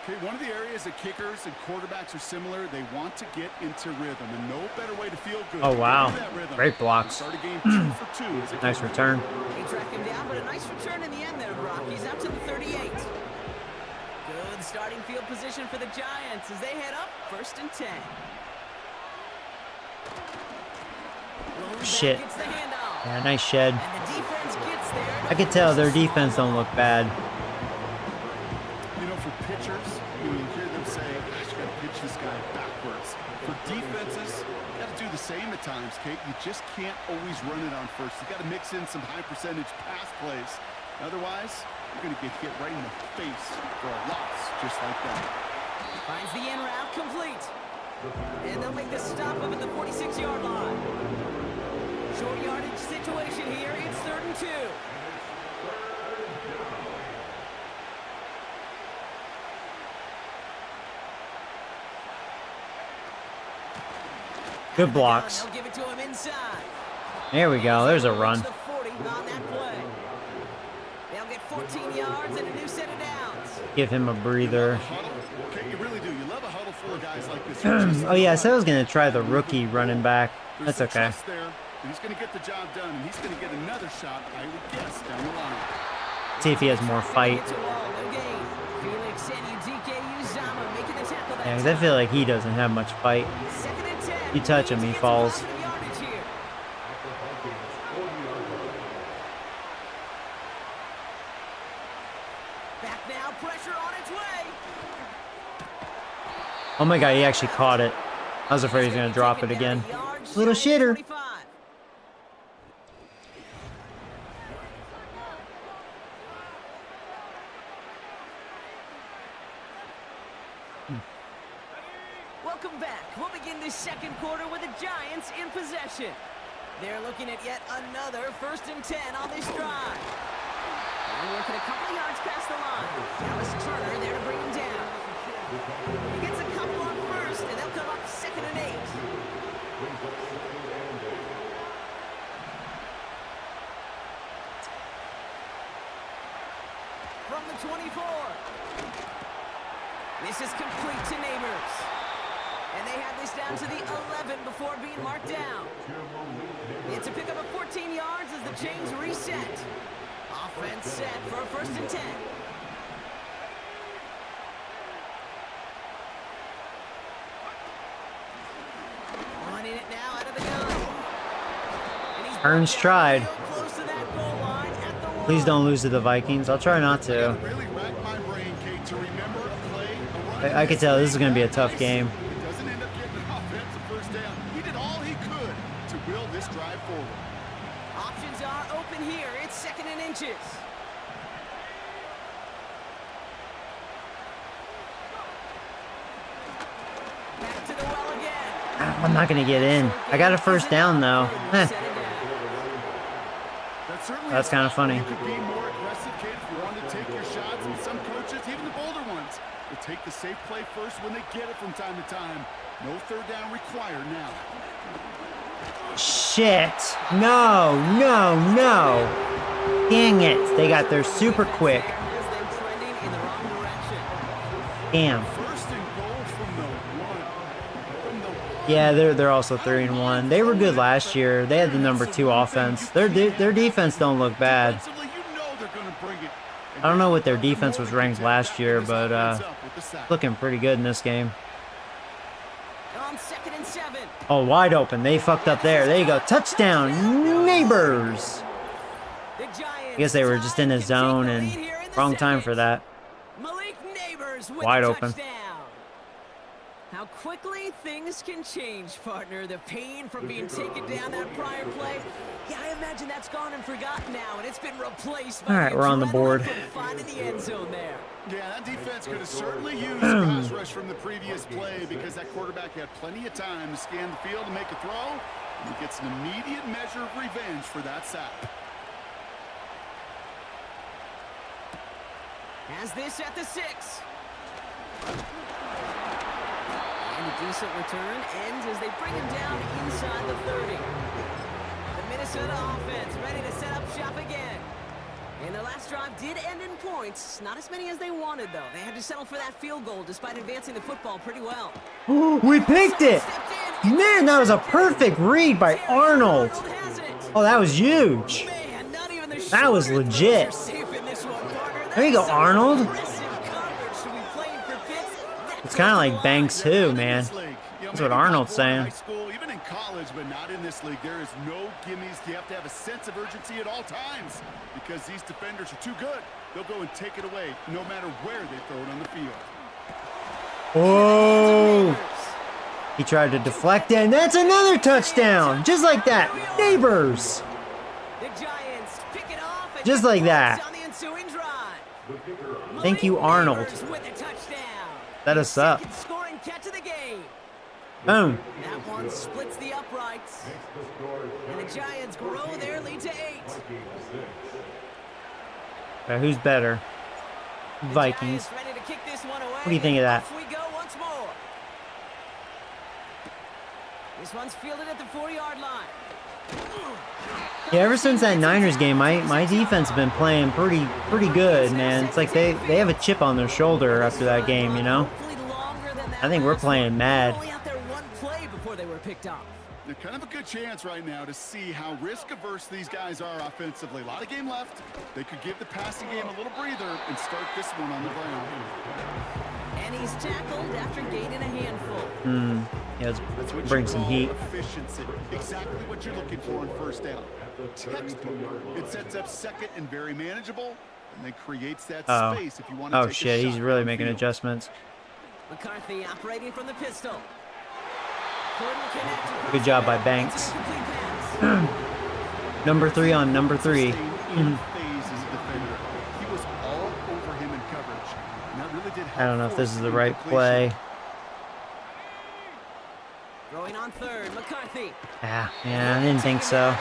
Okay, one of the areas that kickers and quarterbacks are similar, they want to get into rhythm, and no better way to feel good. Oh, wow. Get into that rhythm. Great blocks. Start a game 2 for 2. Nice return. He tracked him down, but a nice return in the end there, Brock. He's out to the 38. Good starting field position for the Giants as they head up 1st and 10. Shit. Gets the handoff. Yeah, nice shed. And the defense gets there. I could tell their defense don't look bad. You know, for pitchers, you hear them say, gosh, you got to pitch this guy backwards. For defenses, you got to do the same at times, Kate. You just can't always run it on first. You got to mix in some high percentage pass plays. Otherwise, you're going to get hit right in the face for a loss just like that. Finds the in route complete. And they'll make the stop up at the 46-yard line. Short yardage situation here. It's 3rd and 2. Good blocks. They'll give it to him inside. There we go. There's a run. The 40 on that play. They'll get 14 yards and a new set of downs. Give him a breather. Okay, you really do. You love a huddle full of guys like this. Oh, yeah, I said I was going to try the rookie running back. That's okay. There. He's going to get the job done, and he's going to get another shot, I would guess, down the line. See if he has more fight. Yeah, because I feel like he doesn't have much fight. You touch him, he falls. Back now, pressure on its way. Oh my god, he actually caught it. I was afraid he was going to drop it again. Little shitter. Welcome back. We'll begin this 2nd quarter with the Giants in possession. They're looking at yet another 1st and 10 on this drive. And working a couple of yards past the line. Dallas Turner there to bring him down. He gets a couple on 1st, and they'll come up 2nd and 8. From the 24. This is complete to Neighbors. And they have this down to the 11 before being marked down. It's a pickup of 14 yards as the chains reset. Offense set for a 1st and 10. Running it now out of the gun. Ernst tried. Please don't lose to the Vikings. I'll try not to. I could tell this is going to be a tough game. Doesn't end up getting an offensive 1st down. He did all he could to will this drive forward. Options are open here. It's 2nd and inches. Back to the well again. I'm not going to get in. I got a 1st down, though. That's kind of funny. You could be more aggressive, kid, if you wanted to take your shots. And some coaches, even the bolder ones, will take the safe play first when they get it from time to time. No 3rd down required now. Shit. No, no, no. Dang it. They got there super quick. Damn. Yeah, they're also 3-1. They were good last year. They had the number 2 offense. Their defense don't look bad. I don't know what their defense was ranked last year, but looking pretty good in this game. On 2nd and 7. Oh, wide open. They fucked up there. There you go. Touchdown, Neighbors. I guess they were just in the zone and wrong time for that. Malik Neighbors with Wide a open. touchdown. How quickly things can change, partner. The pain from being taken down that prior play. Yeah, I imagine that's gone and forgotten now, and it's been replaced by All right, we're on the board. finding the end zone there. Yeah, that defense could have certainly used the pass rush from the previous play because that quarterback had plenty of time to scan the field and make a throw. And he gets an immediate measure of revenge for that sack. Has this at the 6. And a decent return ends as they bring him down inside the 30. The Minnesota offense ready to set up shop again. And their last drive did end in points. Not as many as they wanted, though. They had to settle for that field goal despite advancing the football pretty well. We picked it! Man, that was a perfect read by Arnold. Oh, that was huge. That was legit. There you go, Arnold. It's kind of like Banks too, man. That's what Arnold's saying. Even in college, but not in this league. There is no gimmies. You have to have a sense of urgency at all times because these defenders are too good. They'll go and take it away no matter where they throw it on the field. Oh! He tried to deflect it, and that's another touchdown! Just like that. Neighbors! Just like that. Thank you, Arnold. Set us up. Boom. That one splits the uprights. And the Giants grow their lead to 8. Who's better? Vikings. What do you think of that? This one's fielded at the 4-yard line. Yeah, ever since that Niners game, my defense has been playing pretty good, man. It's like they have a chip on their shoulder after that game, you know? I think we're playing mad. They're kind of a good chance right now to see how risk-averse these guys are offensively. A lot of game left. They could give the passing game a little breather and start this one on the ground. And he's tackled after gaining a handful. Yeah, let's bring some heat. Efficiency. Exactly what you're looking for on first down. Textbook. It sets up second and very manageable, and then creates that space if you want to take a shit, he's shot really downfield. making adjustments. McCarthy operating from the pistol. Good job by Banks. Number 3 on number 3. I don't know if this is the right play. Throwing on third, McCarthy. Yeah, I didn't think so.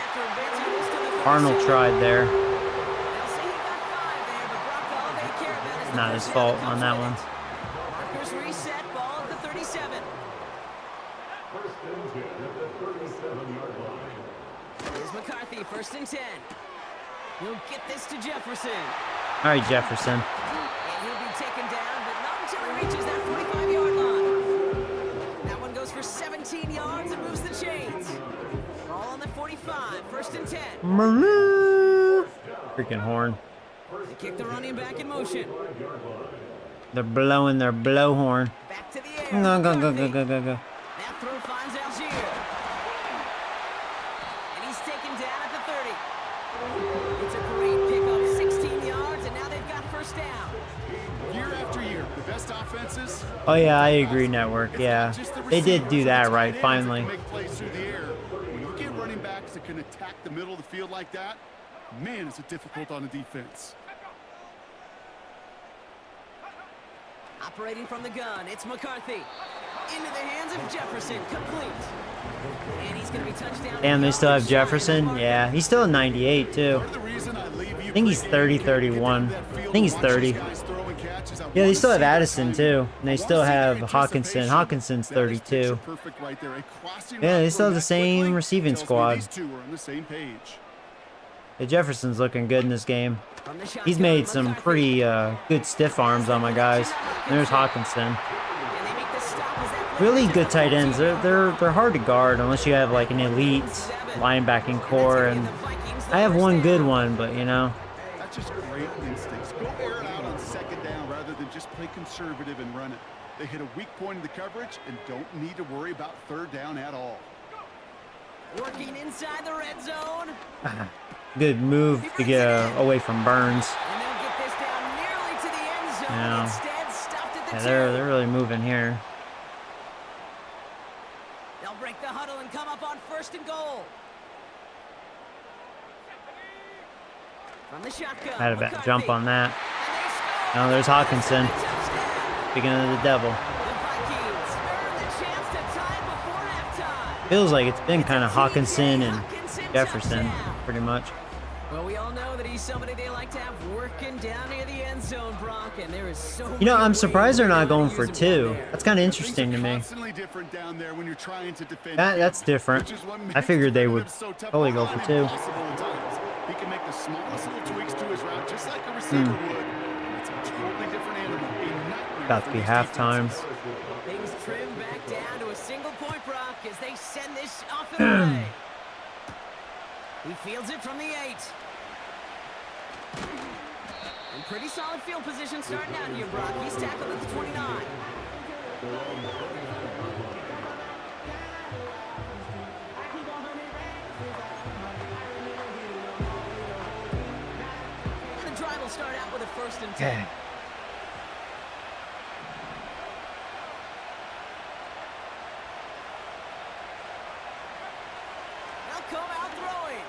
Arnold tried there. Not his fault on that one. Markers reset, ball at the 37. Here's McCarthy, 1st and 10. He'll get this to Jefferson. All right, Jefferson. And he'll be taken down, but not until he reaches that 45-yard line. That one goes for 17 yards and moves the chains. Ball on the 45, 1st and 10. Freaking horn. They kick the running back in motion. They're blowing their blowhorn. Back to the air. Go. That throw finds Algier. And he's taken down at the 30. It's a great pickup, 16 yards, and now they've got 1st down. Year after year, the best offenses. Oh yeah, I agree, Network. Yeah, they did do that right, finally. Make plays through the air. When you get running backs that can attack the middle of the field like that, man, is it difficult on the defense. Operating from the gun, it's McCarthy. Into the hands of Jefferson, complete. And he's going to be touchdown. Damn, they still have Jefferson? Yeah, he's still a 98, too. I think he's 30, 31. I think he's 30. Yeah, they still have Addison, too. And they still have Hawkinson. Hawkinson's 32. Yeah, they still have the same receiving squad. Yeah, Jefferson's looking good in this game. He's made some pretty good stiff arms on my guys. There's Hawkinson. Really good tight ends. They're hard to guard unless you have like an elite linebacking core. And I have one good one, but you know. That's just great instincts. Go air it out on 2nd down rather than just play conservative and run it. They hit a weak point in the coverage and don't need to worry about 3rd down at all. Working inside the red zone. Good move to get away from Burns. And they'll get this down nearly to the end zone. Yeah. Instead, stopped at the Yeah, 2. they're really moving here. break the huddle and come up on 1st and goal. From the shotgun. Had a bad jump on that. And they score. Now there's Hawkinson. Touchdown. Speaking of the devil. The Vikings earn the chance to tie before halftime. Feels like it's been kind of Hawkinson and Hawkinson Jefferson, touchdown. pretty much. Well, we all know that he's somebody they like to have working down near the end zone, Brock, and there is so You know, many I'm ways surprised they're they not wanna going for use him down 2. there. That's kind of interesting to me. Constantly different down there when you're trying to defend. That's different. Which is what I makes figured they would defenders so tough totally go for and 2. impossible at times. He can make the smallest little tweaks to his route, just like a receiver would. It's a totally different animal. A nightmare About to for be these halftime. defenses. Things trim back down to a single point, Brock, as they send this off and away. He fields it from the 8. And pretty solid field position starting out here, Brock. He's tackled at the 29. And the drive will start out with a 1st and 10. Okay. Now come out throwing.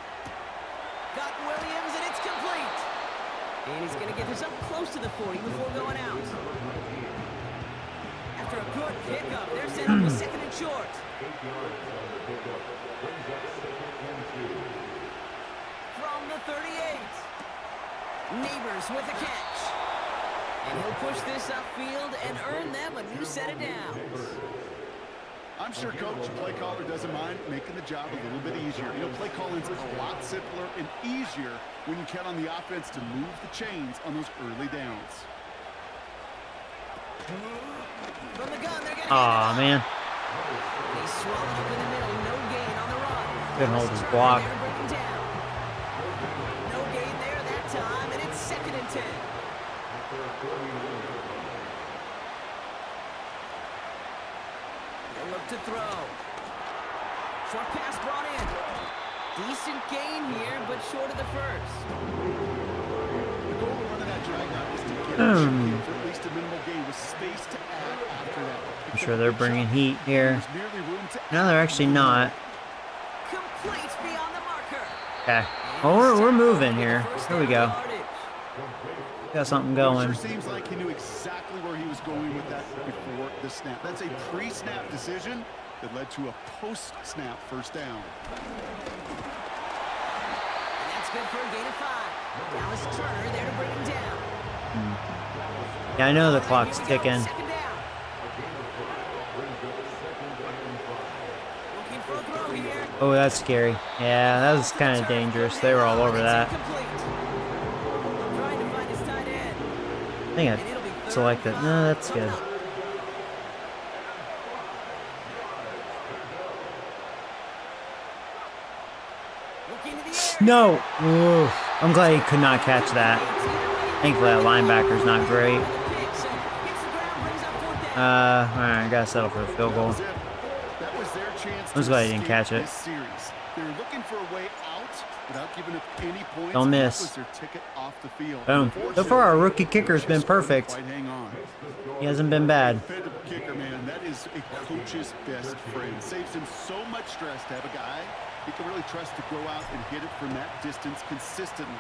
Got Williams, and it's complete. And he's going to get this up close to the 40 before going out. After a good pickup, they're set up with 2nd and short. From the 38. Neighbors with the catch. And he'll push this upfield and earn them a new set of downs. I'm sure coach, play caller doesn't mind making the job a little bit easier. You know, play calling's a lot simpler and easier when you count on the offense to move the chains on those early downs. From the gun, they're getting Aw, man. They swallow up in the middle, no gain on the run. Couldn't hold his Turner block. there breaking down. No gain there that time, and it's 2nd and 10. They'll look to throw. Short pass brought in. Decent gain here, but short of the 1st. The goal of running that drag route is to get for at least a minimal gain with space to add after that. I'm sure they're bringing heat here. There's nearly room to No, they're actually not. Complete beyond the marker. Okay. Well, we're moving here. Here we go. Got something It going. sure seems like he knew exactly where he was going with that before the snap. That's a pre-snap decision that led to a post-snap 1st down. And that's good for a gain of 5. Dallas Turner there to bring him down. Yeah, I know the clock's Here we go, ticking. 2nd down. Looking for a throw here. Oh, that's scary. Yeah, that was kind of dangerous. They were all over that. Trying to find his tight end. I think I selected. No, that's good. Looking to the air. No! Ooh, I'm glad he could not catch that. Thankfully, that linebacker's not great. Alright, gotta settle for a field goal. That was their chance. I'm just glad he didn't catch it. This series. They were looking for a way out without giving up any points. Don't and miss. That was their ticket off the field. Boom. So far, our rookie kicker's been perfect. Quite hang on. He hasn't been bad. Defensive kicker, man, that is a coach's best friend. Saves him so much stress to have a guy he can really trust to go out and hit it from that distance consistently.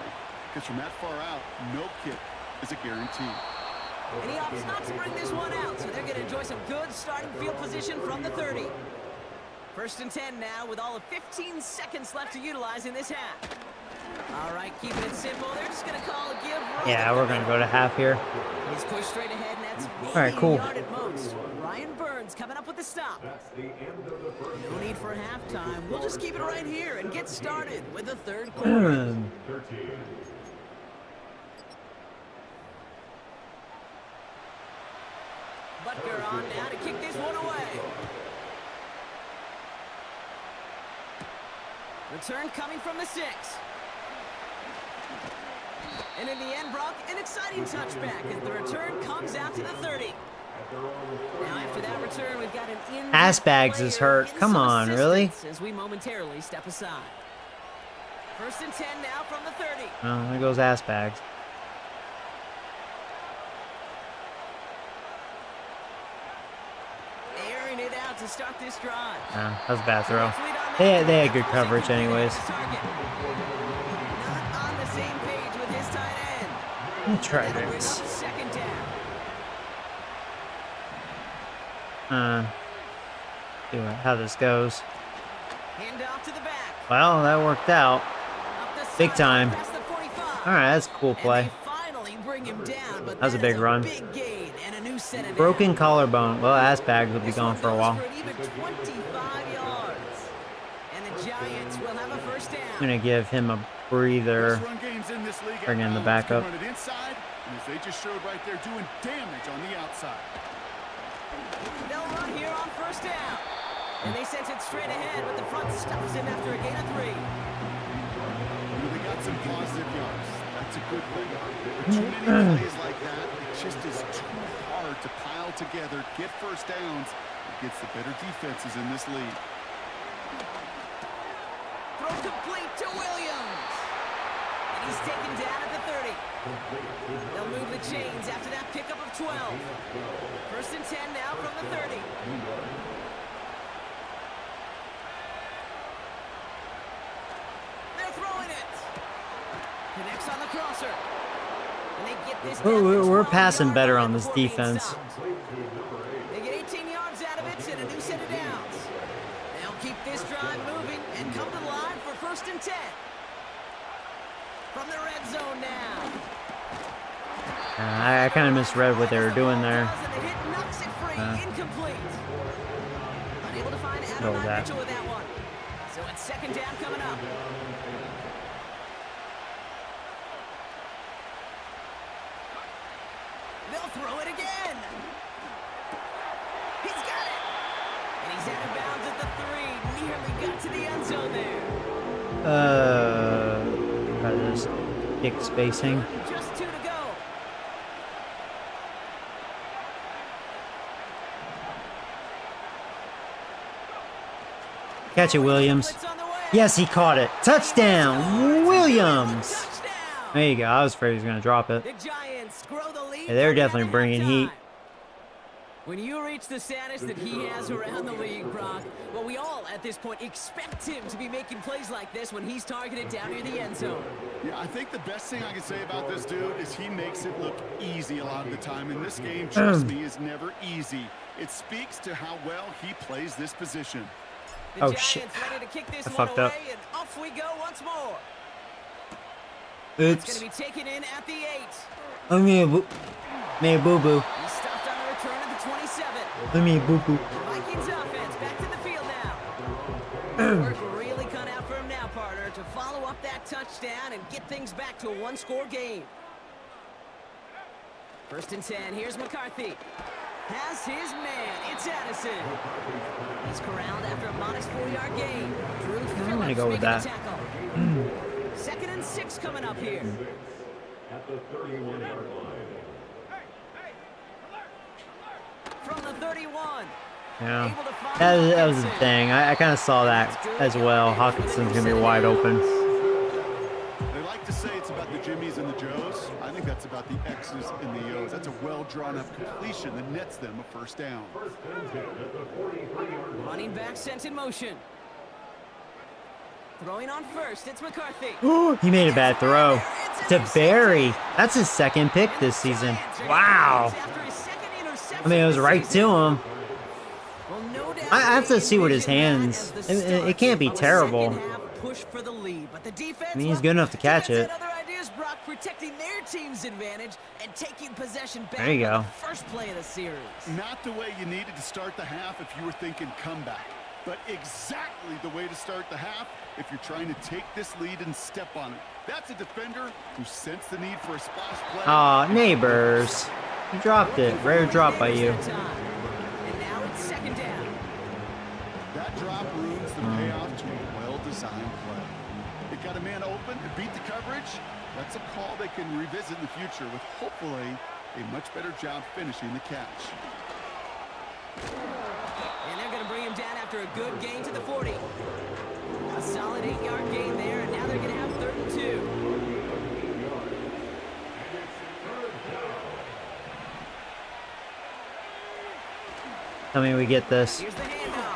Because from that far out, no kick is a guarantee. And he opts not to bring this one out, so they're going to enjoy some good starting field position from the 30. 1st and 10 now with all of 15 seconds left to utilize in this half. All right, keeping it simple. They're just going to call a give. Yeah, we're going to go to half here. He's pushed straight ahead, and that's maybe All right, cool. a yard at most. Ryan Burns coming up with the stop. No need for halftime. We'll just keep it right here and get started with the 3rd quarter. Butker on now to kick this one away. Return coming from the 6. And in the end, Brock, an exciting touchback as the return comes out to the 30. Now after that return, we've got an injured Assbags is player hurt. and Come some on, really? assistance as we momentarily step aside. 1st and 10 now from the 30. Oh, there goes ass bags. Airing it out to start this drive. That was a bad throw. They had good coverage anyways. Not on the same page with his tight end. Try That'll bring up this. second down. See how this goes. Hand off to the back. Well, that worked out. Up the Big sideline time. past the 45. All right, that's a cool play. And they finally bring him down, but That was a big is run. Big gain and a new set of Broken downs. collarbone. Well, ass bags will be This gone one for a goes while. for an even 25 yards. And the Giants will have a first down. I'm gonna give him a breather. Best run games in this league Bring in the at times can backup. Run it inside, and as they just showed right there, doing damage on the outside. They'll run here on first down. And they sent it straight ahead, but the front stops him after a gain of 3. They got some positive yards. That's a good thing. But too many plays like that, it just is too hard to pile together, get first downs against the better defenses in this league. Throw complete to Williams. And he's taken down at the 30. They'll move the chains after that pickup of 12. First and 10 now from the 30. They're throwing it. Connects on the crosser. And they get this down to We're 12 passing yard better line on this before being defense. stopped. They get 18 yards out of it and a new set of downs. They'll keep this drive moving and come to the line for first and 10. From the red zone now. I kind of misread what they were doing there. And the hit knocks it free. Incomplete. Unable to find Go with Adonai that. Mitchell with that one. So it's second down coming up. They'll throw it again. He's got it. And he's out of bounds at the 3. Nearly got to the end zone there. Try to just kick spacing. Just 2 to go. Catch it, Williams. Blitz on the way. Yes, he caught it. Touchdown, Williams. Touchdown. There you go. I was afraid he was gonna drop it. The Giants grow the lead. Yeah, they're coming definitely out of bringing halftime. heat. When you reach the status that he has around the league, Brock, well, we all at this point expect him to be making plays like this when he's targeted down near the end zone. Yeah, I think the best thing I can say about this dude is he makes it look easy a lot of the time. And this game, trust me, is never easy. It speaks to how well he plays this position. The Oh, Giants shit. ready to kick this I one fucked away, up. and off we go once more. It's going Oops. to be taken in at the 8. I mean, boo boo. He stopped on the return at the 27. I mean, boo boo. The Vikings offense back to the field now. Work really cut out for him now, partner, to follow up that touchdown and get things back to a one-score game. First and 10. Here's McCarthy. Has his man. It's Addison. He's corralled after a modest 4-yard gain. Drew I'm gonna Phillips go with making the that. tackle. Second and 6 coming up here. At the 31-yard line. From the 31. Yeah. Able to find That was the Hawkinson. thing. I kind of saw that as well. Hawkinson's gonna be wide open. They like to say it's about the Jimmies and the Joes. I think that's about the X's and the O's. That's a well-drawn-up completion that nets them a first down. Running back sent in motion. Throwing on first, it's McCarthy. He made a bad throw to Barry. That's his second pick this season. Wow. I mean, it was right to him. I have to see what his hands. It can't be terrible. Push for the lead, but the defense, I mean, he's good enough to catch it. Other ideas, Brock, protecting their team's advantage and taking possession back There you on go. the first play of the series. Not the way you needed to start the half if you were thinking comeback, but exactly the way to start the half if you're trying to take this lead and step on it. That's a defender who sensed the need for a splash play. Aw, neighbors. You dropped it. Rare drop by you. And now it's second down. That drop ruins the payoff to a well-designed play. It got a man open, it beat the coverage. That's a call they can revisit in the future with hopefully a much better job finishing the catch. And they're going to bring him down after a good gain to the 40. A solid 8-yard gain there, and now they're going to have 3rd and 2. Tell me we get this. Here's the handoff.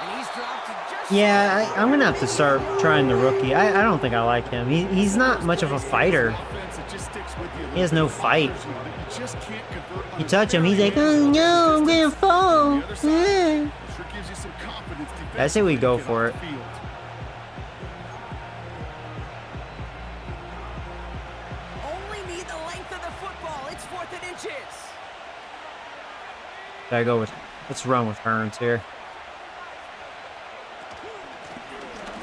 And he's dropped just Yeah, I'm gonna have to start trying the rookie. I don't think I like him. He's not much of a fighter. He has no fight. You touch him, he's like, oh no, I'm gonna fall. Yeah. I say we go for it. only need the length of the football. It's 4th and inches. Gotta go with. Let's run with Hearns here.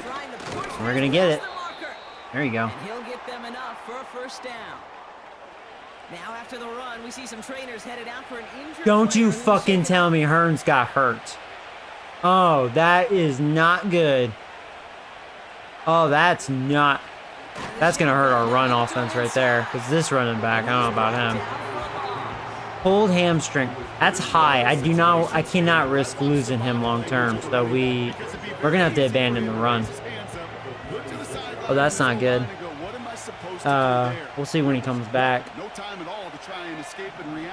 Trying to push We're gonna get it. past the marker. There you go. And he'll get them enough for a first down. Now after the run, we see some trainers headed out for an injured Don't you player who's fucking shaken tell me Hearns got hurt. Oh, that is not good. Oh, that's not. That's gonna hurt our run offense right there. Because this running back, I don't know about him. Pulled hamstring. That's high. I cannot risk losing him long term. So we're gonna have to abandon the run. Oh, that's not good. We'll see when he comes back.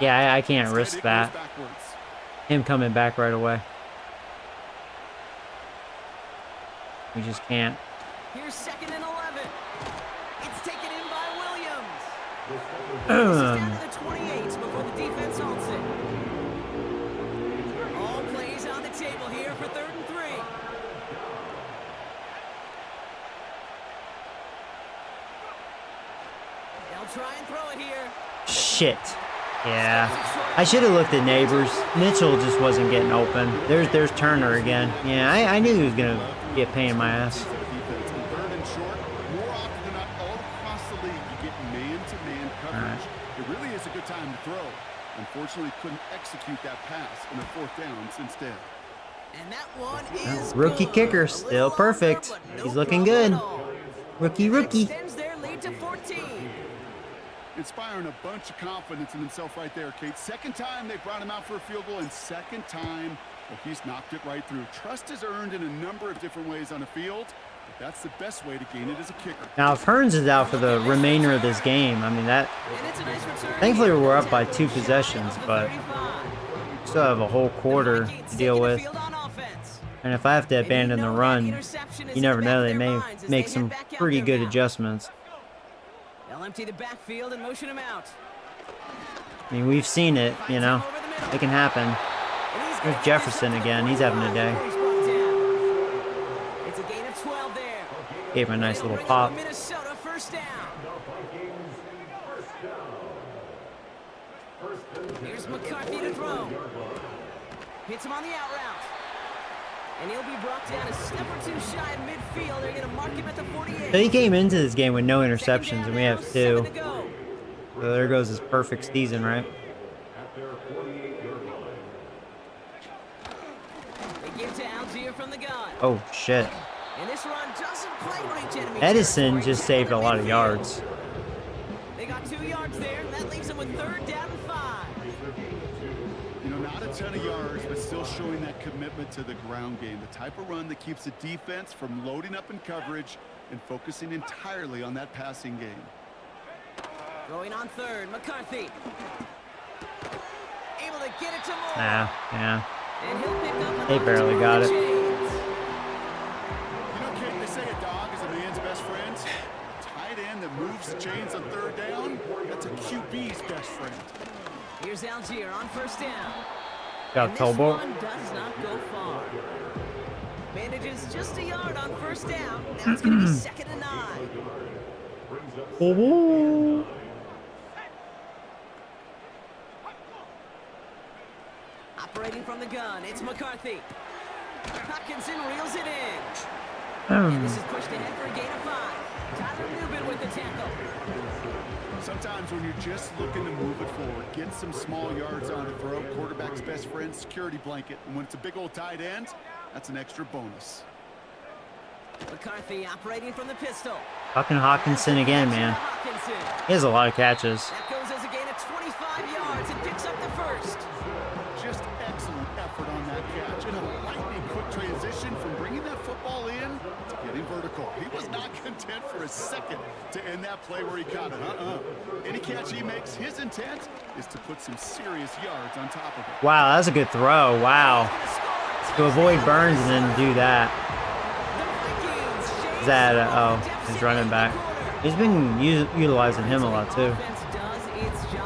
Yeah, I can't risk that. Him coming back right away. We just can't. Here's 2nd and 11. It's taken in by Williams. This is Um, down to the 28 before the defense holds it. All plays on the table here for 3rd and 3. They'll try and throw it here. Shit. Yeah. I should have looked at Neighbors. Mitchell just wasn't getting open. There's Turner again. Yeah, I knew he was gonna be a pain in my ass. Coverage. It really is a good time to throw. Unfortunately, couldn't execute that pass in the 4th downs instead. And that one is Rookie good. kicker, A still little perfect. longer, but no He's looking problem good. at all. Rookie. Extends their lead to 14. Inspiring a bunch of confidence in himself right there, Kate. 2nd time they brought him out for a field goal, and 2nd time he's knocked it right through. Trust is earned in a number of different ways on the field, but that's the best way to gain it as a kicker. Now, if Hearns is out for the remainder of this game, I mean that. And it's a nice return. Thankfully, we're up by 2 possessions, but we still have a whole quarter to deal with. And if I have to abandon the run, you never know. They may make some pretty good adjustments. They'll empty the backfield and motion him out. I mean, we've seen it, you know. It can happen. There's Jefferson again. He's having a day. It's a gain of 12 there. Gave him a nice little pop. Minnesota first down. Here's McCarthy to throw. Hits him on the out route. And he'll be brought down a step or two shy of midfield. They're going to mark him at the 48. So he came into this game with no interceptions, and we have 2. 7 to go. So there goes his perfect season, right? They give to Algier from the gun. Oh, shit. And this run doesn't quite reach enemy Edison territory. just saved a lot of yards. They got 2 yards there. That leaves them with 3rd down and 5. You know, not a ton of yards, but still showing that commitment to the ground game. The type of run that keeps the defense from loading up in coverage and focusing entirely on that passing game. Going on 3rd, McCarthy. Able to get it to Moore. Yeah. And he'll pick up They barely got it. You know, Kate, they say a dog is a man's best friend. A tight end that moves the chains on 3rd down, that's a QB's best friend. Here's Algier on first down. Got And this Tobo. one does not go far. Manages just a yard on first down. Now it's going to be 2nd and 9. Oh, Operating from the gun, it's McCarthy. Hopkinson reels it in. And this is pushed ahead for a gain of 5. Tyler Newman with the tackle. Sometimes when you're just looking to move it forward, get some small yards on it, throw quarterback's best friend, security blanket. And when it's a big old tight end, that's an extra bonus. McCarthy operating from the pistol. fucking Hawkinson again, man. Hopkinson. He has a lot of catches. That goes as a gain of 25 yards and picks up the first. Just excellent effort on that catch and a lightning quick transition from bringing that football in to getting vertical. He was not content for a second to end that play where he caught it. Any catch he makes, his intent is to put some serious yards on top of it. Wow, that's a good throw. Wow. To avoid Burns and then do that. Is that, oh, he's running back. He's been utilizing him a lot too.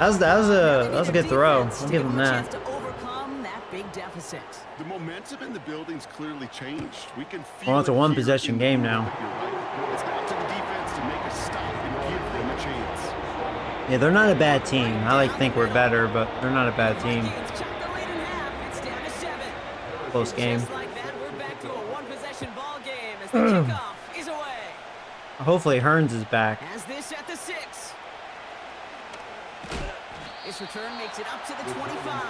That was a good throw. I'll give him that. The momentum in the building's clearly changed. We can feel Well, it's a it one-possession here in game the now. moment. You're right. It's up to the defense to make a stop and give them a chance. Yeah, they're not a bad team. I like to think we're better, but they're not a bad team. Close game. Hopefully Hearns is back. As this at the 6. This return makes it up to the 25.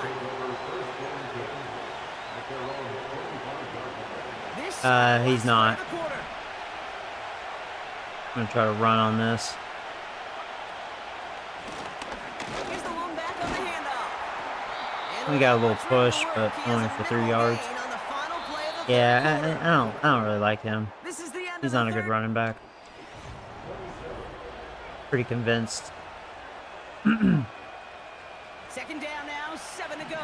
He's not. I'm gonna try to run on this. Here's the long back on the handoff. We got a little push, but only for 3 yards. Yeah, I don't really like him. He's not a good running back. Pretty convinced. Second down now, 7 to go.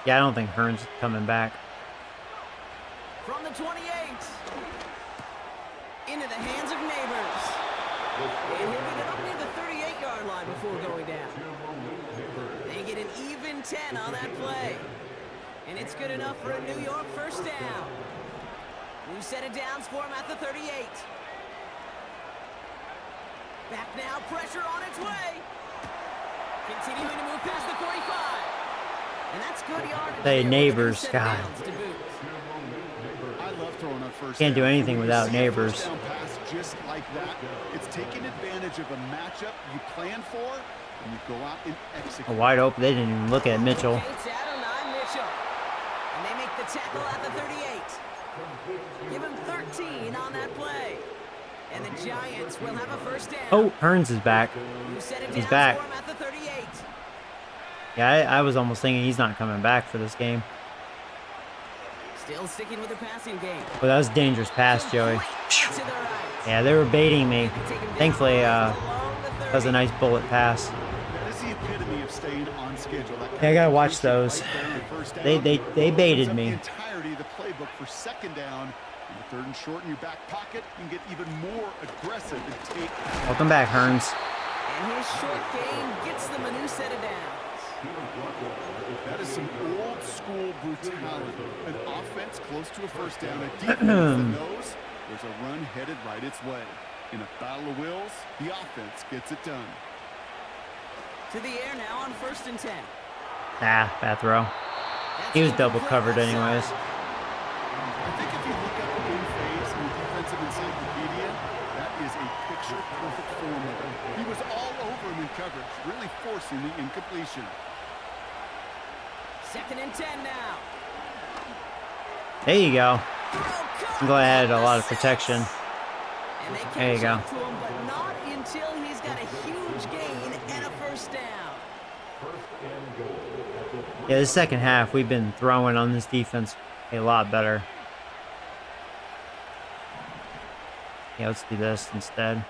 Yeah, I don't think Hearns is coming back. From the 28. Into the hands of Neighbors. And he'll get it up near the 38-yard line before going down. They get an even 10 on that play. And it's good enough for a New York first down. New set of downs for him at the 38. Back now, pressure on its way. Continuing to move past the 45. And that's good yardage. Hey, Neighbors, God. I love throwing on first Can't do down. anything When you without see a Neighbors. first down pass just like that, it's taking advantage of a matchup you plan for, and you go out and execute. Wide open. They didn't even look at Mitchell. It's Adonai Mitchell. And they make the tackle at the 38. Give him 13 on that play. And the Giants will have a first down. Oh, Hearns is back. He's back. For him at the 38. Yeah, I was almost thinking he's not coming back for this game. Still sticking with the passing game. But that was a dangerous pass, Joey. To the right. Yeah, they were baiting me. Thankfully, that was a nice bullet pass. That is the epitome of staying on schedule. Yeah, I gotta watch those. They baited me. The entirety of the playbook for second down. In the third and short in your back pocket, you can get even more aggressive and take. Welcome back, Hearns. And his short game gets them a new set of downs. That is some old school brutality. An offense close to a first down, a defense that knows there's a run headed right its way. In a battle of wills, the offense gets it done. To the air now on 1st and 10. Ah, bad throw. He was double covered anyways. I think if you look up the in phase in the defensive encyclopedia, that is a picture-perfect form of it. He was all over him in coverage, really forcing the incompletion. 2nd and 10 now. There you go. I'm glad I had a lot of protection. And they There you catch go. up to him, but not until he's got a huge gain and a first down. Yeah, the second half, we've been throwing on this defense a lot better. Yeah, let's do this instead.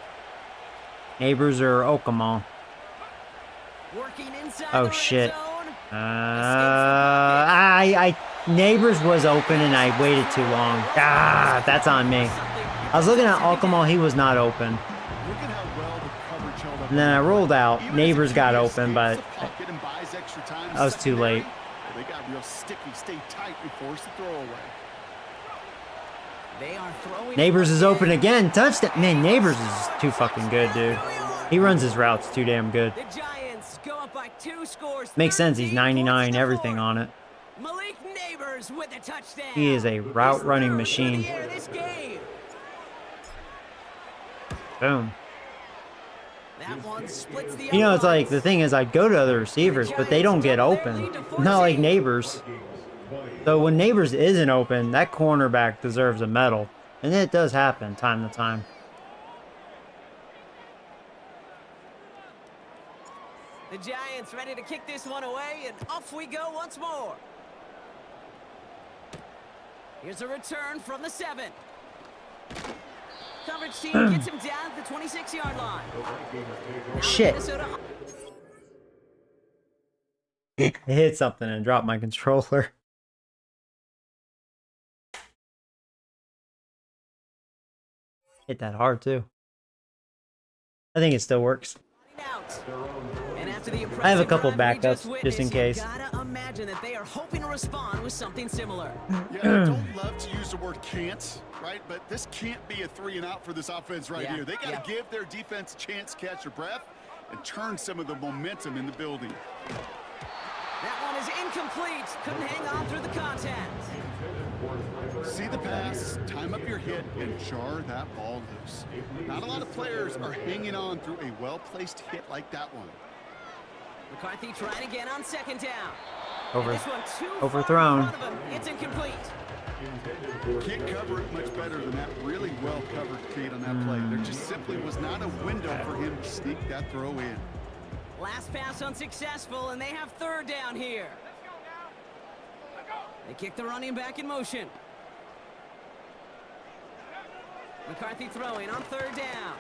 Neighbors or Okama? Working inside Oh, the red shit. zone. Neighbors was open and I waited too long. Ah, that's on me. I was looking at Okama, he was not open. Look at how well the coverage held up. And then I rolled out. Even Neighbors if got the open, but escapes the pocket and buys extra time I was too secondary, late. They got real sticky, stay tight and force the throw away. They are throwing Neighbors is open again. Touchdown. Man, Neighbors is too fucking good, dude. He runs his routes too damn good. The Giants go up by 2 scores. Makes sense. He's 13 99, points to everything 4. on it. Malik Neighbors with a touchdown. He is a route running His third machine. of the year this game. Boom. That one splits the You know, it's like, uprights. the thing is, I go to other receivers, but they don't get open. Not like Neighbors. So when Neighbors isn't open, that cornerback deserves a medal. And it does happen time to time. The Giants ready to kick this one away, and off we go once more. Here's a return from the 7. Coverage team gets him down at the 26-yard line. Shit. I hit something and dropped my controller. Hit that hard too. I think it still works. I have a couple backups just in case. Gotta imagine that they are hoping to respond with something similar. Yeah, I don't love to use the word can't, right? But this can't be a 3-and-out for this offense right here. They got to give their defense a chance to catch their breath and turn some of the momentum in the building. That one is incomplete. Couldn't hang on through the contact. See the pass, time up your hit, and jar that ball loose. Not a lot of players are hanging on through a well-placed hit like that one. McCarthy trying again on 2nd down. Overthrown. It's incomplete. Can't cover it much better than that really well-covered Kate on that play. There just simply was not a window for him to sneak that throw in. Last pass unsuccessful, and they have 3rd down here. They kick the running back in motion. McCarthy throwing on 3rd down.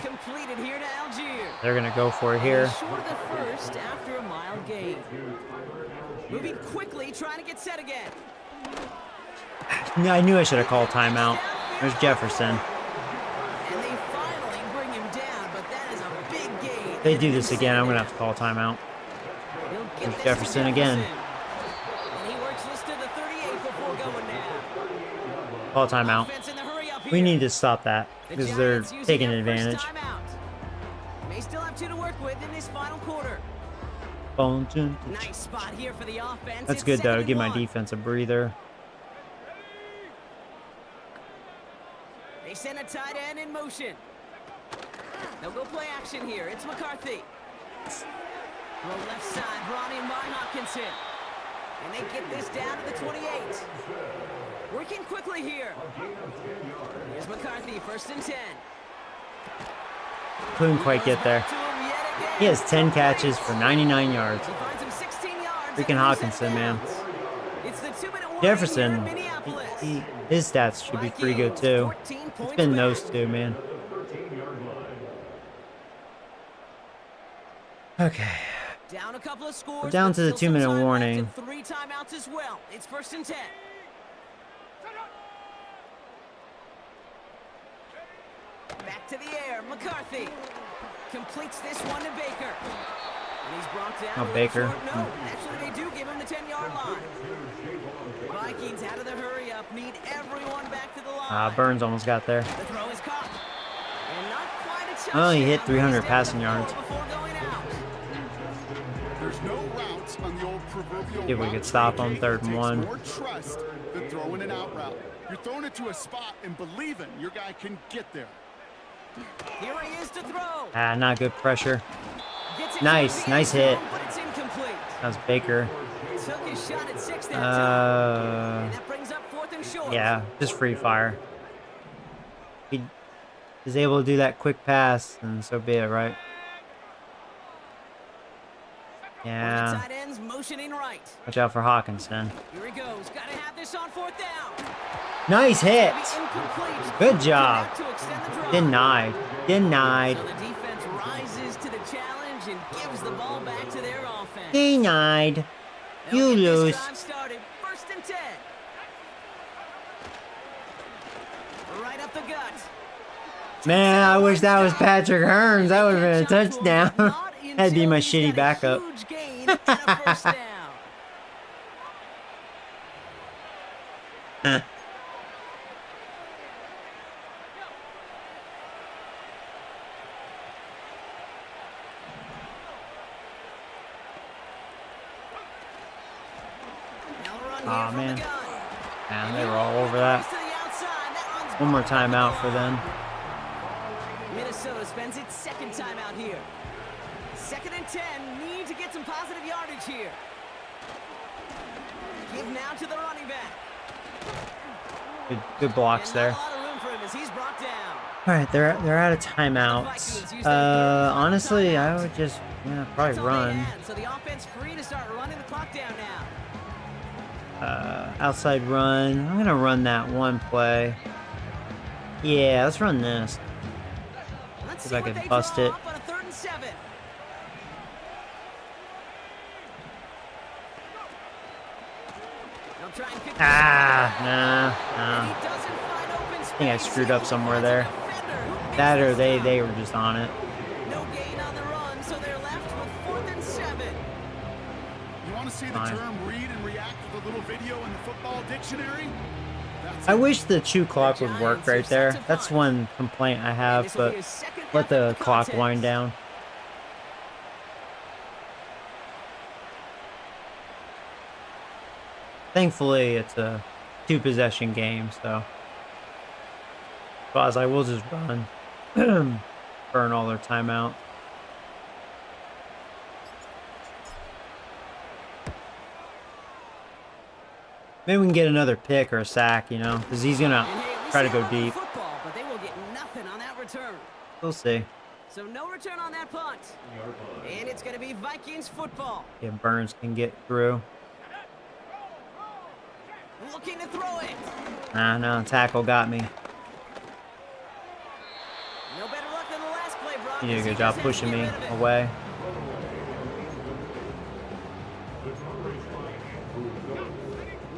Completed here to Algier. They're going to go for it here. Short of the first after a mild gain. Moving quickly, trying to get set again. I knew I should have called timeout. There's Jefferson. And they finally bring him down, but that is a big gain. If they do this again, I'm going to have to call timeout. There's Jefferson again. And he works this to the 38 before going down. Call timeout. We need to stop that because they're taking advantage. May still have 2 to work with in this final quarter. Nice spot here for the offense. That's good though, to give my defense a breather. They send a tight end in motion. They'll go play action here. It's McCarthy. Throw left side, brought in by Hopkinson. And they get this down to the 28. Working quickly here. Here's McCarthy, 1st and 10. Couldn't quite get there. He has 10 catches for 99 yards. He finds him 16 yards. Freaking Hawkinson, man. It's the 2-minute warning Jefferson, here in Minneapolis. his stats should be pretty good too. It's been those two, man. Okay. Down a couple of scores. We're down to the 2-minute warning. 3 timeouts as well. It's 1st and 10. Back to the air. McCarthy completes this one to Baker. And he's brought down. Oh, Baker. No, actually they do give him the 10-yard line. Vikings out of the hurry up. Need everyone back to the line. Burns almost got there. The throw is caught. And not quite a touchdown. Oh, he hit 300 passing yards. Before going out. There's no routes on the old proverbial. If we could stop him, 3rd and 1. More trust than throwing an out route. You're throwing it to a spot and believing your guy can get there. Here he is to throw. Not good pressure. Nice hit. But it's incomplete. That was Baker. Took his shot at 6 that time. And that brings up 4th and short. Yeah, just free fire. He is able to do that quick pass, and so be it, right? Yeah. Tight ends motioning right. Watch out for Hawkinson. Here he goes. Got to have this on 4th down. Nice hit. Incomplete. Good job. To extend the drive. Denied. Denied. So the defense rises to the challenge and gives the ball back to their offense. Denied. They'll You get lose. This drive started. 1st and 10. Right up the gut. Man, I wish that was Patrick Hearns. That would have been a touchdown. That'd be my shitty backup. Huge gain and a 1st down. Aw, man. Man, they were all over that. One more timeout for them. Minnesota spends its 2nd timeout here. 2nd and 10. Need to get some positive yardage here. Give now to the running back. Good blocks there. Not a lot of room for him as he's brought down. All right, they're out of timeouts. Honestly, I would just probably run. So the offense free to start running the clock down now. Outside run. I'm gonna run that one play. Yeah, let's run this. Let's See see if I what can they bust draw it. up on a 3rd and 7. They'll try and pick this up. And Nah. he doesn't find open I think I space. screwed up somewhere there. Defender who makes That or the stop. they were just on it. No gain on the run, so they're left with 4th and 7. You want to see the Fine. term read and react with a little video in the football dictionary? That's I it. wish the chew clock would work right there. That's one complaint I have, but let the clock wind down. Thankfully, it's a 2-possession game, so otherwise I will just run, burn all their timeout. Maybe we can get another pick or a sack, you know, because he's gonna try to go deep. Football, but they will get nothing on that return. We'll see. So no return on that punt. And it's going to be Vikings football. Yeah, Burns can get through. Looking to throw it. No, tackle got me. No better luck than the last play, Brock. You did a as he good job just has to pushing get me rid of it. away.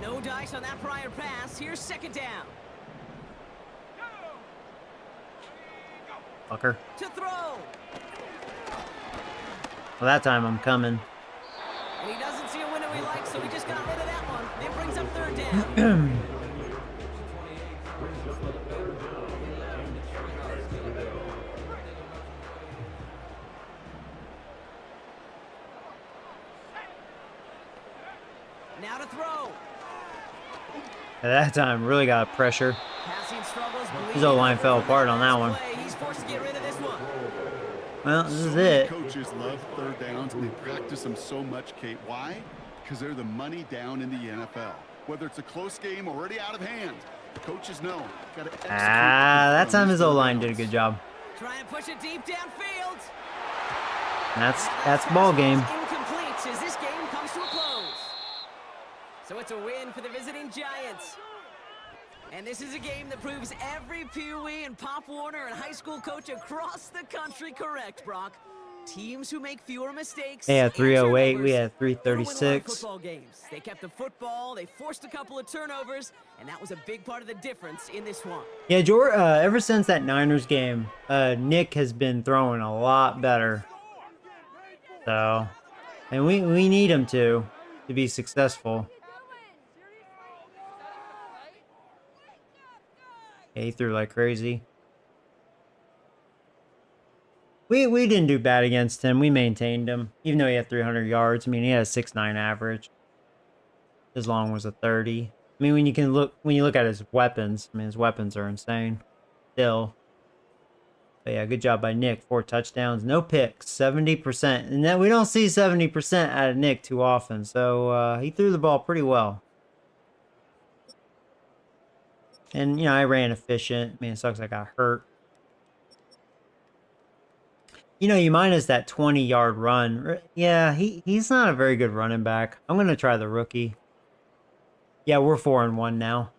No dice on that prior pass. Here's 2nd down. Fucker. To throw. Well, that time I'm coming. And he doesn't see a window he likes, so he just got rid of that one. It brings up 3rd down. Now to throw. At that time, really got pressure. Passing struggles. His O-line fell apart on that one. He's forced to get rid of this one. Well, this So is many it. coaches love 3rd downs and they practice them so much, Kate. Why? Because they're the money down in the NFL. Whether it's a close game already out of hand, the coaches know. Gotta execute That time his on these O-line 3rd did a good job. Try and push it deep downfield. And that's ball game. Incomplete as this game comes to a close. So it's a win for the visiting Giants. And this is a game that proves every Pee Wee and Pop Warner and high school coach across the country correct, Brock. Teams who make fewer mistakes. They had and 308. We turnovers had will win a lot of 336. football games. They kept the football. They forced a couple of turnovers, and that was a big part of the difference in this one. Yeah, ever since that Niners game, Nick has been throwing a lot better. So, and we need him to be successful. Yeah, he threw like crazy. We didn't do bad against him. We maintained him, even though he had 300 yards. I mean, he had a 6.9 average. His long was a 30. I mean, when you look at his weapons, I mean, his weapons are insane. Still. But yeah, good job by Nick. 4 touchdowns, no picks, 70%. And then we don't see 70% out of Nick too often. So he threw the ball pretty well. And, you know, I ran efficient. I mean, it sucks I got hurt. You know, you minus that 20-yard run. Yeah, he's not a very good running back. I'm going to try the rookie. Yeah, we're 4-1 now.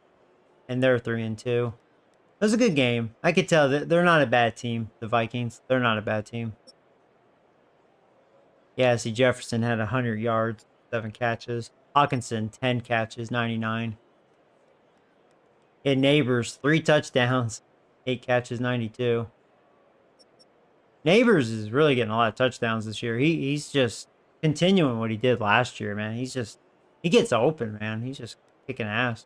And they're 3-2. It was a good game. I could tell that they're not a bad team, the Vikings. They're not a bad team. Yeah, see, Jefferson had 100 yards, 7 catches. Hawkinson, 10 catches, 99. Neighbors, 3 touchdowns, 8 catches, 92. Neighbors is really getting a lot of touchdowns this year. He's just continuing what he did last year, man. He gets open, man. He's just kicking ass.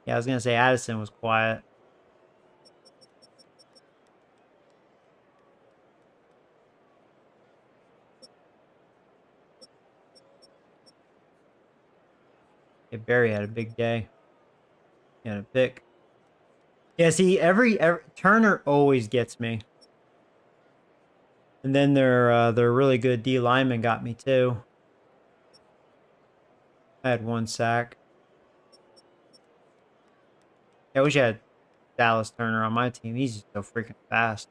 Yeah, I was going to say Addison was quiet. Yeah, Barry had a big day. He had a pick. Yeah, see, every Turner always gets me. And then their really good D lineman got me too. I had 1 sack. Yeah, I wish I had Dallas Turner on my team. He's just so freaking fast.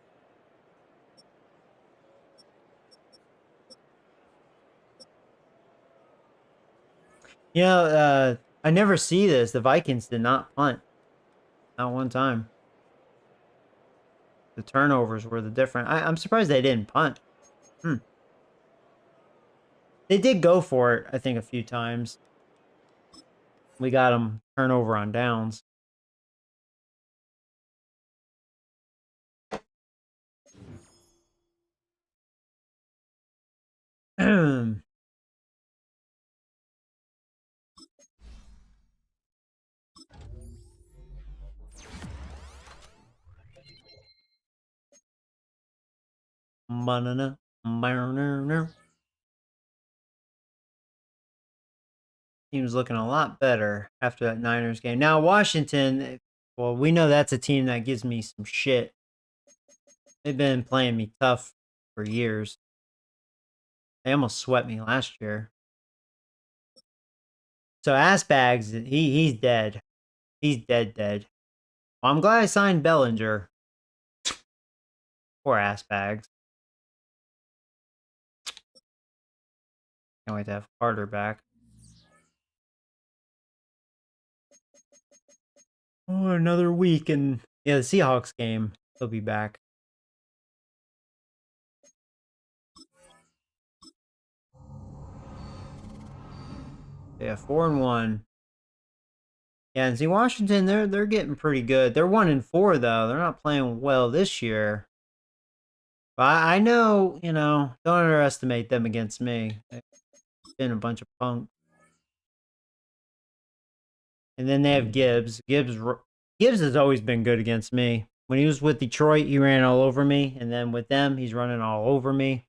Yeah, I never see this. The Vikings did not punt. Not one time. The turnovers were the different. I'm surprised they didn't punt. They did go for it, I think, a few times. We got them turnover on downs. Banana, banana. Team's looking a lot better after that Niners game. Now, Washington, well, we know that's a team that gives me some shit. They've been playing me tough for years. They almost swept me last year. So Assbags, he's dead. He's dead. Well, I'm glad I signed Bellinger. Poor Assbags. Can't wait to have Carter back. Oh, another week, and yeah, the Seahawks game, he'll be back. Yeah, 4-1. Yeah, and see Washington, they're getting pretty good. They're 1-4 though. They're not playing well this year. But I know, don't underestimate them against me. They've been a bunch of punk. And then they have Gibbs. Gibbs has always been good against me. When he was with Detroit, he ran all over me, and then with them, he's running all over me.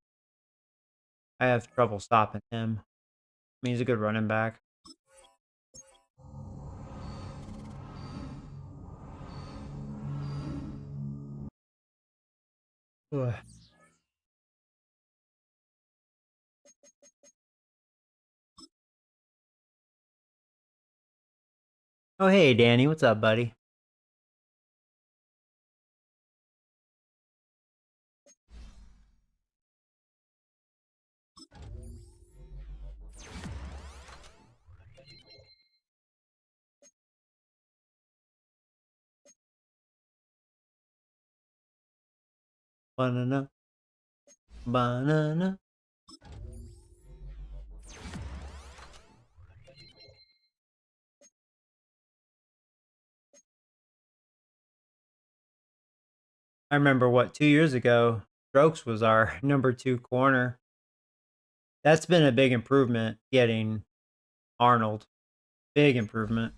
I have trouble stopping him. I mean, he's a good running back. Ugh. Oh, hey, Danny. What's up, buddy? Banana. Banana. I remember 2 years ago, Strokes was our number 2 corner. That's been a big improvement, getting Arnold. Big improvement.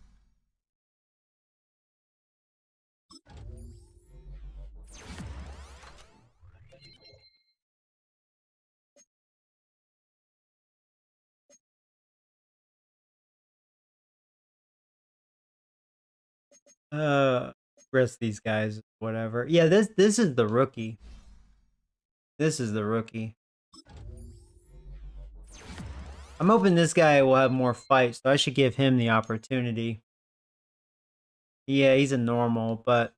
Rest these guys, whatever. Yeah, this is the rookie. This is the rookie. I'm hoping this guy will have more fights, so I should give him the opportunity. Yeah, he's a normal, but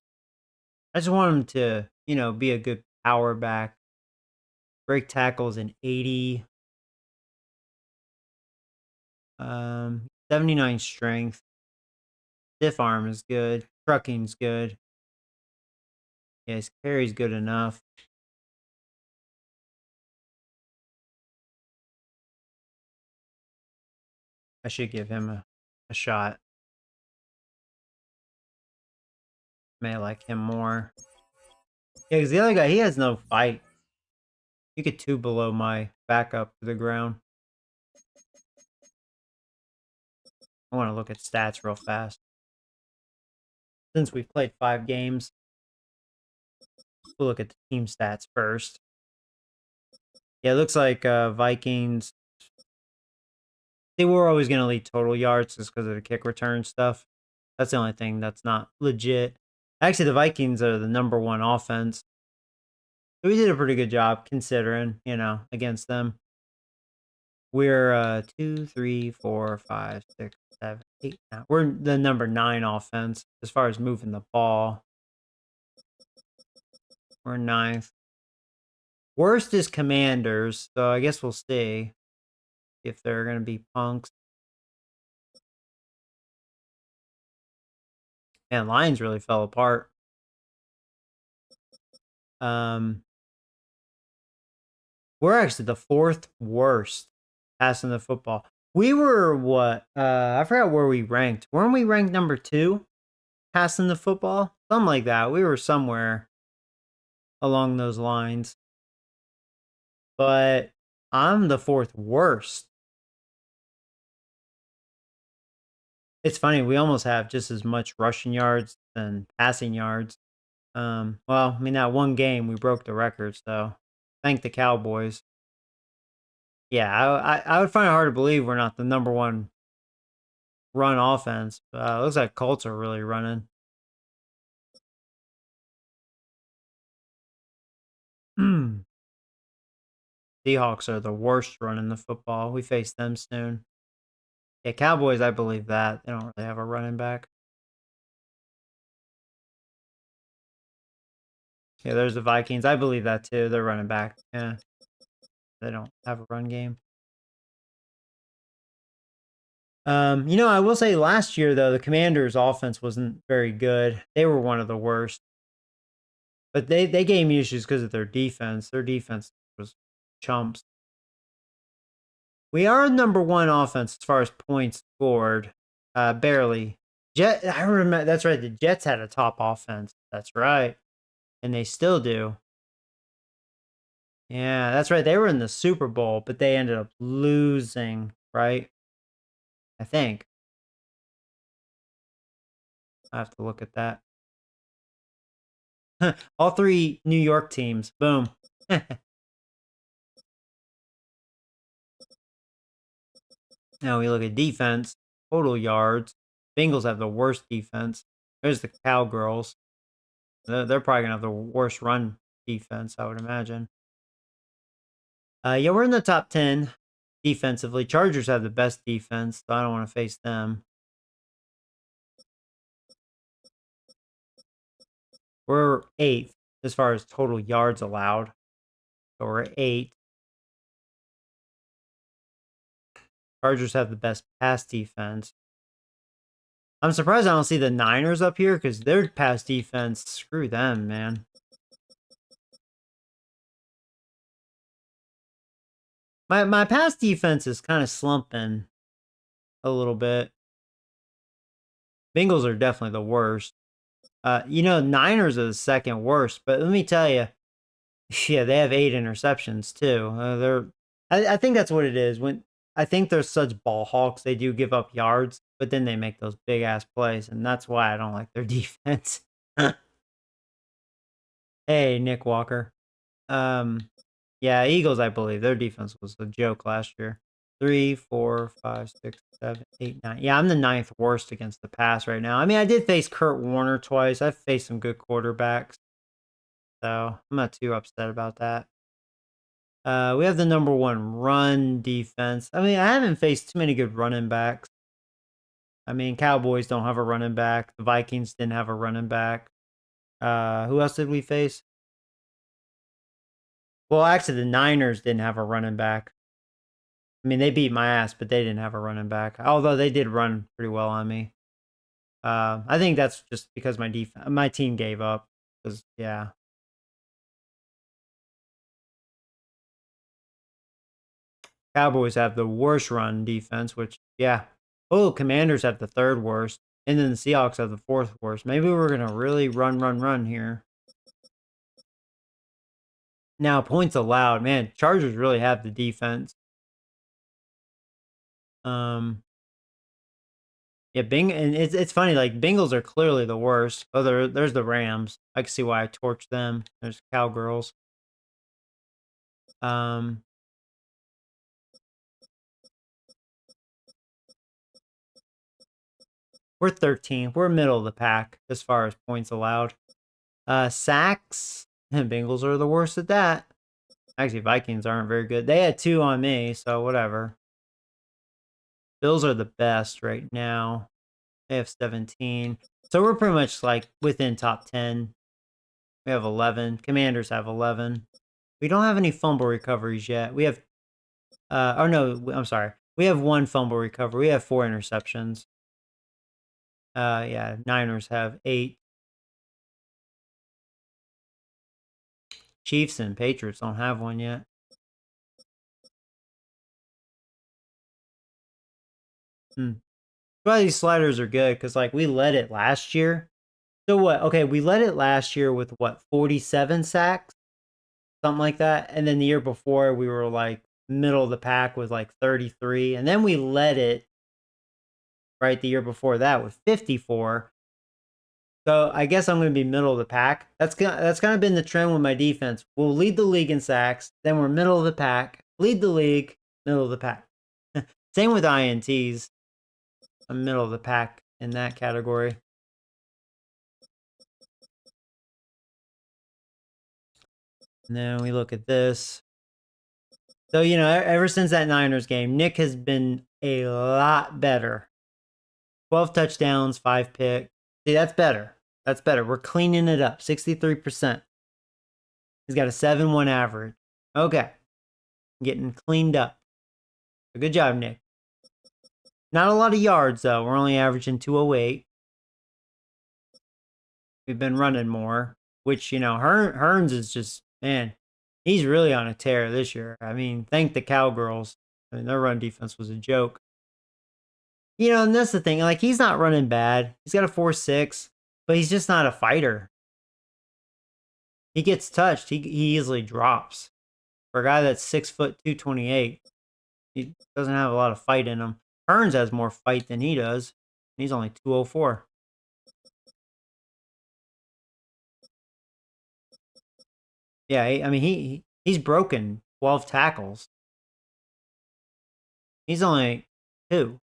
I just want him to, be a good power back. Break tackles in 80. 79 strength. Stiff arm is good. Trucking's good. Yeah, his carry's good enough. I should give him a shot. May like him more. Yeah, because the other guy, he has no fight. You get 2 below my backup to the ground. I want to look at stats real fast. Since we've played 5 games, we'll look at the team stats first. Yeah, it looks like Vikings. They were always going to lead total yards just because of the kick return stuff. That's the only thing that's not legit. Actually, the Vikings are the number 1 offense. So we did a pretty good job considering, against them. We're 2, 3, 4, 5, 6, 7, 8, 9. We're the number 9 offense as far as moving the ball. We're 9th. Worst is Commanders, so I guess we'll see if they're going to be punks. Man, Lions really fell apart. We're actually the 4th worst passing the football. We were what? I forgot where we ranked. Weren't we ranked number 2 passing the football? Something like that. We were somewhere along those lines. But I'm the 4th worst. It's funny, we almost have just as much rushing yards and passing yards. Well, I mean, that one game we broke the record, so thank the Cowboys. Yeah, I would find it hard to believe we're not the number 1 run offense. Looks like Colts are really running. Seahawks are the worst running the football. We face them soon. Yeah, Cowboys, I believe that. They don't really have a running back. Yeah, there's the Vikings. I believe that too. They're running back. Yeah. They don't have a run game. I will say last year though, the Commanders' offense wasn't very good. They were one of the worst. But they gave me issues because of their defense. Their defense was chumps. We are number 1 offense as far as points scored. Barely. I remember that's right. The Jets had a top offense. That's right. And they still do. Yeah, that's right. They were in the Super Bowl, but they ended up losing, right? I think. I have to look at that. All 3 New York teams. Boom. Now we look at defense. Total yards. Bengals have the worst defense. There's the Cowgirls. They're probably going to have the worst run defense, I would imagine. Yeah, we're in the top 10 defensively. Chargers have the best defense, so I don't want to face them. We're 8th as far as total yards allowed. So we're 8th. Chargers have the best pass defense. I'm surprised I don't see the Niners up here because their pass defense, screw them, man. My pass defense is kind of slumping a little bit. Bengals are definitely the worst. Niners are the 2nd worst, but let me tell you, yeah, they have 8 interceptions too. I think that's what it is. I think they're such ball hawks, they do give up yards, but then they make those big ass plays, and that's why I don't like their defense. Hey, Nick Walker. Yeah, Eagles, I believe their defense was a joke last year. 3, 4, 5, 6, 7, 8, 9. Yeah, I'm the 9th worst against the pass right now. I mean, I did face Kurt Warner twice. I've faced some good quarterbacks, so I'm not too upset about that. We have the number 1 run defense. I mean, I haven't faced too many good running backs. I mean, Cowboys don't have a running back. The Vikings didn't have a running back. Who else did we face? Well, actually, the Niners didn't have a running back. I mean, they beat my ass, but they didn't have a running back. Although they did run pretty well on me. I think that's just because my team gave up. Because yeah. Cowboys have the worst run defense, which yeah. Oh, Commanders have the 3rd worst, and then the Seahawks have the 4th worst. Maybe we're gonna really run here. Now points allowed, man. Chargers really have the defense. Yeah, and it's funny, like, Bengals are clearly the worst. Oh, there's the Rams. I can see why I torched them. There's Cowgirls. We're 13th. We're middle of the pack as far as points allowed. Sacks, and Bengals are the worst at that. Actually, Vikings aren't very good. They had 2 on me, so whatever. Bills are the best right now. They have 17. So we're pretty much like within top 10. We have 11. Commanders have 11. We don't have any fumble recoveries yet. We have, oh no, I'm sorry. We have 1 fumble recovery. We have 4 interceptions. Yeah, Niners have 8. Chiefs and Patriots don't have one yet. Why these sliders are good because like we led it last year. So what? Okay, we led it last year with what 47 sacks, something like that, and then the year before we were like middle of the pack with like 33, and then we led it right the year before that with 54. So I guess I'm going to be middle of the pack. That's kind of been the trend with my defense. We'll lead the league in sacks, then we're middle of the pack, lead the league, middle of the pack. Same with INTs. I'm middle of the pack in that category. And then we look at this. So, you know, ever since that Niners game, Nick has been a lot better. 12 touchdowns, 5 picks. See, that's better. That's better. We're cleaning it up. 63%. He's got a 7-1 average. Okay. Getting cleaned up. Good job, Nick. Not a lot of yards, though. We're only averaging 208. We've been running more, which, you know, Hearns is just, man, he's really on a tear this year. I mean, thank the Cowgirls. I mean, their run defense was a joke. You know, and that's the thing. Like, he's not running bad. He's got a 4.6, but he's just not a fighter. He gets touched. He easily drops. For a guy that's 6 foot 228, he doesn't have a lot of fight in him. Hearns has more fight than he does. He's only 204. Yeah, I mean, he's broken 12 tackles. He's only 2.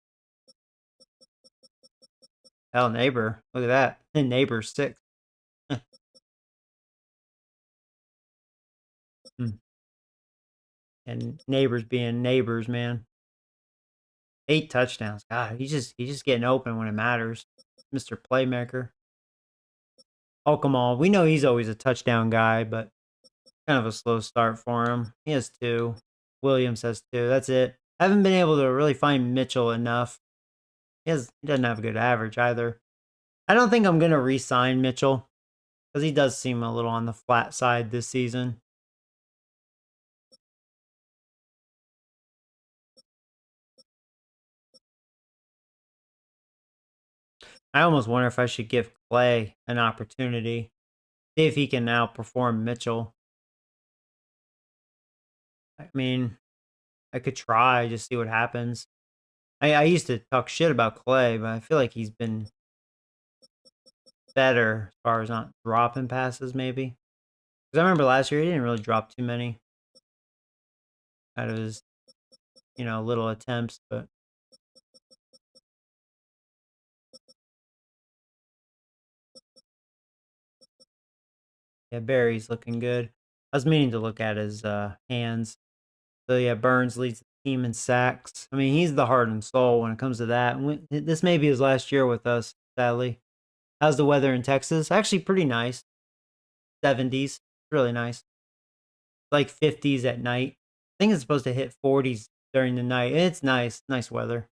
Hell, neighbor. Look at that. And neighbor's 6. And neighbors being neighbors, man. 8 touchdowns. God, he's just getting open when it matters. Mr. Playmaker. Oh, come on. We know he's always a touchdown guy, but kind of a slow start for him. He has 2. Williams has 2. That's it. Haven't been able to really find Mitchell enough. He doesn't have a good average either. I don't think I'm going to re-sign Mitchell because he does seem a little on the flat side this season. I almost wonder if I should give Clay an opportunity. See if he can outperform Mitchell. I mean, I could try, just see what happens. I used to talk shit about Clay, but I feel like he's been better as far as not dropping passes, maybe. Because I remember last year he didn't really drop too many out of his, you know, little attempts, but yeah, Barry's looking good. I was meaning to look at his hands. So yeah, Burns leads the team in sacks. I mean, he's the heart and soul when it comes to that. And this may be his last year with us, sadly. How's the weather in Texas? Actually, pretty nice. 70s, really nice. Like 50s at night. I think it's supposed to hit 40s during the night. It's nice, nice weather.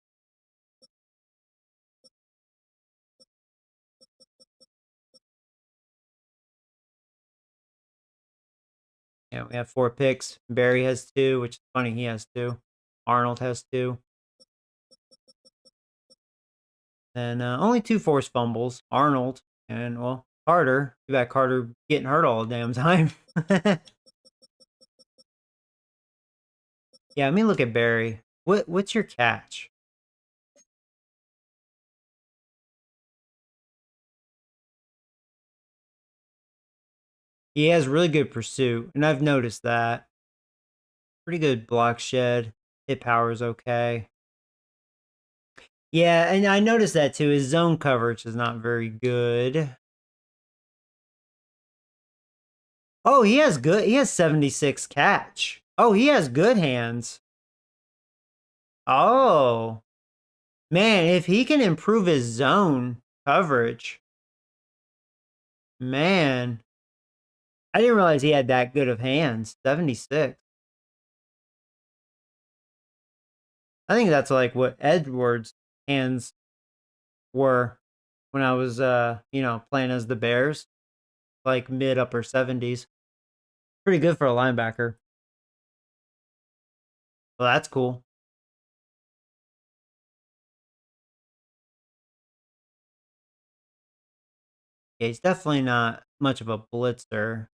Yeah, we have 4 picks. Barry has 2, which is funny. He has 2. Arnold has 2. And only 2 forced fumbles. Arnold and, well, Carter. You got Carter getting hurt all the damn time. Yeah, let me look at Barry. What's your catch? He has really good pursuit, and I've noticed that. Pretty good block shed. Hit power is okay. Yeah, and I noticed that too. His zone coverage is not very good. Oh, he has 76 catch. Oh, he has good hands. Oh. Man, if he can improve his zone coverage, man, I didn't realize he had that good of hands. 76. I think that's like what Edwards' hands were when I was, playing as the Bears, like mid upper 70s. Pretty good for a linebacker. Well, that's cool. Yeah, he's definitely not much of a blitzer.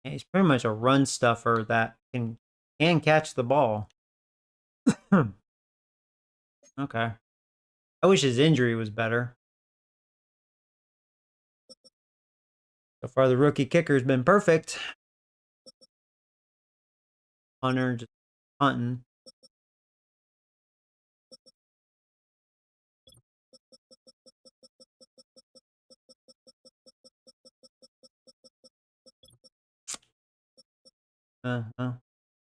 Yeah, he's pretty much a run stuffer that can catch the ball. Okay. I wish his injury was better. So far, the rookie kicker's been perfect. Hunter just hunting. Well,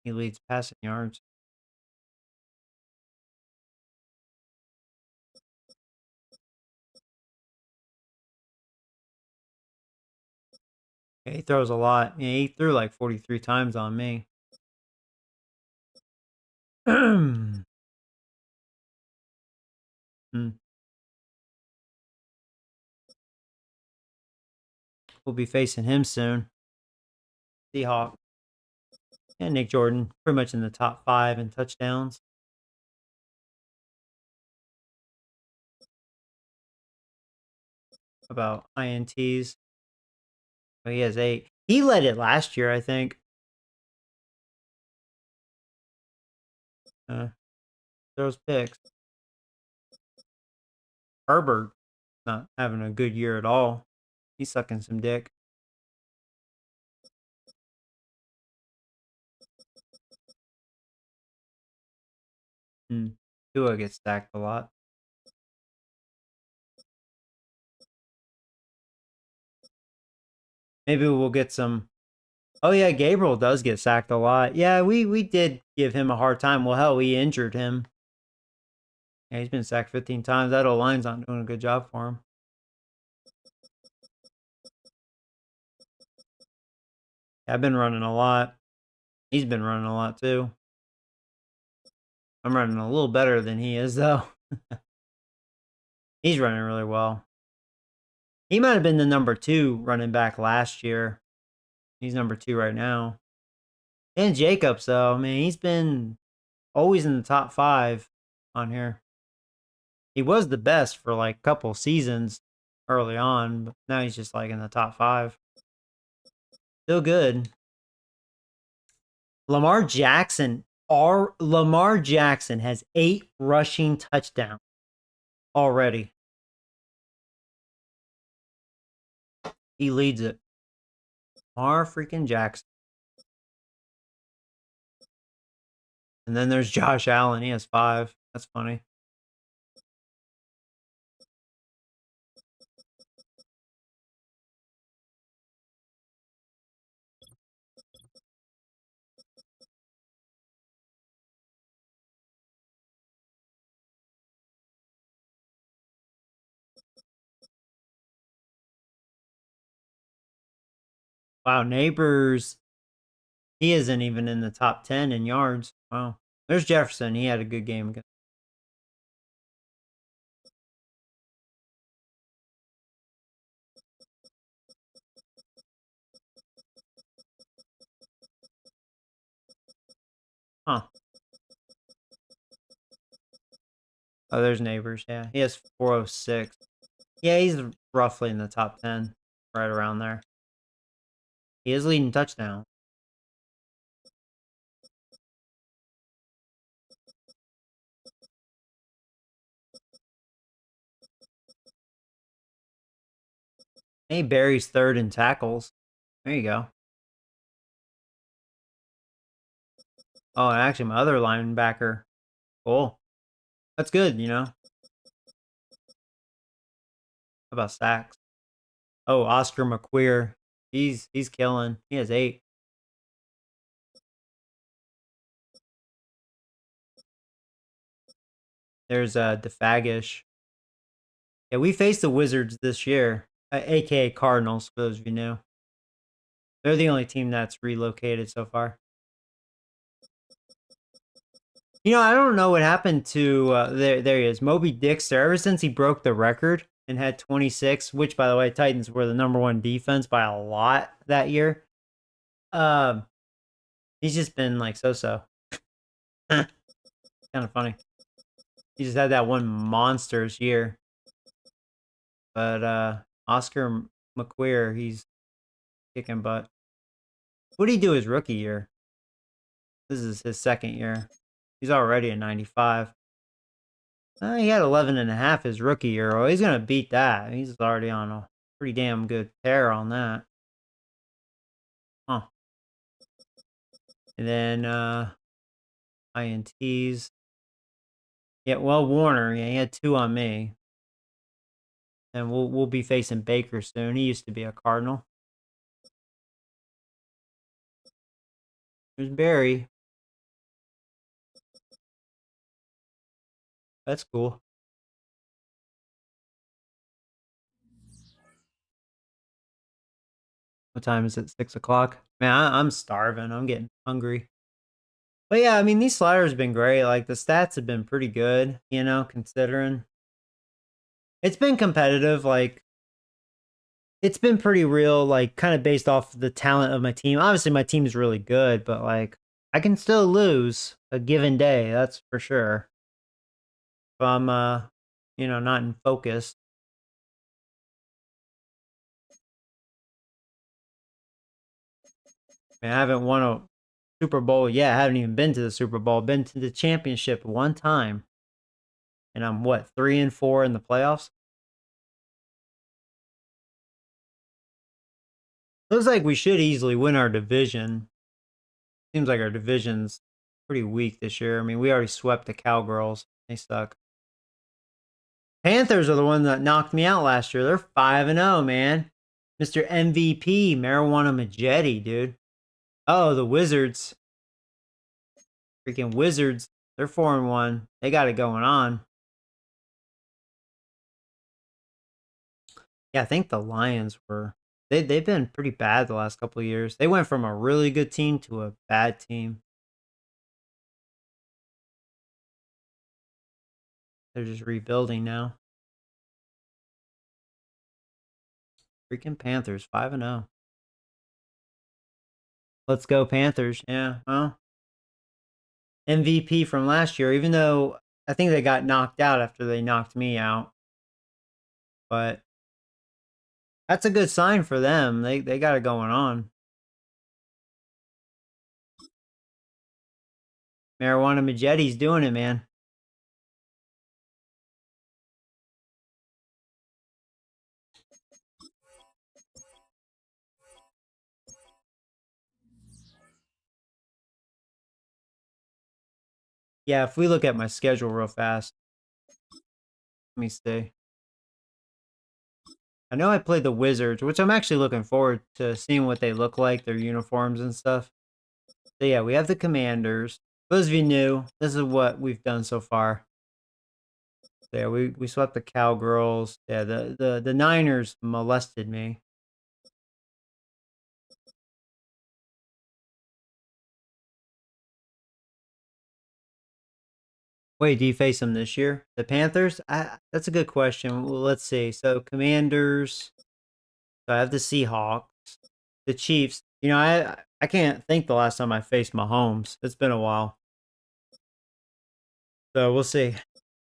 he leads passing yards. Yeah, he throws a lot. Yeah, he threw like 43 times on me. Hmm. We'll be facing him soon. Seahawk. And Nick Jordan, pretty much in the top 5 in touchdowns. About INTs. Oh, he has 8. He led it last year, I think. Throws picks. Herbert not having a good year at all. He's sucking some dick. Tua gets stacked a lot. Maybe we'll get some. Oh yeah, Gabriel does get sacked a lot. Yeah, we did give him a hard time. Well, hell, we injured him. Yeah, he's been sacked 15 times. That O-line's not doing a good job for him. Yeah, I've been running a lot. He's been running a lot too. I'm running a little better than he is though. He's running really well. He might have been the number 2 running back last year. He's number 2 right now. And Jacobs, though, I mean, he's been always in the top 5 on here. He was the best for like a couple seasons early on, but now he's just like in the top 5. Still good. Lamar Jackson has 8 rushing touchdowns already. He leads it. Lamar freaking Jackson. And then there's Josh Allen. He has 5. That's funny. Wow, Neighbors. He isn't even in the top 10 in yards. Wow. There's Jefferson. He had a good game against. Huh. Oh, there's Neighbors. Yeah. He has 406. Yeah, he's roughly in the top 10. Right around there. He is leading touchdown. Hey, Barry's 3rd in tackles. There you go. Oh, and actually, my other linebacker. Cool. That's good, How about sacks? Oh, Oscar McQueer. He's killing. He has 8. There's DeFagish. Yeah, we faced the Wizards this year, aka Cardinals, for those of you know. They're the only team that's relocated so far. You know, I don't know what happened to there he is, Moby Dixter. Ever since he broke the record and had 26, which by the way, Titans were the #1 defense by a lot that year. He's just been like so. Kind of funny. He just had that one monsters year. But Oscar McQueer, he's kicking butt. What did he do his rookie year? This is his second year. He's already a 95. He had 11.5 his rookie year. Oh, he's going to beat that. He's already on a pretty damn good tear on that. Huh. And then INTs. Yeah, well, Warner. Yeah, he had 2 on me. And we'll be facing Baker soon. He used to be a Cardinal. There's Barry. That's cool. What time is it? 6 o'clock? Man, I'm starving. I'm getting hungry. But yeah, I mean, these sliders have been great. Like, the stats have been pretty good, you know, considering. It's been competitive. Like, it's been pretty real, like, kind of based off the talent of my team. Obviously, my team is really good, but, like, I can still lose a given day. That's for sure. If I'm, you know, not in focus. Man, I haven't won a Super Bowl yet. I haven't even been to the Super Bowl. Been to the championship one time. And I'm, what, 3-4 in the playoffs? Looks like we should easily win our division. Seems like our division's pretty weak this year. I mean, we already swept the Cowgirls. They suck. Panthers are the one that knocked me out last year. They're 5-0, man. Mr. MVP, Marijuana Majetti, dude. Oh, the Wizards. Freaking Wizards. They're 4-1. They got it going on. Yeah, I think the Lions were... They've been pretty bad the last couple of years. They went from a really good team to a bad team. They're just rebuilding now. Freaking Panthers, 5-0. Let's go Panthers. Yeah, well. MVP from last year, even though I think they got knocked out after they knocked me out. But that's a good sign for them. They got it going on. Marijuana Majetti's doing it, man. Yeah, if we look at my schedule real fast. Let me see. I know I played the Wizards, which I'm actually looking forward to seeing what they look like, their uniforms and stuff. So yeah, we have the Commanders. For those of you new, this is what we've done so far. So yeah, we swept the Cowgirls. Yeah, the Niners molested me. Wait, do you face them this year? The Panthers? That's a good question. Well, let's see. So Commanders. So I have the Seahawks, the Chiefs. You know, I can't think the last time I faced Mahomes. It's been a while. So we'll see.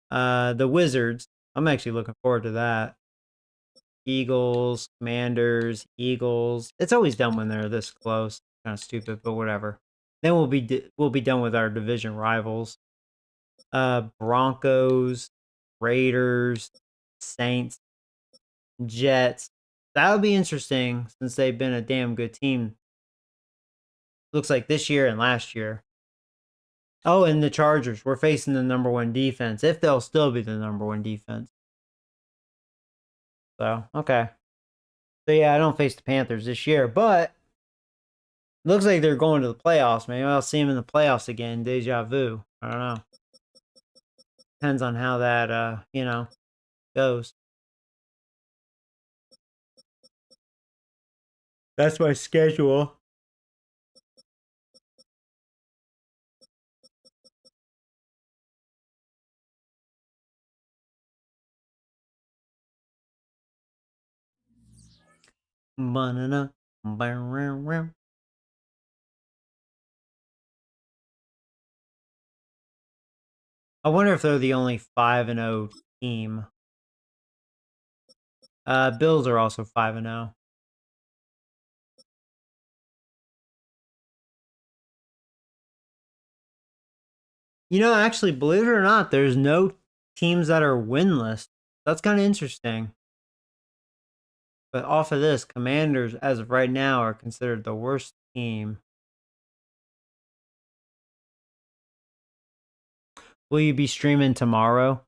The Wizards. I'm actually looking forward to that. Eagles, Commanders, Eagles. It's always done when they're this close. Kind of stupid, but whatever. Then we'll be done with our division rivals. Broncos, Raiders, Saints, Jets. That would be interesting since they've been a damn good team. Looks like this year and last year. Oh, and the Chargers. We're facing the #1 defense, if they'll still be the #1 defense. So, okay. So, yeah, I don't face the Panthers this year, but looks like they're going to the playoffs. Maybe I'll see them in the playoffs again. Deja vu. I don't know. depends on how that, goes. That's my schedule. Banana. I wonder if they're the only 5-0 team. Bills are also 5-0. Actually, believe it or not, there's no teams that are winless. That's kind of interesting. But off of this, Commanders, as of right now, are considered the worst team. Will you be streaming tomorrow?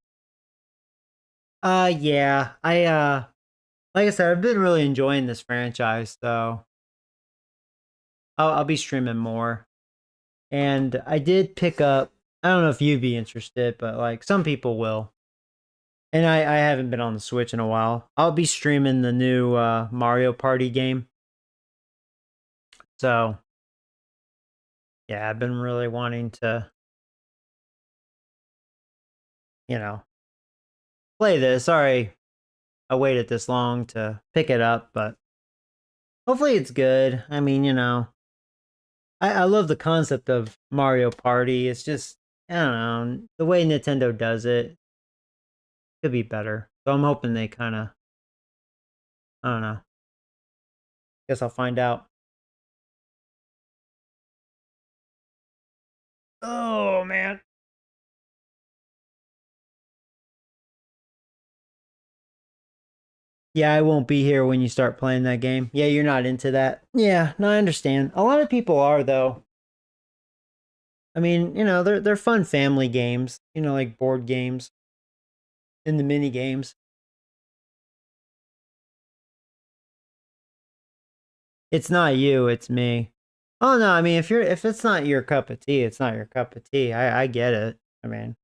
Yeah. Like I said, I've been really enjoying this franchise, so I'll be streaming more. And I did pick up, I don't know if you'd be interested, but like some people will. And I haven't been on the Switch in a while. I'll be streaming the new Mario Party game. So, yeah, I've been really wanting to, play this. Sorry I waited this long to pick it up, but hopefully it's good. I mean, I love the concept of Mario Party. It's just, I don't know, the way Nintendo does it could be better. So I'm hoping they kind of, I don't know. Guess I'll find out. Oh, man. Yeah, I won't be here when you start playing that game. Yeah, you're not into that. Yeah, no, I understand. A lot of people are, though. I mean, they're fun family games, like board games and the mini games. It's not you, it's me. Oh no, I mean if it's not your cup of tea, it's not your cup of tea. I get it. I mean,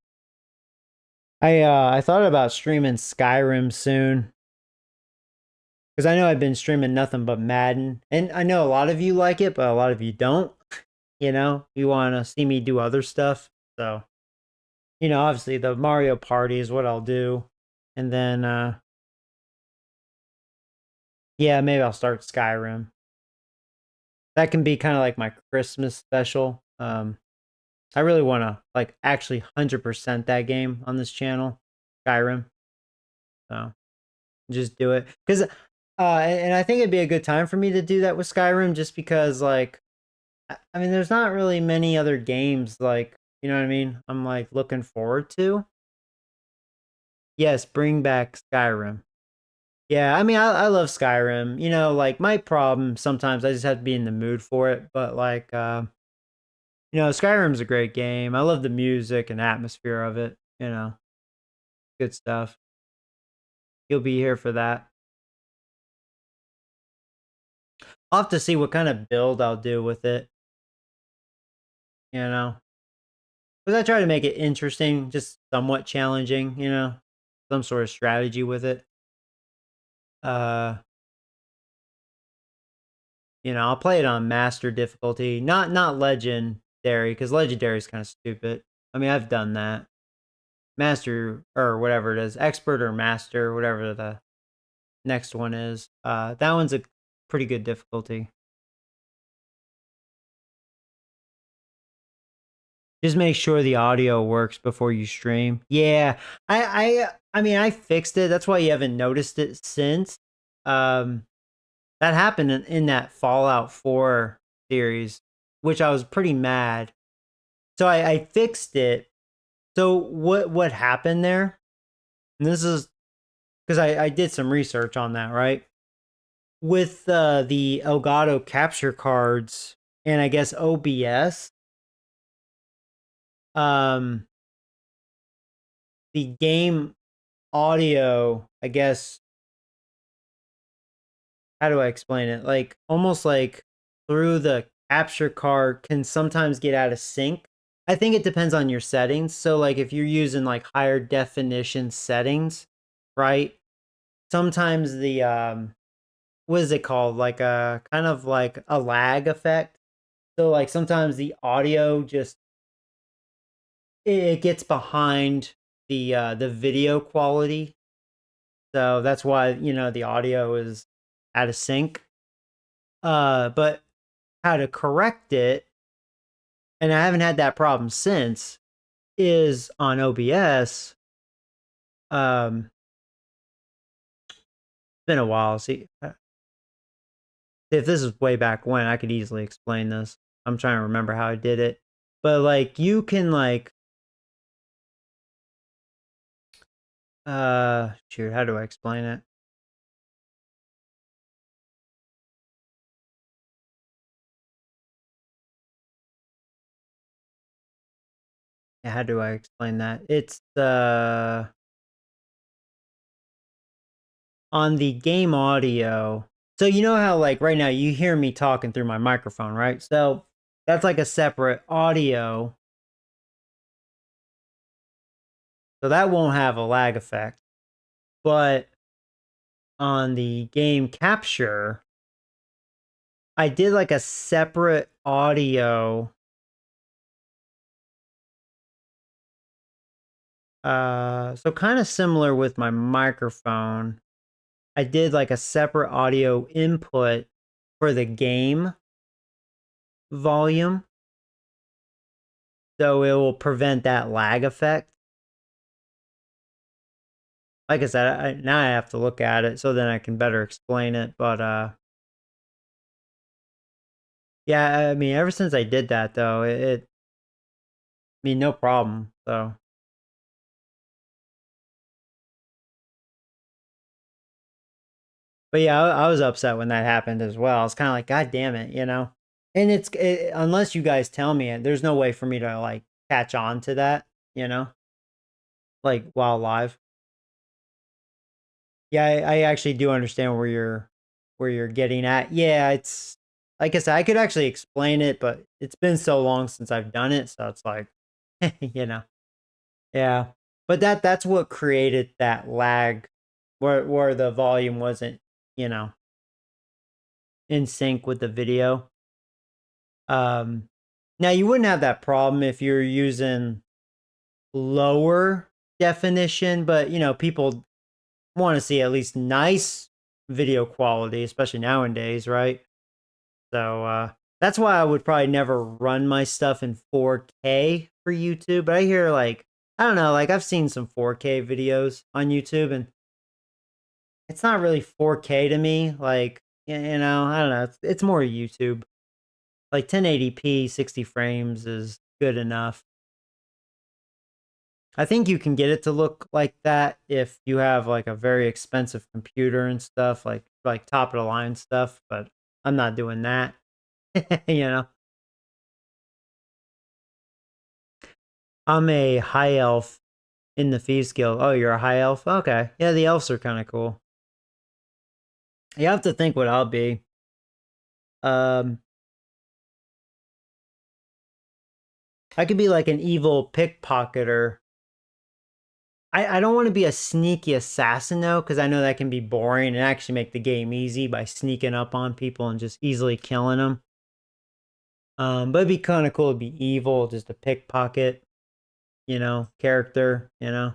I thought about streaming Skyrim soon. Because I know I've been streaming nothing but Madden. And I know a lot of you like it, but a lot of you don't. You want to see me do other stuff. So, obviously the Mario Party is what I'll do. And then, yeah, maybe I'll start Skyrim. That can be kind of like my Christmas special. I really want to like actually 100% that game on this channel, Skyrim. So just do it. Because, and I think it'd be a good time for me to do that with Skyrim just because like, I mean, there's not really many other games like, you know what I mean? I'm like looking forward to. Yes, bring back Skyrim. Yeah, I mean, I love Skyrim. Like my problem sometimes I just have to be in the mood for it. But like, Skyrim's a great game. I love the music and atmosphere of it. Good stuff. You'll be here for that. I'll have to see what kind of build I'll do with it. Because I try to make it interesting, just somewhat challenging, some sort of strategy with it. I'll play it on master difficulty, not legendary, because legendary is kind of stupid. I mean, I've done that. Master or whatever it is, expert or master, whatever the next one is. That one's a pretty good difficulty. Just make sure the audio works before you stream. Yeah, I mean, I fixed it. That's why you haven't noticed it since. That happened in that Fallout 4 series, which I was pretty mad. So I fixed it. So what happened there? And this is because I did some research on that, right? With the Elgato capture cards and I guess OBS, the game audio, I guess, how do I explain it? Like almost like through the capture card can sometimes get out of sync I think it depends on your settings. So like if you're using like higher definition settings, right? Sometimes the what is it called? Like a kind of like a lag effect. So like sometimes the audio just it gets behind the video quality. So that's why, the audio is out of sync. But how to correct it, and I haven't had that problem since, is on OBS. It's been a while. See, if this is way back when, I could easily explain this. I'm trying to remember how I did it. But like you can like shoot, how do I explain it? Yeah, how do I explain that? It's on the game audio. So you know how like right now you hear me talking through my microphone, right? So that's like a separate audio. So that won't have a lag effect. But on the game capture, I did like a separate audio. So kind of similar with my microphone. I did like a separate audio input for the game volume. So it will prevent that lag effect. Like I said, now I have to look at it so then I can better explain it. But yeah, I mean, ever since I did that though, I mean, no problem. So. But yeah, I was upset when that happened as well. I was kind of like, God damn it, And unless you guys tell me it, there's no way for me to like catch on to that, like while live. Yeah, I actually do understand where you're getting at. Yeah, it's like I said, I could actually explain it, but it's been so long since I've done it, so it's like, you know, yeah. But that's what created that lag, where the volume wasn't, you know, in sync with the video. Now you wouldn't have that problem if you're using lower definition, but people want to see at least nice video quality, especially nowadays, right? So that's why I would probably never run my stuff in 4K for YouTube. But I hear like, I don't know, like I've seen some 4K videos on YouTube and it's not really 4K to me. Like, I don't know. It's more YouTube. Like 1080p, 60 frames is good enough. I think you can get it to look like that if you have like a very expensive computer and stuff, like top of the line stuff, but I'm not doing that. you know. I'm a high elf in the Thieves Guild. Oh, you're a high elf? Okay. Yeah, the elves are kind of cool. You have to think what I'll be. I could be like an evil pickpocketer. I don't want to be a sneaky assassin though, because I know that can be boring and actually make the game easy by sneaking up on people and just easily killing them. But it'd be kind of cool to be evil, just a pickpocket, character, and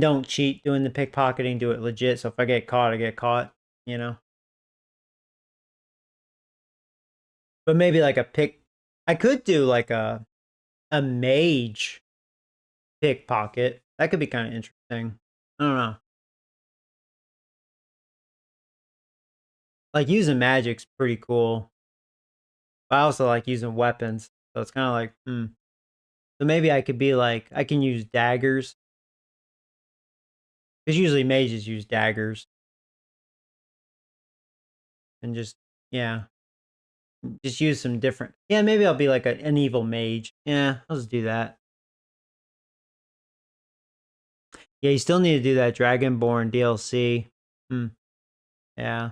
don't cheat doing the pickpocketing, do it legit. So if I get caught, I get caught, But maybe like I could do like a mage pickpocket. That could be kind of interesting. I don't know. Like using magic's pretty cool. But I also like using weapons. So it's kind of like, So maybe I could be like, I can use daggers. Because usually mages use daggers. And just, yeah. Just use some different. Yeah, maybe I'll be like an evil mage. Yeah, I'll just do that. Yeah, you still need to do that Dragonborn DLC. Yeah.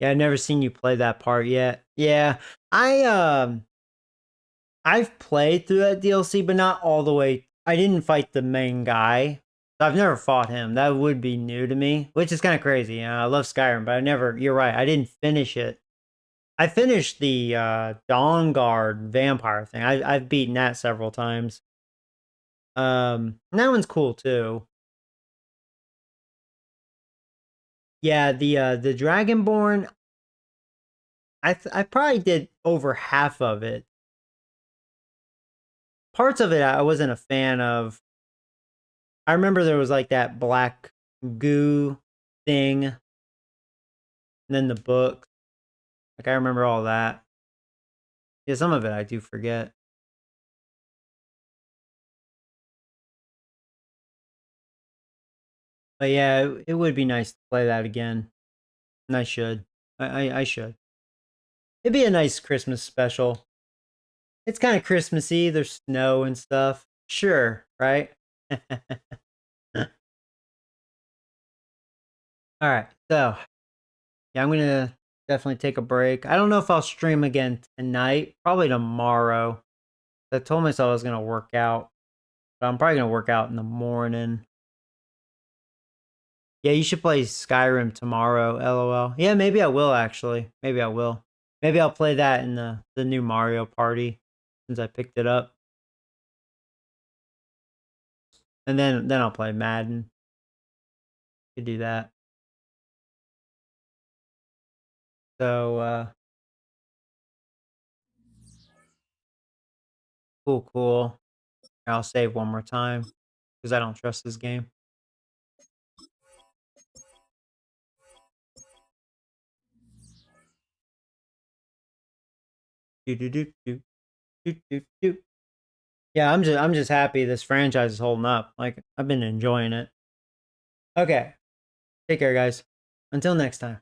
Yeah, I've never seen you play that part yet. Yeah, I've played through that DLC, but not all the way. I didn't fight the main guy. So I've never fought him. That would be new to me, which is kind of crazy. I love Skyrim, but I never. You're right. I didn't finish it. I finished the Dawn Guard vampire thing. I've beaten that several times. That one's cool too. Yeah, the Dragonborn. I probably did over half of it. Parts of it I wasn't a fan of. I remember there was like that black goo thing, and then the book. Like I remember all that. Yeah, some of it I do forget. But yeah, it would be nice to play that again. And I should. I should. It'd be a nice Christmas special. It's kind of Christmassy. There's snow and stuff. Sure, right? All right. So, yeah, I'm going to definitely take a break. I don't know if I'll stream again tonight. Probably tomorrow. I told myself I was going to work out. But I'm probably going to work out in the morning. Yeah, you should play Skyrim tomorrow, LOL. Yeah, maybe I will actually. Maybe I will. Maybe I'll play that in the new Mario Party since I picked it up. And then I'll play Madden. Could do that. So cool. I'll save one more time because I don't trust this game. Do do do do do do do. Yeah, I'm just happy this franchise is holding up. Like I've been enjoying it. Okay. Take care, guys. Until next time.